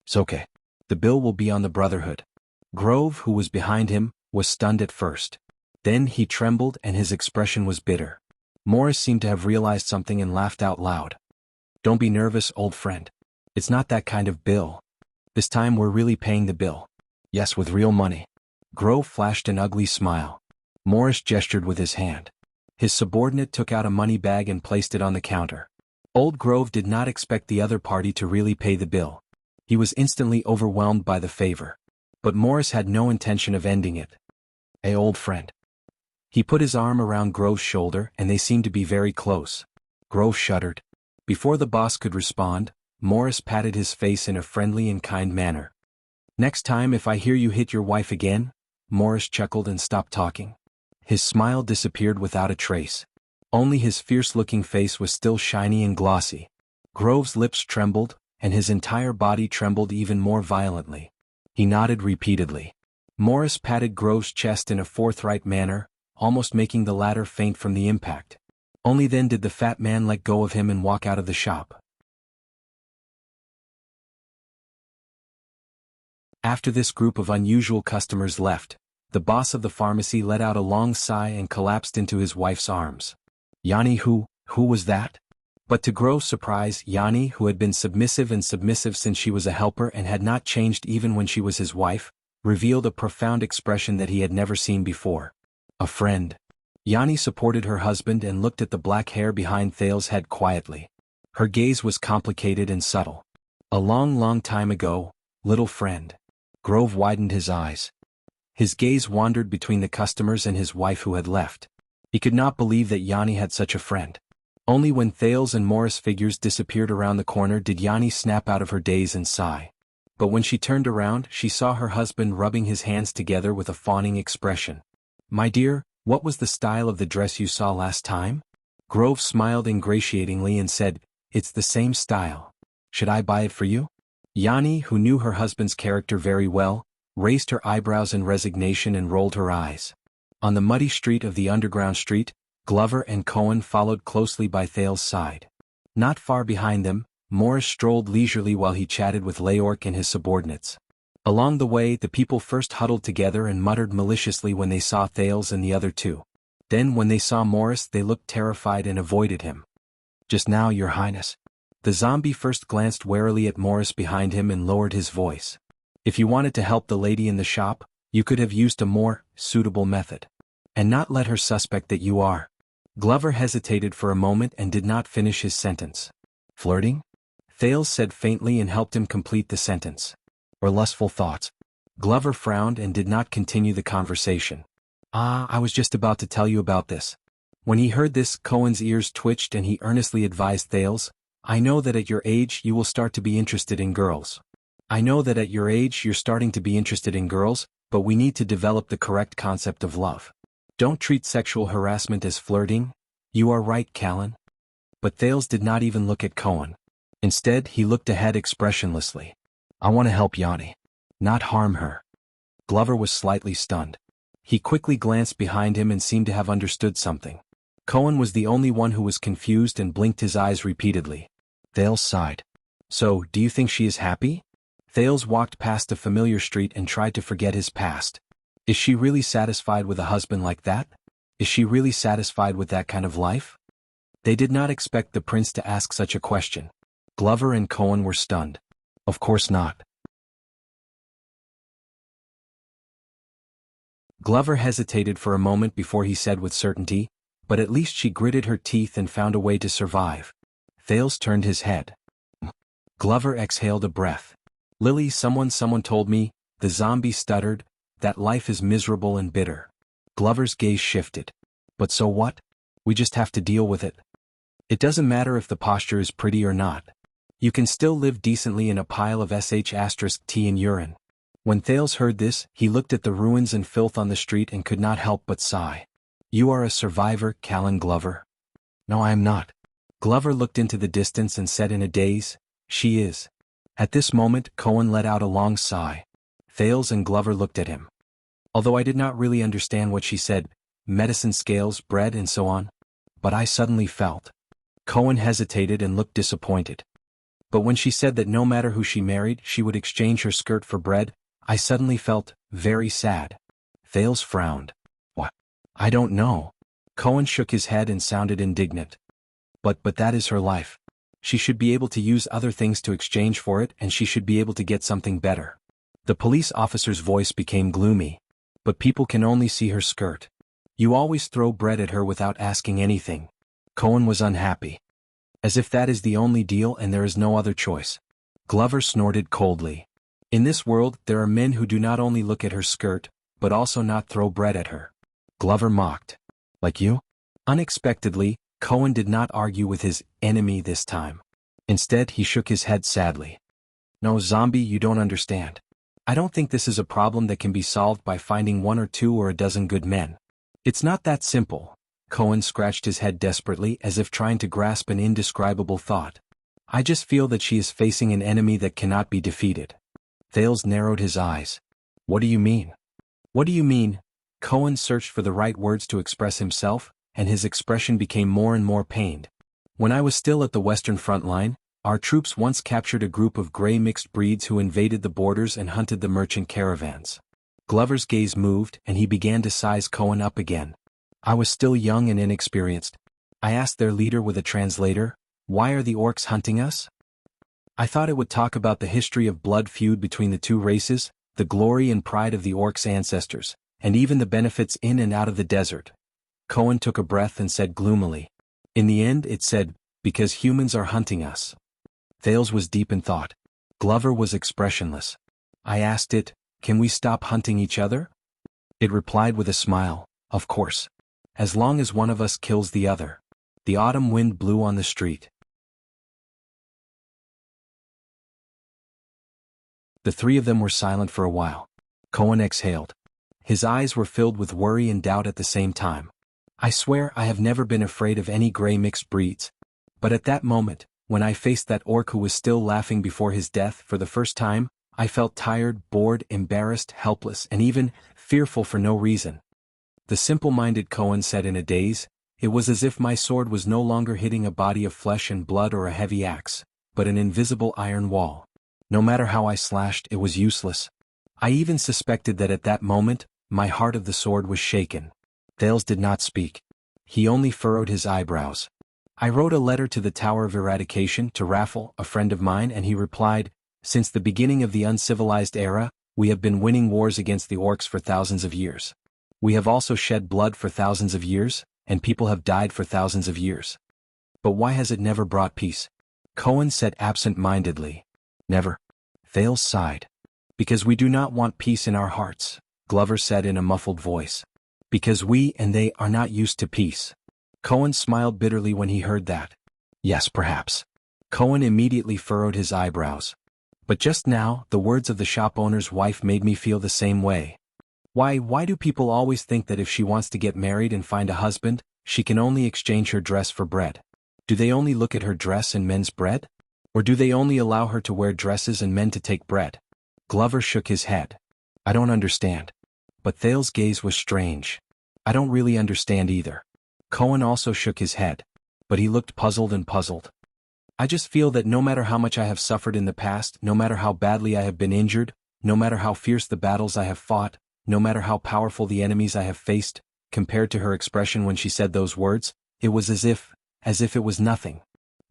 S1: "It's okay. The bill will be on the Brotherhood." Grove, who was behind him, was stunned at first. Then he trembled and his expression was bitter. Morris seemed to have realized something and laughed out loud. "Don't be nervous, old friend. It's not that kind of bill. This time we're really paying the bill. Yes, with real money." Grove flashed an ugly smile. Morris gestured with his hand. His subordinate took out a money bag and placed it on the counter. Old Grove did not expect the other party to really pay the bill. He was instantly overwhelmed by the favor. But Morris had no intention of ending it. "Hey, old friend." He put his arm around Grove's shoulder and they seemed to be very close. Grove shuddered. Before the boss could respond, Morris patted his face in a friendly and kind manner. "Next time if I hear you hit your wife again," Morris chuckled and stopped talking. His smile disappeared without a trace. Only his fierce-looking face was still shiny and glossy. Grove's lips trembled, and his entire body trembled even more violently. He nodded repeatedly. Morris patted Grove's chest in a forthright manner, almost making the latter faint from the impact. Only then did the fat man let go of him and walk out of the shop. After this group of unusual customers left, the boss of the pharmacy let out a long sigh and collapsed into his wife's arms. "Yanni, who was that?" But to Grove's surprise, Yanni, who had been submissive since she was a helper and had not changed even when she was his wife, revealed a profound expression that he had never seen before. "A friend." Yanni supported her husband and looked at the black hair behind Thales' head quietly. Her gaze was complicated and subtle. "A long time ago, little friend." Grove widened his eyes. His gaze wandered between the customers and his wife who had left. He could not believe that Yanni had such a friend. Only when Thales and Morris figures disappeared around the corner did Yanni snap out of her daze and sigh. But when she turned around, she saw her husband rubbing his hands together with a fawning expression. "My dear, what was the style of the dress you saw last time?" Grove smiled ingratiatingly and said, "It's the same style. Should I buy it for you?" Yanni, who knew her husband's character very well, raised her eyebrows in resignation and rolled her eyes. On the muddy street of the underground street, Glover and Cohen followed closely by Thales' side. Not far behind them, Morris strolled leisurely while he chatted with Leork and his subordinates. Along the way, the people first huddled together and muttered maliciously when they saw Thales and the other two. Then when they saw Morris they looked terrified and avoided him. "Just now, Your Highness." The zombie first glanced warily at Morris behind him and lowered his voice. "If you wanted to help the lady in the shop, you could have used a more suitable method. And not let her suspect that you are." Glover hesitated for a moment and did not finish his sentence. Flirting? Thales said faintly and helped him complete the sentence. Or lustful thoughts. Glover frowned and did not continue the conversation. I was just about to tell you about this. When he heard this, Cohen's ears twitched and he earnestly advised Thales, I know that at your age you will start to be interested in girls. I know that at your age you're starting to be interested in girls, but we need to develop the correct concept of love. Don't treat sexual harassment as flirting. You are right, Callan. But Thales did not even look at Cohen. Instead, he looked ahead expressionlessly. I want to help Yanni. Not harm her. Glover was slightly stunned. He quickly glanced behind him and seemed to have understood something. Cohen was the only one who was confused and blinked his eyes repeatedly. Thales sighed. So, do you think she is happy? Thales walked past a familiar street and tried to forget his past. Is she really satisfied with a husband like that? Is she really satisfied with that kind of life? They did not expect the prince to ask such a question. Glover and Cohen were stunned. Of course not. Glover hesitated for a moment before he said with certainty, but at least she gritted her teeth and found a way to survive. Thales turned his head. Glover exhaled a breath. Lily, someone told me, the zombie stuttered, that life is miserable and bitter. Glover's gaze shifted. But so what? We just have to deal with it. It doesn't matter if the posture is pretty or not. You can still live decently in a pile of sh*t and urine. When Thales heard this, he looked at the ruins and filth on the street and could not help but sigh. You are a survivor, Callan Glover. No, I am not. Glover looked into the distance and said in a daze, she is. At this moment, Cohen let out a long sigh. Thales and Glover looked at him. Although I did not really understand what she said, medicine scales, bread and so on. But I suddenly felt. Cohen hesitated and looked disappointed. But when she said that no matter who she married, she would exchange her skirt for bread, I suddenly felt very sad. Thales frowned. What? I don't know. Cohen shook his head and sounded indignant. But that is her life. She should be able to use other things to exchange for it, and she should be able to get something better. The police officer's voice became gloomy. But people can only see her skirt. You always throw bread at her without asking anything. Cohen was unhappy. As if that is the only deal and there is no other choice. Glover snorted coldly. In this world, there are men who do not only look at her skirt, but also not throw bread at her. Glover mocked. Like you? Unexpectedly, Cohen did not argue with his enemy this time. Instead, he shook his head sadly. No, zombie, you don't understand. I don't think this is a problem that can be solved by finding 1 or 2 or a dozen good men. It's not that simple. Cohen scratched his head desperately as if trying to grasp an indescribable thought. I just feel that she is facing an enemy that cannot be defeated. Thales narrowed his eyes. What do you mean? What do you mean? Cohen searched for the right words to express himself, and his expression became more and more pained. When I was still at the Western Front line, our troops once captured a group of gray mixed breeds who invaded the borders and hunted the merchant caravans. Glover's gaze moved and he began to size Cohen up again. I was still young and inexperienced. I asked their leader with a translator, why are the orcs hunting us? I thought it would talk about the history of blood feud between the two races, the glory and pride of the orcs' ancestors, and even the benefits in and out of the desert. Cohen took a breath and said gloomily. In the end it said, because humans are hunting us. Thales was deep in thought. Glover was expressionless. I asked it, can we stop hunting each other? It replied with a smile, of course. As long as one of us kills the other. The autumn wind blew on the street. The three of them were silent for a while. Cohen exhaled. His eyes were filled with worry and doubt at the same time. I swear I have never been afraid of any gray mixed breeds. But at that moment, when I faced that orc who was still laughing before his death for the first time, I felt tired, bored, embarrassed, helpless, and even fearful for no reason. The simple-minded Cohen said in a daze, it was as if my sword was no longer hitting a body of flesh and blood or a heavy axe, but an invisible iron wall. No matter how I slashed, it was useless. I even suspected that at that moment, my heart of the sword was shaken. Thales did not speak. He only furrowed his eyebrows. I wrote a letter to the Tower of Eradication to Raffle, a friend of mine, and he replied, since the beginning of the uncivilized era, we have been winning wars against the orcs for thousands of years. We have also shed blood for thousands of years, and people have died for thousands of years. But why has it never brought peace? Cohen said absent-mindedly. Never. Thales sighed. Because we do not want peace in our hearts, Glover said in a muffled voice. Because we and they are not used to peace. Cohen smiled bitterly when he heard that. Yes, perhaps. Cohen immediately furrowed his eyebrows. But just now, the words of the shop owner's wife made me feel the same way. Why do people always think that if she wants to get married and find a husband, she can only exchange her dress for bread? Do they only look at her dress and men's bread? Or do they only allow her to wear dresses and men to take bread? Glover shook his head. I don't understand. But Thales' gaze was strange. I don't really understand either. Cohen also shook his head. But he looked puzzled and puzzled. I just feel that no matter how much I have suffered in the past, no matter how badly I have been injured, no matter how fierce the battles I have fought, no matter how powerful the enemies I have faced, compared to her expression when she said those words, it was as if it was nothing.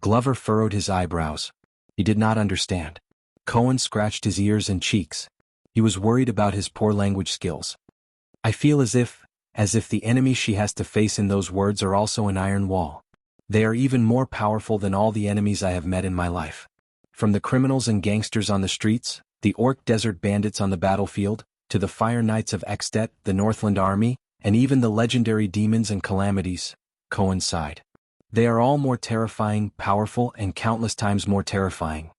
S1: Glover furrowed his eyebrows. He did not understand. Cohen scratched his ears and cheeks. He was worried about his poor language skills. I feel as if the enemies she has to face in those words are also an iron wall. They are even more powerful than all the enemies I have met in my life. From the criminals and gangsters on the streets, the orc desert bandits on the battlefield, to the fire knights of Extet, the Northland army, and even the legendary demons and calamities, Cohen sighed. They are all more terrifying, powerful, and countless times more terrifying.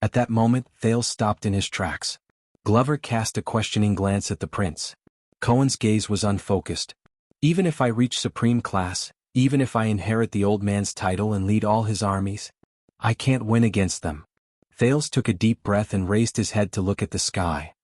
S1: At that moment, Thales stopped in his tracks. Glover cast a questioning glance at the prince. Cohen's gaze was unfocused. Even if I reach supreme class, even if I inherit the old man's title and lead all his armies, I can't win against them. Thales took a deep breath and raised his head to look at the sky.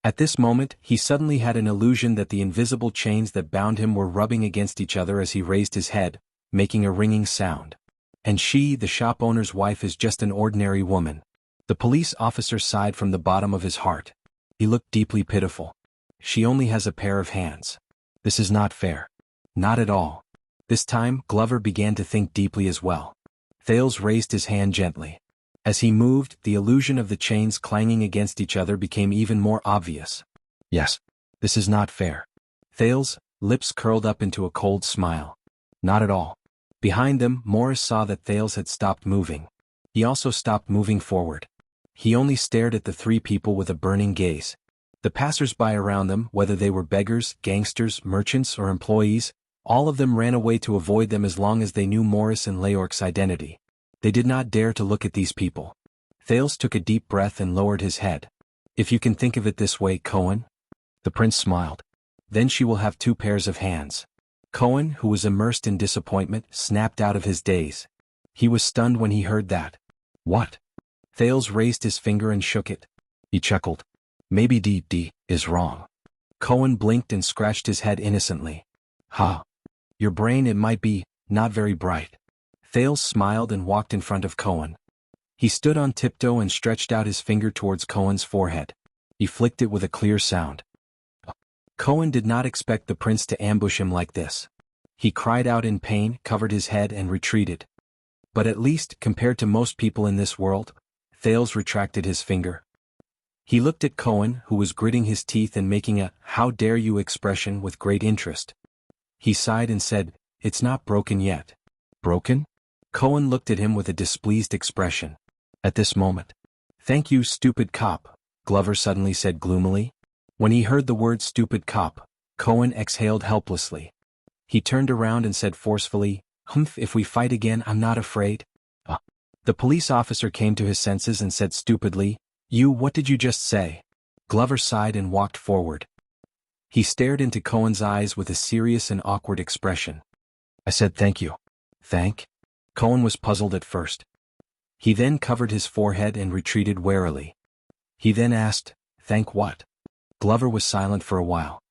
S1: At this moment, he suddenly had an illusion that the invisible chains that bound him were rubbing against each other as he raised his head, making a ringing sound. And she, the shop owner's wife, is just an ordinary woman. The police officer sighed from the bottom of his heart. He looked deeply pitiful. She only has a pair of hands. This is not fair. Not at all. This time, Glover began to think deeply as well. Thales raised his hand gently. As he moved, the illusion of the chains clanging against each other became even more obvious. Yes, this is not fair. Thales' lips curled up into a cold smile. Not at all. Behind them, Morris saw that Thales had stopped moving. He also stopped moving forward. He only stared at the three people with a burning gaze. The passers-by around them, whether they were beggars, gangsters, merchants, or employees, all of them ran away to avoid them as long as they knew Morris and Leorc's identity. They did not dare to look at these people. Thales took a deep breath and lowered his head. If you can think of it this way, Cohen. The prince smiled. Then she will have two pairs of hands. Cohen, who was immersed in disappointment, snapped out of his daze. He was stunned when he heard that. What? Thales raised his finger and shook it. He chuckled. Maybe D is wrong. Cohen blinked and scratched his head innocently. Ha. Your brain, it might be, not very bright. Thales smiled and walked in front of Cohen. He stood on tiptoe and stretched out his finger towards Cohen's forehead. He flicked it with a clear sound. Cohen did not expect the prince to ambush him like this. He cried out in pain, covered his head and retreated. But at least, compared to most people in this world, Thales retracted his finger. He looked at Cohen, who was gritting his teeth and making a "how dare you" expression with great interest. He sighed and said, "It's not broken yet." Broken? Cohen looked at him with a displeased expression. At this moment. Thank you, stupid cop, Glover suddenly said gloomily. When he heard the word stupid cop, Cohen exhaled helplessly. He turned around and said forcefully, "Humph, if we fight again, I'm not afraid." The police officer came to his senses and said stupidly, What did you just say?" Glover sighed and walked forward. He stared into Cohen's eyes with a serious and awkward expression. "I said thank you." "Thank?" Cohen was puzzled at first. He then covered his forehead and retreated warily. He then asked, "Thank what?" Glover was silent for a while.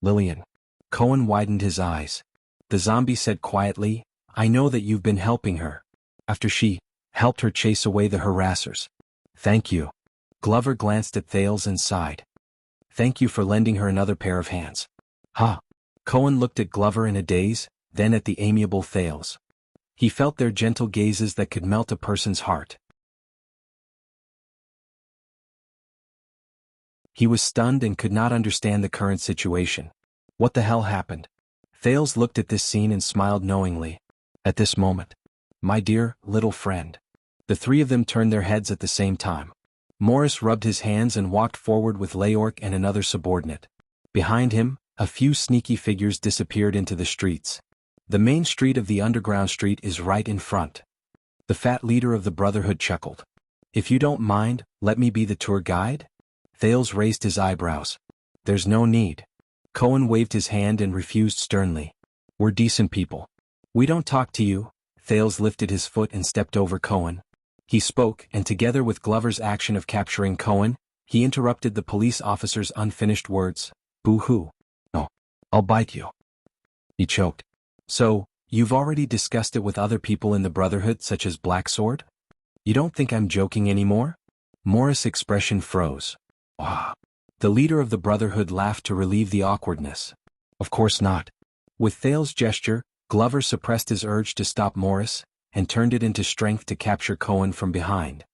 S1: "Lillian." Cohen widened his eyes. The zombie said quietly, "I know that you've been helping her. After she helped her chase away the harassers." "Thank you." Glover glanced at Thales and sighed. "Thank you for lending her another pair of hands." "Ha!" Cohen looked at Glover in a daze, then at the amiable Thales. He felt their gentle gazes that could melt a person's heart. He was stunned and could not understand the current situation. What the hell happened? Thales looked at this scene and smiled knowingly. At this moment. My dear, little friend. The three of them turned their heads at the same time. Morris rubbed his hands and walked forward with Leork and another subordinate. Behind him, a few sneaky figures disappeared into the streets. The main street of the underground street is right in front. The fat leader of the Brotherhood chuckled. If you don't mind, let me be the tour guide? Thales raised his eyebrows. There's no need. Cohen waved his hand and refused sternly. We're decent people. We don't talk to you. Thales lifted his foot and stepped over Cohen. He spoke, and together with Glover's action of capturing Cohen, he interrupted the police officer's unfinished words. Boo-hoo. No. I'll bite you. He choked. So, you've already discussed it with other people in the Brotherhood such as Blacksword? You don't think I'm joking anymore? Morris' expression froze. Ah. The leader of the Brotherhood laughed to relieve the awkwardness. Of course not. With Thales' gesture, Glover suppressed his urge to stop Morris, and turned it into strength to capture Cohen from behind.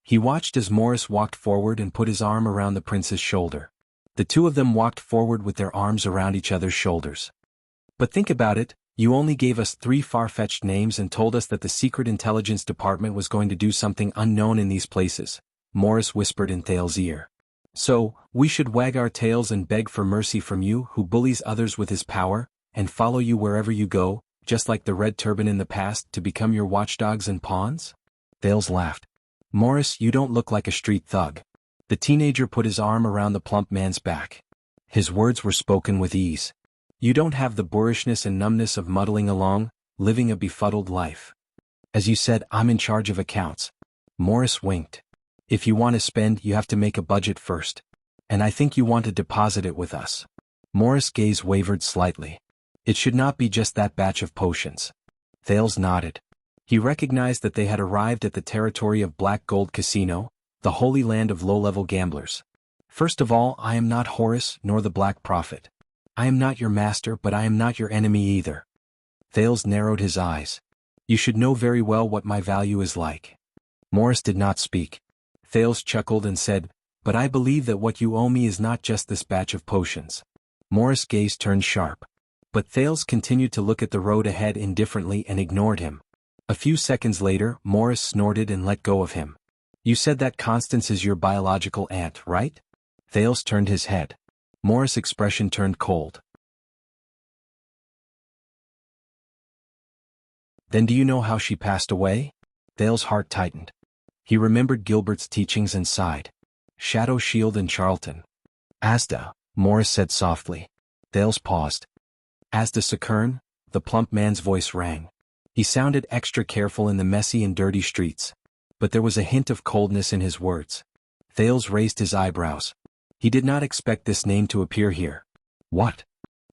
S1: He watched as Morris walked forward and put his arm around the prince's shoulder. The two of them walked forward with their arms around each other's shoulders. But think about it, you only gave us 3 far-fetched names and told us that the secret intelligence department was going to do something unknown in these places, Morris whispered in Thales' ear. So, we should wag our tails and beg for mercy from you who bullies others with his power, and follow you wherever you go, just like the Red Turban in the past to become your watchdogs and pawns? Thales laughed. Morris, you don't look like a street thug. The teenager put his arm around the plump man's back. His words were spoken with ease. You don't have the boorishness and numbness of muddling along, living a befuddled life. As you said, I'm in charge of accounts. Morris winked. If you want to spend, you have to make a budget first. And I think you want to deposit it with us. Morris' gaze wavered slightly. It should not be just that batch of potions. Thales nodded. He recognized that they had arrived at the territory of Black Gold Casino, the holy land of low-level gamblers. First of all, I am not Horus nor the Black Prophet. I am not your master, but I am not your enemy either. Thales narrowed his eyes. You should know very well what my value is like. Morris did not speak. Thales chuckled and said, But I believe that what you owe me is not just this batch of potions. Morris' gaze turned sharp. But Thales continued to look at the road ahead indifferently and ignored him. A few seconds later, Morris snorted and let go of him. You said that Constance is your biological aunt, right? Thales turned his head. Morris' expression turned cold. Then do you know how she passed away? Thales' heart tightened. He remembered Gilbert's teachings and sighed. Shadow Shield and Charlton. Asda, Morris said softly. Thales paused. Asda Sakern, the plump man's voice rang. He sounded extra careful in the messy and dirty streets. But there was a hint of coldness in his words. Thales raised his eyebrows. He did not expect this name to appear here. What?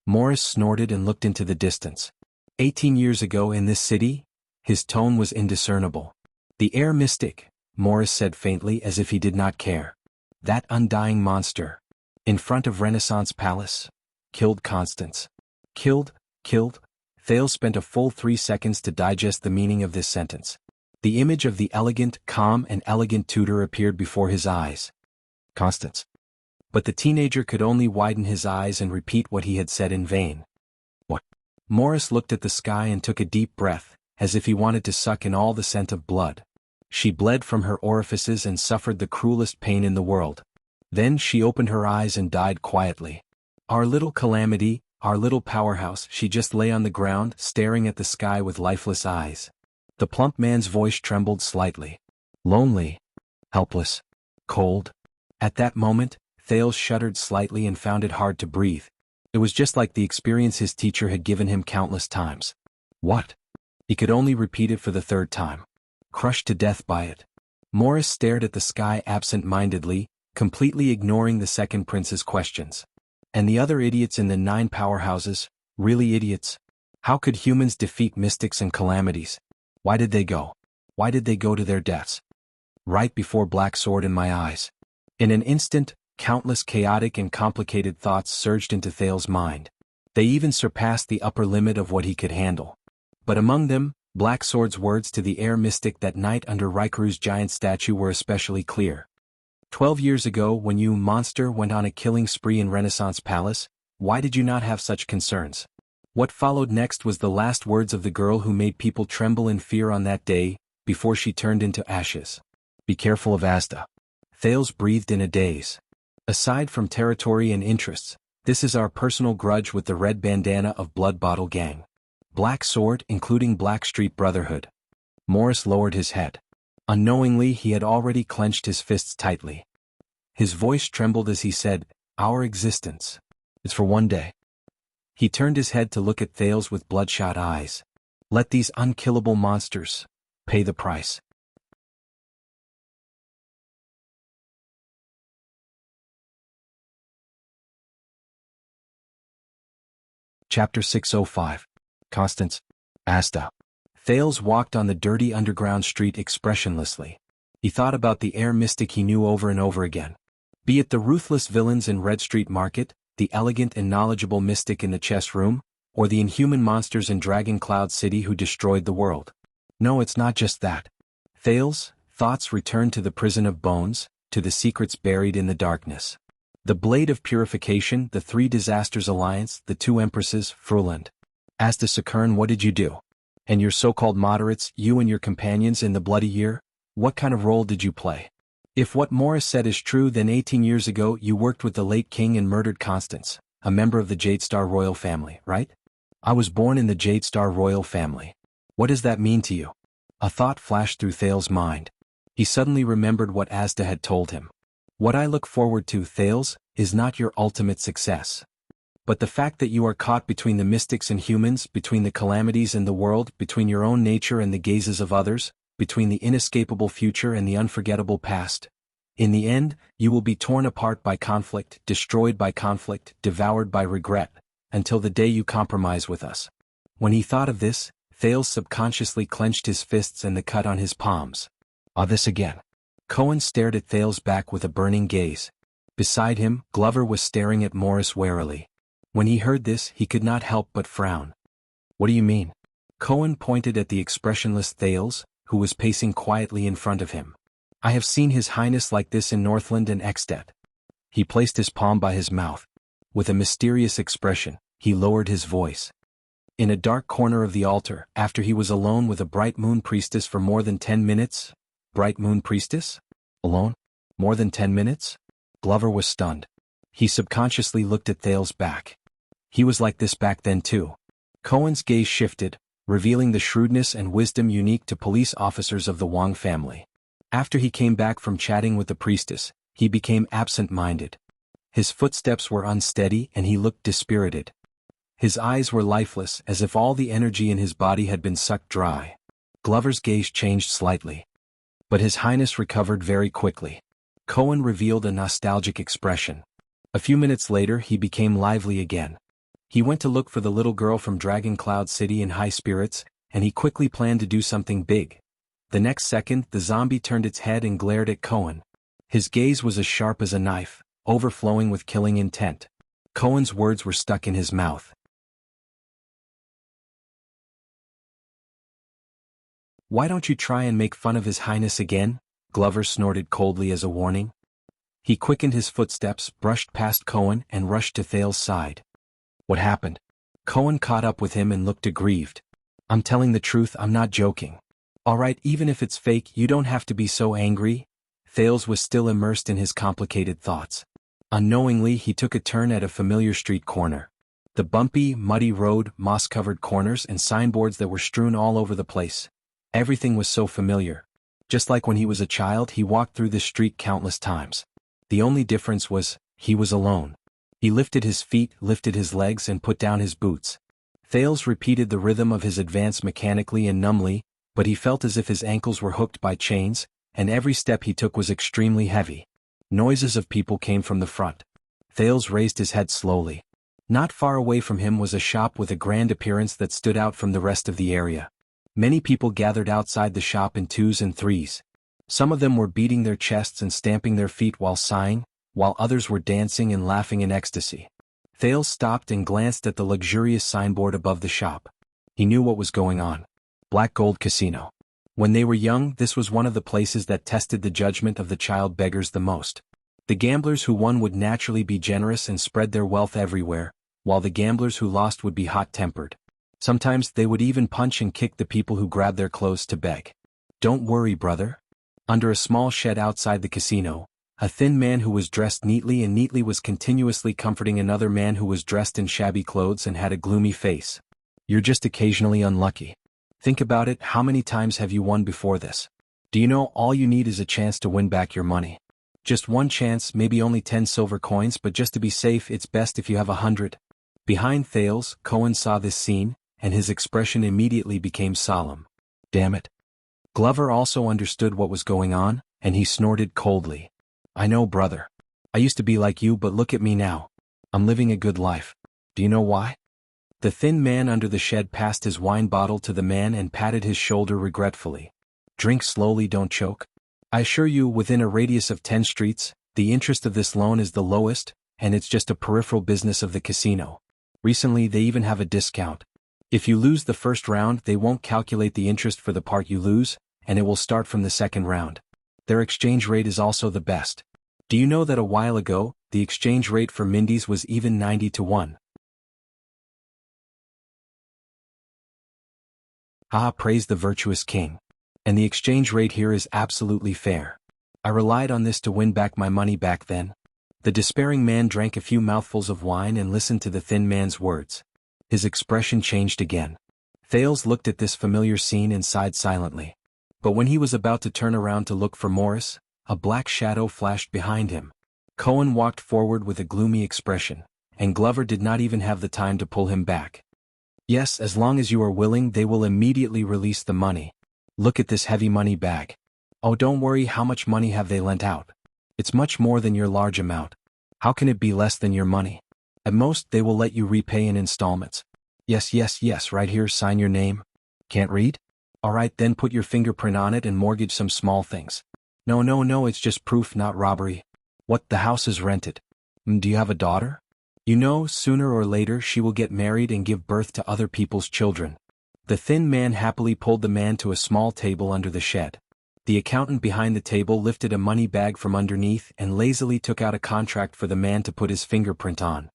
S1: Morris snorted and looked into the distance. 18 years ago in this city? His tone was indiscernible. The air mystic, Morris said faintly as if he did not care. That undying monster. In front of Renaissance Palace. Killed Constance. Killed. Thales spent a full 3 seconds to digest the meaning of this sentence. The image of the elegant, calm and elegant tutor appeared before his eyes. Constance. But the teenager could only widen his eyes and repeat what he had said in vain. What? Morris looked at the sky and took a deep breath, as if he wanted to suck in all the scent of blood. She bled from her orifices and suffered the cruelest pain in the world. Then she opened her eyes and died quietly. Our little calamity, our little powerhouse, she just lay on the ground, staring at the sky with lifeless eyes. The plump man's voice trembled slightly. Lonely. Helpless. Cold. At that moment, Thales shuddered slightly and found it hard to breathe. It was just like the experience his teacher had given him countless times. What? He could only repeat it for the 3rd time. Crushed to death by it. Morris stared at the sky absent-mindedly, completely ignoring the second prince's questions. And the other idiots in the 9 powerhouses, really idiots? How could humans defeat mystics and calamities? Why did they go? Why did they go to their deaths? Right before Black Sword in my eyes. In an instant, countless chaotic and complicated thoughts surged into Thales' mind. They even surpassed the upper limit of what he could handle. But among them, Black Sword's words to the air mystic that night under Rikuru's giant statue were especially clear. 12 years ago, when you, monster, went on a killing spree in Renaissance Palace, why did you not have such concerns? What followed next was the last words of the girl who made people tremble in fear on that day, before she turned into ashes. Be careful of Asda. Thales breathed in a daze. Aside from territory and interests, this is our personal grudge with the red bandana of Blood Bottle Gang. Black Sword, including Blackstreet Brotherhood. Morris lowered his head. Unknowingly, he had already clenched his fists tightly. His voice trembled as he said, "Our existence. It's for one day." He turned his head to look at Thales with bloodshot eyes. Let these unkillable monsters pay the price. Chapter 605. Constance. Asta. Thales walked on the dirty underground street expressionlessly. He thought about the air mystic he knew over and over again. Be it the ruthless villains in Red Street Market, the elegant and knowledgeable mystic in the chess room, or the inhuman monsters in Dragon Cloud City who destroyed the world. No, it's not just that. Thales' thoughts returned to the prison of bones, to the secrets buried in the darkness. The Blade of Purification, the Three Disasters Alliance, the Two Empresses, Fruland. As to Sakern, what did you do? And your so-called moderates, you and your companions in the Bloody Year, what kind of role did you play? If what Morris said is true, then 18 years ago you worked with the late king and murdered Constance, a member of the Jadestar royal family, right? I was born in the Jadestar royal family. What does that mean to you? A thought flashed through Thales' mind. He suddenly remembered what Asda had told him. What I look forward to, Thales, is not your ultimate success, but the fact that you are caught between the mystics and humans, between the calamities and the world, between your own nature and the gazes of others, between the inescapable future and the unforgettable past. In the end, you will be torn apart by conflict, destroyed by conflict, devoured by regret, until the day you compromise with us. When he thought of this, Thales subconsciously clenched his fists and the cut on his palms. Ah, this again. Cohen stared at Thales' back with a burning gaze. Beside him, Glover was staring at Morris warily. When he heard this, he could not help but frown. What do you mean? Cohen pointed at the expressionless Thales, who was pacing quietly in front of him. I have seen His Highness like this in Northland and Ekstedt. He placed his palm by his mouth. With a mysterious expression, he lowered his voice. In a dark corner of the altar, after he was alone with a Bright Moon Priestess for more than 10 minutes? Bright Moon Priestess? Alone? More than 10 minutes? Glover was stunned. He subconsciously looked at Thales' back. He was like this back then too. Cohen's gaze shifted, revealing the shrewdness and wisdom unique to police officers of the Wang family. After he came back from chatting with the priestess, he became absent-minded. His footsteps were unsteady and he looked dispirited. His eyes were lifeless, as if all the energy in his body had been sucked dry. Glover's gaze changed slightly. But His Highness recovered very quickly. Cohen revealed a nostalgic expression. A few minutes later he became lively again. He went to look for the little girl from Dragon Cloud City in high spirits, and he quickly planned to do something big. The next second, the zombie turned its head and glared at Cohen. His gaze was as sharp as a knife, overflowing with killing intent. Cohen's words were stuck in his mouth. Why don't you try and make fun of His Highness again? Glover snorted coldly as a warning. He quickened his footsteps, brushed past Cohen, and rushed to Thales' side. What happened? Cohen caught up with him and looked aggrieved. I'm telling the truth, I'm not joking. Alright, even if it's fake, you don't have to be so angry. Thales was still immersed in his complicated thoughts. Unknowingly, he took a turn at a familiar street corner. The bumpy, muddy road, moss-covered corners and signboards that were strewn all over the place. Everything was so familiar. Just like when he was a child, he walked through this street countless times. The only difference was, he was alone. He lifted his feet, lifted his legs, and put down his boots. Thales repeated the rhythm of his advance mechanically and numbly, but he felt as if his ankles were hooked by chains, and every step he took was extremely heavy. Noises of people came from the front. Thales raised his head slowly. Not far away from him was a shop with a grand appearance that stood out from the rest of the area. Many people gathered outside the shop in twos and threes. Some of them were beating their chests and stamping their feet while sighing, while others were dancing and laughing in ecstasy. Thales stopped and glanced at the luxurious signboard above the shop. He knew what was going on. Black Gold Casino. When they were young, this was one of the places that tested the judgment of the child beggars the most. The gamblers who won would naturally be generous and spread their wealth everywhere, while the gamblers who lost would be hot-tempered. Sometimes they would even punch and kick the people who grabbed their clothes to beg. Don't worry, brother. Under a small shed outside the casino, a thin man who was dressed neatly was continuously comforting another man who was dressed in shabby clothes and had a gloomy face. You're just occasionally unlucky. Think about it, how many times have you won before this? Do you know all you need is a chance to win back your money? Just one chance, maybe only 10 silver coins, but just to be safe it's best if you have 100. Behind Thales, Cohen saw this scene, and his expression immediately became solemn. Damn it. Glover also understood what was going on, and he snorted coldly. I know, brother. I used to be like you, but look at me now. I'm living a good life. Do you know why? The thin man under the shed passed his wine bottle to the man and patted his shoulder regretfully. Drink slowly, don't choke. I assure you, within a radius of 10 streets, the interest of this loan is the lowest, and it's just a peripheral business of the casino. Recently they even have a discount. If you lose the first round, they won't calculate the interest for the part you lose, and it will start from the second round. Their exchange rate is also the best. Do you know that a while ago, the exchange rate for Mindy's was even 90-1? Ah, praise the virtuous king. And the exchange rate here is absolutely fair. I relied on this to win back my money back then. The despairing man drank a few mouthfuls of wine and listened to the thin man's words. His expression changed again. Thales looked at this familiar scene and sighed silently. But when he was about to turn around to look for Morris, a black shadow flashed behind him. Cohen walked forward with a gloomy expression, and Glover did not even have the time to pull him back. Yes, as long as you are willing, they will immediately release the money. Look at this heavy money bag. Oh, don't worry, how much money have they lent out? It's much more than your large amount. How can it be less than your money? At most, they will let you repay in installments. Yes, right here, sign your name. Can't read? Alright, then put your fingerprint on it and mortgage some small things. No, it's just proof, not robbery. What, the house is rented? Do you have a daughter? You know, sooner or later she will get married and give birth to other people's children. The thin man happily pulled the man to a small table under the shed. The accountant behind the table lifted a money bag from underneath and lazily took out a contract for the man to put his fingerprint on.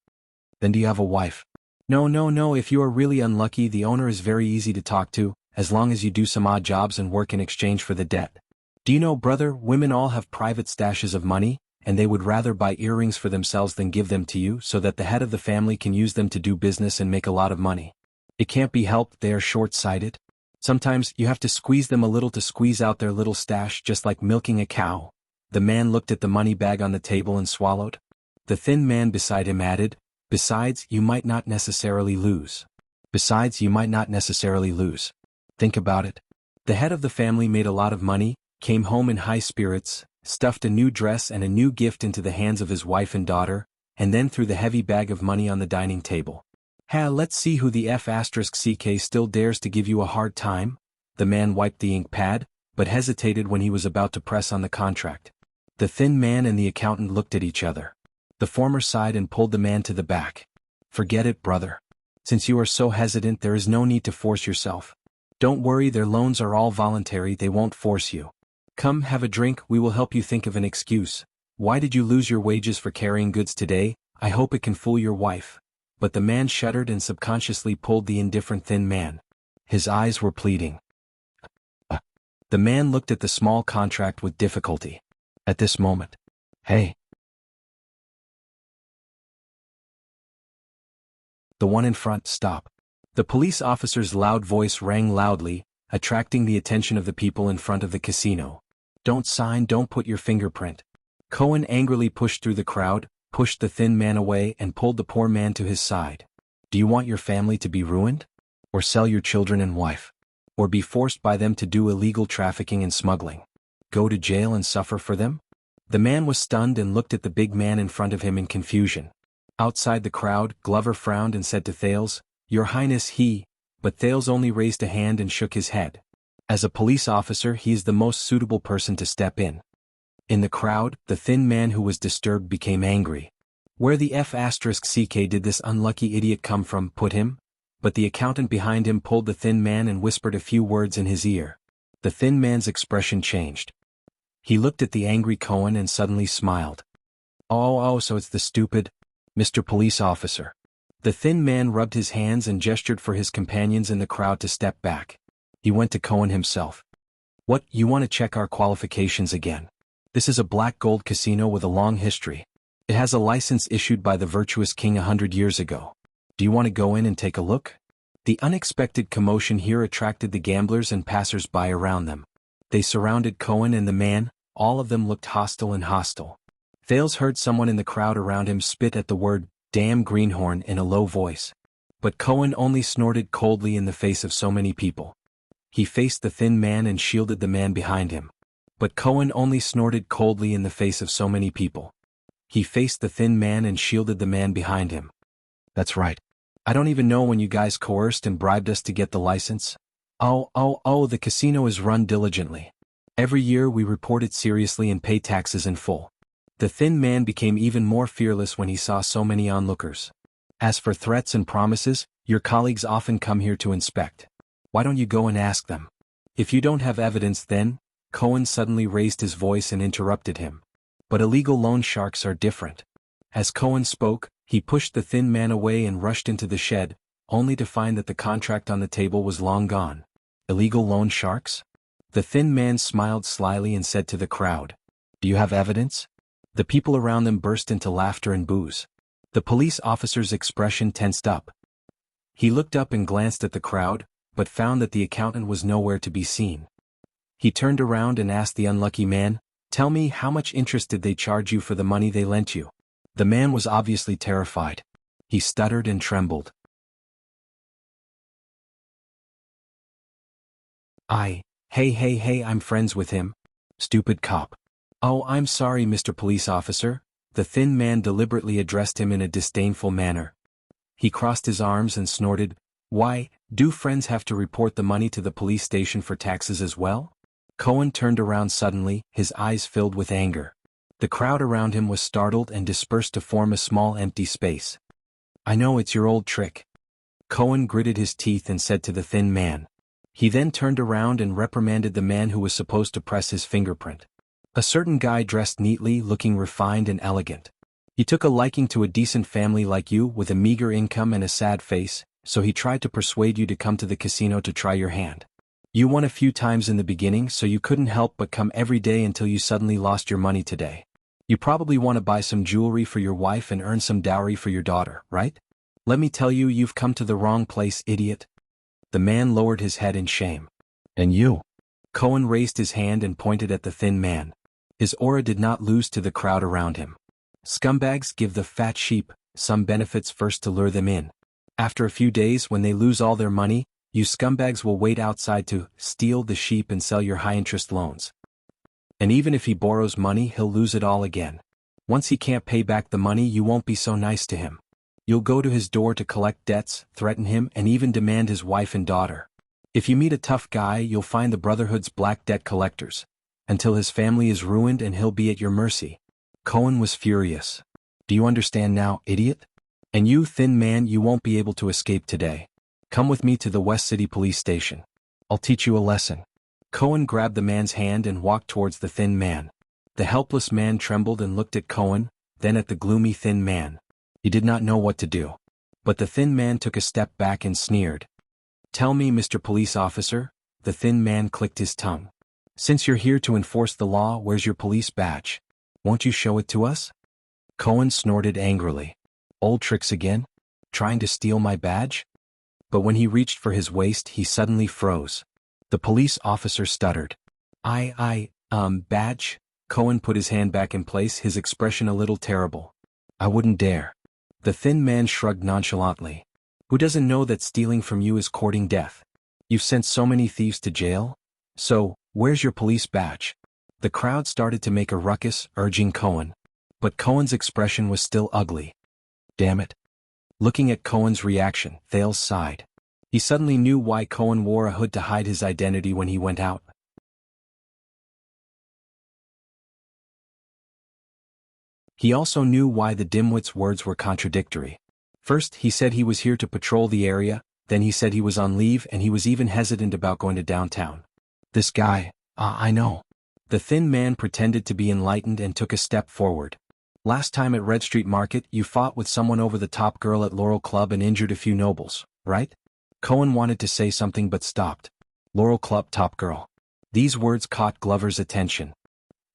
S1: Then do you have a wife? No, if you are really unlucky, the owner is very easy to talk to, as long as you do some odd jobs and work in exchange for the debt. Do you know, brother, women all have private stashes of money, and they would rather buy earrings for themselves than give them to you so that the head of the family can use them to do business and make a lot of money. It can't be helped, they are short-sighted. Sometimes you have to squeeze them a little to squeeze out their little stash, just like milking a cow. The man looked at the money bag on the table and swallowed. The thin man beside him added, Besides, you might not necessarily lose. Think about it. The head of the family made a lot of money, came home in high spirits, stuffed a new dress and a new gift into the hands of his wife and daughter, and then threw the heavy bag of money on the dining table. Let's see who the F***ck still dares to give you a hard time. The man wiped the ink pad, but hesitated when he was about to press on the contract. The thin man and the accountant looked at each other. The former sighed and pulled the man to the back. Forget it, brother. Since you are so hesitant, there is no need to force yourself. Don't worry, their loans are all voluntary, they won't force you. Come, have a drink, we will help you think of an excuse. Why did you lose your wages for carrying goods today? I hope it can fool your wife. But the man shuddered and subconsciously pulled the indifferent thin man. His eyes were pleading. The man looked at the small contract with difficulty. At this moment. Hey. The one in front, stop. The police officer's loud voice rang loudly, attracting the attention of the people in front of the casino. Don't sign, don't put your fingerprint. Cohen angrily pushed through the crowd, pushed the thin man away and pulled the poor man to his side. Do you want your family to be ruined? Or sell your children and wife? Or be forced by them to do illegal trafficking and smuggling? Go to jail and suffer for them? The man was stunned and looked at the big man in front of him in confusion. Outside the crowd, Glover frowned and said to Thales, Your Highness, but Thales only raised a hand and shook his head. As a police officer, he is the most suitable person to step in. In the crowd, the thin man who was disturbed became angry. Where the F***ck did this unlucky idiot come from, put him? But the accountant behind him pulled the thin man and whispered a few words in his ear. The thin man's expression changed. He looked at the angry Cohen and suddenly smiled. Oh, so it's the stupid Mr. Police Officer. The thin man rubbed his hands and gestured for his companions in the crowd to step back. He went to Cohen himself. What, you want to check our qualifications again? This is a black gold casino with a long history. It has a license issued by the virtuous king 100 years ago. Do you want to go in and take a look? The unexpected commotion here attracted the gamblers and passers-by around them. They surrounded Cohen and the man, all of them looked hostile. Thales heard someone in the crowd around him spit at the word, "damn greenhorn," in a low voice. But Cohen only snorted coldly in the face of so many people. He faced the thin man and shielded the man behind him. But Cohen only snorted coldly in the face of so many people. He faced the thin man and shielded the man behind him. That's right. I don't even know when you guys coerced and bribed us to get the license. The casino is run diligently. Every year we report it seriously and pay taxes in full. The thin man became even more fearless when he saw so many onlookers. As for threats and promises, your colleagues often come here to inspect. Why don't you go and ask them? If you don't have evidence then, Cohen suddenly raised his voice and interrupted him. But illegal loan sharks are different. As Cohen spoke, he pushed the thin man away and rushed into the shed, only to find that the contract on the table was long gone. Illegal loan sharks? The thin man smiled slyly and said to the crowd, "Do you have evidence?" The people around them burst into laughter and boos. The police officer's expression tensed up. He looked up and glanced at the crowd, but found that the accountant was nowhere to be seen. He turned around and asked the unlucky man, "Tell me, how much interest did they charge you for the money they lent you?" The man was obviously terrified. He stuttered and trembled. Hey, I'm friends with him. Stupid cop. Oh, I'm sorry, Mr. Police Officer. The thin man deliberately addressed him in a disdainful manner. He crossed his arms and snorted, "Why, do friends have to report the money to the police station for taxes as well?" Cohen turned around suddenly, his eyes filled with anger. The crowd around him was startled and dispersed to form a small empty space. "I know it's your old trick." Cohen gritted his teeth and said to the thin man. He then turned around and reprimanded the man who was supposed to press his fingerprint. A certain guy dressed neatly, looking refined and elegant. He took a liking to a decent family like you with a meager income and a sad face, so he tried to persuade you to come to the casino to try your hand. You won a few times in the beginning, so you couldn't help but come every day until you suddenly lost your money today. You probably want to buy some jewelry for your wife and earn some dowry for your daughter, right? Let me tell you, you've come to the wrong place, idiot. The man lowered his head in shame. And you? Cohen raised his hand and pointed at the thin man. His aura did not lose to the crowd around him. Scumbags give the fat sheep some benefits first to lure them in. After a few days, when they lose all their money, you scumbags will wait outside to steal the sheep and sell your high-interest loans. And even if he borrows money, he'll lose it all again. Once he can't pay back the money, you won't be so nice to him. You'll go to his door to collect debts, threaten him, and even demand his wife and daughter. If you meet a tough guy, you'll find the Brotherhood's black debt collectors, until his family is ruined and he'll be at your mercy. Cohen was furious. Do you understand now, idiot? And you, thin man, you won't be able to escape today. Come with me to the West City Police Station. I'll teach you a lesson. Cohen grabbed the man's hand and walked towards the thin man. The helpless man trembled and looked at Cohen, then at the gloomy thin man. He did not know what to do. But the thin man took a step back and sneered. "Tell me, Mr. Police Officer," the thin man clicked his tongue. "Since you're here to enforce the law, where's your police badge? Won't you show it to us?" Cohen snorted angrily. "Old tricks again? Trying to steal my badge?" But when he reached for his waist, he suddenly froze. The police officer stuttered. Badge?" Cohen put his hand back in place, his expression a little terrible. "I wouldn't dare." The thin man shrugged nonchalantly. "Who doesn't know that stealing from you is courting death? You've sent so many thieves to jail? So, where's your police badge?" The crowd started to make a ruckus, urging Cohen. But Cohen's expression was still ugly. Damn it. Looking at Cohen's reaction, Thales sighed. He suddenly knew why Cohen wore a hood to hide his identity when he went out. He also knew why the dimwit's words were contradictory. First, he said he was here to patrol the area, then he said he was on leave, and he was even hesitant about going to downtown. This guy, I know. The thin man pretended to be enlightened and took a step forward. Last time at Red Street Market you fought with someone over the top girl at Laurel Club and injured a few nobles, right? Cohen wanted to say something but stopped. Laurel Club top girl. These words caught Glover's attention.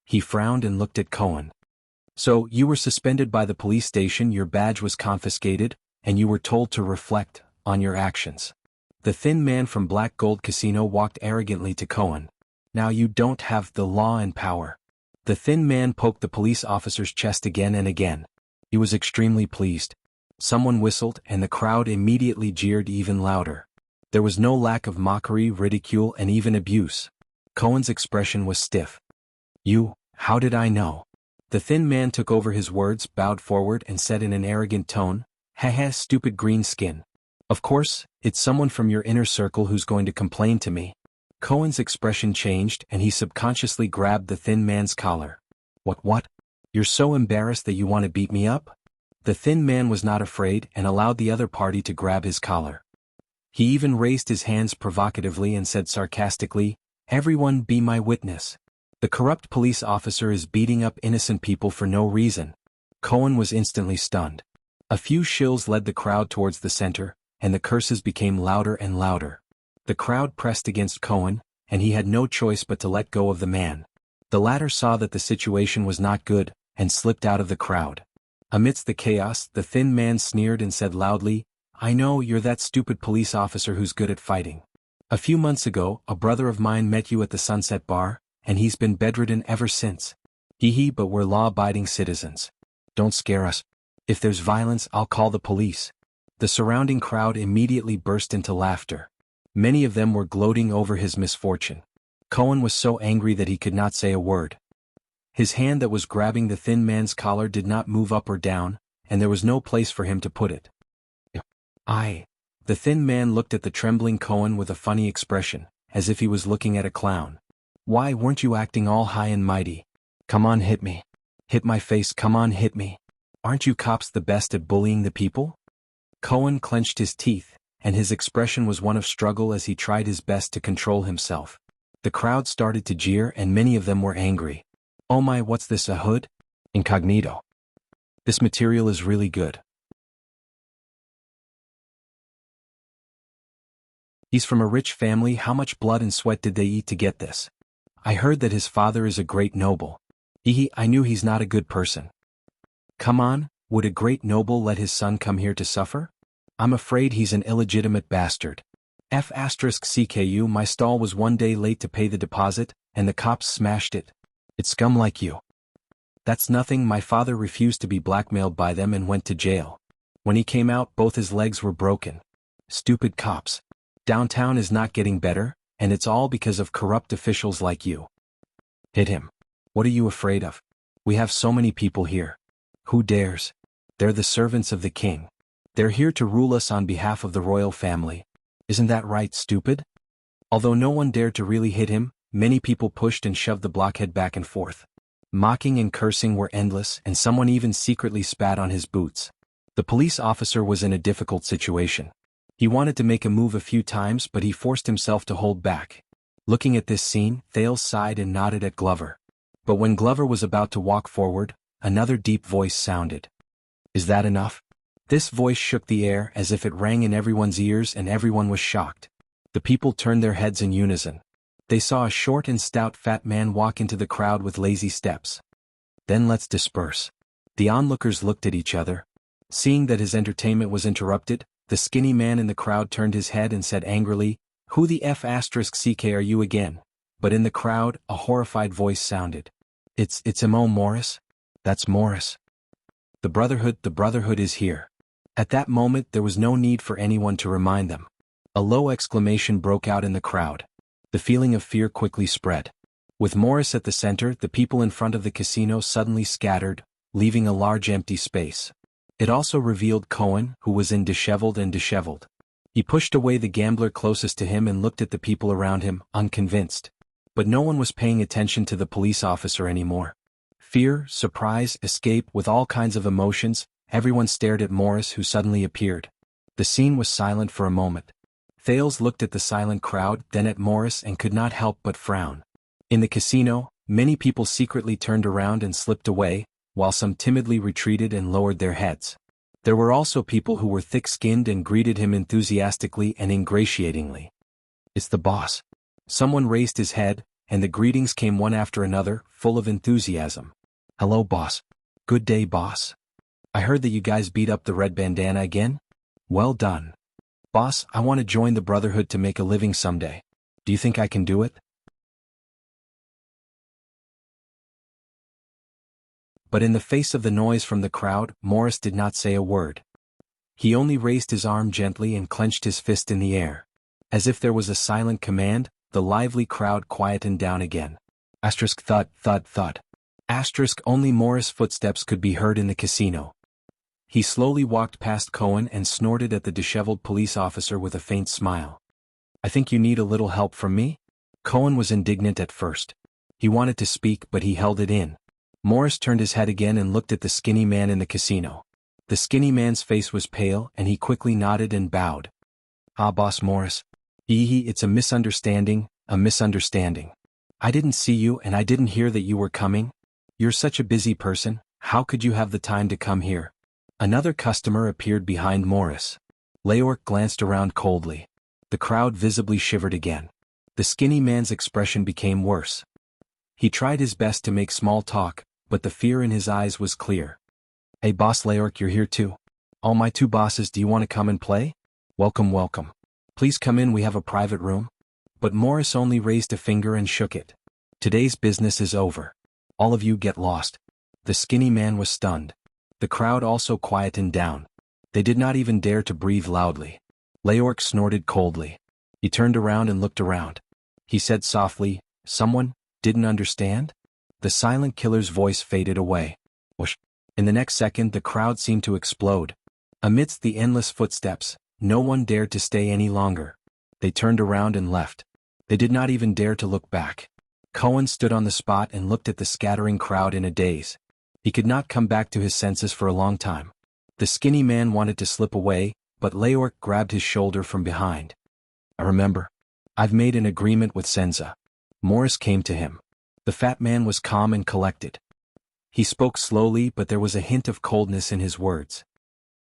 S1: He frowned and looked at Cohen. So, you were suspended by the police station, your badge was confiscated, and you were told to reflect on your actions. The thin man from Black Gold Casino walked arrogantly to Cohen. Now you don't have the law and power. The thin man poked the police officer's chest again and again. He was extremely pleased. Someone whistled and the crowd immediately jeered even louder. There was no lack of mockery, ridicule, and even abuse. Cohen's expression was stiff. How did I know? The thin man took over his words, bowed forward and said in an arrogant tone, "Haha, stupid green skin. Of course, it's someone from your inner circle who's going to complain to me." Cohen's expression changed and he subconsciously grabbed the thin man's collar. What? You're so embarrassed that you want to beat me up? The thin man was not afraid and allowed the other party to grab his collar. He even raised his hands provocatively and said sarcastically, "Everyone be my witness. The corrupt police officer is beating up innocent people for no reason." Cohen was instantly stunned. A few shills led the crowd towards the center, and the curses became louder and louder. The crowd pressed against Cohen, and he had no choice but to let go of the man. The latter saw that the situation was not good, and slipped out of the crowd. Amidst the chaos, the thin man sneered and said loudly, "I know you're that stupid police officer who's good at fighting. A few months ago, a brother of mine met you at the Sunset Bar, and he's been bedridden ever since. But we're law-abiding citizens. Don't scare us. If there's violence, I'll call the police." The surrounding crowd immediately burst into laughter. Many of them were gloating over his misfortune. Cohen was so angry that he could not say a word. His hand that was grabbing the thin man's collar did not move up or down, and there was no place for him to put it. The thin man looked at the trembling Cohen with a funny expression, as if he was looking at a clown. "Why weren't you acting all high and mighty? Come on, hit me. Hit my face, come on, hit me. Aren't you cops the best at bullying the people?" Cohen clenched his teeth, and his expression was one of struggle as he tried his best to control himself. The crowd started to jeer and many of them were angry. "Oh my, what's this, a hood? Incognito. This material is really good. He's from a rich family, how much blood and sweat did they eat to get this? I heard that his father is a great noble. I knew he's not a good person. Come on, would a great noble let his son come here to suffer? I'm afraid he's an illegitimate bastard. F***CKU, my stall was one day late to pay the deposit, and the cops smashed it. It's scum like you." "That's nothing, my father refused to be blackmailed by them and went to jail. When he came out, both his legs were broken. Stupid cops. Downtown is not getting better, and it's all because of corrupt officials like you. Hit him. What are you afraid of? We have so many people here. Who dares? They're the servants of the king. They're here to rule us on behalf of the royal family. Isn't that right, stupid?" Although no one dared to really hit him, many people pushed and shoved the blockhead back and forth. Mocking and cursing were endless, and someone even secretly spat on his boots. The police officer was in a difficult situation. He wanted to make a move a few times, but he forced himself to hold back. Looking at this scene, Thales sighed and nodded at Glover. But when Glover was about to walk forward, another deep voice sounded. "Is that enough?" This voice shook the air as if it rang in everyone's ears and everyone was shocked. The people turned their heads in unison. They saw a short and stout fat man walk into the crowd with lazy steps. "Then let's disperse." The onlookers looked at each other. Seeing that his entertainment was interrupted, the skinny man in the crowd turned his head and said angrily, "Who the F***ck are you again?" But in the crowd, a horrified voice sounded. It's Mo Morris? That's Morris. The Brotherhood is here." At that moment there was no need for anyone to remind them. A low exclamation broke out in the crowd. The feeling of fear quickly spread. With Morris at the center, the people in front of the casino suddenly scattered, leaving a large empty space. It also revealed Cohen, who was in disheveled. He pushed away the gambler closest to him and looked at the people around him, unconvinced. But no one was paying attention to the police officer anymore. Fear, surprise, escape, with all kinds of emotions, everyone stared at Morris, who suddenly appeared. The scene was silent for a moment. Thales looked at the silent crowd, then at Morris, and could not help but frown. In the casino, many people secretly turned around and slipped away, while some timidly retreated and lowered their heads. There were also people who were thick-skinned and greeted him enthusiastically and ingratiatingly. "It's the boss." Someone raised his head, and the greetings came one after another, full of enthusiasm. "Hello, boss." "Good day, boss." "I heard that you guys beat up the red bandana again?" "Well done." "Boss, I want to join the Brotherhood to make a living someday. Do you think I can do it?" But in the face of the noise from the crowd, Morris did not say a word. He only raised his arm gently and clenched his fist in the air. As if there was a silent command, the lively crowd quietened down again. Asterisk thud, thud, thud. Asterisk only Morris' footsteps could be heard in the casino. He slowly walked past Cohen and snorted at the disheveled police officer with a faint smile. "I think you need a little help from me?" Cohen was indignant at first. He wanted to speak, but he held it in. Morris turned his head again and looked at the skinny man in the casino. The skinny man's face was pale, and he quickly nodded and bowed. "Ah, Boss Morris. It's a misunderstanding, a misunderstanding. I didn't see you and I didn't hear that you were coming. You're such a busy person, how could you have the time to come here?" Another customer appeared behind Morris. Leork glanced around coldly. The crowd visibly shivered again. The skinny man's expression became worse. He tried his best to make small talk, but the fear in his eyes was clear. "Hey boss Leork, you're here too. All my two bosses, do you want to come and play? Welcome, welcome. Please come in, we have a private room." But Morris only raised a finger and shook it. "Today's business is over. All of you get lost." The skinny man was stunned. The crowd also quietened down. They did not even dare to breathe loudly. Leork snorted coldly. He turned around and looked around. He said softly, "Someone didn't understand?" The silent killer's voice faded away. Whoosh. In the next second the crowd seemed to explode. Amidst the endless footsteps, no one dared to stay any longer. They turned around and left. They did not even dare to look back. Cohen stood on the spot and looked at the scattering crowd in a daze. He could not come back to his senses for a long time. The skinny man wanted to slip away, but Leork grabbed his shoulder from behind. "I remember. I've made an agreement with Senza." Morris came to him. The fat man was calm and collected. He spoke slowly, but there was a hint of coldness in his words.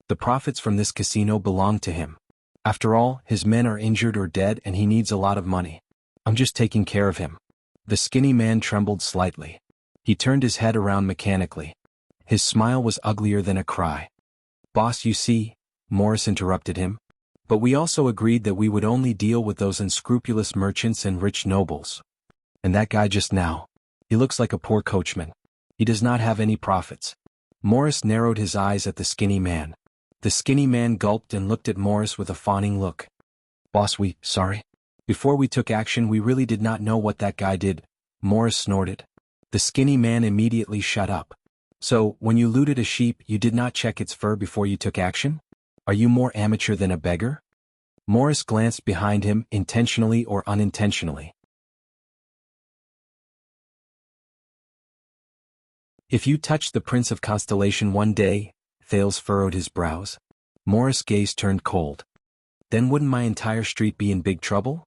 S1: "The profits from this casino belong to him. After all, his men are injured or dead and he needs a lot of money. I'm just taking care of him." The skinny man trembled slightly. He turned his head around mechanically. His smile was uglier than a cry. "Boss, you see," Morris interrupted him. "But we also agreed that we would only deal with those unscrupulous merchants and rich nobles. And that guy just now. He looks like a poor coachman. He does not have any profits." Morris narrowed his eyes at the skinny man. The skinny man gulped and looked at Morris with a fawning look. "Boss, sorry. Before we took action we really did not know what that guy did," Morris snorted. The skinny man immediately shut up. "So, when you looted a sheep you did not check its fur before you took action? Are you more amateur than a beggar?" Morris glanced behind him, intentionally or unintentionally. "If you touched the Prince of Constellation one day," Thales furrowed his brows. Morris' gaze turned cold. "Then wouldn't my entire street be in big trouble?"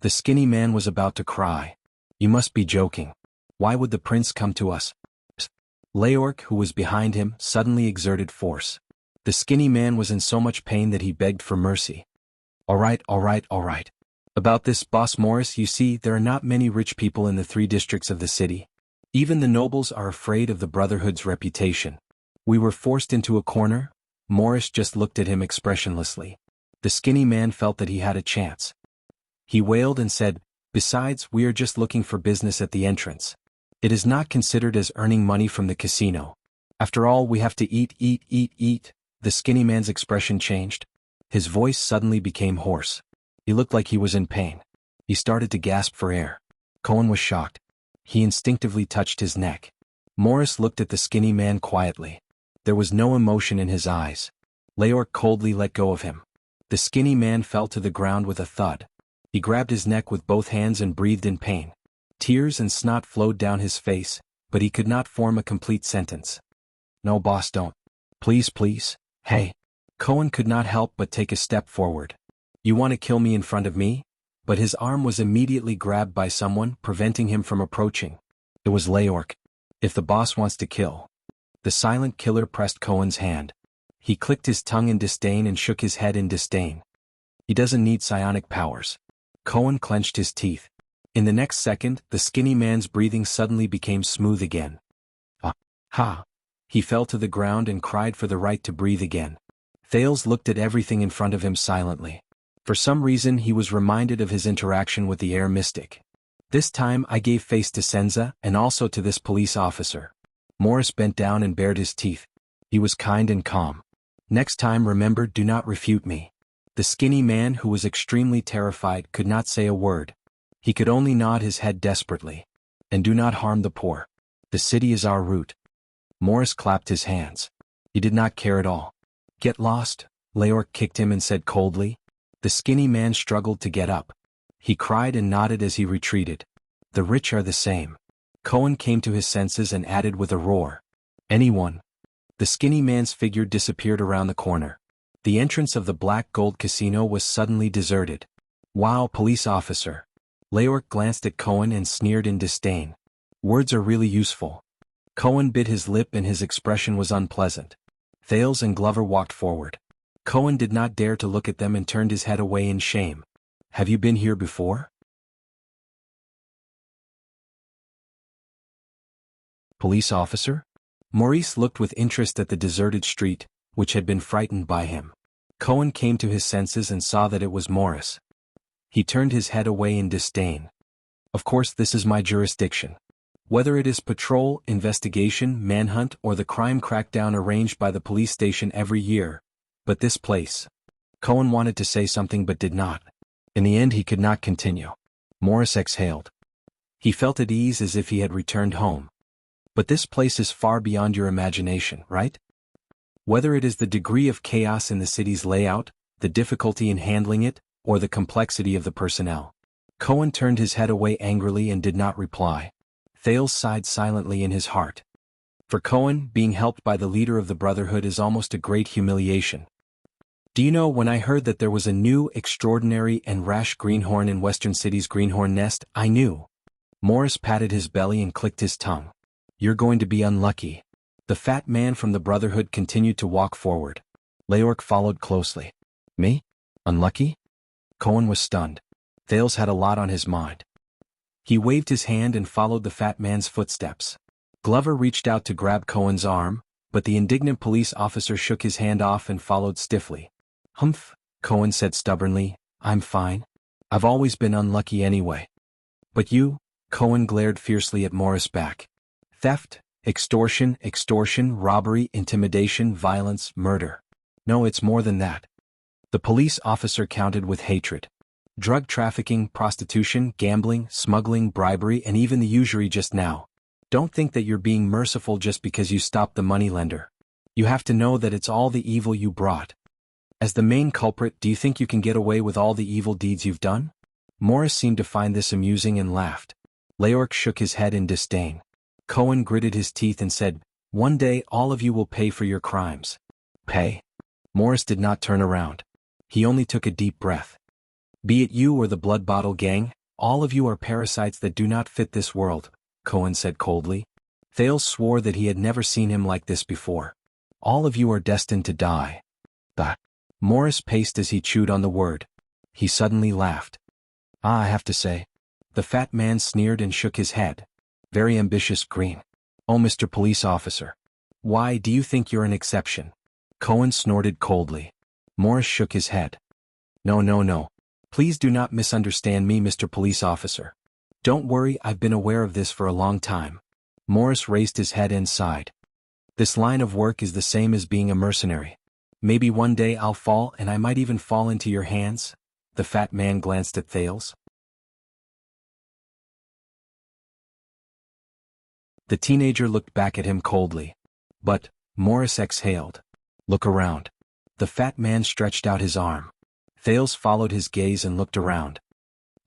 S1: The skinny man was about to cry. "You must be joking. Why would the prince come to us?" Leork, who was behind him, suddenly exerted force. The skinny man was in so much pain that he begged for mercy. All right. About this, Boss Morris, you see, there are not many rich people in the 3 districts of the city. Even the nobles are afraid of the Brotherhood's reputation. We were forced into a corner." Morris just looked at him expressionlessly. The skinny man felt that he had a chance. He wailed and said, "Besides, we are just looking for business at the entrance. It is not considered as earning money from the casino. After all, we have to eat. The skinny man's expression changed. His voice suddenly became hoarse. He looked like he was in pain. He started to gasp for air. Cohen was shocked. He instinctively touched his neck. Morris looked at the skinny man quietly. There was no emotion in his eyes. Leork coldly let go of him. The skinny man fell to the ground with a thud. He grabbed his neck with both hands and breathed in pain. Tears and snot flowed down his face, but he could not form a complete sentence. "No, boss, don't. Please. Hey." Cohen could not help but take a step forward. You want to kill me in front of me? But his arm was immediately grabbed by someone, preventing him from approaching. It was Leork. If the boss wants to kill. The silent killer pressed Cohen's hand. He clicked his tongue in disdain and shook his head in disdain. He doesn't need psionic powers. Cohen clenched his teeth. In the next second, the skinny man's breathing suddenly became smooth again. Ah, ha! He fell to the ground and cried for the right to breathe again. Thales looked at everything in front of him silently. For some reason he was reminded of his interaction with the air mystic. This time I gave face to Senza and also to this police officer. Morris bent down and bared his teeth. He was kind and calm. Next time remember, do not refute me. The skinny man, who was extremely terrified, could not say a word. He could only nod his head desperately. And do not harm the poor. The city is our route. Morris clapped his hands. He did not care at all. Get lost, Leork kicked him and said coldly. The skinny man struggled to get up. He cried and nodded as he retreated. The rich are the same. Cohen came to his senses and added with a roar. Anyone? The skinny man's figure disappeared around the corner. The entrance of the Black Gold Casino was suddenly deserted. Wow, police officer. Leork glanced at Cohen and sneered in disdain. Words are really useful. Cohen bit his lip and his expression was unpleasant. Thales and Glover walked forward. Cohen did not dare to look at them and turned his head away in shame. Have you been here before? Police officer? Maurice looked with interest at the deserted street, which had been frightened by him. Cohen came to his senses and saw that it was Morris. He turned his head away in disdain. Of course, this is my jurisdiction. Whether it is patrol, investigation, manhunt, or the crime crackdown arranged by the police station every year. But this place. Cohen wanted to say something but did not. In the end he could not continue. Morris exhaled. He felt at ease as if he had returned home. But this place is far beyond your imagination, right? Whether it is the degree of chaos in the city's layout, the difficulty in handling it, or the complexity of the personnel. Cohen turned his head away angrily and did not reply. Thales sighed silently in his heart. For Cohen, being helped by the leader of the Brotherhood is almost a great humiliation. Do you know, when I heard that there was a new, extraordinary and rash greenhorn in Western City's greenhorn nest, I knew. Morris patted his belly and clicked his tongue. You're going to be unlucky. The fat man from the Brotherhood continued to walk forward. Leork followed closely. Me? Unlucky? Cohen was stunned. Thales had a lot on his mind. He waved his hand and followed the fat man's footsteps. Glover reached out to grab Cohen's arm, but the indignant police officer shook his hand off and followed stiffly. Humph, Cohen said stubbornly, I'm fine. I've always been unlucky anyway. But you? Cohen glared fiercely at Morris back. Theft, extortion, robbery, intimidation, violence, murder. No, it's more than that. The police officer counted with hatred. Drug trafficking, prostitution, gambling, smuggling, bribery, and even the usury just now. Don't think that you're being merciful just because you stopped the moneylender. You have to know that it's all the evil you brought. As the main culprit, do you think you can get away with all the evil deeds you've done? Morris seemed to find this amusing and laughed. Leork shook his head in disdain. Cohen gritted his teeth and said, one day all of you will pay for your crimes. Pay? Morris did not turn around. He only took a deep breath. Be it you or the Blood Bottle Gang, all of you are parasites that do not fit this world, Cohen said coldly. Thales swore that he had never seen him like this before. All of you are destined to die. Bah. Morris paced as he chewed on the word. He suddenly laughed. I have to say. The fat man sneered and shook his head. Very ambitious green. Oh, Mr. Police Officer. Why do you think you're an exception? Cohen snorted coldly. Morris shook his head. No. Please do not misunderstand me, Mr. Police Officer. Don't worry, I've been aware of this for a long time. Morris raised his head and sighed. This line of work is the same as being a mercenary. Maybe one day I'll fall and I might even fall into your hands. The fat man glanced at Thales. The teenager looked back at him coldly. But, Morris exhaled. Look around. The fat man stretched out his arm. Thales followed his gaze and looked around.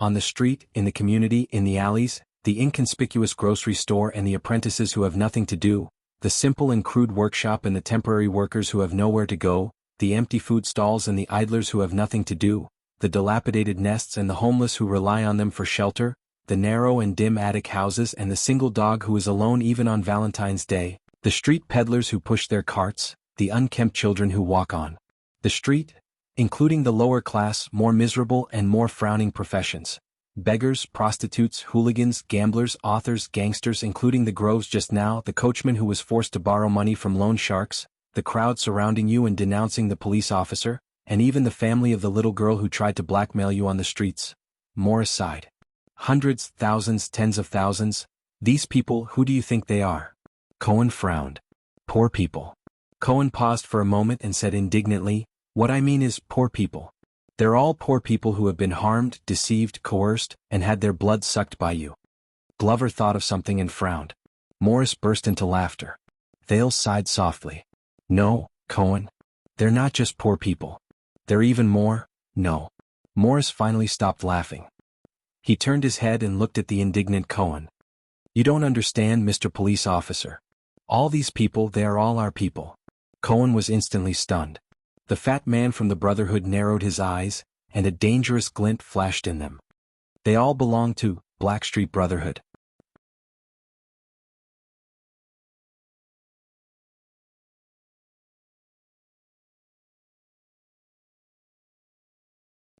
S1: On the street, in the community, in the alleys, the inconspicuous grocery store and the apprentices who have nothing to do, the simple and crude workshop and the temporary workers who have nowhere to go, the empty food stalls and the idlers who have nothing to do, the dilapidated nests and the homeless who rely on them for shelter, the narrow and dim attic houses and the single dog who is alone even on Valentine's Day, the street peddlers who push their carts, the unkempt children who walk on the street, including the lower class, more miserable and more frowning professions. Beggars, prostitutes, hooligans, gamblers, authors, gangsters, including the groves just now, the coachman who was forced to borrow money from loan sharks, the crowd surrounding you and denouncing the police officer, and even the family of the little girl who tried to blackmail you on the streets. Morris sighed. Hundreds, thousands, tens of thousands. These people, who do you think they are? Cohen frowned. Poor people. Cohen paused for a moment and said indignantly, "What I mean is poor people. They're all poor people who have been harmed, deceived, coerced, and had their blood sucked by you." Glover thought of something and frowned. Morris burst into laughter. Thales sighed softly. "No, Cohen. They're not just poor people. They're even more, no." Morris finally stopped laughing. He turned his head and looked at the indignant Cohen. "You don't understand, Mr. Police Officer. All these people, they are all our people." Cohen was instantly stunned. The fat man from the Brotherhood narrowed his eyes, and a dangerous glint flashed in them. "They all belong to Blackstreet Brotherhood."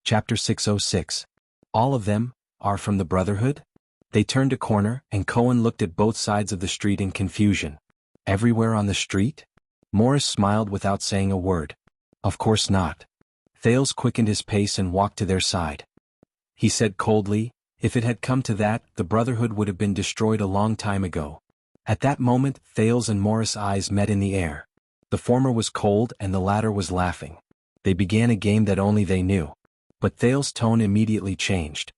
S1: Chapter 606. All of them are from the Brotherhood? They turned a corner, and Cohen looked at both sides of the street in confusion. Everywhere on the street? Morris smiled without saying a word. Of course not. Thales quickened his pace and walked to their side. He said coldly, "If it had come to that, the Brotherhood would have been destroyed a long time ago." At that moment, Thales and Morris' eyes met in the air. The former was cold and the latter was laughing. They began a game that only they knew. But Thales' tone immediately changed.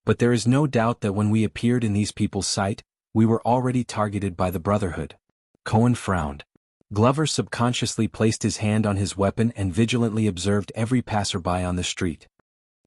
S1: "But there is no doubt that when we appeared in these people's sight, we were already targeted by the Brotherhood." Cohen frowned. Glover subconsciously placed his hand on his weapon and vigilantly observed every passerby on the street.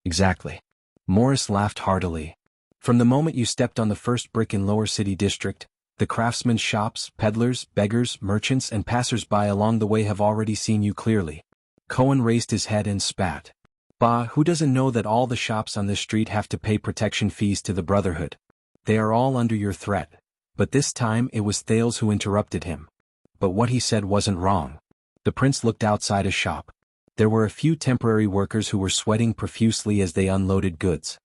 S1: "Exactly." Morris laughed heartily. "From the moment you stepped on the first brick in Lower City District, the craftsmen's shops, peddlers, beggars, merchants and passers-by along the way have already seen you clearly." Cohen raised his head and spat. "Bah, who doesn't know that all the shops on this street have to pay protection fees to the Brotherhood? They are all under your threat." But this time it was Thales who interrupted him. But what he said wasn't wrong. The prince looked outside a shop. There were a few temporary workers who were sweating profusely as they unloaded goods.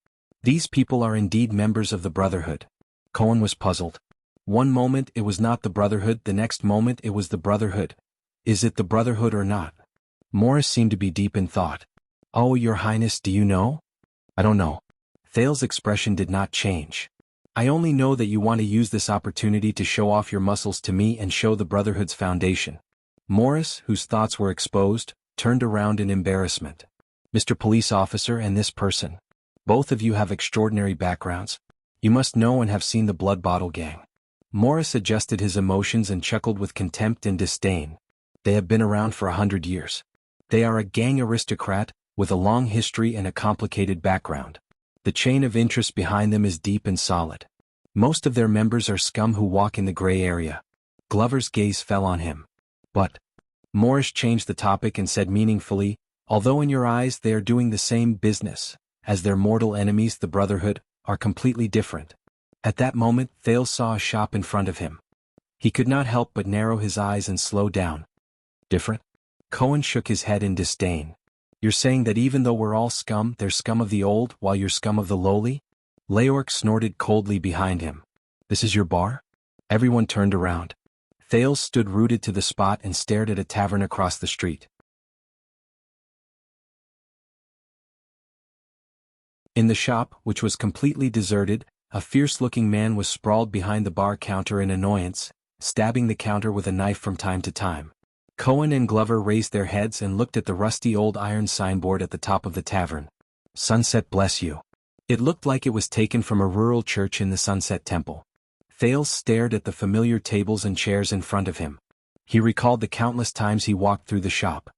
S1: These people are indeed members of the Brotherhood. Cohen was puzzled. One moment it was not the Brotherhood, the next moment it was the Brotherhood. Is it the Brotherhood or not? Morris seemed to be deep in thought. "Oh, Your Highness, do you know?" "I don't know." Thales' expression did not change. "I only know that you want to use this opportunity to show off your muscles to me and show the Brotherhood's foundation." Morris, whose thoughts were exposed, turned around in embarrassment. "Mr. Police Officer and this person. Both of you have extraordinary backgrounds. You must know and have seen the Blood Bottle Gang." Morris adjusted his emotions and chuckled with contempt and disdain. "They have been around for 100 years. They are a gang aristocrat, with a long history and a complicated background. The chain of interest behind them is deep and solid. Most of their members are scum who walk in the gray area." Glover's gaze fell on him. "But," Morris changed the topic and said meaningfully, "although in your eyes they are doing the same business, as their mortal enemies the Brotherhood, are completely different." At that moment Thales saw a shop in front of him. He could not help but narrow his eyes and slow down. "Different?" Cohen shook his head in disdain. "You're saying that even though we're all scum, they're scum of the old, while you're scum of the lowly?" Leork snorted coldly behind him. "This is your bar?" Everyone turned around. Thales stood rooted to the spot and stared at a tavern across the street. In the shop, which was completely deserted, a fierce-looking man was sprawled behind the bar counter in annoyance, stabbing the counter with a knife from time to time. Cohen and Glover raised their heads and looked at the rusty old iron signboard at the top of the tavern. "Sunset bless you." It looked like it was taken from a rural church in the Sunset Temple. Thales stared at the familiar tables and chairs in front of him. He recalled the countless times he walked through the shop.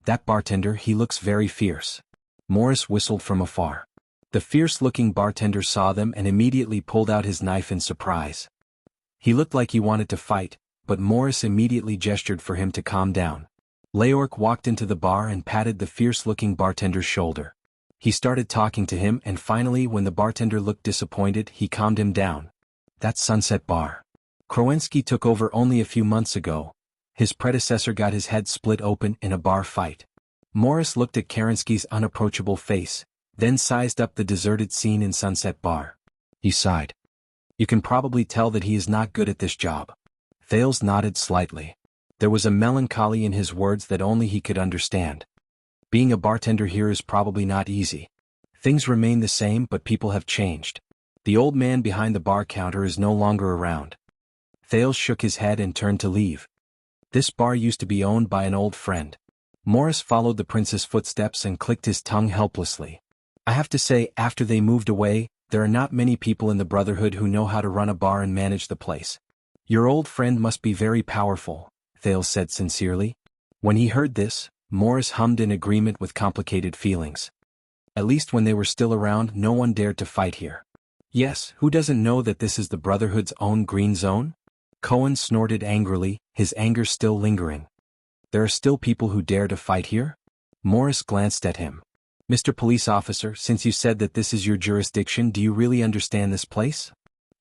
S1: "That bartender, he looks very fierce." Morris whistled from afar. The fierce-looking bartender saw them and immediately pulled out his knife in surprise. He looked like he wanted to fight, but Morris immediately gestured for him to calm down. Leork walked into the bar and patted the fierce-looking bartender's shoulder. He started talking to him, and finally when the bartender looked disappointed, he calmed him down. "That's Sunset Bar. Krowensky took over only a few months ago. His predecessor got his head split open in a bar fight." Morris looked at Kerensky's unapproachable face, then sized up the deserted scene in Sunset Bar. He sighed. "You can probably tell that he is not good at this job." Thales nodded slightly. There was a melancholy in his words that only he could understand. "Being a bartender here is probably not easy. Things remain the same, but people have changed. The old man behind the bar counter is no longer around." Thales shook his head and turned to leave. "This bar used to be owned by an old friend." Morris followed the prince's footsteps and clicked his tongue helplessly. "I have to say, after they moved away, there are not many people in the Brotherhood who know how to run a bar and manage the place." "Your old friend must be very powerful," Thales said sincerely. When he heard this, Morris hummed in agreement with complicated feelings. At least when they were still around, no one dared to fight here. "Yes, who doesn't know that this is the Brotherhood's own green zone?" Cohen snorted angrily, his anger still lingering. "There are still people who dare to fight here?" Morris glanced at him. "Mr. Police Officer, since you said that this is your jurisdiction, do you really understand this place?"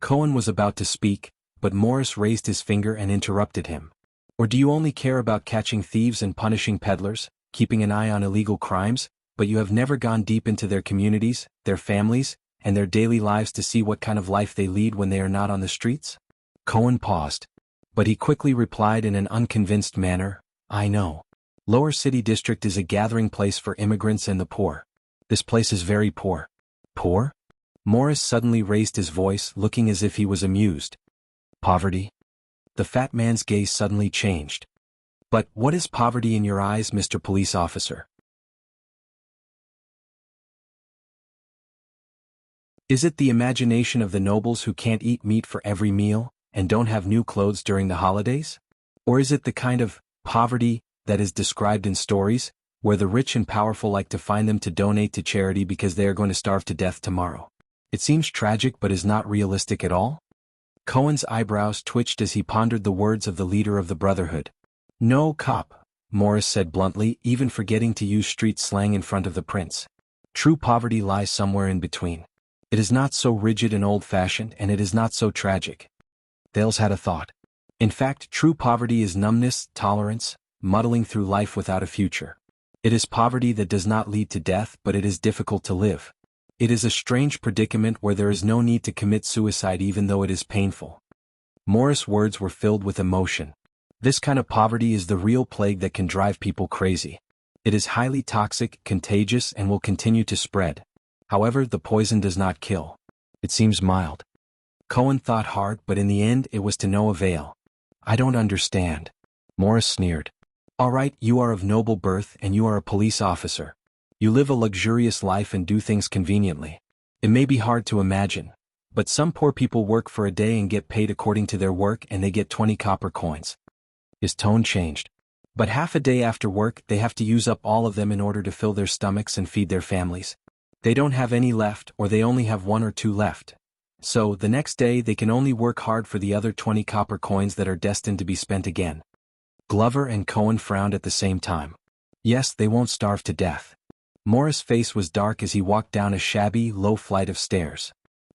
S1: Cohen was about to speak, but Morris raised his finger and interrupted him. "Or do you only care about catching thieves and punishing peddlers, keeping an eye on illegal crimes, but you have never gone deep into their communities, their families, and their daily lives to see what kind of life they lead when they are not on the streets?" Cohen paused. But he quickly replied in an unconvinced manner, "I know. Lower City District is a gathering place for immigrants and the poor. This place is very poor." "Poor?" Morris suddenly raised his voice, looking as if he was amused. "Poverty?" The fat man's gaze suddenly changed. "But what is poverty in your eyes, Mr. Police Officer? Is it the imagination of the nobles who can't eat meat for every meal, and don't have new clothes during the holidays? Or is it the kind of poverty that is described in stories, where the rich and powerful like to find them to donate to charity because they are going to starve to death tomorrow? It seems tragic but is not realistic at all." Cohen's eyebrows twitched as he pondered the words of the leader of the Brotherhood. "No, cop," Morris said bluntly, even forgetting to use street slang in front of the prince. "True poverty lies somewhere in between. It is not so rigid and old-fashioned, and it is not so tragic." Thales had a thought. "In fact, true poverty is numbness, tolerance, muddling through life without a future. It is poverty that does not lead to death, but it is difficult to live. It is a strange predicament where there is no need to commit suicide even though it is painful." Morris' words were filled with emotion. This kind of poverty is the real plague that can drive people crazy. It is highly toxic, contagious, and will continue to spread. However, the poison does not kill. It seems mild. Cohen thought hard, but in the end it was to no avail. "I don't understand." Morris sneered. "All right, you are of noble birth and you are a police officer. You live a luxurious life and do things conveniently. It may be hard to imagine, but some poor people work for a day and get paid according to their work, and they get 20 copper coins." His tone changed. "But half a day after work they have to use up all of them in order to fill their stomachs and feed their families. They don't have any left, or they only have 1 or 2 left. So, the next day they can only work hard for the other 20 copper coins that are destined to be spent again." Glover and Cohen frowned at the same time. Yes, they won't starve to death. Morris' face was dark as he walked down a shabby, low flight of stairs.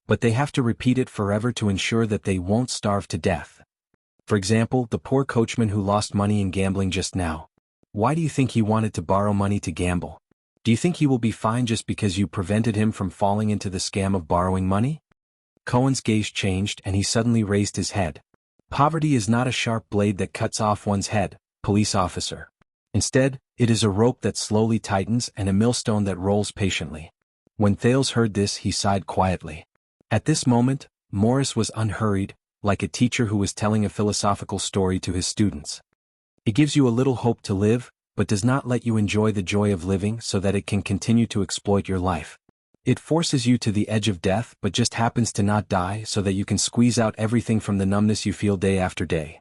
S1: But they have to repeat it forever to ensure that they won't starve to death. For example, the poor coachman who lost money in gambling just now. Why do you think he wanted to borrow money to gamble? Do you think he will be fine just because you prevented him from falling into the scam of borrowing money? Cohen's gaze changed and he suddenly raised his head. "Poverty is not a sharp blade that cuts off one's head, police officer. Instead, it is a rope that slowly tightens and a millstone that rolls patiently." When Thales heard this, he sighed quietly. At this moment, Morris was unhurried, like a teacher who was telling a philosophical story to his students. It gives you a little hope to live, but does not let you enjoy the joy of living so that it can continue to exploit your life. It forces you to the edge of death but just happens to not die so that you can squeeze out everything from the numbness you feel day after day.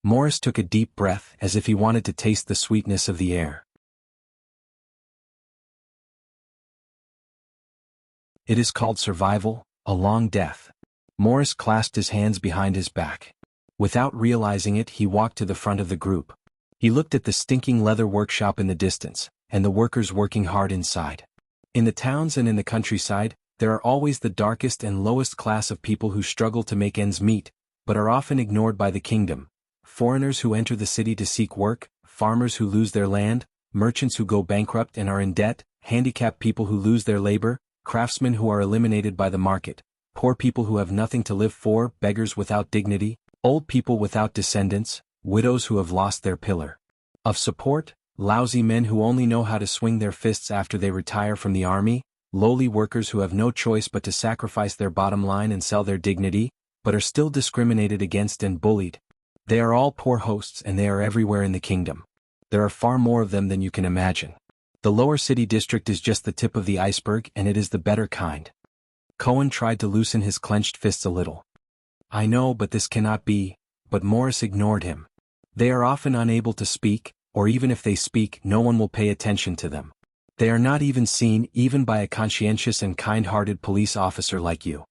S1: Morris took a deep breath as if he wanted to taste the sweetness of the air. It is called survival, a long death. Morris clasped his hands behind his back. Without realizing it, he walked to the front of the group. He looked at the stinking leather workshop in the distance, and the workers working hard inside. In the towns and in the countryside, there are always the darkest and lowest class of people who struggle to make ends meet, but are often ignored by the kingdom. Foreigners who enter the city to seek work, farmers who lose their land, merchants who go bankrupt and are in debt, handicapped people who lose their labor, craftsmen who are eliminated by the market, poor people who have nothing to live for, beggars without dignity, old people without descendants, widows who have lost their pillar of support, lousy men who only know how to swing their fists after they retire from the army, lowly workers who have no choice but to sacrifice their bottom line and sell their dignity, but are still discriminated against and bullied. They are all poor hosts and they are everywhere in the kingdom. There are far more of them than you can imagine. The lower city district is just the tip of the iceberg and it is the better kind. Cohen tried to loosen his clenched fists a little. I know, but this cannot be, but Morris ignored him. They are often unable to speak, or even if they speak, no one will pay attention to them. They are not even seen, even by a conscientious and kind-hearted police officer like you.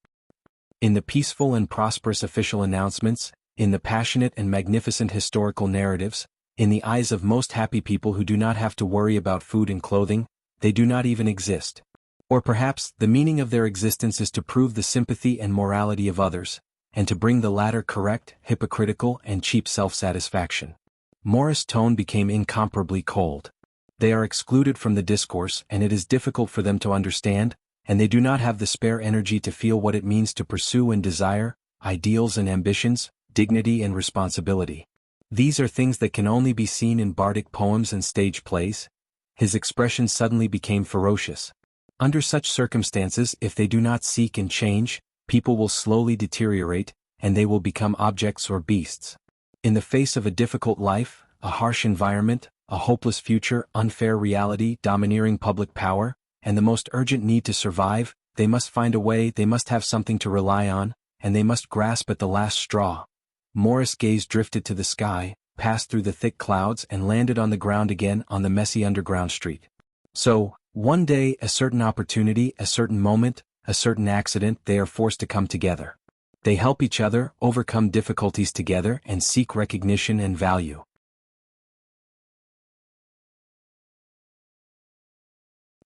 S1: In the peaceful and prosperous official announcements, in the passionate and magnificent historical narratives, in the eyes of most happy people who do not have to worry about food and clothing, they do not even exist. Or perhaps, the meaning of their existence is to prove the sympathy and morality of others, and to bring the latter correct, hypocritical, and cheap self-satisfaction. Morris' tone became incomparably cold. They are excluded from the discourse and it is difficult for them to understand, and they do not have the spare energy to feel what it means to pursue and desire, ideals and ambitions, dignity and responsibility. These are things that can only be seen in bardic poems and stage plays. His expression suddenly became ferocious. Under such circumstances, if they do not seek and change, people will slowly deteriorate, and they will become objects or beasts. In the face of a difficult life, a harsh environment, a hopeless future, unfair reality, domineering public power, and the most urgent need to survive, they must find a way, they must have something to rely on, and they must grasp at the last straw. Morris' gaze drifted to the sky, passed through the thick clouds and landed on the ground again on the messy underground street. So, one day, a certain opportunity, a certain moment, a certain accident, they are forced to come together. They help each other, overcome difficulties together, and seek recognition and value.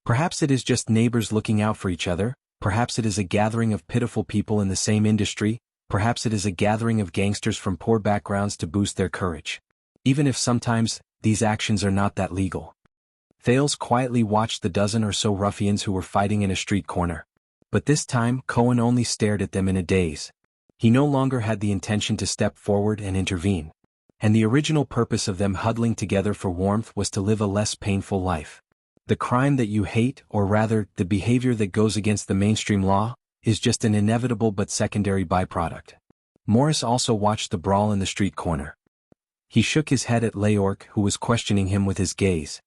S1: Perhaps it is just neighbors looking out for each other, perhaps it is a gathering of pitiful people in the same industry, perhaps it is a gathering of gangsters from poor backgrounds to boost their courage. Even if sometimes, these actions are not that legal. Thales quietly watched the dozen or so ruffians who were fighting in a street corner. But this time, Cohen only stared at them in a daze. He no longer had the intention to step forward and intervene. And the original purpose of them huddling together for warmth was to live a less painful life. The crime that you hate, or rather, the behavior that goes against the mainstream law, is just an inevitable but secondary byproduct. Morris also watched the brawl in the street corner. He shook his head at Leork, who was questioning him with his gaze.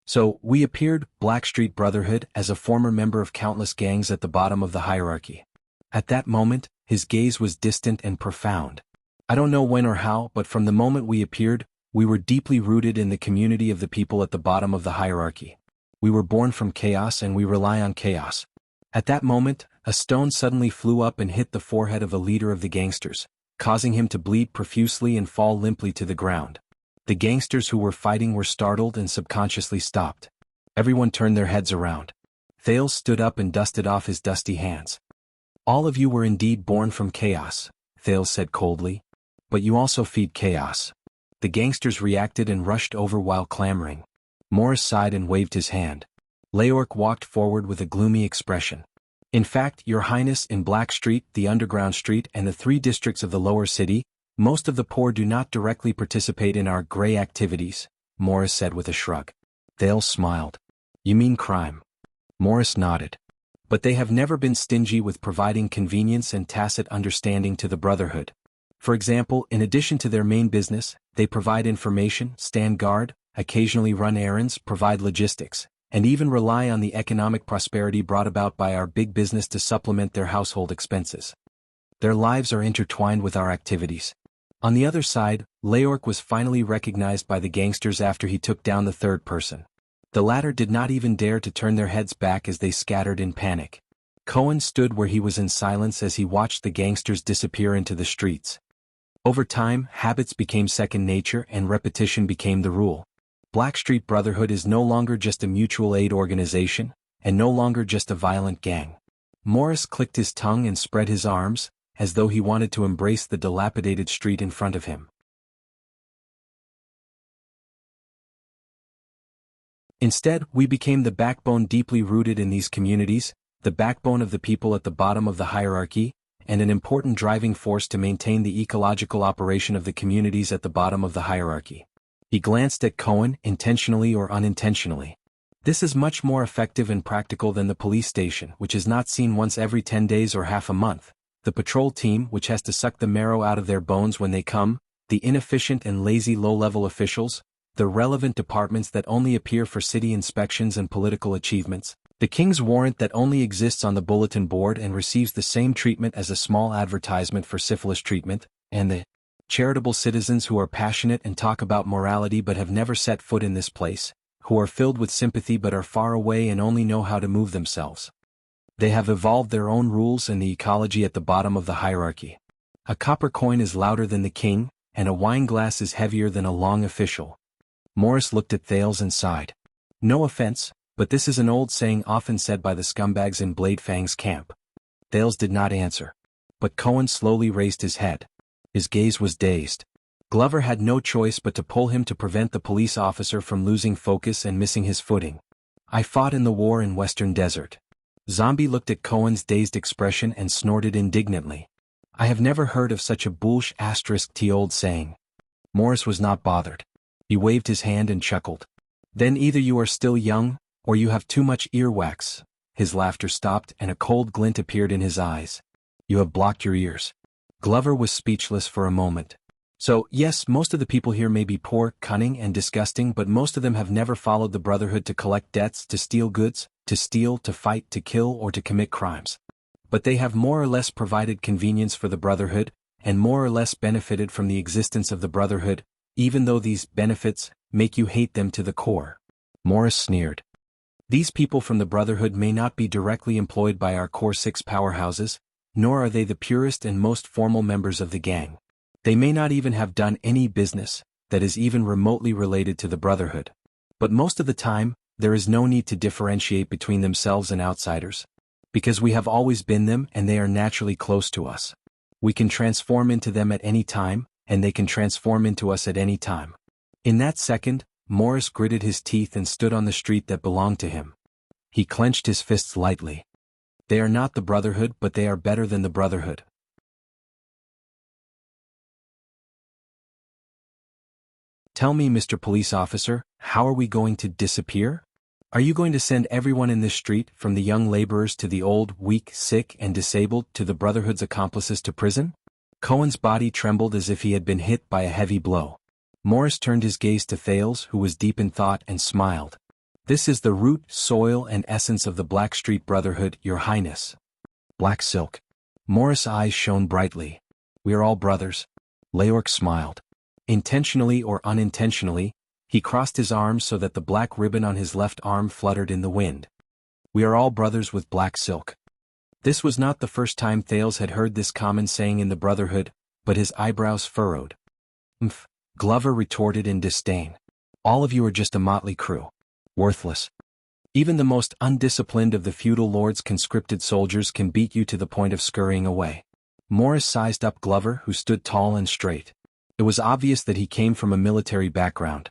S1: So, we appeared, Blackstreet Brotherhood, as a former member of countless gangs at the bottom of the hierarchy. At that moment, his gaze was distant and profound. I don't know when or how, but from the moment we appeared, we were deeply rooted in the community of the people at the bottom of the hierarchy. We were born from chaos and we rely on chaos. At that moment, a stone suddenly flew up and hit the forehead of a leader of the gangsters, causing him to bleed profusely and fall limply to the ground. The gangsters who were fighting were startled and subconsciously stopped. Everyone turned their heads around. Thales stood up and dusted off his dusty hands. All of you were indeed born from chaos, Thales said coldly. But you also feed chaos. The gangsters reacted and rushed over while clamoring. Morris sighed and waved his hand. Leork walked forward with a gloomy expression. In fact, Your Highness, in Blackstreet, the Underground Street, and the 3 districts of the lower city, most of the poor do not directly participate in our gray activities, Morris said with a shrug. Thales smiled. You mean crime? Morris nodded. But they have never been stingy with providing convenience and tacit understanding to the Brotherhood. For example, in addition to their main business, they provide information, stand guard, occasionally run errands, provide logistics, and even rely on the economic prosperity brought about by our big business to supplement their household expenses. Their lives are intertwined with our activities. On the other side, Leork was finally recognized by the gangsters after he took down the third person. The latter did not even dare to turn their heads back as they scattered in panic. Cohen stood where he was in silence as he watched the gangsters disappear into the streets. Over time, habits became second nature and repetition became the rule. Blackstreet Brotherhood is no longer just a mutual aid organization, and no longer just a violent gang. Morris clicked his tongue and spread his arms, as though he wanted to embrace the dilapidated street in front of him. Instead, we became the backbone deeply rooted in these communities, the backbone of the people at the bottom of the hierarchy, and an important driving force to maintain the ecological operation of the communities at the bottom of the hierarchy. He glanced at Cohen, intentionally or unintentionally. This is much more effective and practical than the police station, which is not seen once every 10 days or half a month, the patrol team which has to suck the marrow out of their bones when they come, the inefficient and lazy low-level officials, the relevant departments that only appear for city inspections and political achievements, the king's warrant that only exists on the bulletin board and receives the same treatment as a small advertisement for syphilis treatment, and the charitable citizens who are passionate and talk about morality but have never set foot in this place, who are filled with sympathy but are far away and only know how to move themselves. They have evolved their own rules and the ecology at the bottom of the hierarchy. A copper coin is louder than the king, and a wine glass is heavier than a long official. Morris looked at Thales and sighed. No offense, but this is an old saying often said by the scumbags in Blade Fang's camp. Thales did not answer. But Cohen slowly raised his head. His gaze was dazed. Glover had no choice but to pull him to prevent the police officer from losing focus and missing his footing. I fought in the war in Western Desert. Zombie looked at Cohen's dazed expression and snorted indignantly. I have never heard of such a bullsh*t old saying. Morris was not bothered. He waved his hand and chuckled. Then either you are still young, or you have too much earwax. His laughter stopped and a cold glint appeared in his eyes. You have blocked your ears. Glover was speechless for a moment. So, yes, most of the people here may be poor, cunning, and disgusting, but most of them have never followed the Brotherhood to collect debts, to steal goods, to steal, to fight, to kill, or to commit crimes. But they have more or less provided convenience for the Brotherhood, and more or less benefited from the existence of the Brotherhood, even though these benefits make you hate them to the core. Morris sneered. These people from the Brotherhood may not be directly employed by our core 6 powerhouses, nor are they the purest and most formal members of the gang. They may not even have done any business that is even remotely related to the Brotherhood. But most of the time, there is no need to differentiate between themselves and outsiders, because we have always been them and they are naturally close to us. We can transform into them at any time, and they can transform into us at any time. In that second, Morris gritted his teeth and stood on the street that belonged to him. He clenched his fists lightly. They are not the Brotherhood, but they are better than the Brotherhood. Tell me, Mr. Police Officer, how are we going to disappear? Are you going to send everyone in this street, from the young laborers to the old, weak, sick, and disabled, to the Brotherhood's accomplices to prison? Cohen's body trembled as if he had been hit by a heavy blow. Morris turned his gaze to Thales, who was deep in thought, and smiled. This is the root, soil, and essence of the Blackstreet Brotherhood, Your Highness. Black silk. Morris' eyes shone brightly. We are all brothers. Leork smiled. Intentionally or unintentionally, he crossed his arms so that the black ribbon on his left arm fluttered in the wind. We are all brothers with black silk. This was not the first time Thales had heard this common saying in the Brotherhood, but his eyebrows furrowed. Umph, Glover retorted in disdain. All of you are just a motley crew. Worthless. Even the most undisciplined of the feudal lord's conscripted soldiers can beat you to the point of scurrying away. Morris sized up Glover, who stood tall and straight. It was obvious that he came from a military background.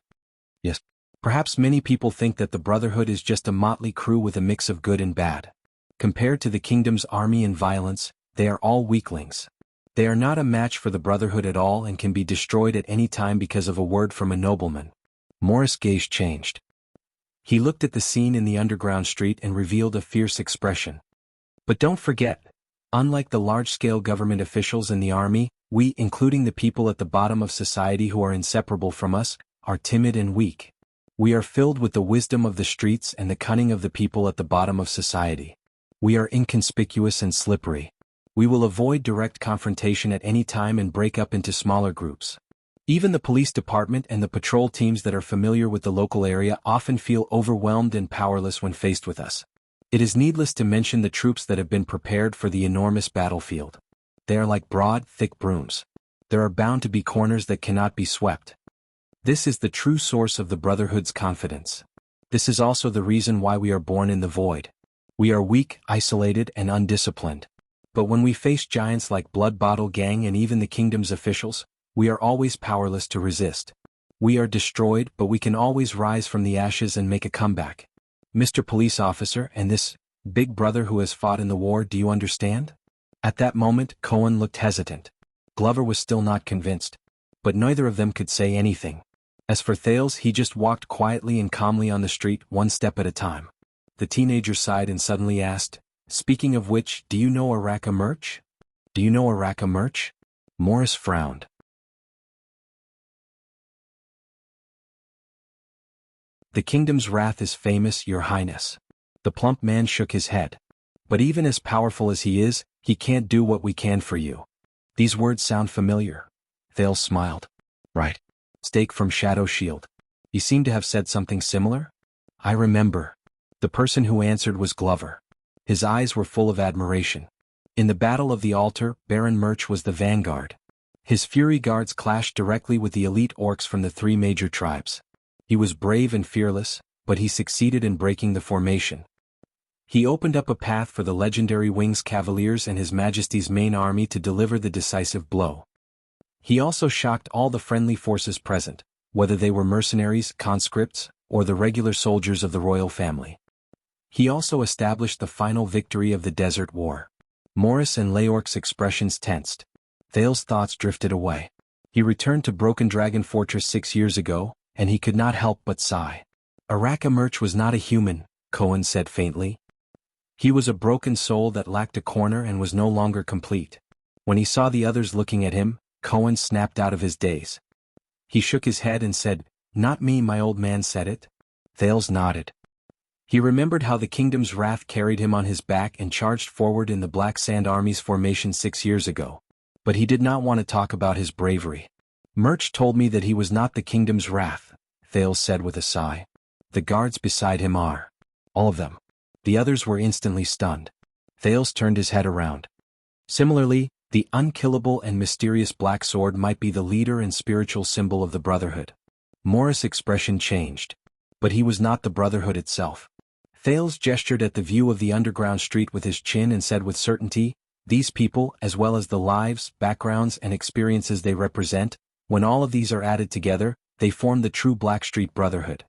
S1: Yes, perhaps many people think that the Brotherhood is just a motley crew with a mix of good and bad. Compared to the kingdom's army in violence, they are all weaklings. They are not a match for the Brotherhood at all and can be destroyed at any time because of a word from a nobleman. Morris' gaze changed. He looked at the scene in the underground street and revealed a fierce expression. But don't forget, unlike the large-scale government officials in the army, we, including the people at the bottom of society who are inseparable from us, are timid and weak. We are filled with the wisdom of the streets and the cunning of the people at the bottom of society. We are inconspicuous and slippery. We will avoid direct confrontation at any time and break up into smaller groups. Even the police department and the patrol teams that are familiar with the local area often feel overwhelmed and powerless when faced with us. It is needless to mention the troops that have been prepared for the enormous battlefield. They are like broad, thick brooms. There are bound to be corners that cannot be swept. This is the true source of the Brotherhood's confidence. This is also the reason why we are born in the void. We are weak, isolated, and undisciplined. But when we face giants like Blood Bottle Gang and even the kingdom's officials, we are always powerless to resist. We are destroyed, but we can always rise from the ashes and make a comeback. Mr. Police Officer and this big brother who has fought in the war, do you understand? At that moment, Cohen looked hesitant. Glover was still not convinced. But neither of them could say anything. As for Thales, he just walked quietly and calmly on the street, one step at a time. The teenager sighed and suddenly asked, "Speaking of which, do you know a rack of merch?" "Do you know a rack of merch?" Morris frowned. "The kingdom's wrath is famous, Your Highness." The plump man shook his head. "But even as powerful as he is, he can't do what we can for you." "These words sound familiar." Thales smiled. "Right. Stake from Shadow Shield. You seem to have said something similar?" "I remember." The person who answered was Glover. His eyes were full of admiration. In the Battle of the Altar, Baron Murch was the vanguard. His Fury Guards clashed directly with the elite orcs from the three major tribes. He was brave and fearless, but he succeeded in breaking the formation. He opened up a path for the legendary Wings Cavaliers and His Majesty's main army to deliver the decisive blow. He also shocked all the friendly forces present, whether they were mercenaries, conscripts, or the regular soldiers of the royal family. He also established the final victory of the Desert War. Morris and Leorc's expressions tensed. Thales' thoughts drifted away. He returned to Broken Dragon Fortress 6 years ago, and he could not help but sigh. Araka Murch was not a human, Cohen said faintly. He was a broken soul that lacked a corner and was no longer complete. When he saw the others looking at him, Cohen snapped out of his daze. He shook his head and said, "Not me, my old man said it." Thales nodded. He remembered how the kingdom's wrath carried him on his back and charged forward in the Black Sand Army's formation 6 years ago. But he did not want to talk about his bravery. "Murch told me that he was not the kingdom's wrath," Thales said with a sigh. "The guards beside him are. All of them." The others were instantly stunned. Thales turned his head around. Similarly, the unkillable and mysterious Black Sword might be the leader and spiritual symbol of the Brotherhood. Morris' expression changed. But he was not the Brotherhood itself. Thales gestured at the view of the underground street with his chin and said with certainty, "These people, as well as the lives, backgrounds, and experiences they represent, when all of these are added together, they form the true Blackstreet Brotherhood.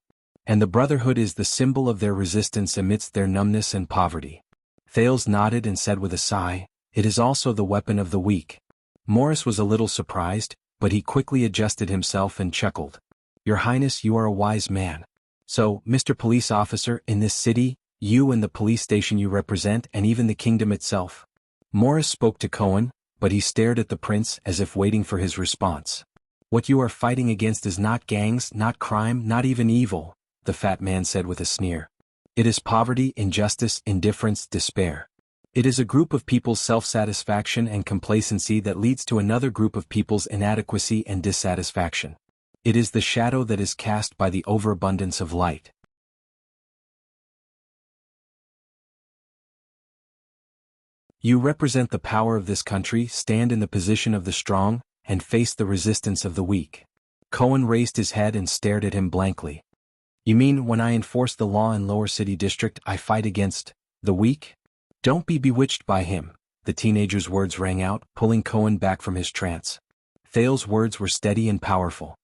S1: And the Brotherhood is the symbol of their resistance amidst their numbness and poverty." Thales nodded and said with a sigh, "It is also the weapon of the weak." Morris was a little surprised, but he quickly adjusted himself and chuckled. "Your Highness, you are a wise man. So, Mr. Police Officer, in this city, you and the police station you represent and even the kingdom itself." Morris spoke to Cohen, but he stared at the prince as if waiting for his response. "What you are fighting against is not gangs, not crime, not even evil," the fat man said with a sneer. "It is poverty, injustice, indifference, despair. It is a group of people's self-satisfaction and complacency that leads to another group of people's inadequacy and dissatisfaction. It is the shadow that is cast by the overabundance of light." You represent the power of this country, stand in the position of the strong, and face the resistance of the weak. Cohen raised his head and stared at him blankly. "You mean when I enforce the law in Lower City District I fight against the weak?" "Don't be bewitched by him," the teenager's words rang out, pulling Cohen back from his trance. Thales' words were steady and powerful.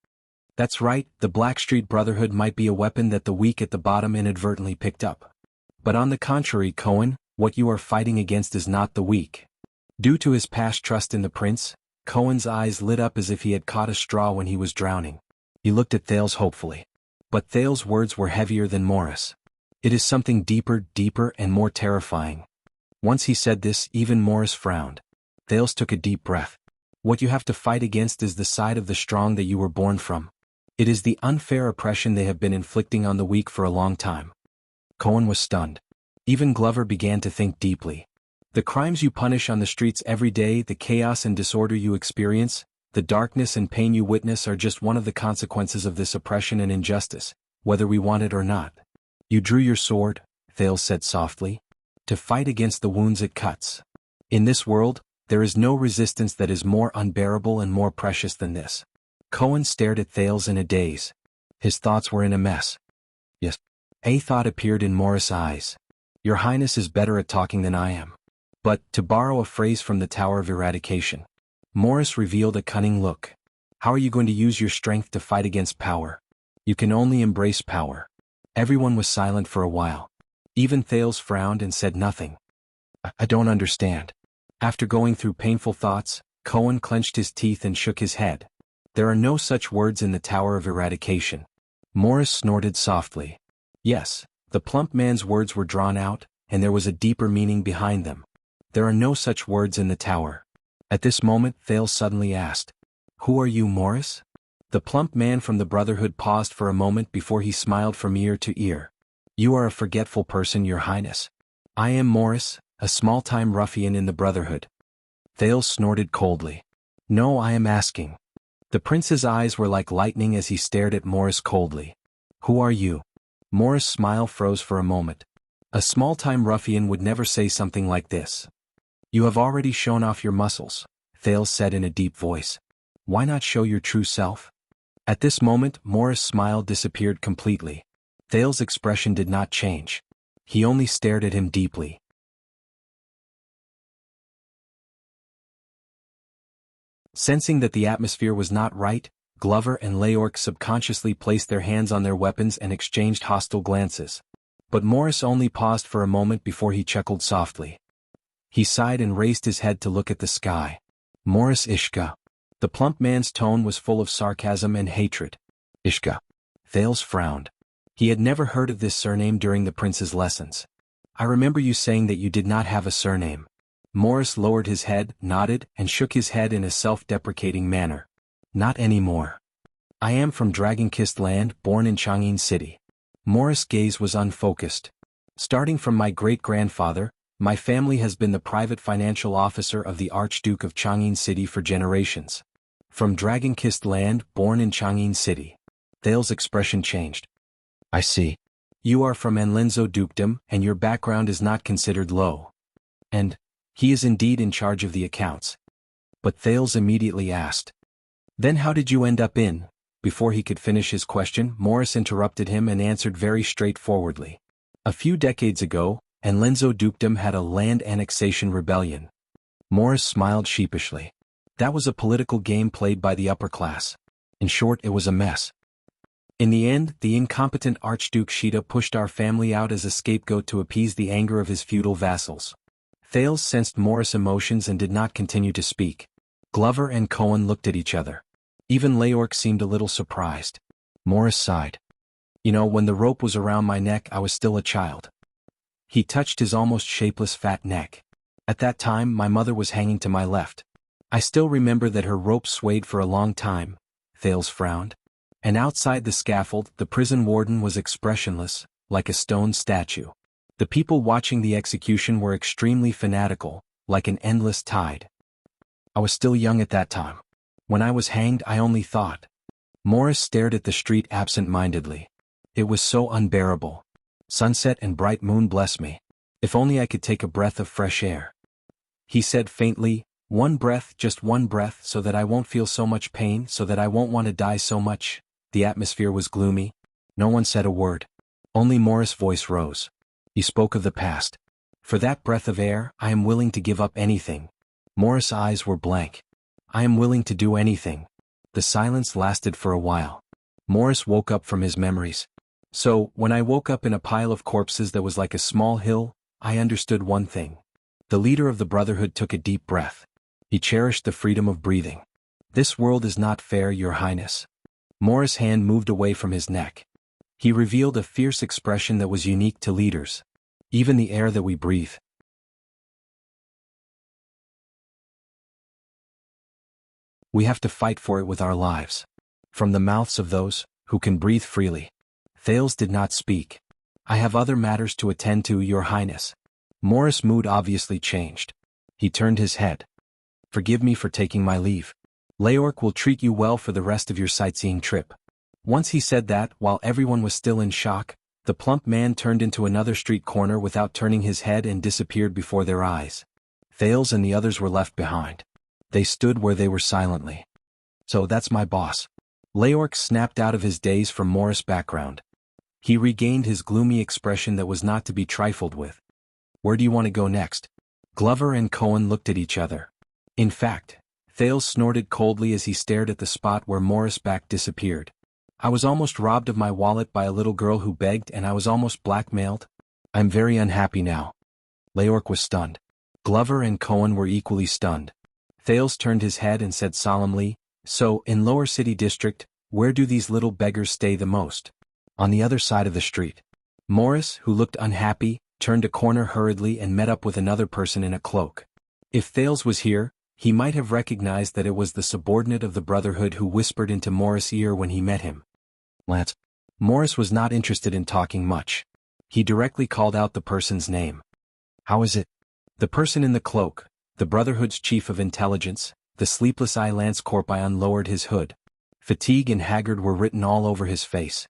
S1: "That's right, the Blackstreet Brotherhood might be a weapon that the weak at the bottom inadvertently picked up. But on the contrary, Cohen, what you are fighting against is not the weak." Due to his past trust in the prince, Cohen's eyes lit up as if he had caught a straw when he was drowning. He looked at Thales hopefully. But Thales' words were heavier than Morris. "It is something deeper, and more terrifying." Once he said this, even Morris frowned. Thales took a deep breath. "What you have to fight against is the side of the strong that you were born from. It is the unfair oppression they have been inflicting on the weak for a long time." Cohen was stunned. Even Glover began to think deeply. "The crimes you punish on the streets every day, the chaos and disorder you experience, the darkness and pain you witness are just one of the consequences of this oppression and injustice, whether we want it or not. You drew your sword," Thales said softly, "to fight against the wounds it cuts. In this world, there is no resistance that is more unbearable and more precious than this." Cohen stared at Thales in a daze. His thoughts were in a mess. Yes. A thought appeared in Morris' eyes. Your Highness is better at talking than I am. But, to borrow a phrase from the Tower of Eradication, Morris revealed a cunning look. How are you going to use your strength to fight against power? You can only embrace power. Everyone was silent for a while. Even Thales frowned and said nothing. I don't understand. After going through painful thoughts, Cohen clenched his teeth and shook his head. There are no such words in the Tower of Eradication. Morris snorted softly. Yes, the plump man's words were drawn out, and there was a deeper meaning behind them. There are no such words in the tower. At this moment Thales suddenly asked, "Who are you, Morris?" The plump man from the Brotherhood paused for a moment before he smiled from ear to ear. "You are a forgetful person, Your Highness. I am Morris, a small-time ruffian in the Brotherhood." Thales snorted coldly. "No, I am asking." The prince's eyes were like lightning as he stared at Morris coldly. "Who are you?" Morris' smile froze for a moment. A small-time ruffian would never say something like this. "You have already shown off your muscles," Thales said in a deep voice. "Why not show your true self?" At this moment Morris' smile disappeared completely. Thales' expression did not change. He only stared at him deeply. Sensing that the atmosphere was not right, Glover and Leork subconsciously placed their hands on their weapons and exchanged hostile glances. But Morris only paused for a moment before he chuckled softly. He sighed and raised his head to look at the sky. "Morris Ishka." The plump man's tone was full of sarcasm and hatred. "Ishka." Thales frowned. He had never heard of this surname during the prince's lessons. "I remember you saying that you did not have a surname." Morris lowered his head, nodded, and shook his head in a self-deprecating manner. "Not anymore. I am from Dragon-Kissed Land, born in Chang'an City." Morris' gaze was unfocused. "Starting from my great-grandfather, my family has been the private financial officer of the Archduke of Chang'an City for generations." From Dragon-Kissed Land, born in Chang'an City. Thales' expression changed. "I see. You are from Enlenzo Dukedom, and your background is not considered low." "And he is indeed in charge of the accounts." But Thales immediately asked, "Then how did you end up in?" Before he could finish his question, Morris interrupted him and answered very straightforwardly. "A few decades ago, Enlenzo Dukedom had a land annexation rebellion." Morris smiled sheepishly. That was a political game played by the upper class. In short, it was a mess. In the end, the incompetent Archduke Shida pushed our family out as a scapegoat to appease the anger of his feudal vassals. Thales sensed Morris' emotions and did not continue to speak. Glover and Cohen looked at each other. Even Leork seemed a little surprised. Morris sighed. "You know, when the rope was around my neck, I was still a child." He touched his almost shapeless fat neck. "At that time, my mother was hanging to my left. I still remember that her rope swayed for a long time." Thales frowned. "And outside the scaffold, the prison warden was expressionless, like a stone statue. The people watching the execution were extremely fanatical, like an endless tide. I was still young at that time. When I was hanged, I only thought." Morris stared at the street absent-mindedly. "It was so unbearable. Sunset and bright moon, bless me. If only I could take a breath of fresh air." He said faintly, "One breath, just one breath, so that I won't feel so much pain, so that I won't want to die so much." The atmosphere was gloomy. No one said a word. Only Morris' voice rose. He spoke of the past. "For that breath of air, I am willing to give up anything." Morris' eyes were blank. "I am willing to do anything." The silence lasted for a while. Morris woke up from his memories. "So, when I woke up in a pile of corpses that was like a small hill, I understood one thing." The leader of the Brotherhood took a deep breath. He cherished the freedom of breathing. "This world is not fair, Your Highness." Morris' hand moved away from his neck. He revealed a fierce expression that was unique to leaders. "Even the air that we breathe. We have to fight for it with our lives." From the mouths of those who can breathe freely. Thales did not speak. "I have other matters to attend to, Your Highness." Morris' mood obviously changed. He turned his head. "Forgive me for taking my leave. Leork will treat you well for the rest of your sightseeing trip." Once he said that, while everyone was still in shock, the plump man turned into another street corner without turning his head and disappeared before their eyes. Thales and the others were left behind. They stood where they were silently. "So that's my boss." Leork snapped out of his daze from Morris' background. He regained his gloomy expression that was not to be trifled with. Where do you want to go next? Glover and Cohen looked at each other. In fact, Thales snorted coldly as he stared at the spot where Morris' back disappeared. I was almost robbed of my wallet by a little girl who begged, and I was almost blackmailed. I'm very unhappy now. Leork was stunned. Glover and Cohen were equally stunned. Thales turned his head and said solemnly, "So, in Lower City District, where do these little beggars stay the most?" "On the other side of the street." Morris, who looked unhappy, turned a corner hurriedly and met up with another person in a cloak. If Thales was here, he might have recognized that it was the subordinate of the Brotherhood who whispered into Morris' ear when he met him. "Lance." Morris was not interested in talking much. He directly called out the person's name. "How is it?" The person in the cloak, the Brotherhood's chief of intelligence, the sleepless eye Lance Corpion, lowered his hood. Fatigue and haggard were written all over his face.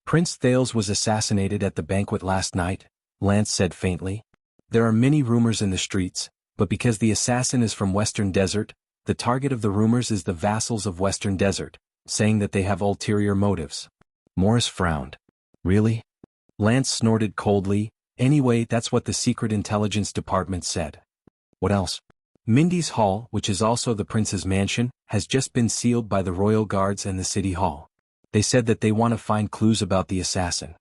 S1: "Prince Thales was assassinated at the banquet last night," Lance said faintly. "There are many rumors in the streets, but because the assassin is from Western Desert, the target of the rumors is the vassals of Western Desert, saying that they have ulterior motives." Morris frowned. "Really?" Lance snorted coldly. "Anyway, that's what the Secret Intelligence Department said." "What else?" "Mindy's Hall, which is also the prince's mansion, has just been sealed by the Royal Guards and the City Hall. They said that they want to find clues about the assassin."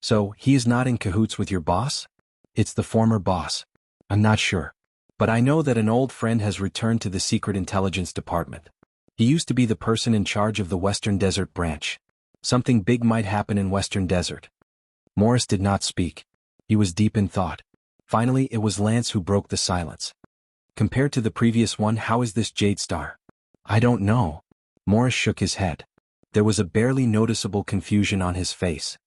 S1: "So, he is not in cahoots with your boss?" "It's the former boss. I'm not sure. But I know that an old friend has returned to the Secret Intelligence Department. He used to be the person in charge of the Western Desert branch. Something big might happen in Western Desert." Morris did not speak. He was deep in thought. Finally, it was Lance who broke the silence. "Compared to the previous one, how is this Jade Star?" "I don't know." Morris shook his head. There was a barely noticeable confusion on his face.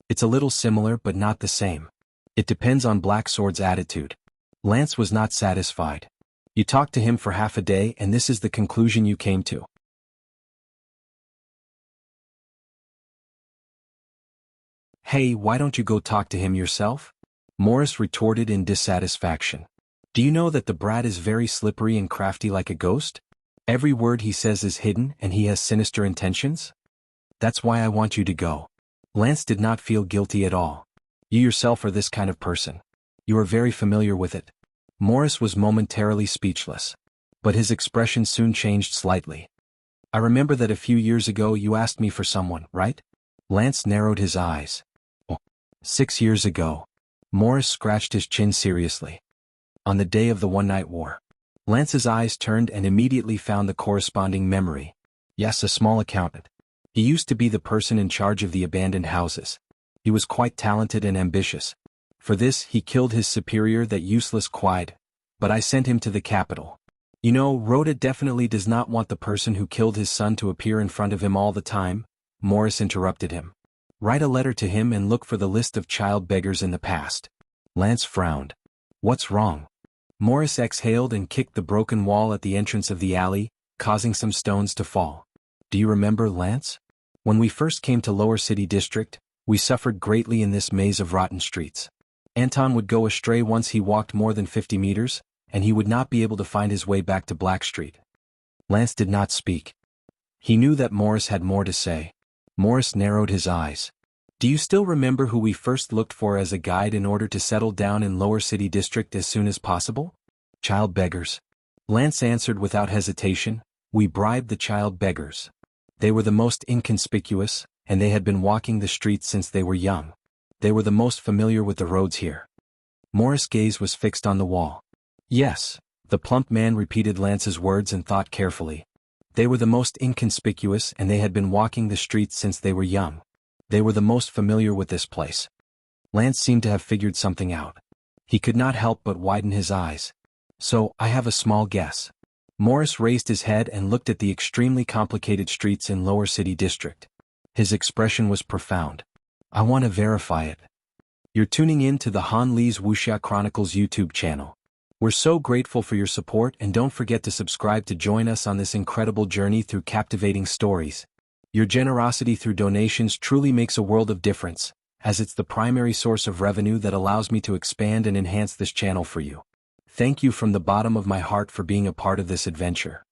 S1: "It's a little similar but not the same. It depends on Black Sword's attitude." Lance was not satisfied. "You talked to him for half a day and this is the conclusion you came to?" "Hey, why don't you go talk to him yourself?" Morris retorted in dissatisfaction. "Do you know that the brat is very slippery and crafty like a ghost? Every word he says is hidden and he has sinister intentions? That's why I want you to go." Lance did not feel guilty at all. "You yourself are this kind of person. You are very familiar with it." Morris was momentarily speechless. But his expression soon changed slightly. "I remember that a few years ago you asked me for someone, right?" Lance narrowed his eyes. "Oh, 6 years ago." Morris scratched his chin seriously. "On the day of the one-night war." Lance's eyes turned and immediately found the corresponding memory. "Yes, a small accountant. He used to be the person in charge of the abandoned houses. He was quite talented and ambitious. For this, he killed his superior, that useless Quide. But I sent him to the capital. You know, Rhoda definitely does not want the person who killed his son to appear in front of him all the time." Morris interrupted him. "Write a letter to him and look for the list of child beggars in the past." Lance frowned. "What's wrong?" Morris exhaled and kicked the broken wall at the entrance of the alley, causing some stones to fall. "Do you remember, Lance? When we first came to Lower City District, we suffered greatly in this maze of rotten streets. Anton would go astray once he walked more than 50 meters, and he would not be able to find his way back to Black Street." Lance did not speak. He knew that Morris had more to say. Morris narrowed his eyes. "Do you still remember who we first looked for as a guide in order to settle down in Lower City District as soon as possible?" "Child beggars." Lance answered without hesitation. "We bribed the child beggars. They were the most inconspicuous, and they had been walking the streets since they were young. They were the most familiar with the roads here." Morris' gaze was fixed on the wall. "Yes," the plump man repeated Lance's words and thought carefully. "They were the most inconspicuous and they had been walking the streets since they were young. They were the most familiar with this place." Lance seemed to have figured something out. He could not help but widen his eyes. "So, I have a small guess." Morris raised his head and looked at the extremely complicated streets in Lower City District. His expression was profound. "I want to verify it." You're tuning in to the Han Lee's Wuxia Chronicles YouTube channel. We're so grateful for your support, and don't forget to subscribe to join us on this incredible journey through captivating stories. Your generosity through donations truly makes a world of difference, as it's the primary source of revenue that allows me to expand and enhance this channel for you. Thank you from the bottom of my heart for being a part of this adventure.